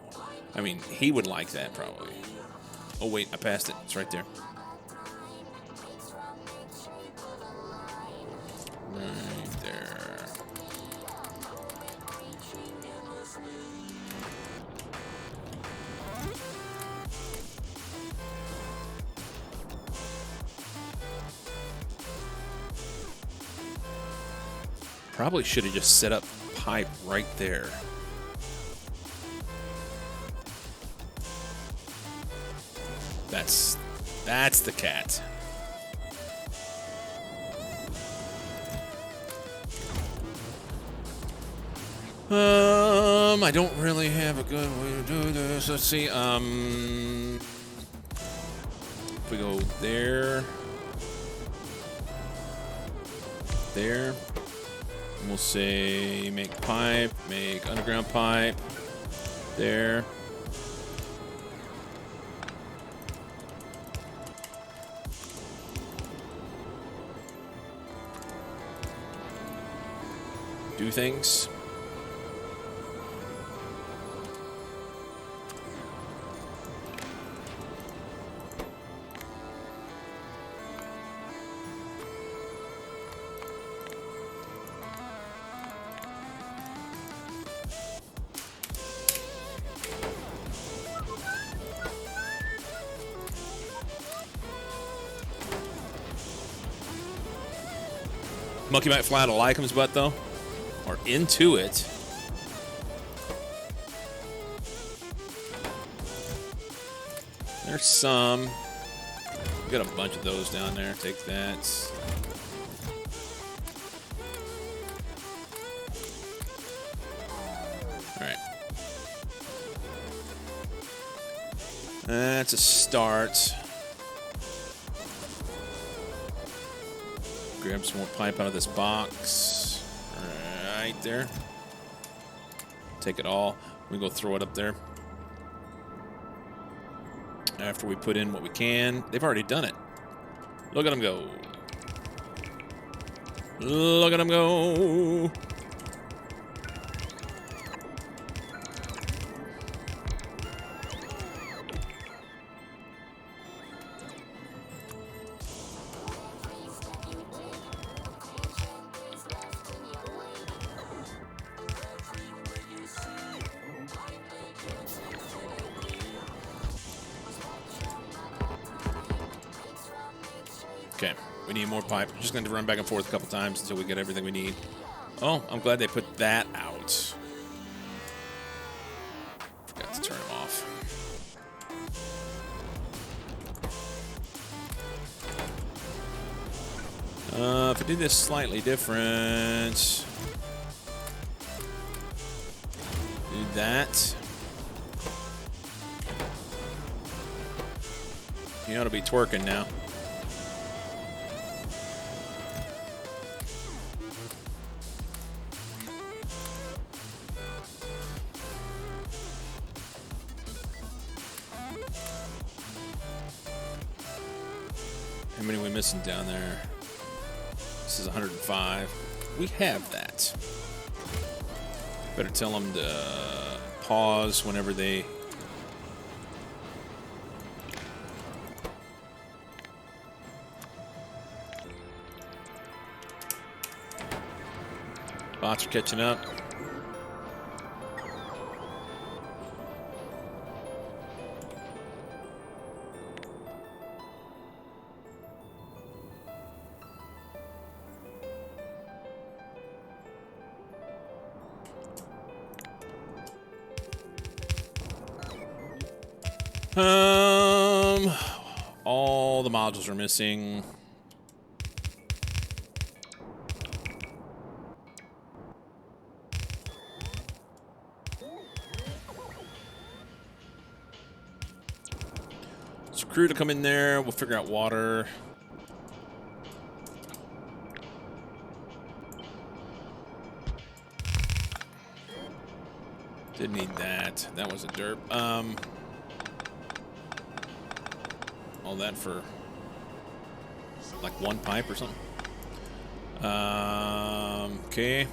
I mean, he would like that probably. Oh, wait, I passed it. It's right there. Right there. Probably should have just set up pipe right there. That's the cat. I don't really have a good way to do this. Let's see. If we go there, and we'll say make pipe, make underground pipe, there. Do things. Monkey might fly out of Lycum's butt, though. Or into it. There's some. We got a bunch of those down there. Take that. Alright. That's a start. Grab some more pipe out of this box. Right there. Take it all. We go throw it up there. After we put in what we can. They've already done it. Look at them go. Look at them go. Okay, we need more pipe. We're just going to run back and forth a couple times until we get everything we need. Oh, I'm glad they put that out. Forgot to turn them off. If I do this slightly different, do that. You ought to be twerking now. How many are we missing down there? This is 105. We have that. Better tell them to pause whenever they... Bots are catching up. All the modules are missing. So crew to come in there. We'll figure out water. Didn't need that. That was a derp. All that for like one pipe or something. Okay.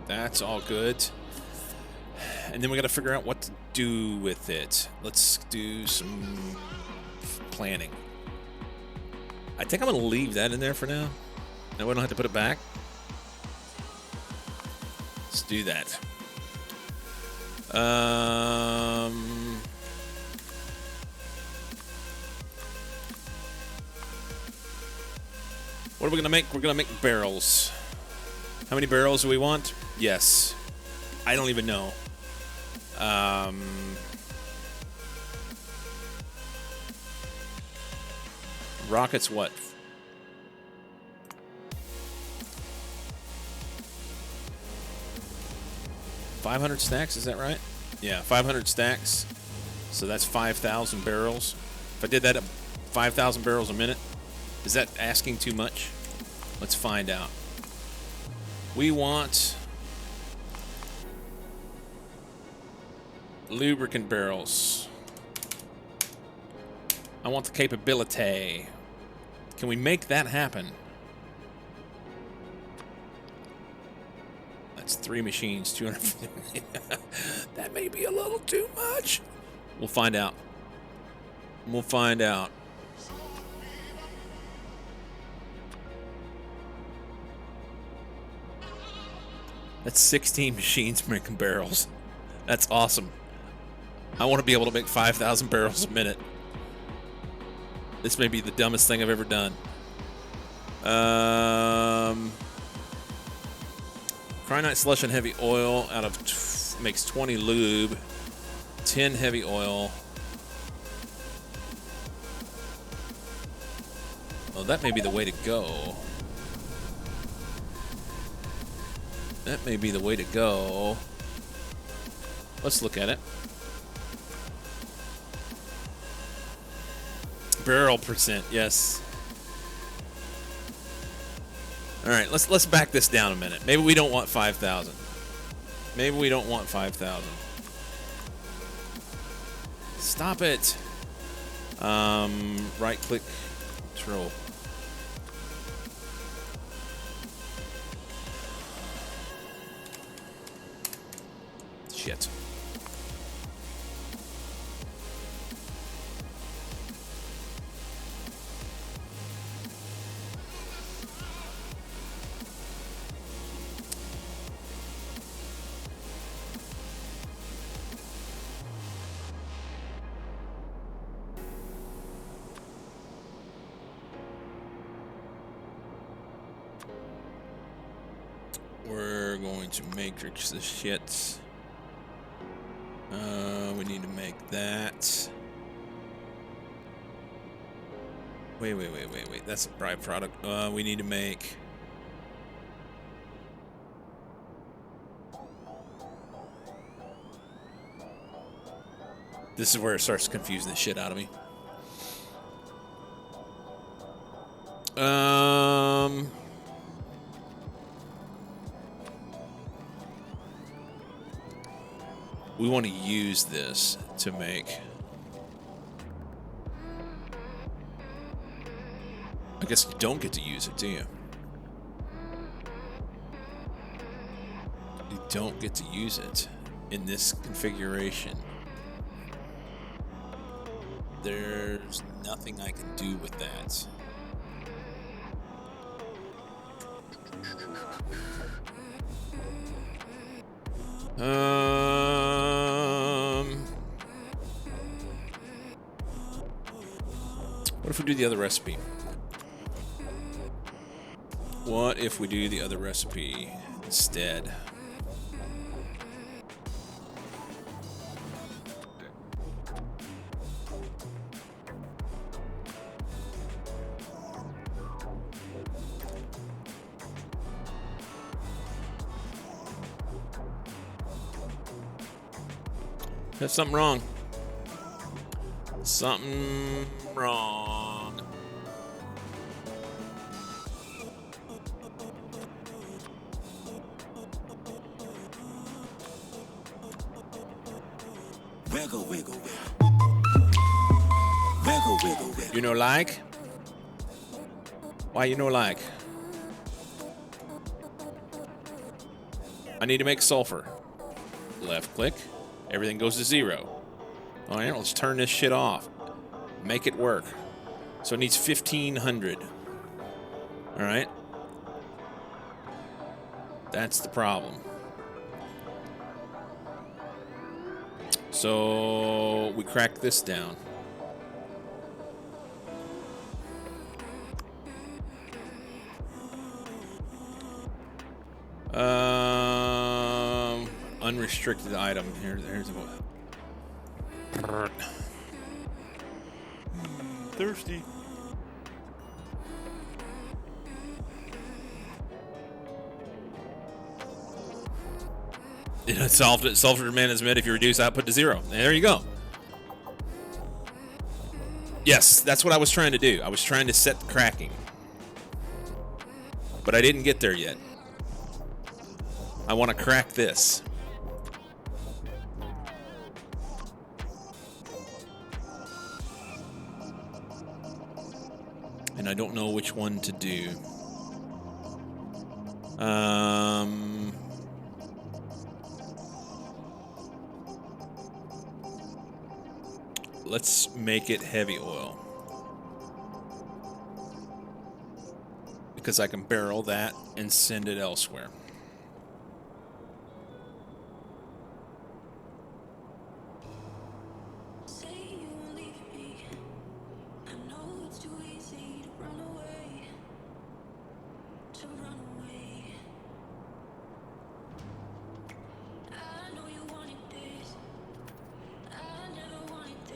That's all good. And then we got to figure out what to do with it. Let's do some planning. I think I'm going to leave that in there for now. Now we don't have to put it back. Let's do that. What are we gonna make? We're gonna make barrels. How many barrels do we want? Yes. I don't even know. Rockets what? 500 stacks, is that right? Yeah, 500 stacks. So that's 5,000 barrels. If I did that at 5,000 barrels a minute, is that asking too much? Let's find out. We want lubricant barrels. I want the capability. Can we make that happen? That's 3 machines, 250. That may be a little too much. We'll find out. We'll find out. That's 16 machines making barrels. That's awesome. I want to be able to make 5,000 barrels a minute. This may be the dumbest thing I've ever done. Cryonite slush and heavy oil out of makes 20 lube, 10 heavy oil. Well, that may be the way to go. That may be the way to go. Let's look at it. Barrel percent, yes. All right, let's back this down a minute. Maybe we don't want 5,000. Maybe we don't want 5,000. Stop it. Right click, control. Shit. We're going to matrix this shit. We need to make that. Wait. That's a byproduct. We need to make. This is where it starts confusing the shit out of me. We want to use this to make. I guess you don't get to use it, do you? You don't get to use it in this configuration. There's nothing I can do with that. What if we do the other recipe? What if we do the other recipe instead? There's something wrong. Something wrong. Wiggle, wiggle, wiggle. Wiggle, wiggle, wiggle. You know like? Why you know like? I need to make sulfur. Left click. Everything goes to 0. All right, let's turn this shit off. Make it work. So it needs 1,500. All right. That's the problem. So we crack this down. Unrestricted item. Here's what. Thirsty. It solved it. Sulfur demand is met if you reduce output to 0. There you go. Yes, that's what I was trying to do. I was trying to set the cracking. But I didn't get there yet. I want to crack this. And I don't know which one to do. Let's make it heavy oil. Because I can barrel that and send it elsewhere.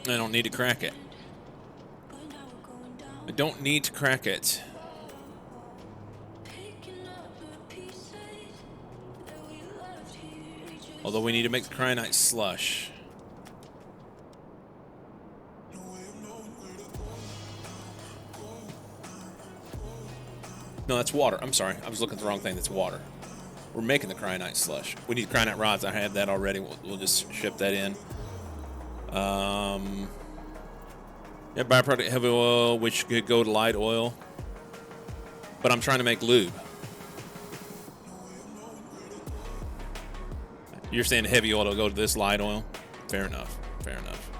I don't need to crack it. I don't need to crack it. Although we need to make the cyanide slush. No, that's water. I'm sorry. I was looking at the wrong thing. That's water. We're making the cyanide slush. We need cyanide rods. I have that already. We'll just ship that in. Yeah, byproduct heavy oil, which could go to light oil. But I'm trying to make lube. You're saying heavy oil will go to this light oil? Fair enough. Fair enough.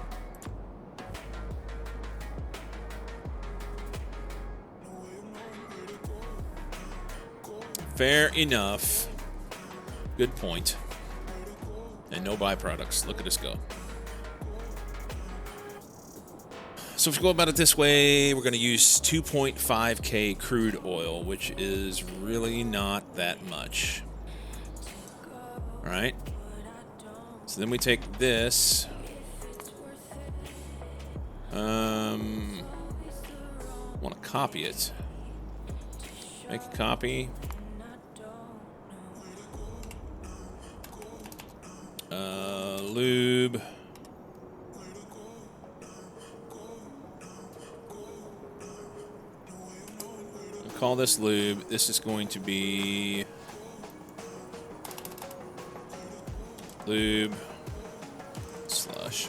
Fair enough. Good point. And no byproducts. Look at us go. So if we go about it this way, we're going to use 2.5K crude oil, which is really not that much. All right. So then we take this. Want to copy it. Make a copy. Lube. We'll call this lube. This is going to be lube slush.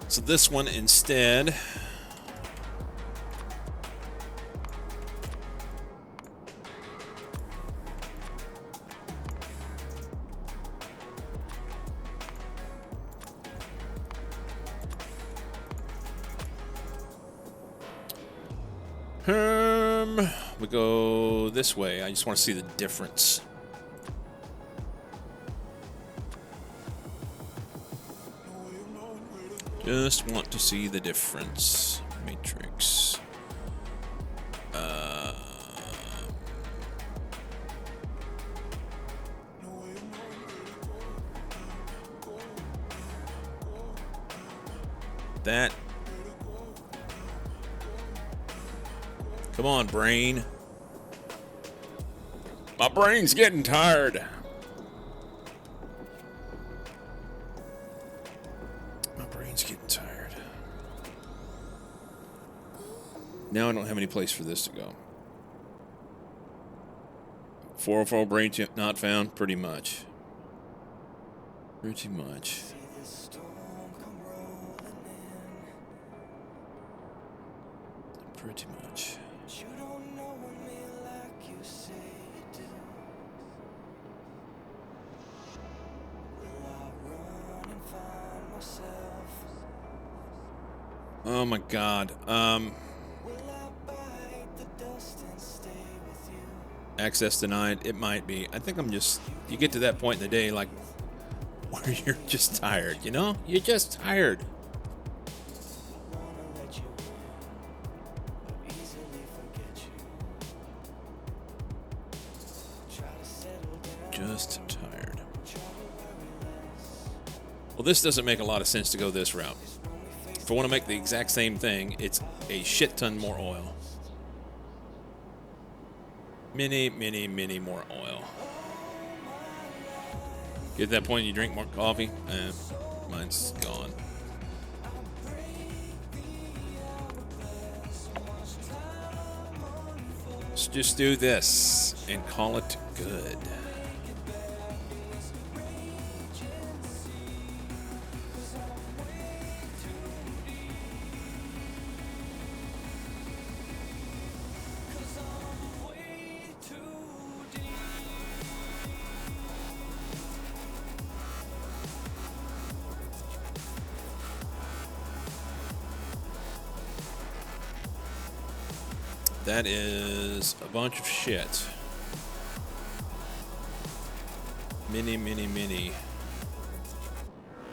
So this one instead we go this way. I just want to see the difference. Just want to see the difference. Matrix. That. Come on, brain. My brain's getting tired. My brain's getting tired. Now I don't have any place for this to go. 404 brain chip not found? Pretty much. Pretty much. Pretty much. Oh my God. Access denied. It might be. I think I'm just. You get to that point in the day, like, where you're just tired. You know, you're just tired. Just tired. Well, this doesn't make a lot of sense to go this route. If I want to make the exact same thing, it's a shit ton more oil. Many more oil. Get to that point you drink more coffee? Mine's gone. Let's just do this and call it good. That is a bunch of shit. Many.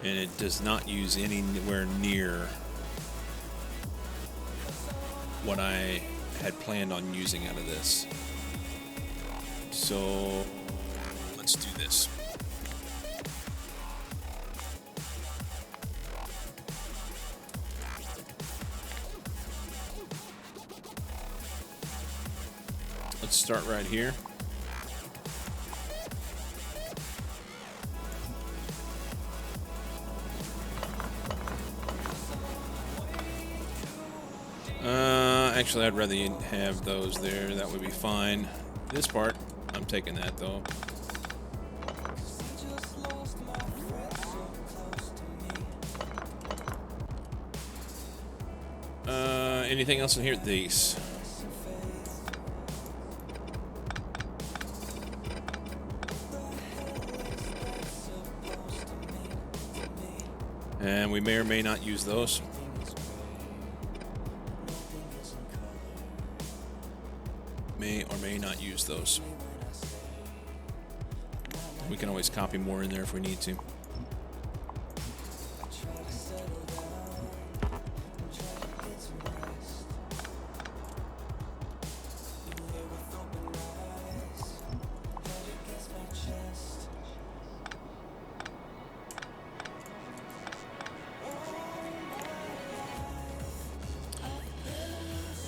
And it does not use anywhere near what I had planned on using out of this. So let's let's do this. Let's start right here. Actually, I'd rather you have those there. That would be fine. This part, I'm taking that though. Anything else in here? These. And we may or may not use those. May or may not use those. We can always copy more in there if we need to.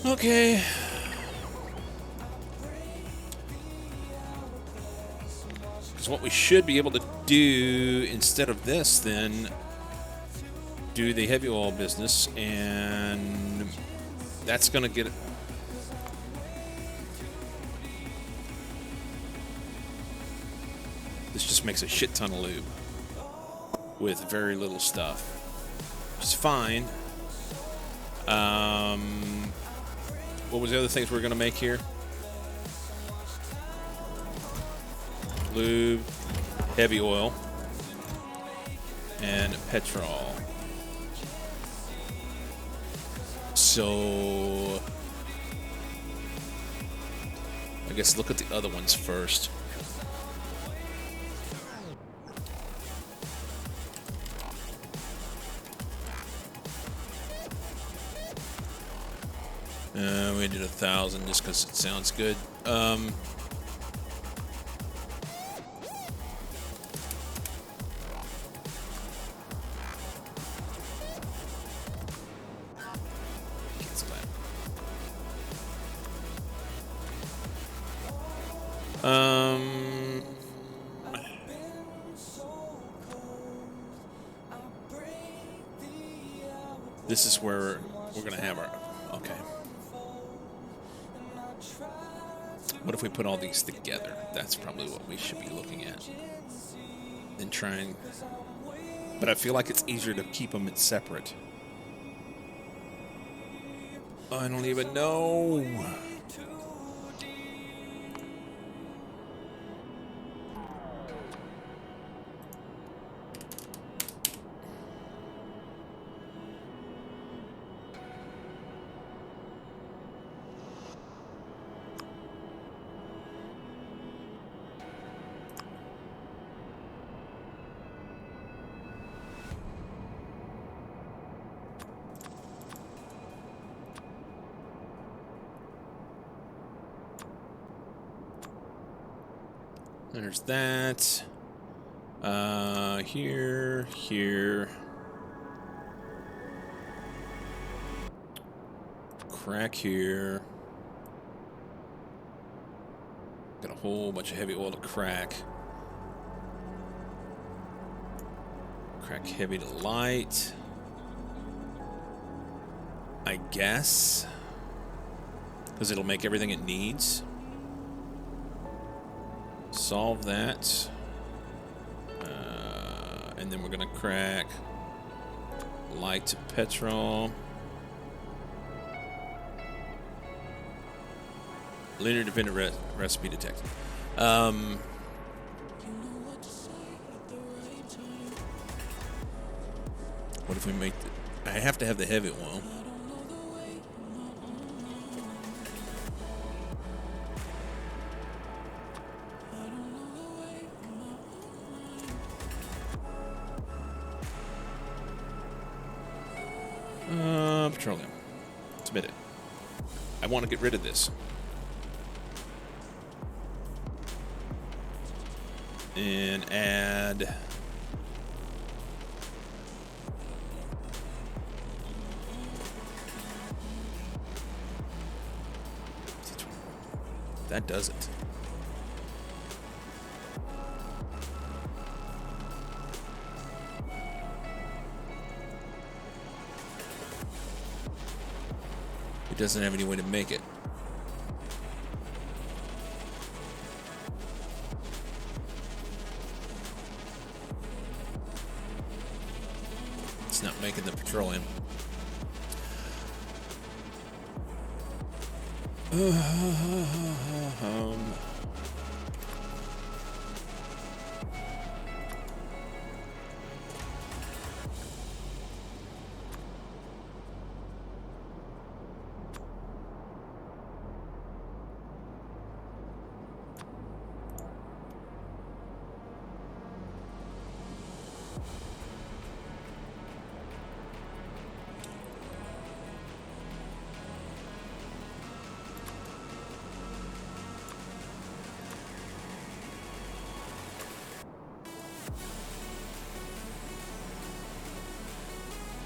Okay. Because what we should be able to do instead of this, then, do the heavy oil business, and that's going to get it. This just makes a shit ton of lube with very little stuff. It's fine. What was the other things we were going to make here? Lube, heavy oil, and petrol. So, I guess look at the other ones first. We did 1,000 just because it sounds good. Cancel that. This is where we're gonna have our. Okay. What if we put all these together? That's probably what we should be looking at. And trying. But I feel like it's easier to keep them separate. I don't even know. There's that. Here. Crack here. Got a whole bunch of heavy oil to crack. Crack heavy to light. I guess. Because it'll make everything it needs. Solve that. And then we're going to crack light to petrol. Linear dependent recipe detected. What if we make I have to have the heavy oil. Petroleum. Submit it. I want to get rid of this. And add. That does it. It doesn't have any way to make it. It's not making the petroleum.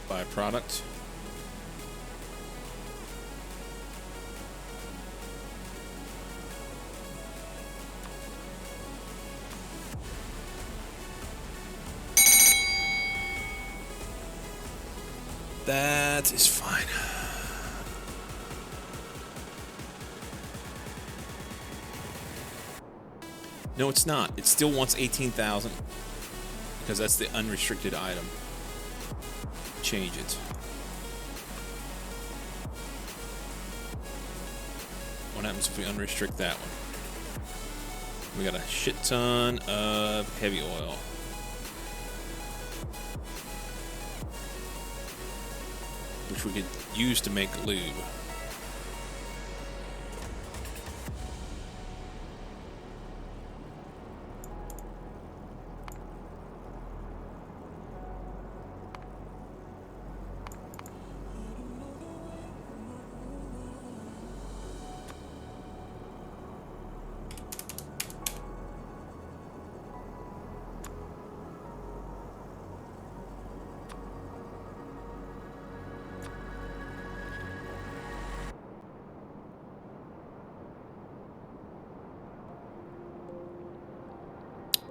Byproduct. That is fine. No, it's not. It still wants 18,000 because that's the unrestricted item. Change it. What happens if we unrestrict that one? We got a shit ton of heavy oil. Which we could use to make lube.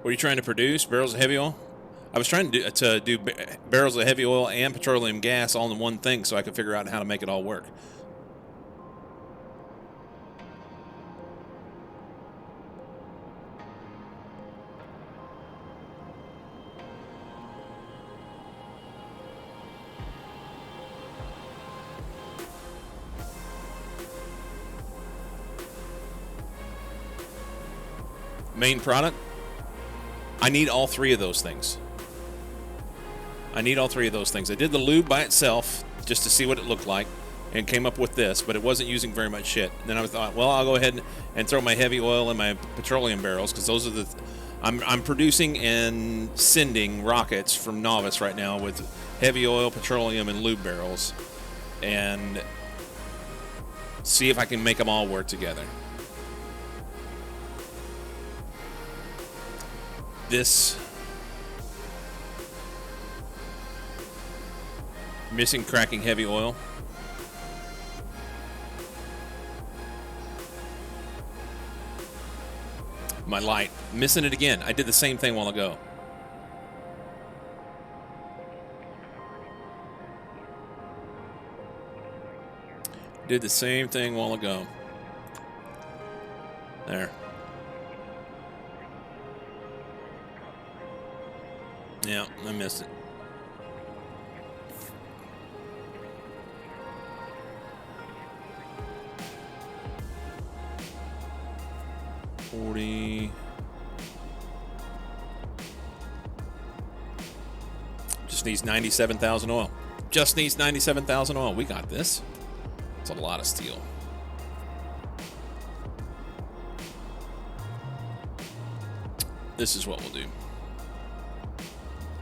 What are you trying to produce? Barrels of heavy oil? I was trying to do barrels of heavy oil and petroleum gas all in one thing so I could figure out how to make it all work. Main product? I need all three of those things. I need all three of those things. I did the lube by itself just to see what it looked like and came up with this, but it wasn't using very much shit. And then I thought, well, I'll go ahead and throw my heavy oil and my petroleum barrels because those are the... I'm producing and sending rockets from Novice right now with heavy oil, petroleum, and lube barrels. And see if I can make them all work together. This missing cracking heavy oil. My light missing it again. I did the same thing a while ago. Did the same thing a while ago. There. Yeah, I missed it. Just needs 97,000 oil. Just needs 97,000 oil. We got this. It's a lot of steel. This is what we'll do.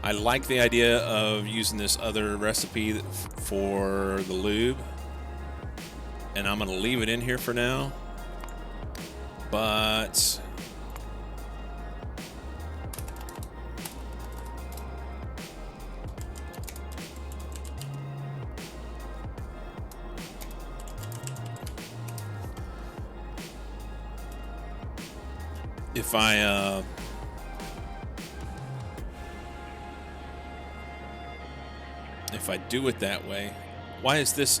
I like the idea of using this other recipe for the lube. And I'm going to leave it in here for now. But if I do it that way, why is this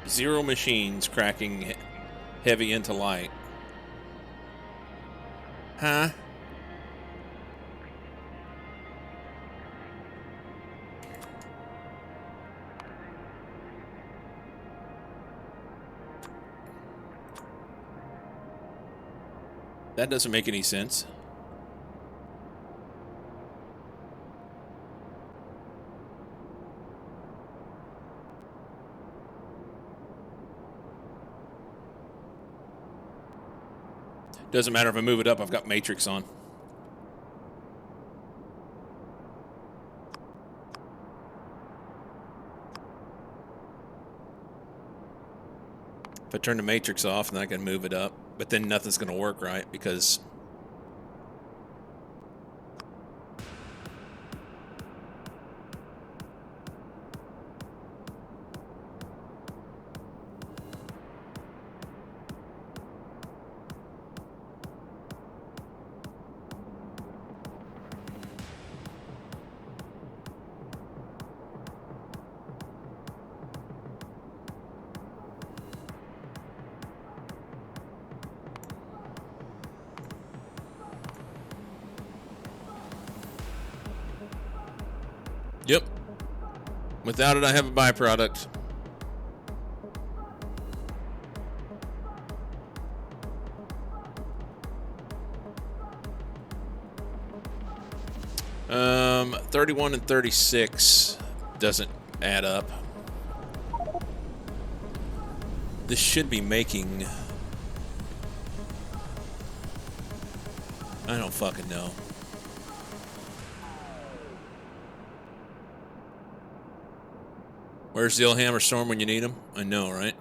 0 machines cracking heavy into light? Huh? That doesn't make any sense. Doesn't matter if I move it up, I've got matrix on. If I turn the matrix off, then I can move it up. But then nothing's going to work right because... Yep. Without it, I have a byproduct. Um, 31 and 36 doesn't add up. This should be making... I don't fucking know. Where's the old hammer storm when you need him? I know, right?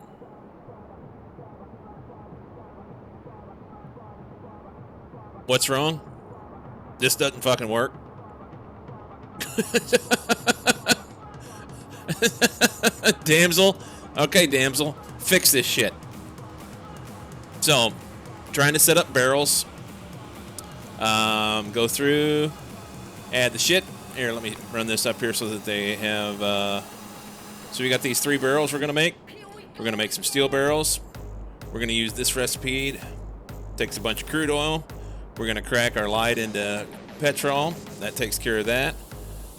What's wrong? This doesn't fucking work. Damsel. Okay, damsel. Fix this shit. So, trying to set up barrels. Go through. Add the shit. Here, let me run this up here so that they have... So we got these 3 barrels we're going to make. We're going to make some steel barrels. We're going to use this recipe. Takes a bunch of crude oil. We're going to crack our light into petrol. That takes care of that.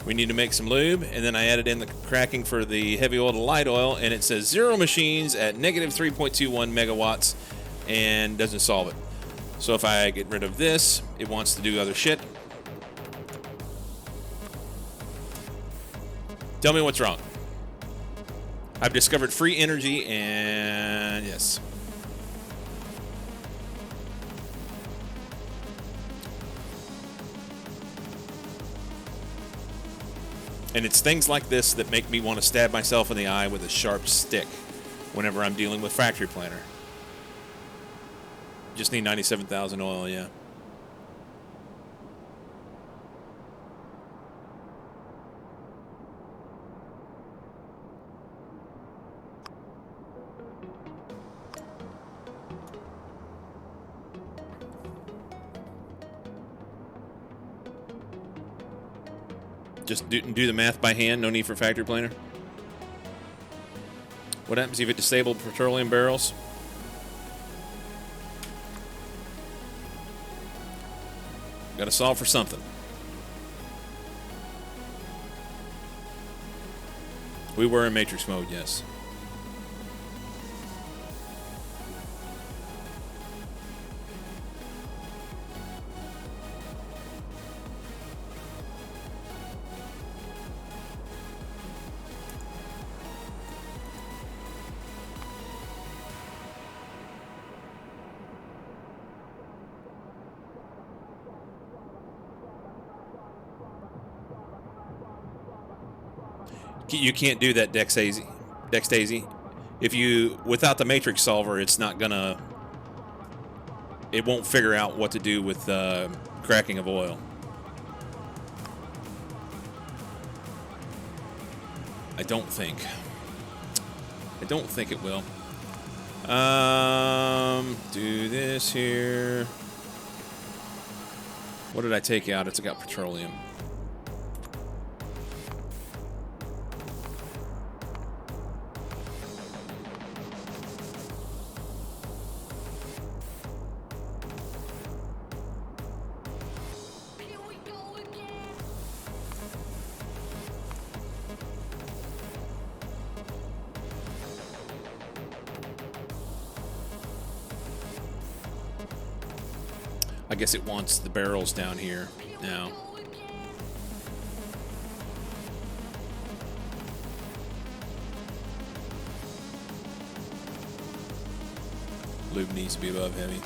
We need to make some lube. And then I added in the cracking for the heavy oil to light oil. And it says 0 machines at negative 3.21 megawatts. And doesn't solve it. So if I get rid of this, it wants to do other shit. Tell me what's wrong. I've discovered free energy, and yes. And it's things like this that make me want to stab myself in the eye with a sharp stick whenever I'm dealing with factory planner. Just need 97,000 oil, yeah. Just do the math by hand, no need for factory planner. What happens if it disabled petroleum barrels? Got to solve for something. We were in matrix mode, yes. You can't do that Dextazy. If you, without the matrix solver, it's not gonna, it won't figure out what to do with cracking of oil. I don't think it will. Do this here. What did I take out? It's got petroleum. I guess it wants the barrels down here now. Lube needs to be above heavy.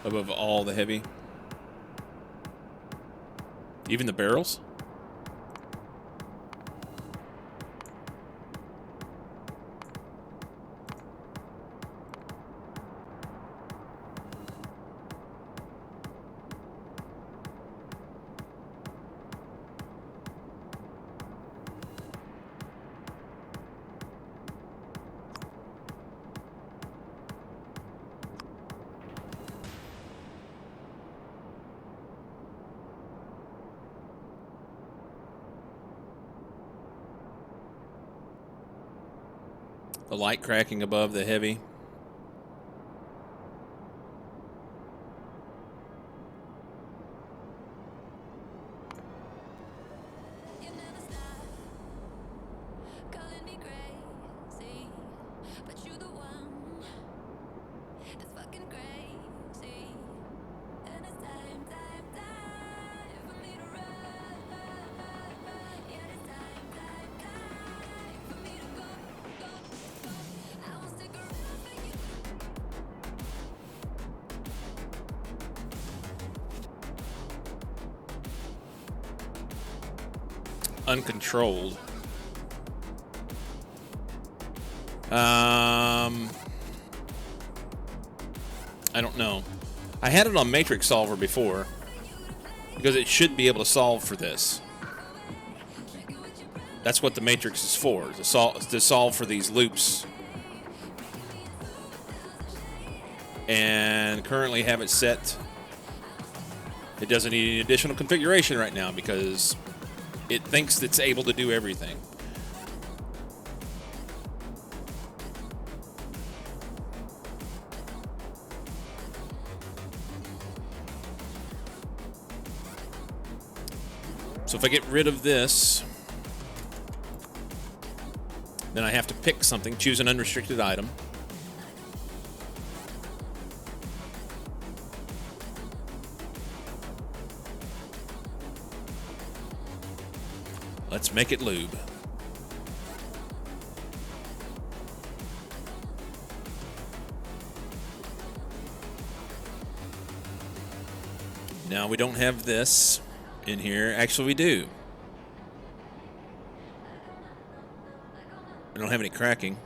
Above all the heavy. Even the barrels? The light cracking above the heavy. Uncontrolled. I don't know. I had it on Matrix Solver before because it should be able to solve for this. That's what the Matrix is for, to solve for these loops. And currently have it set. It doesn't need any additional configuration right now because it thinks it's able to do everything. So if I get rid of this, then I have to pick something, choose an unrestricted item. Let's make it lube. Now we don't have this in here. Actually, we do. We don't have any cracking.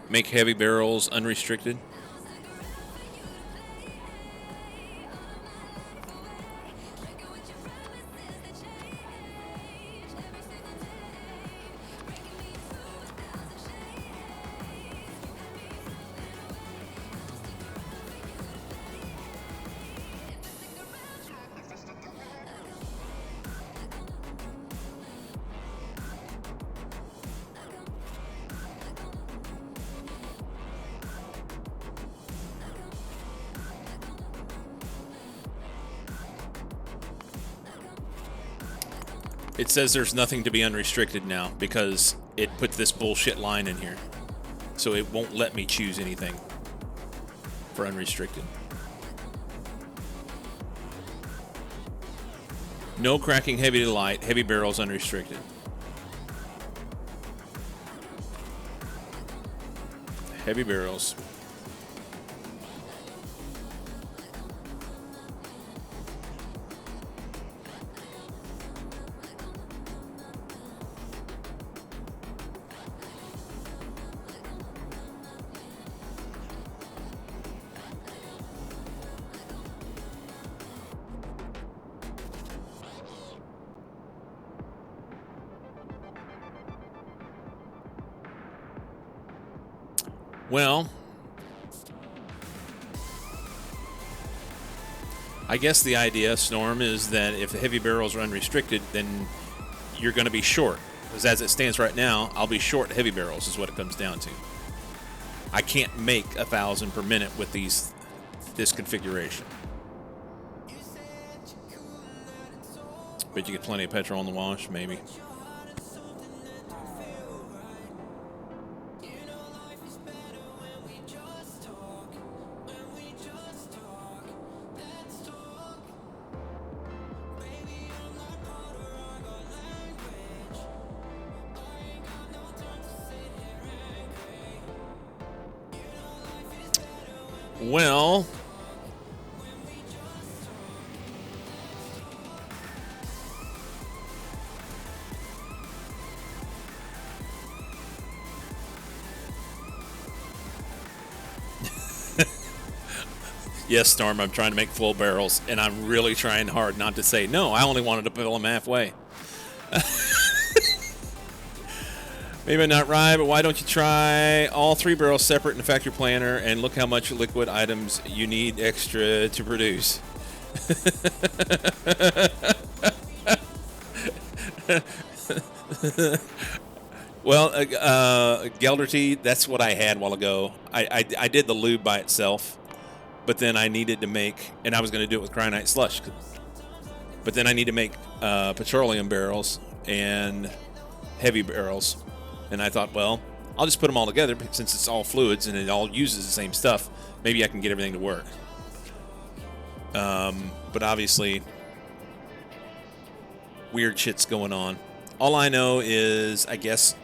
Make heavy barrels unrestricted. It says there's nothing to be unrestricted now because it put this bullshit line in here. So it won't let me choose anything for unrestricted. No cracking heavy to light. Heavy barrels unrestricted. Heavy barrels. Well, I guess the idea, Storm, is that if the heavy barrels are unrestricted, then you're going to be short. Because as it stands right now, I'll be short heavy barrels is what it comes down to. I can't make 1,000 per minute with this configuration. But you get plenty of petrol in the wash, maybe. Well, yes, Storm, I'm trying to make full barrels, and I'm really trying hard not to say, no, I only wanted to fill them halfway. Maybe not right, but why don't you try all 3 barrels separate in the factory planner and look how much liquid items you need extra to produce. Well, Gelderty, that's what I had a while ago. I did the lube by itself, but then I needed to make, and I was going to do it with Cryonite Slush, but then I need to make petroleum barrels and heavy barrels. And I thought, well, I'll just put them all together since it's all fluids and it all uses the same stuff. Maybe I can get everything to work. But obviously, weird shit's going on. All I know is, I guess,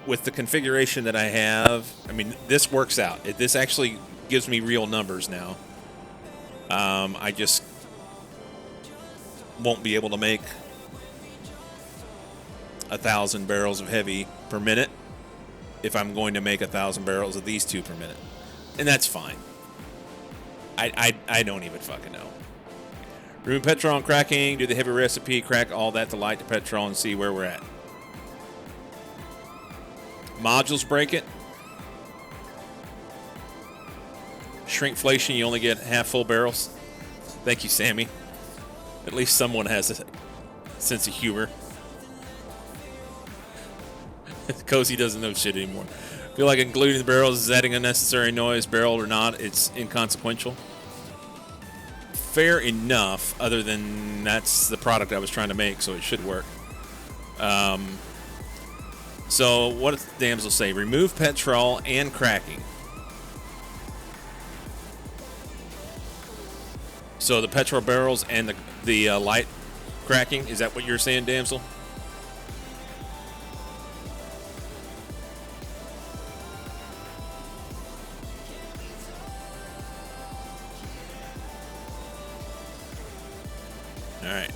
with the configuration that I have, I mean, this works out. This actually gives me real numbers now. I just won't be able to make 1,000 barrels of heavy per minute if I'm going to make 1,000 barrels of these 2 per minute. And that's fine. I don't even fucking know. Remove petrol and cracking, do the heavy recipe, crack all that to light the petrol and see where we're at. Modules break it. Shrinkflation, you only get half full barrels. Thank you, Sammy. At least someone has a sense of humor. Cozy doesn't know shit anymore. Feel like including the barrels is adding unnecessary noise. Barrel or not, it's inconsequential. Fair enough, other than that's the product I was trying to make, so it should work. So what does the damsel say? Remove petrol and cracking. So the petrol barrels and the light cracking, is that what you're saying, damsel? All right.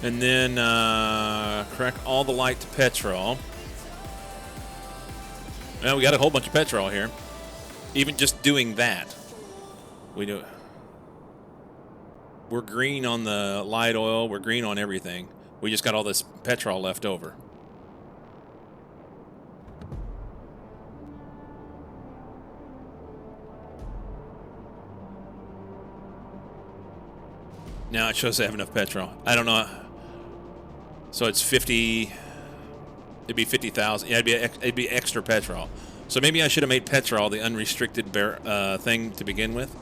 And then crack all the light to petrol. Well, we got a whole bunch of petrol here. Even just doing that, we're green on the light oil. We're green on everything. We just got all this petrol left over. Now it shows I have enough petrol. I don't know. So it's 50. It'd be 50,000. Yeah, it'd be extra petrol. So maybe I should have made petrol the unrestricted thing to begin with.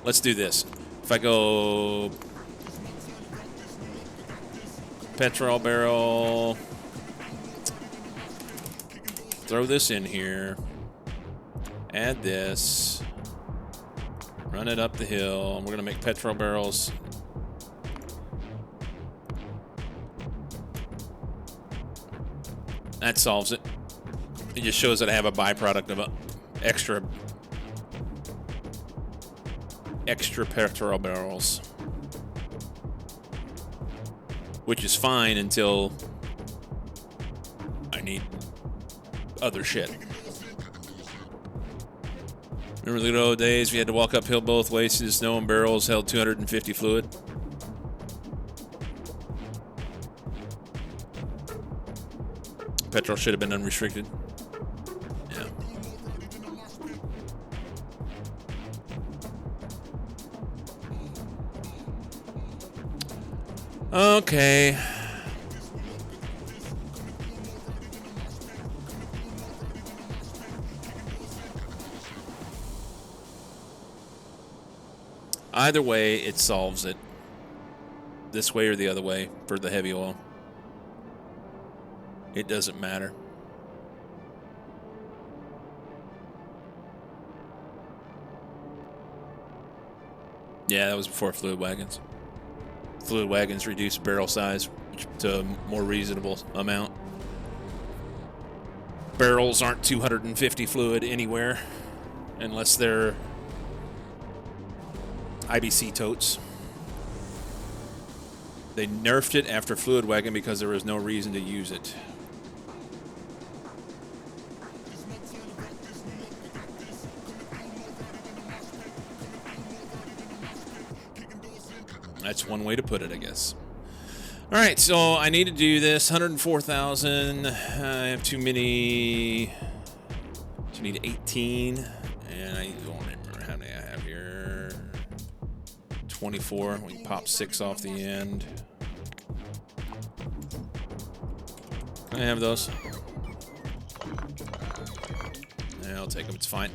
Let's do this. If I go petrol barrel, throw this in here. Add this. Run it up the hill. We're gonna make petrol barrels. That solves it. It just shows that I have a byproduct of a extra petrol barrels, which is fine until I need other shit. Remember the good old days? We had to walk uphill both ways through the snow, and barrels held 250 fluid. Petrol should have been unrestricted. Yeah. Okay. Either way, it solves it. This way or the other way for the heavy oil. It doesn't matter. Yeah, that was before fluid wagons. Fluid wagons reduced barrel size to a more reasonable amount. Barrels aren't 250 fluid anywhere unless they're IBC totes. They nerfed it after fluid wagon because there was no reason to use it. That's one way to put it, I guess. All right, so I need to do this 104,000. I have too many. So I need 18, and I don't remember how many I have here. 24. We can pop 6 off the end. Can I have those? Yeah, I'll take them. It's fine.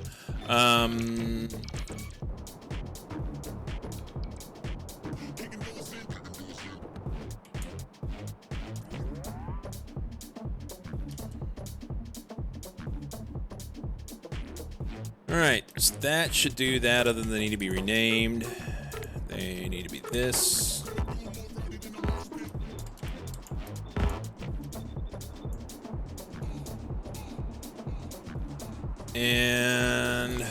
Alright, so that should do that, other than they need to be renamed. They need to be this. And...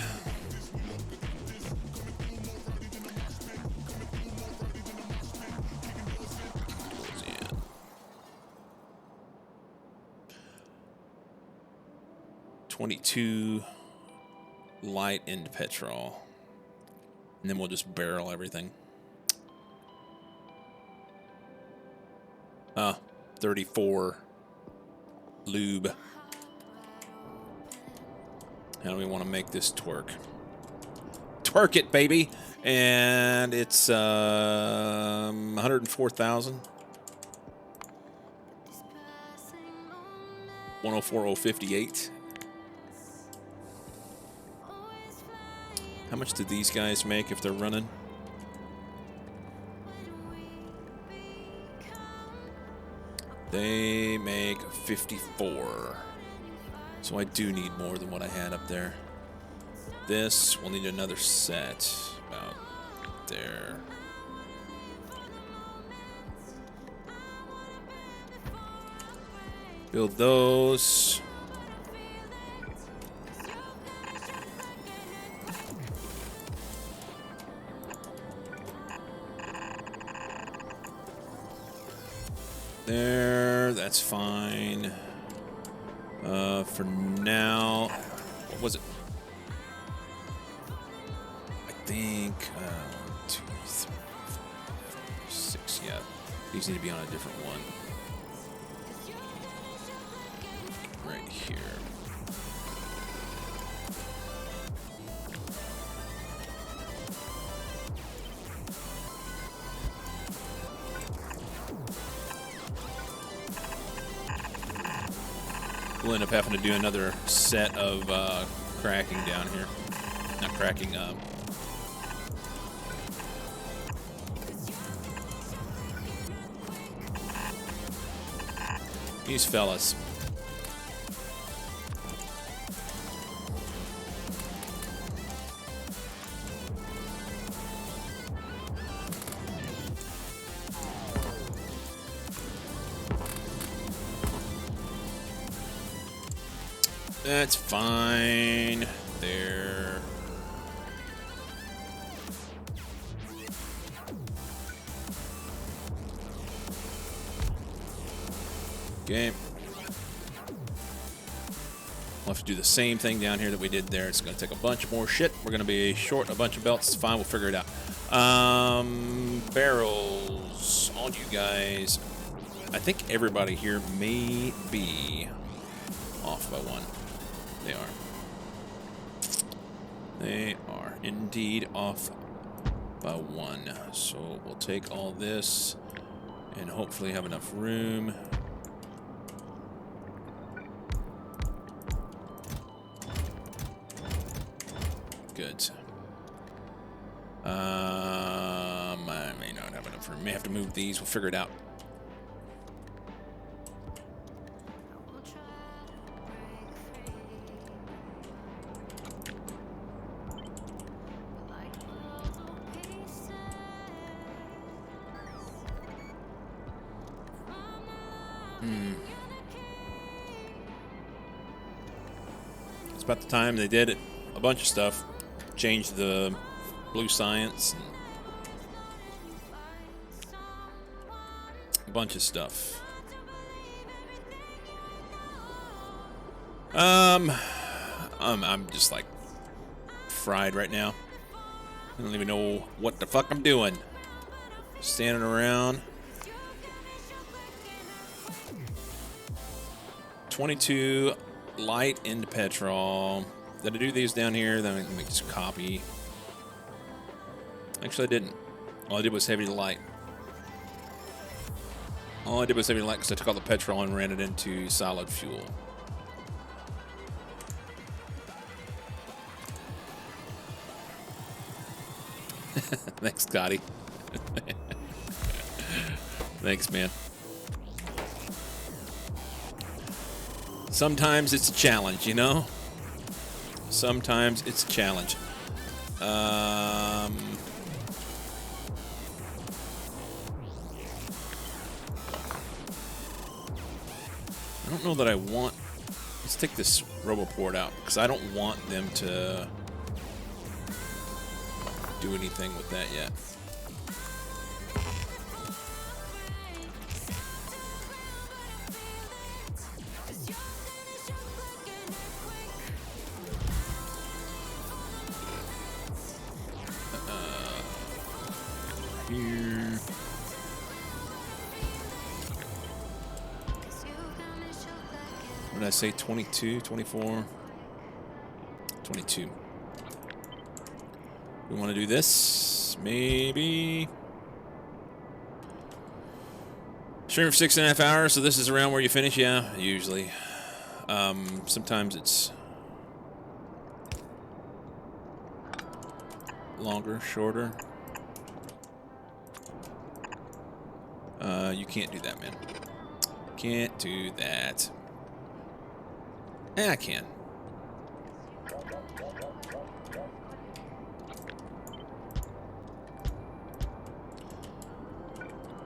22 light into petrol. And then we'll just barrel everything. 34 lube. How do we want to make this twerk? Twerk it, baby! And it's 104,000. 104,058. How much do these guys make if they're running? They make 54. So I do need more than what I had up there. This, we'll need another set. About there. Build those. There, that's fine. For now, what was it? I think 1, 2, 3, 4, 6. Yeah, these need to be on a different one. Right here. We'll end up having to do another set of cracking down here. Not cracking, these fellas. That's fine. There. Okay. We'll have to do the same thing down here that we did there. It's going to take a bunch more shit. We're going to be short a bunch of belts. It's fine. We'll figure it out. Barrels. All you guys. I think everybody here may be off by one. They are. They are indeed off by one. So we'll take all this and hopefully have enough room. Good. I may not have enough room. May have to move these. We'll figure it out. It's about the time they did it. A bunch of stuff. Changed the blue science. And a bunch of stuff. I'm just like fried right now. I don't even know what the fuck I'm doing. Standing around. 22 light into petrol. Did I do these down here? Then I can make this copy. Actually, I didn't. All I did was heavy to light. All I did was heavy to light because I took all the petrol and ran it into solid fuel. Thanks, Scotty. Thanks, man. Sometimes it's a challenge, you know? Sometimes it's a challenge. I don't know that I want... Let's take this Roboport out, because I don't want them to do anything with that yet. Here. What did I say? 22, 24, 22. We want to do this, maybe. Stream for 6.5 hours, so this is around where you finish, yeah, usually. Sometimes it's longer, shorter. You can't do that, man. Can't do that. I can.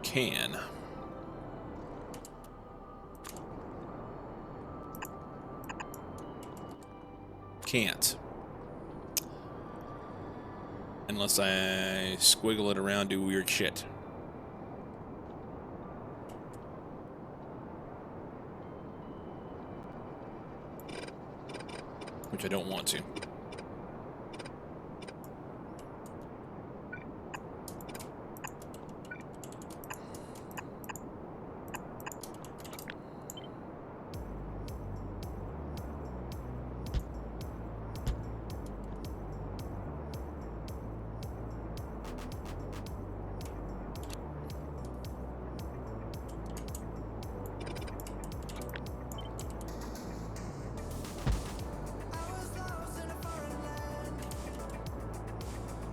Can. Can't. Unless I squiggle it around, do weird shit. Which I don't want to.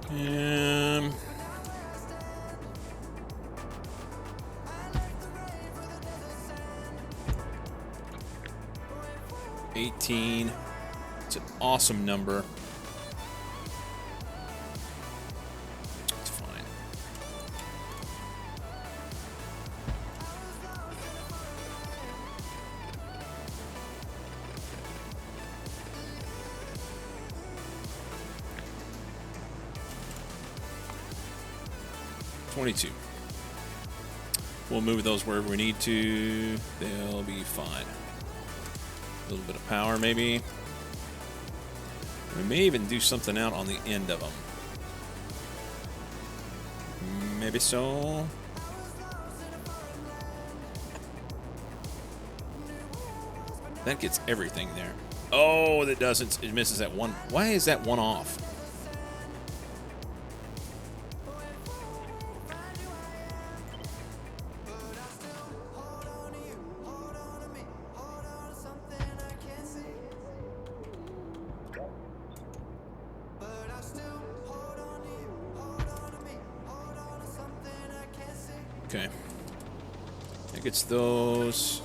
Um, 18. It's an awesome number. It's fine. 22. We'll move those wherever we need to. They'll be fine. A little bit of power, maybe. We may even do something out on the end of them. Maybe so. That gets everything there. Oh, that doesn't. It misses that one. Why is that one off? Okay. It gets those.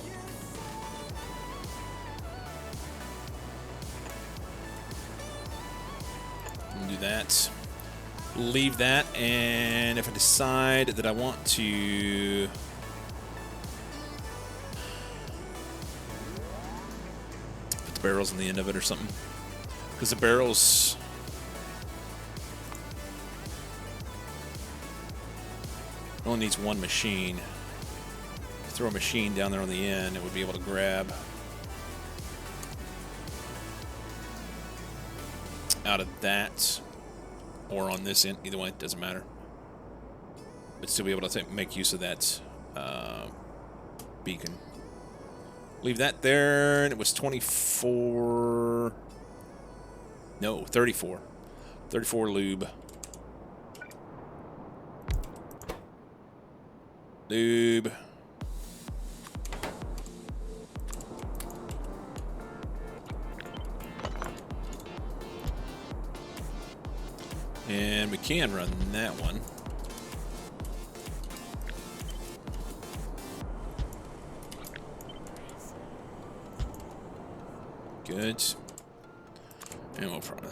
Do that. Leave that, and if I decide that I want to put the barrels on the end of it or something, because the barrels only needs one machine. Throw a machine down there on the end, it would be able to grab out of that or on this end. Either way, it doesn't matter. But still be able to make use of that beacon. Leave that there, and it was 24. No, 34. 34 lube. Lube. And we can run that one. Good. And we'll probably...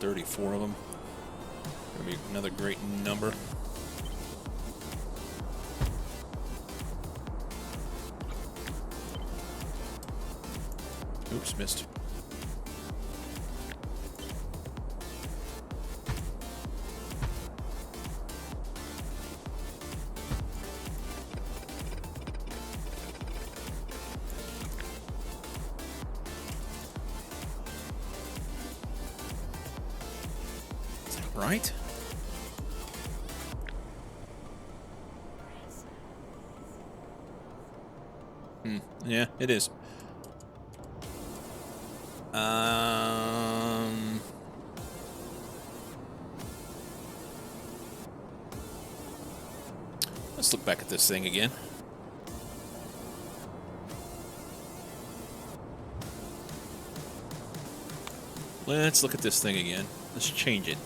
$34 of them. Gonna be another great number. Oops, missed. Right? Yeah, it is. Let's look back at this thing again. Let's look at this thing again. Let's change it.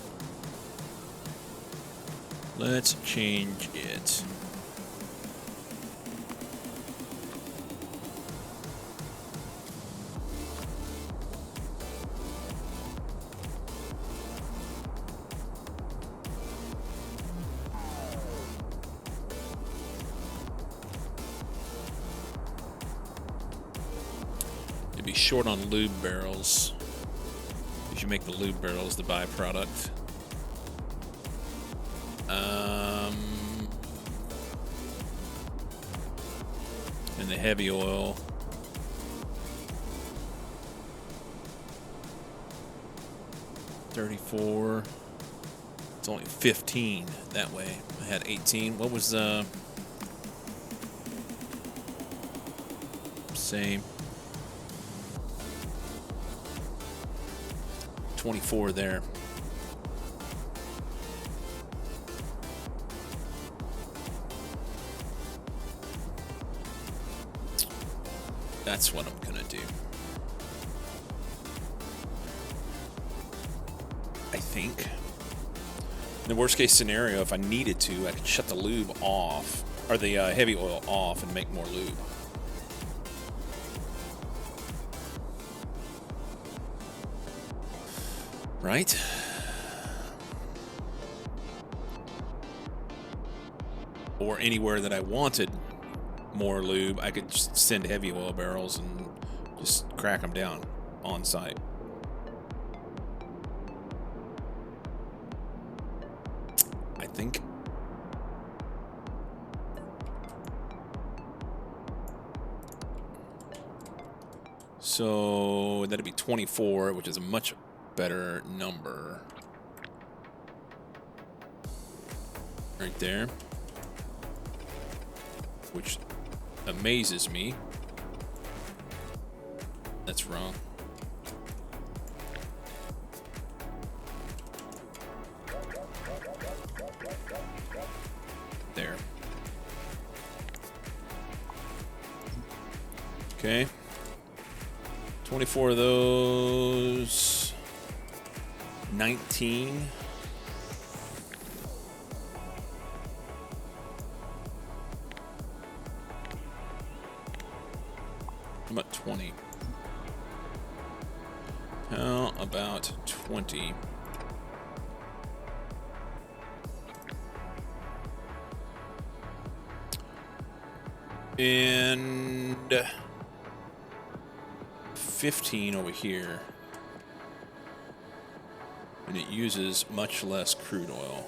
Let's change it. You'd be short on lube barrels. If you make the lube barrels the byproduct. And the heavy oil. $34. It's only 15 that way. I had 18. What was same? 24 there. That's what I'm gonna do. I think. In the worst case scenario, if I needed to, I could shut the lube off, or the heavy oil off, and make more lube. Right? or anywhere that I wanted more lube, I could just send heavy oil barrels and just crack them down on site. I think. So that'd be 24, which is a much better number. Right there. Which amazes me. That's wrong. There. Okay. 24 of those. 19. How about 20? How about 20? And 15 over here. And it uses much less crude oil.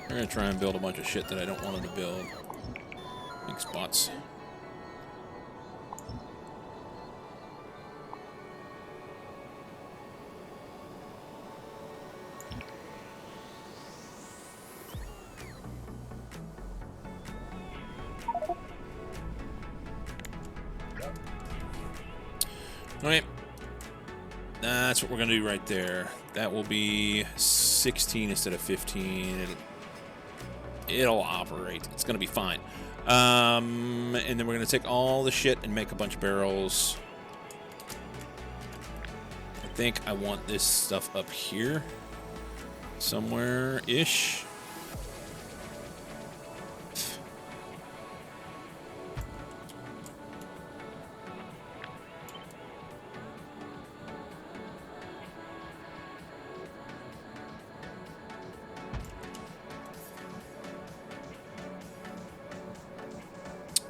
We're gonna try and build a bunch of shit that I don't want them to build. Thanks, bots. Alright. That's what we're going to do right there. That will be 16 instead of 15. It'll operate. It's going to be fine. And then we're going to take all the shit and make a bunch of barrels. I think I want this stuff up here. Somewhere-ish.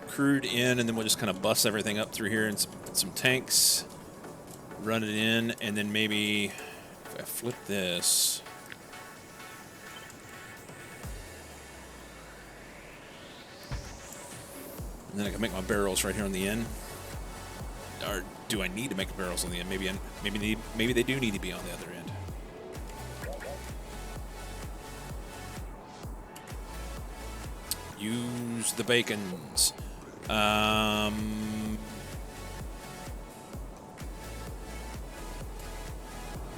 Crude in, and then we'll just kind of bust everything up through here and put some tanks, run it in, and then maybe if I flip this, and then I can make my barrels right here on the end. Or do I need to make the barrels on the end? Maybe they do need to be on the other end. Use the bacons.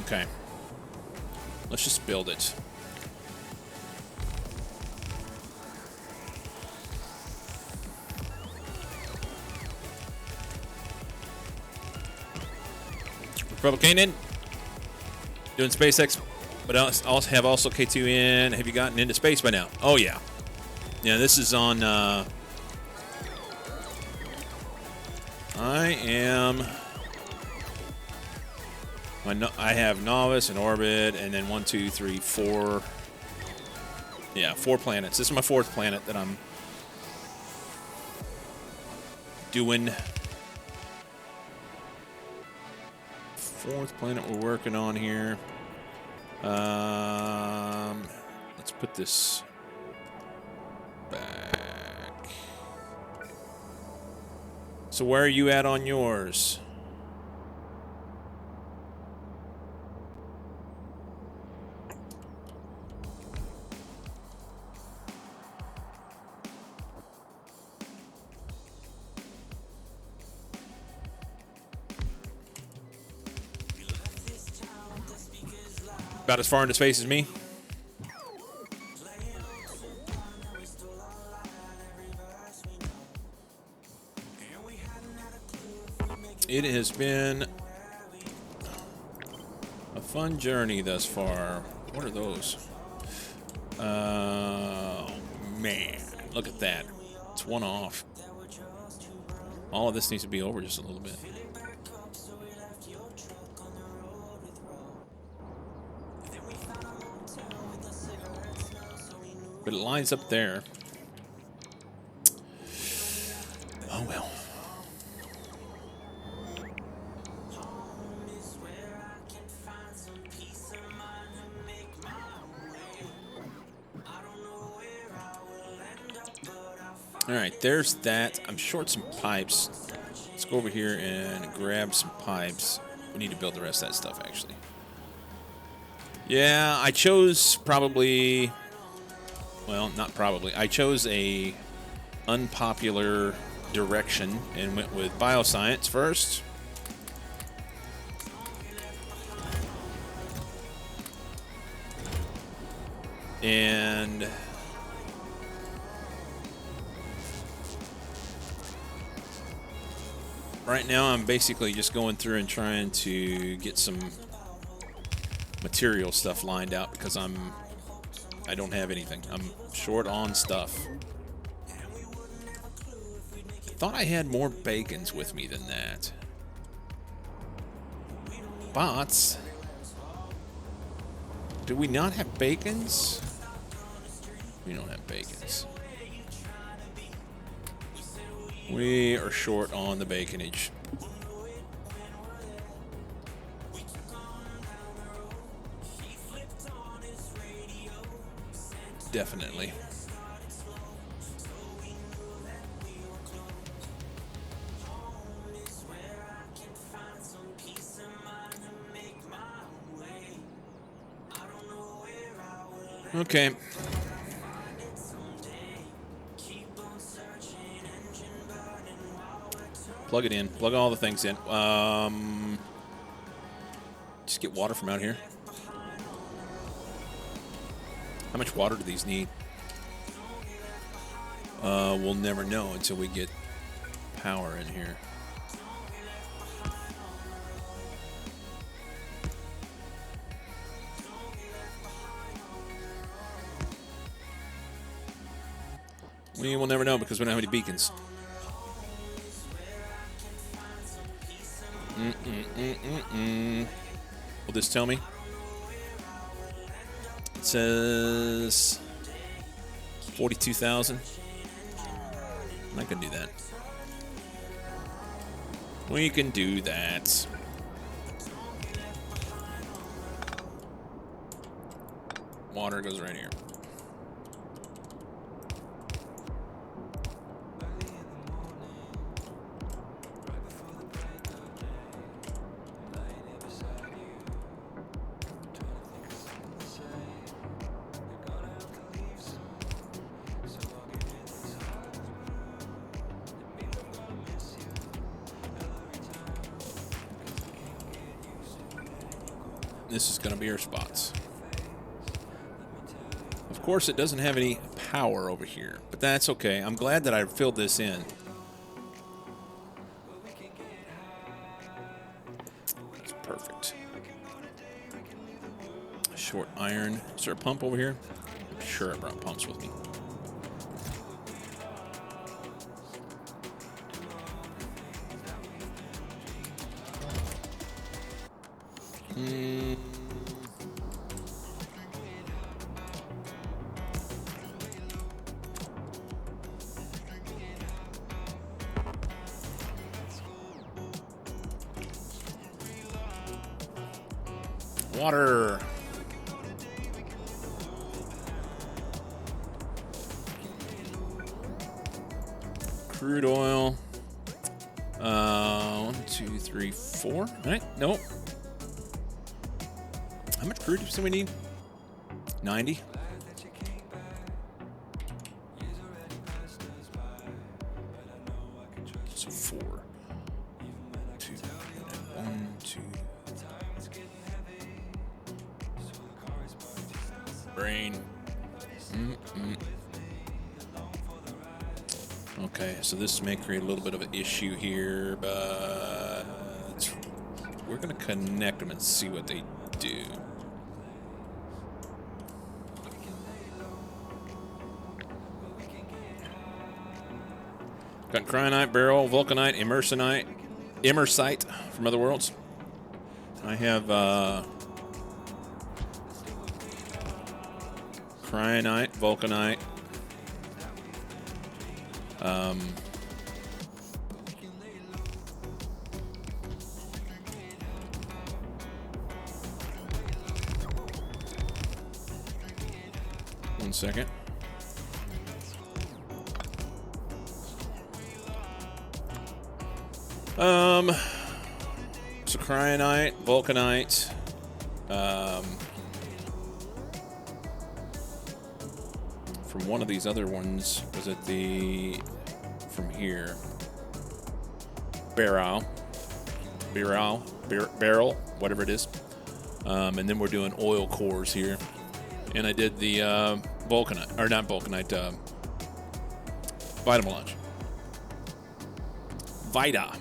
Okay. Let's just build it. Republicated. Doing SpaceX, but I also have K2 in. Have you gotten into space by now? Oh yeah. Yeah, this is on. I have novice and orbit, and then 1, 2, 3, 4. Yeah, 4 planets. This is my 4th planet that I'm doing. 4th planet we're working on here. Let's put this back. So where are you at on yours? About as far into space as me. It has been a fun journey thus far. What are those? Oh, man. Look at that. That's one off. All of this needs to be over just a little bit. But it lines up there. Oh well. Alright, there's that. I'm short some pipes. Let's go over here and grab some pipes. We need to build the rest of that stuff, actually. Yeah, I chose probably... Well, not probably. I chose a unpopular direction and went with bioscience first. And... right now, I'm basically just going through and trying to get some material stuff lined out because I don't have anything. I'm short on stuff. Thought I had more bacons with me than that. Bots. Do we not have bacons? We don't have bacons. We are short on the baconage. Definitely. Okay. Plug it in. Plug all the things in. Just get water from out here. How much water do these need? We'll never know until we get power in here. We will never know because we don't have any beacons. Will this tell me? It says 42,000. I can do that. We can do that. Water goes right here. This is going to be our spots. Of course, it doesn't have any power over here, but that's okay. I'm glad that I filled this in. It's perfect. Short iron. Is there a pump over here? I'm sure I brought pumps with me. Water. Crude oil. 1, 2, 3, 4. All right. Nope. How much crude do we need? 90. So 4. 2. 1, 2. Brain. Okay, so this may create a little bit of an issue here, but we're going to connect them and see what they do. Got cryonite, beryl, vulcanite, immersite from other worlds. I have cryonite, vulcanite. One second. So cryonite, vulcanite, from one of these other ones, was it from here? Barrel, whatever it is. And then we're doing oil cores here. And I did the vulcanite, or not vulcanite, Vitamelange. Vita.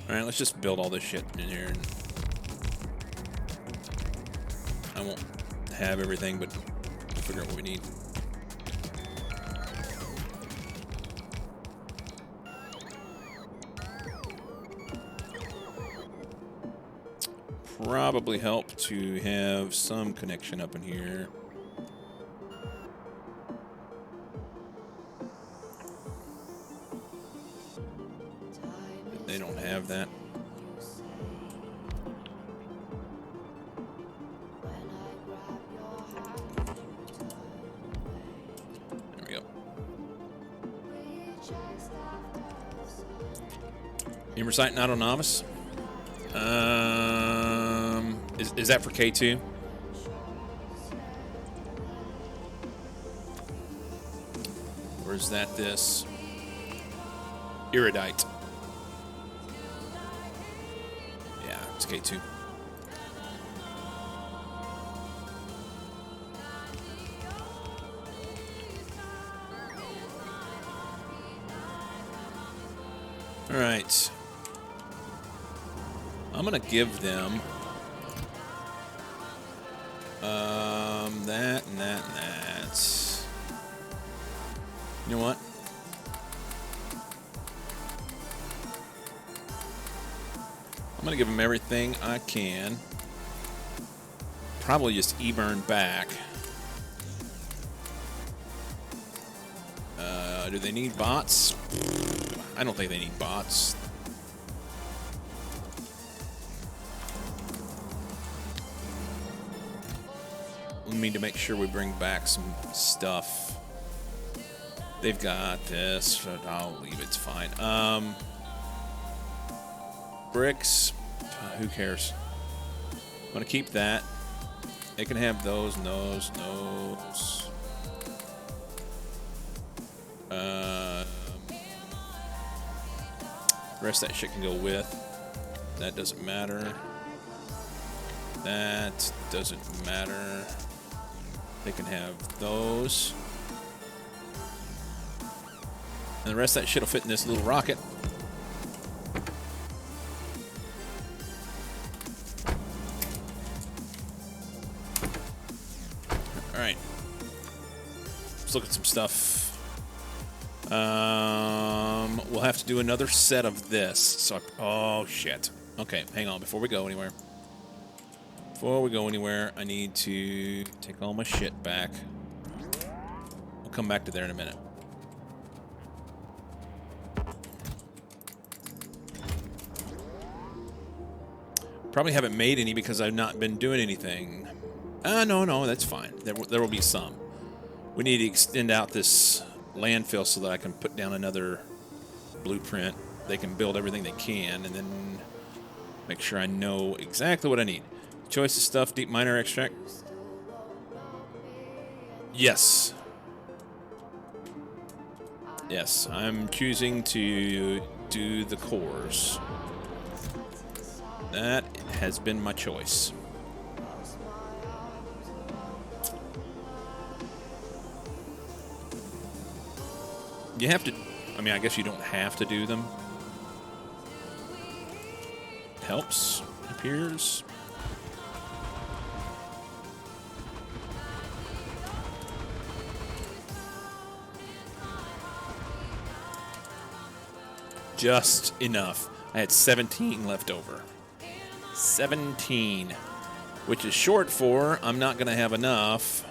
Alright, let's just build all this shit in here. And I won't have everything, but we'll figure out what we need. Probably help to have some connection up in here. They don't have that. There we go. Immersite not on novice. Is that for K2? Or is that this? Iridite. Yeah, it's K2. All right. I'm gonna give them that and that and that. You know what? I'm gonna give them everything I can. Probably just E-burn back. Do they need bots? I don't think they need bots. We need to make sure we bring back some stuff. They've got this, but I'll leave it. It's fine. Bricks. Who cares? I'm gonna keep that. They can have those and those and those. The rest of that shit can go with. That doesn't matter. That doesn't matter. They can have those. And the rest of that shit will fit in this little rocket. Alright. Let's look at some stuff. We'll have to do another set of this. So, oh shit. Okay, hang on before we go anywhere. Before we go anywhere, I need to take all my shit back. We'll come back to there in a minute. Probably haven't made any because I've not been doing anything. No, that's fine. There will be some. We need to extend out this landfill so that I can put down another blueprint. They can build everything they can, and then make sure I know exactly what I need. Choice of stuff, deep miner extract. Yes. Yes, I'm choosing to do the cores. That has been my choice. You have to, I mean, I guess you don't have to do them. Helps, appears. just enough. I had 17 left over. 17. Which is short for I'm not going to have enough.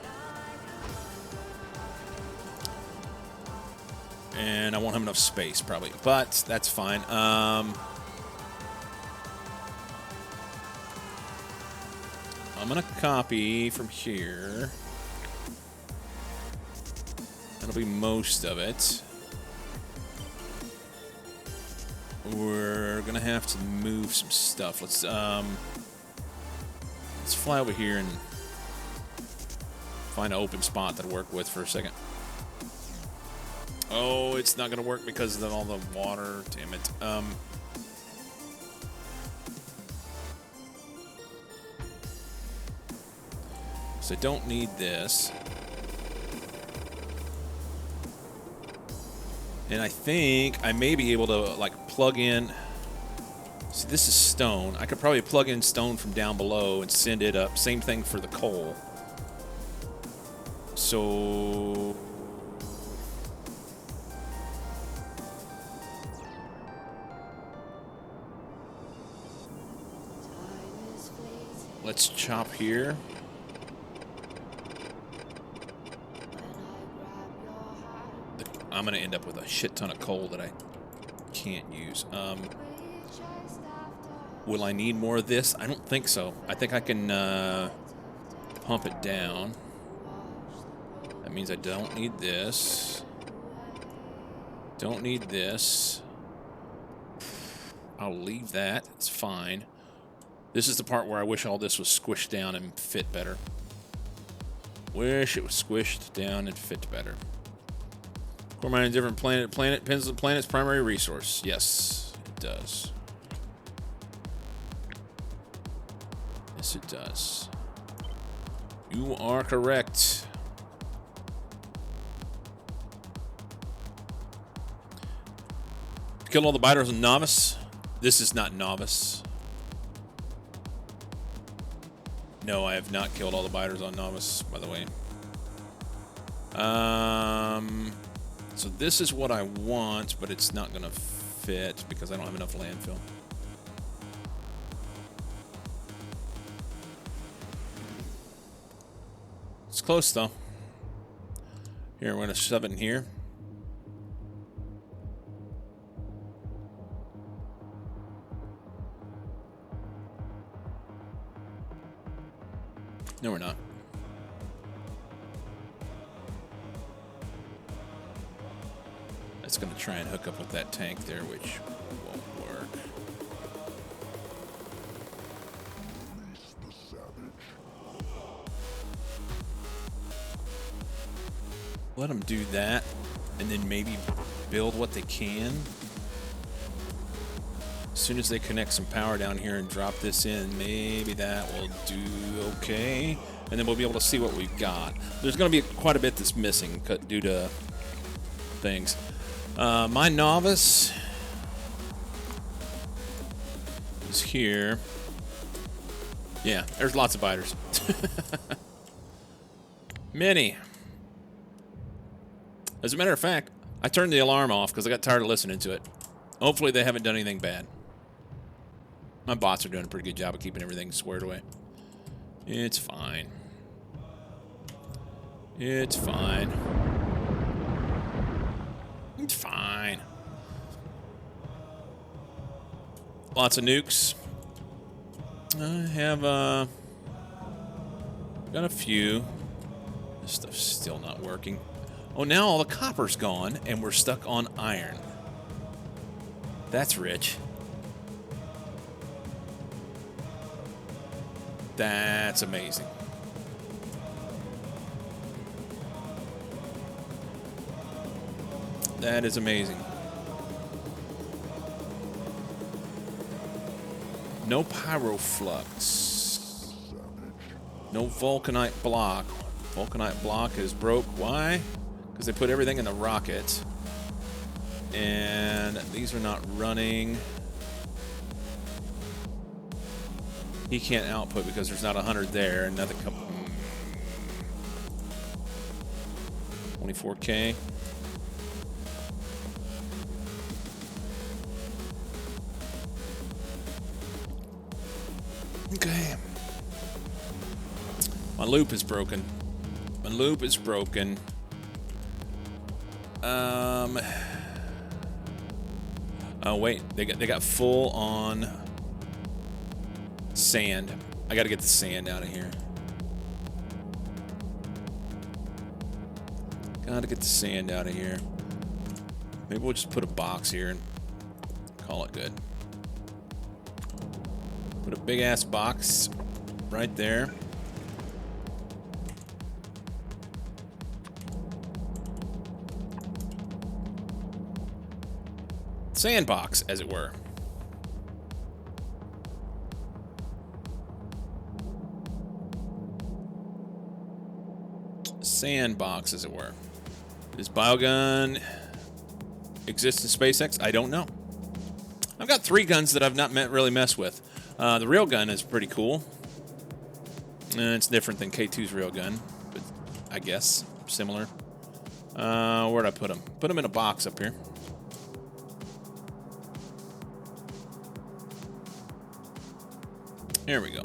And I won't have enough space, probably. But that's fine. I'm going to copy from here. That'll be most of it. We're going to have to move some stuff. Let's fly over here and find an open spot to work with for a second. Oh, it's not going to work because of all the water. Damn it. So I don't need this. And I think I may be able to, like, plug in... See, this is stone. I could probably plug in stone from down below and send it up. Same thing for the coal. So... let's chop here. I'm going to end up with a shit ton of coal that I can't use. Will I need more of this? I don't think so. I think I can pump it down. That means I don't need this. Don't need this. I'll leave that. It's fine. This is the part where I wish all this was squished down and fit better. Wish it was squished down and fit better. Core mining a different planet. Planet depends on the planet's primary resource. Yes, it does. Yes, it does. You are correct. Kill all the biters on novice. This is not novice. No, I have not killed all the biters on novice, by the way. So this is what I want, but it's not going to fit because I don't have enough landfill. It's close, though. Here, we're going to shove it in here. No, we're not. It's going to try and hook up with that tank there, which won't work. Let them do that, and then maybe build what they can. As soon as they connect some power down here and drop this in, maybe that will do okay. And then we'll be able to see what we've got. There's going to be quite a bit that's missing due to things. My novice is here. Yeah, there's lots of biters. Many. As a matter of fact, I turned the alarm off because I got tired of listening to it. Hopefully they haven't done anything bad. My bots are doing a pretty good job of keeping everything squared away. It's fine. It's fine. It's fine. Lots of nukes. I have got a few. This stuff's still not working. Oh, now all the copper's gone and we're stuck on iron. That's rich. That's amazing. That is amazing. No pyroflux. No vulcanite block. Vulcanite block is broke. Why? Because they put everything in the rocket. And these are not running. He can't output because there's not 100 there. And nothing come. 24K. Okay. My loop is broken. My loop is broken. Oh wait, they got full on sand. I got to get the sand out of here. Got to get the sand out of here. Maybe we'll just put a box here and call it good. Put a big ass box right there. Sandbox, as it were. Sandbox, as it were. Does Biogun exist in SpaceX? I don't know. I've got 3 guns that I've not really messed with. The railgun is pretty cool. It's different than K2's railgun, but I guess similar. Where'd I put them? Put them in a box up here. Here we go.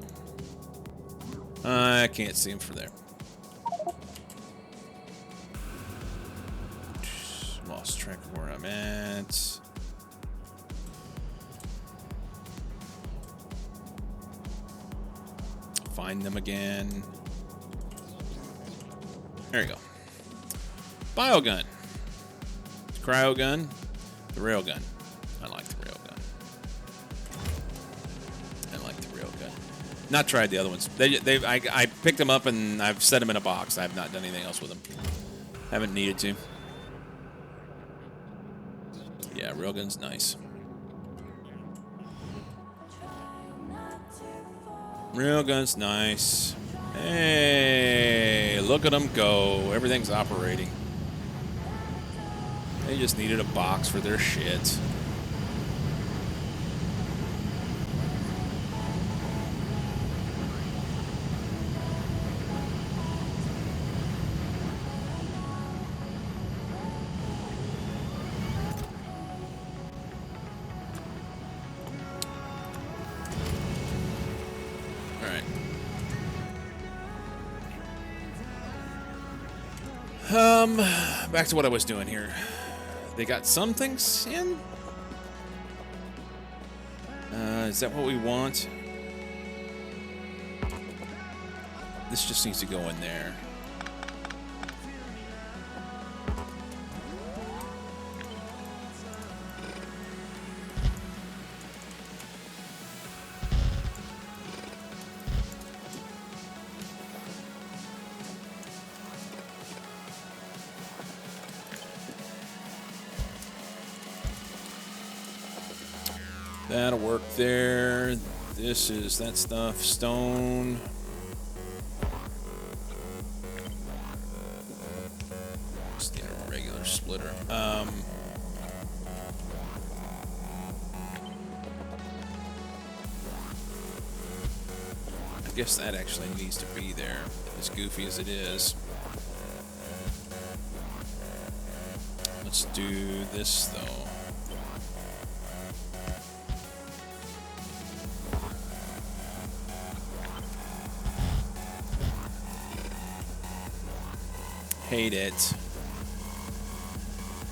I can't see him from there. Lost track of where I'm at. Find them again. There you go. Biogun. Cryogun. The railgun. I like the railgun. Not tried the other ones. I picked them up and I've set them in a box. I have not done anything else with them. Haven't needed to. Yeah, railgun's nice. Railgun's nice. Hey, look at them go. Everything's operating. They just needed a box for their shit. Back to what I was doing here. They got some things in? Is that what we want? This just needs to go in there. That'll work there. This is that stuff. Stone. Just need a regular splitter. I guess that actually needs to be there, as goofy as it is. Let's do this, though. Hate it.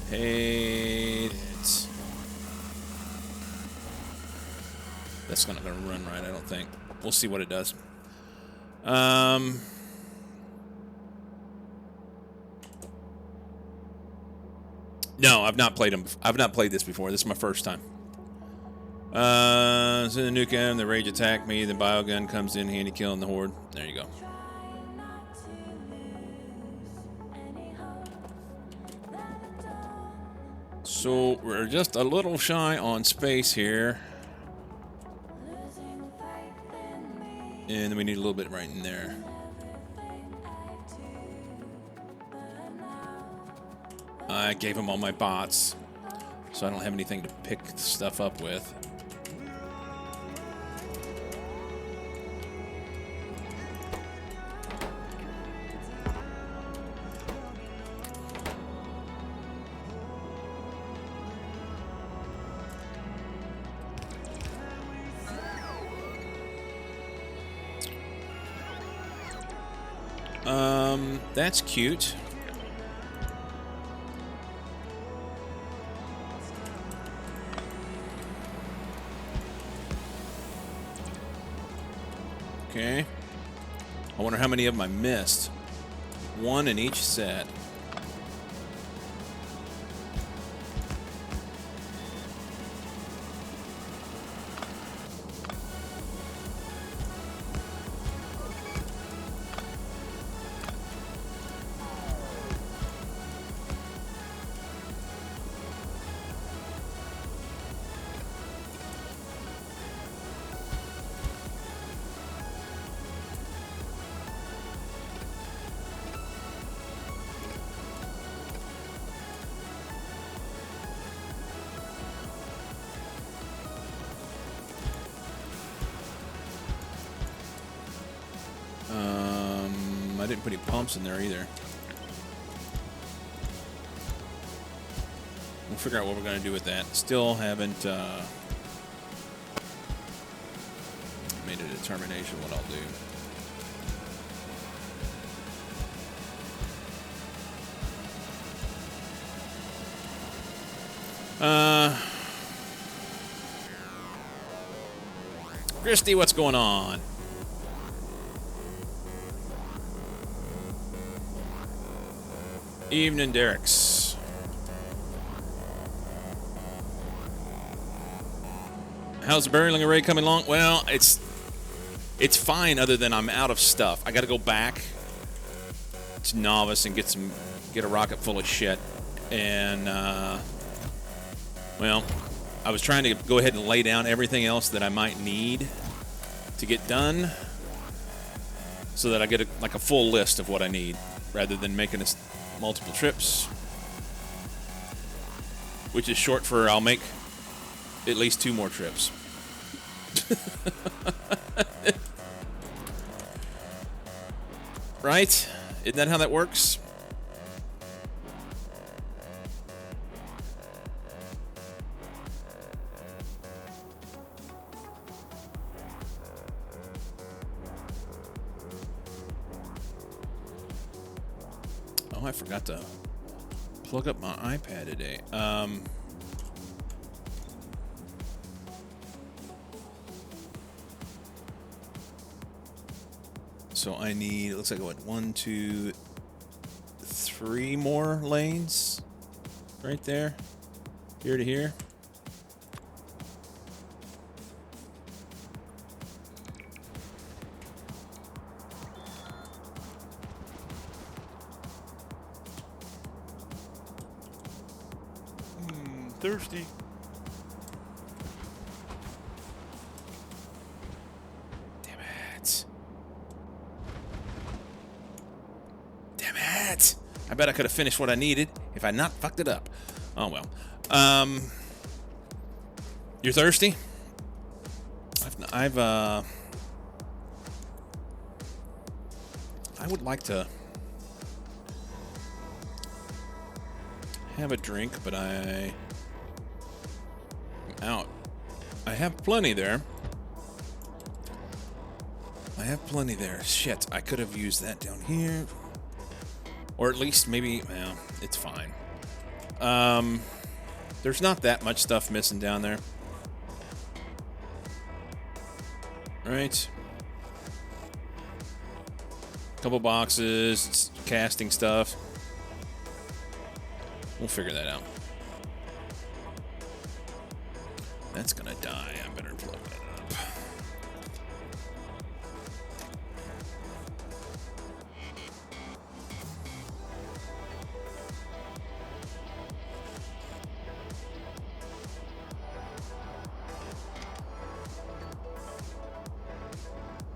Hate it. That's not gonna run right, I don't think. We'll see what it does. No, I've not played them. I've not played this before. This is my first time. So the nuke him, the rage attack me, the biogun comes in handy killing the horde. There you go. So we're just a little shy on space here. And we need a little bit right in there. I gave him all my bots, so I don't have anything to pick stuff up with. That's cute. Okay. I wonder how many of them I missed. One in each set. I didn't put any pumps in there either. We'll figure out what we're going to do with that. Still haven't made a determination what I'll do. Christy, what's going on? Evening, Derek's. How's the barreling array coming along? Well, it's fine, other than I'm out of stuff. I got to go back to novice and get a rocket full of shit. And well, I was trying to go ahead and lay down everything else that I might need to get done, so that I get like a full list of what I need, rather than making multiple trips, which is short for I'll make at least 2 more trips. Right? Isn't that how that works? Oh, I forgot to plug up my iPad today. So I need, it looks like what, 1, 2, 3 more lanes right there, here to here. Thirsty. Damn it. Damn it. I bet I could have finished what I needed if I not fucked it up. Oh well. You're thirsty? I would like to have a drink, but I'm out. I have plenty there. Shit, I could have used that down here. Or at least maybe, well, it's fine. There's not that much stuff missing down there. Right. Couple boxes, it's casting stuff. We'll figure that out. That's gonna die. I better plug that up.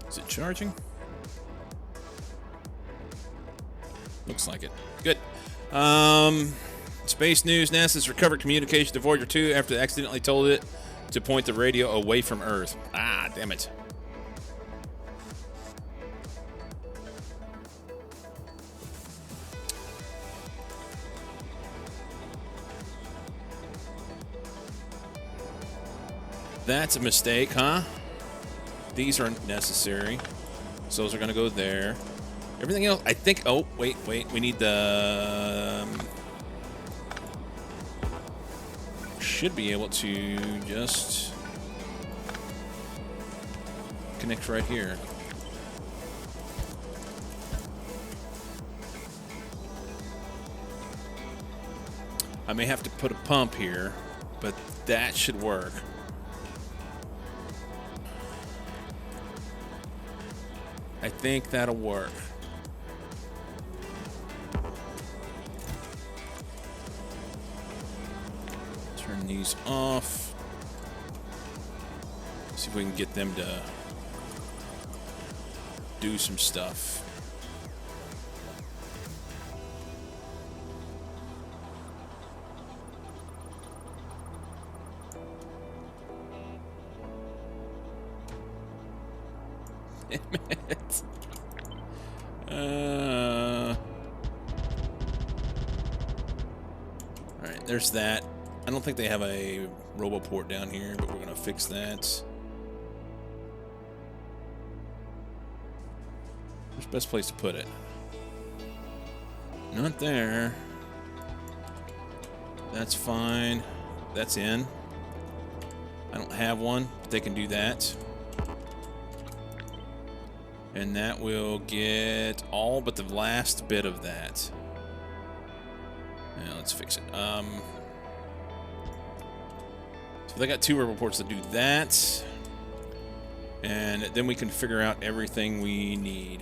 Is it charging? Looks like it. Good. Space news. NASA's recovered communication to Voyager 2 after they accidentally told it to point the radio away from Earth. Ah, damn it. That's a mistake, huh? These aren't necessary. So those are going to go there. Everything else, I think. Oh, wait. We need the. Should be able to just connect right here. I may have to put a pump here, but that should work. I think that'll work. Turn these off. See if we can get them to do some stuff. Damn it. Alright, there's that. I don't think they have a RoboPort down here, but we're going to fix that. Where's the best place to put it? Not there. That's fine. That's in. I don't have one, but they can do that. And that will get all but the last bit of that. Now let's fix it. So they got two RoboPorts to do that. And then we can figure out everything we need.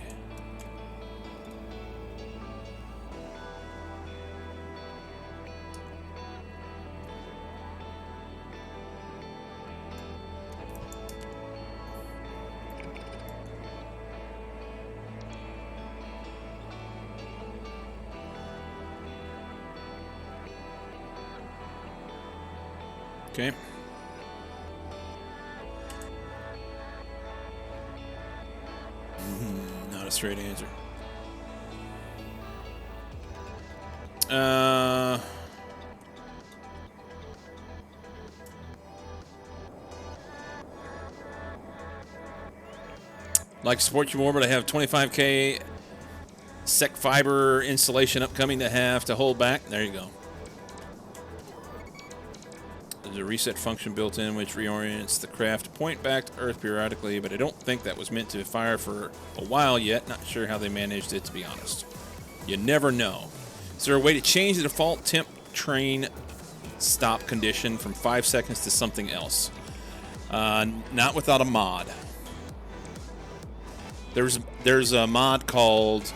Okay. Not a straight answer. Like to support you more, but I have 25K sec fiber installation upcoming to have to hold back. There you go. There's a reset function built in which reorients the craft to point back to Earth periodically, but I don't think that was meant to fire for a while yet. Not sure how they managed it, to be honest. You never know. Is there a way to change the default temp train stop condition from 5 seconds to something else? Not without a mod. There's a mod called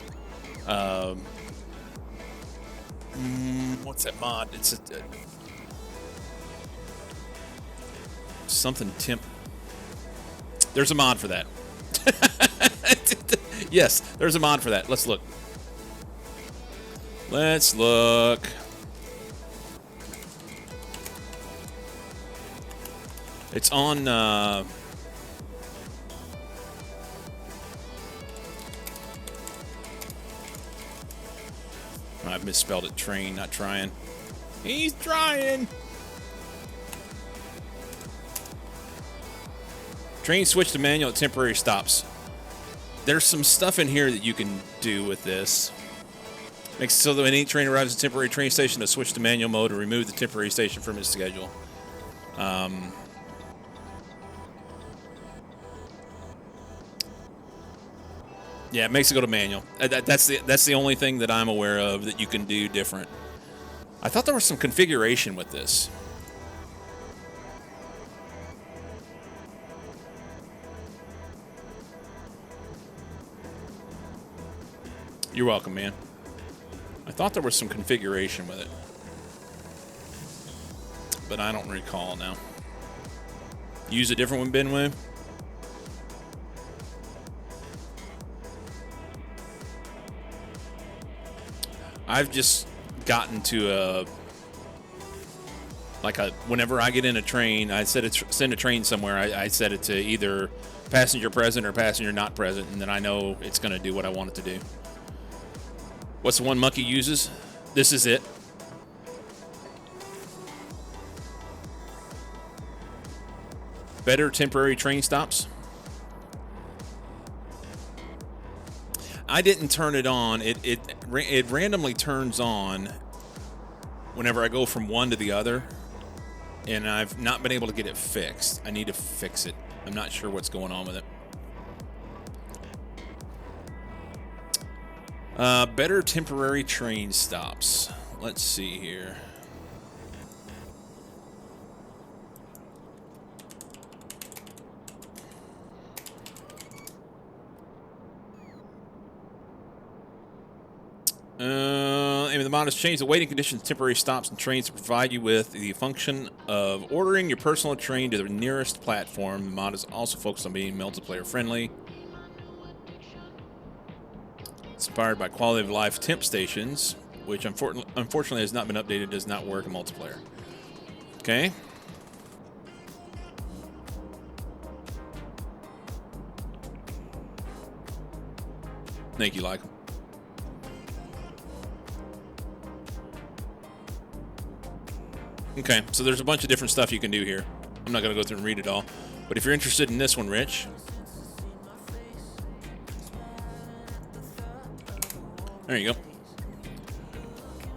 what's that mod? It's something temp. There's a mod for that. Yes, there's a mod for that. Let's look. Let's look. It's on I've misspelled it. Train, not trying. He's trying. Train switch to manual at temporary stops. There's some stuff in here that you can do with this. Makes it so that when any train arrives at a temporary train station, to switch to manual mode or remove the temporary station from its schedule. Yeah, it makes it go to manual. That's the only thing that I'm aware of that you can do different. I thought there was some configuration with this. You're welcome, man. I thought there was some configuration with it, but I don't recall now. Use a different one, Benway? I've just gotten to whenever I get in a train, I send a train somewhere. I set it to either passenger present or passenger not present, and then I know it's going to do what I want it to do. What's the one Monkey uses? This is it. Better temporary train stops. I didn't turn it on. It randomly turns on whenever I go from one to the other, and I've not been able to get it fixed. I need to fix it. I'm not sure what's going on with it. Better temporary train stops. Let's see here. Aim of the mod has changed the waiting conditions, temporary stops, and trains to provide you with the function of ordering your personal train to the nearest platform. The mod is also focused on being multiplayer friendly. Inspired by quality of life temp stations, which unfortunately has not been updated, does not work in multiplayer. Okay. Thank you, like. Okay, so there's a bunch of different stuff you can do here. I'm not going to go through and read it all. But if you're interested in this one, Rich. There you go.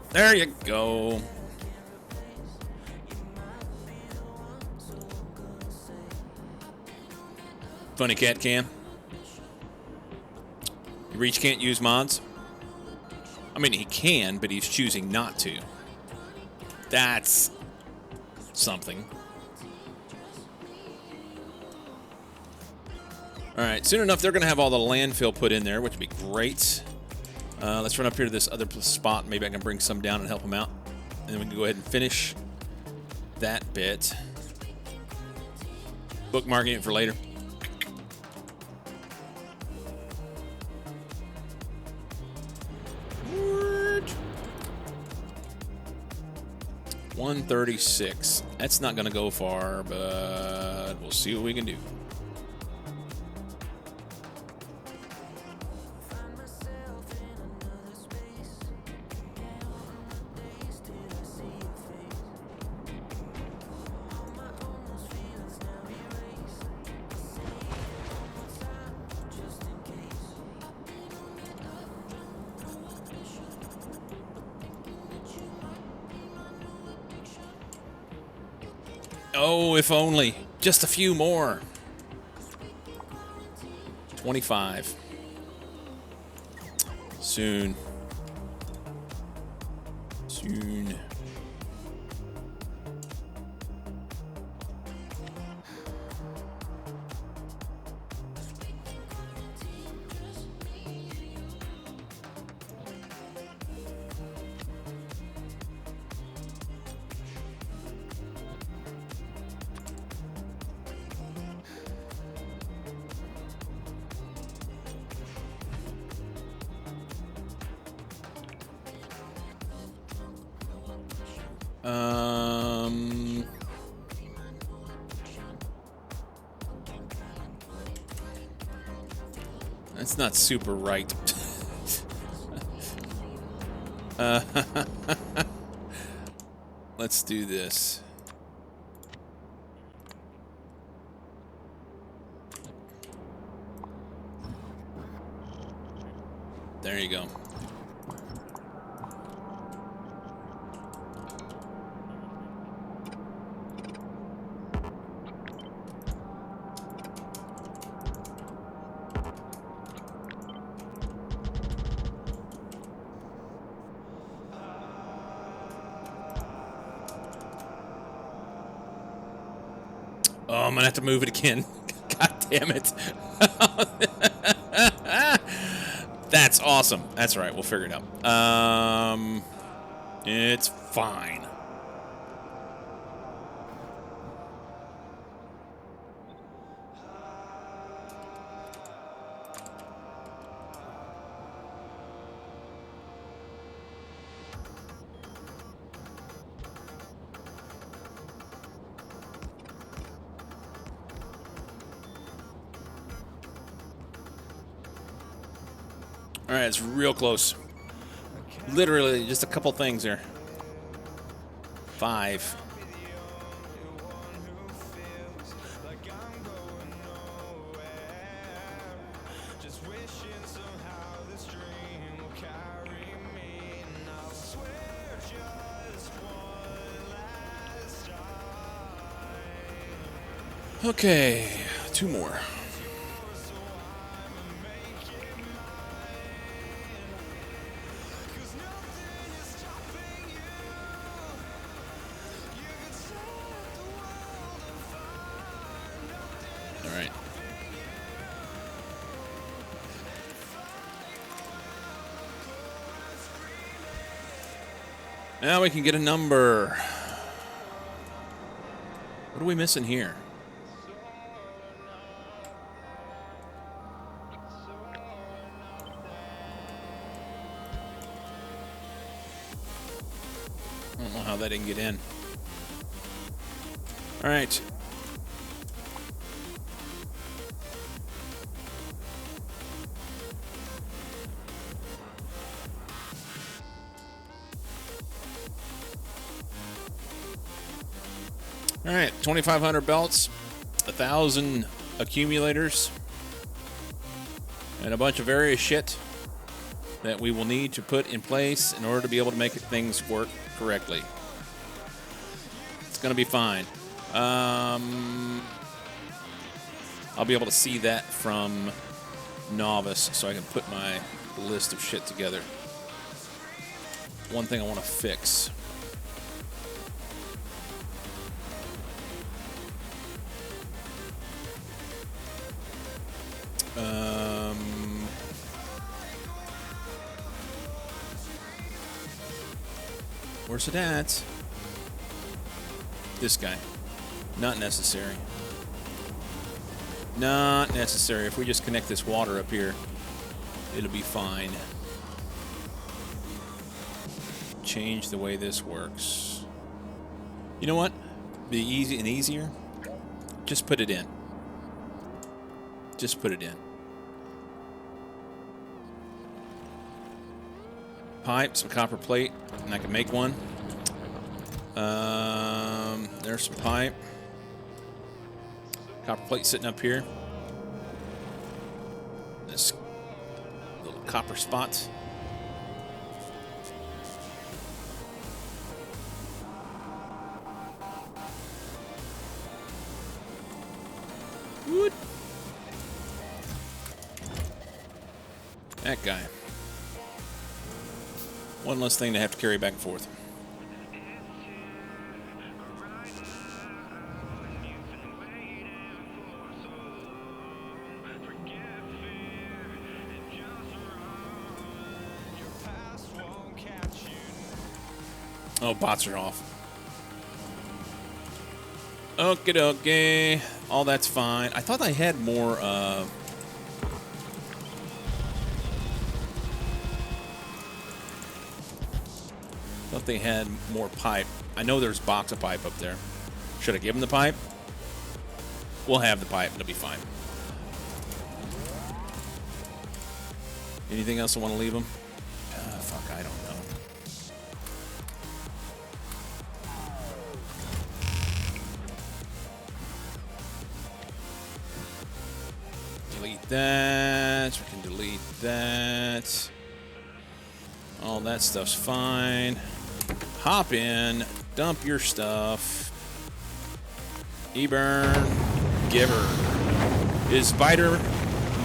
There you go. Funny cat cam. Reach can't use mods. I mean, he can, but he's choosing not to. That's something. All right, soon enough, they're going to have all the landfill put in there, which would be great. Let's run up here to this other spot. Maybe I can bring some down and help them out. And then we can go ahead and finish that bit. Bookmarking it for later. What? 136. That's not going to go far, but we'll see what we can do. Oh, if only. Just a few more. 25. Soon. Soon. That's not super right. Let's do this. There you go. Oh, I'm gonna have to move it again. God damn it. That's awesome. That's all right. We'll figure it out. It's fine. All right, it's real close. Literally, just a couple things there. 5. Okay, 2 more. All right. Now we can get a number. What are we missing here? I don't know how that didn't get in. All right. All right, 2,500 belts, 1,000 accumulators, and a bunch of various shit that we will need to put in place in order to be able to make things work correctly. It's going to be fine. I'll be able to see that from Novice, so I can put my list of shit together. One thing I want to fix. Where's it at? This guy. Not necessary. Not necessary. If we just connect this water up here, it'll be fine. Change the way this works. You know what? Be easy and easier. Just put it in. Just put it in. Pipe, some copper plate, and I can make one. There's some pipe. Copper plate sitting up here. This little copper spot. Wood. That guy. One less thing to have to carry back and forth. Oh, bots are off. Okie dokie. All that's fine. I thought I had more, thought they had more pipe. I know there's a box of pipe up there. Should I give them the pipe? We'll have the pipe. It'll be fine. Anything else I want to leave them? Fuck, I don't know. Delete that. We can delete that. All that stuff's fine. Hop in. Dump your stuff. E-burn. Giver. Is spider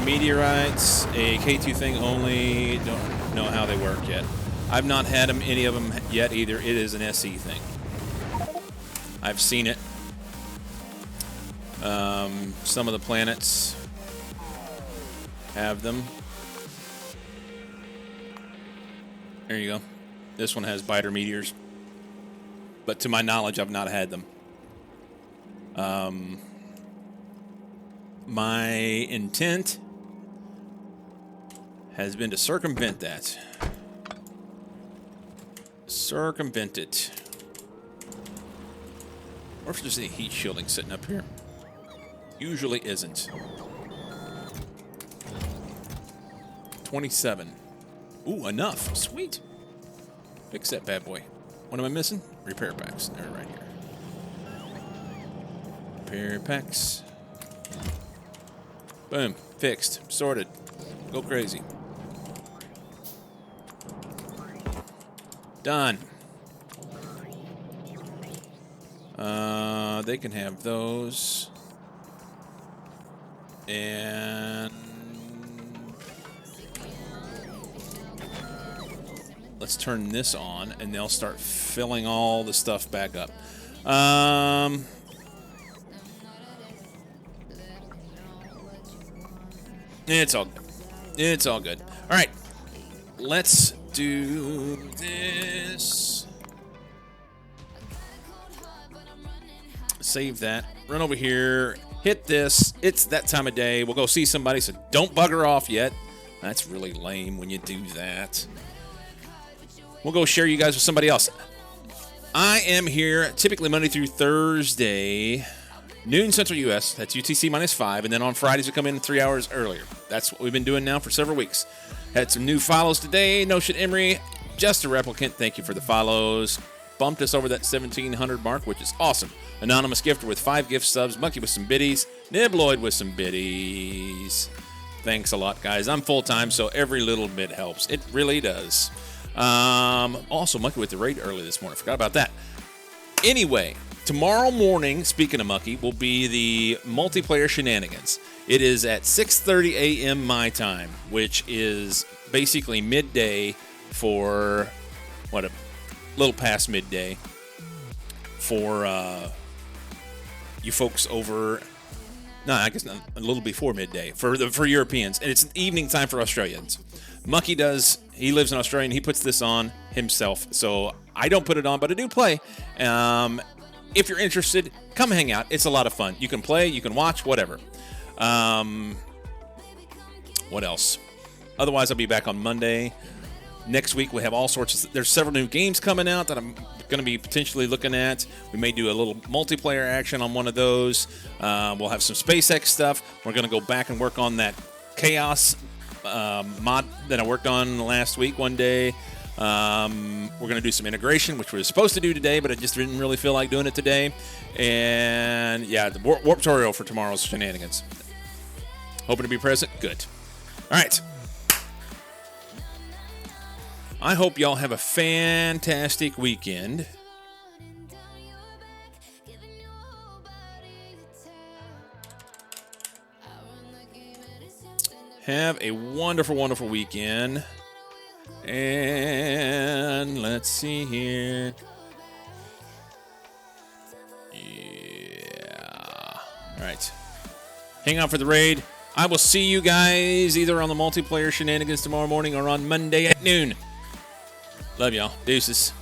meteorites a K2 thing only? Don't know how they work yet. I've not had any of them yet either. It is an SE thing. I've seen it. Some of the planets have them. There you go. This one has biter meteors. But to my knowledge, I've not had them. My intent has been to circumvent that. Circumvent it. Or if there's any heat shielding sitting up here. Usually isn't. 27. Ooh, enough. Sweet. Fix that bad boy. What am I missing? Repair packs. They're right here. Repair packs. Boom. Fixed. Sorted. Go crazy. Done. They can have those. And let's turn this on, and they'll start filling all the stuff back up. It's all good. It's all good. All right. Let's do this. Save that. Run over here. Hit this. It's that time of day. We'll go see somebody, so don't bugger off yet. That's really lame when you do that. We'll go share you guys with somebody else. I am here typically Monday through Thursday, noon Central U.S. That's UTC -5. And then on Fridays, we come in 3 hours earlier. That's what we've been doing now for several weeks. Had some new follows today. No shit, Emery. Just a replicant. Thank you for the follows. Bumped us over that 1,700 mark, which is awesome. Anonymous gifter with 5 gift subs. Monkey with some biddies. Nibloid with some biddies. Thanks a lot, guys. I'm full-time, so every little bit helps. It really does. Also, Monkey with the raid early this morning. Forgot about that. Anyway, tomorrow morning, speaking of Monkey, will be the multiplayer shenanigans. It is at 6:30 a.m. my time, which is basically midday for, a little past midday for you folks over. No, I guess not, a little before midday for Europeans, and it's evening time for Australians. Monkey he lives in Australia, and he puts this on himself, so I don't put it on, but I do play. If you're interested, come hang out. It's a lot of fun. You can play, you can watch, whatever. What else? Otherwise, I'll be back on Monday. Next week, we have all sorts of... There's several new games coming out that I'm going to be potentially looking at. We may do a little multiplayer action on one of those. We'll have some SpaceX stuff. We're going to go back and work on that Chaos mod that I worked on last week one day. We're going to do some integration, which we were supposed to do today, but I just didn't really feel like doing it today. And, yeah, the warp tutorial for tomorrow's shenanigans. Hoping to be present? Good. All right. I hope y'all have a fantastic weekend. Have a wonderful, wonderful weekend. And let's see here. Yeah. All right. Hang out for the raid. I will see you guys either on the multiplayer shenanigans tomorrow morning or on Monday at noon. Love y'all. Deuces.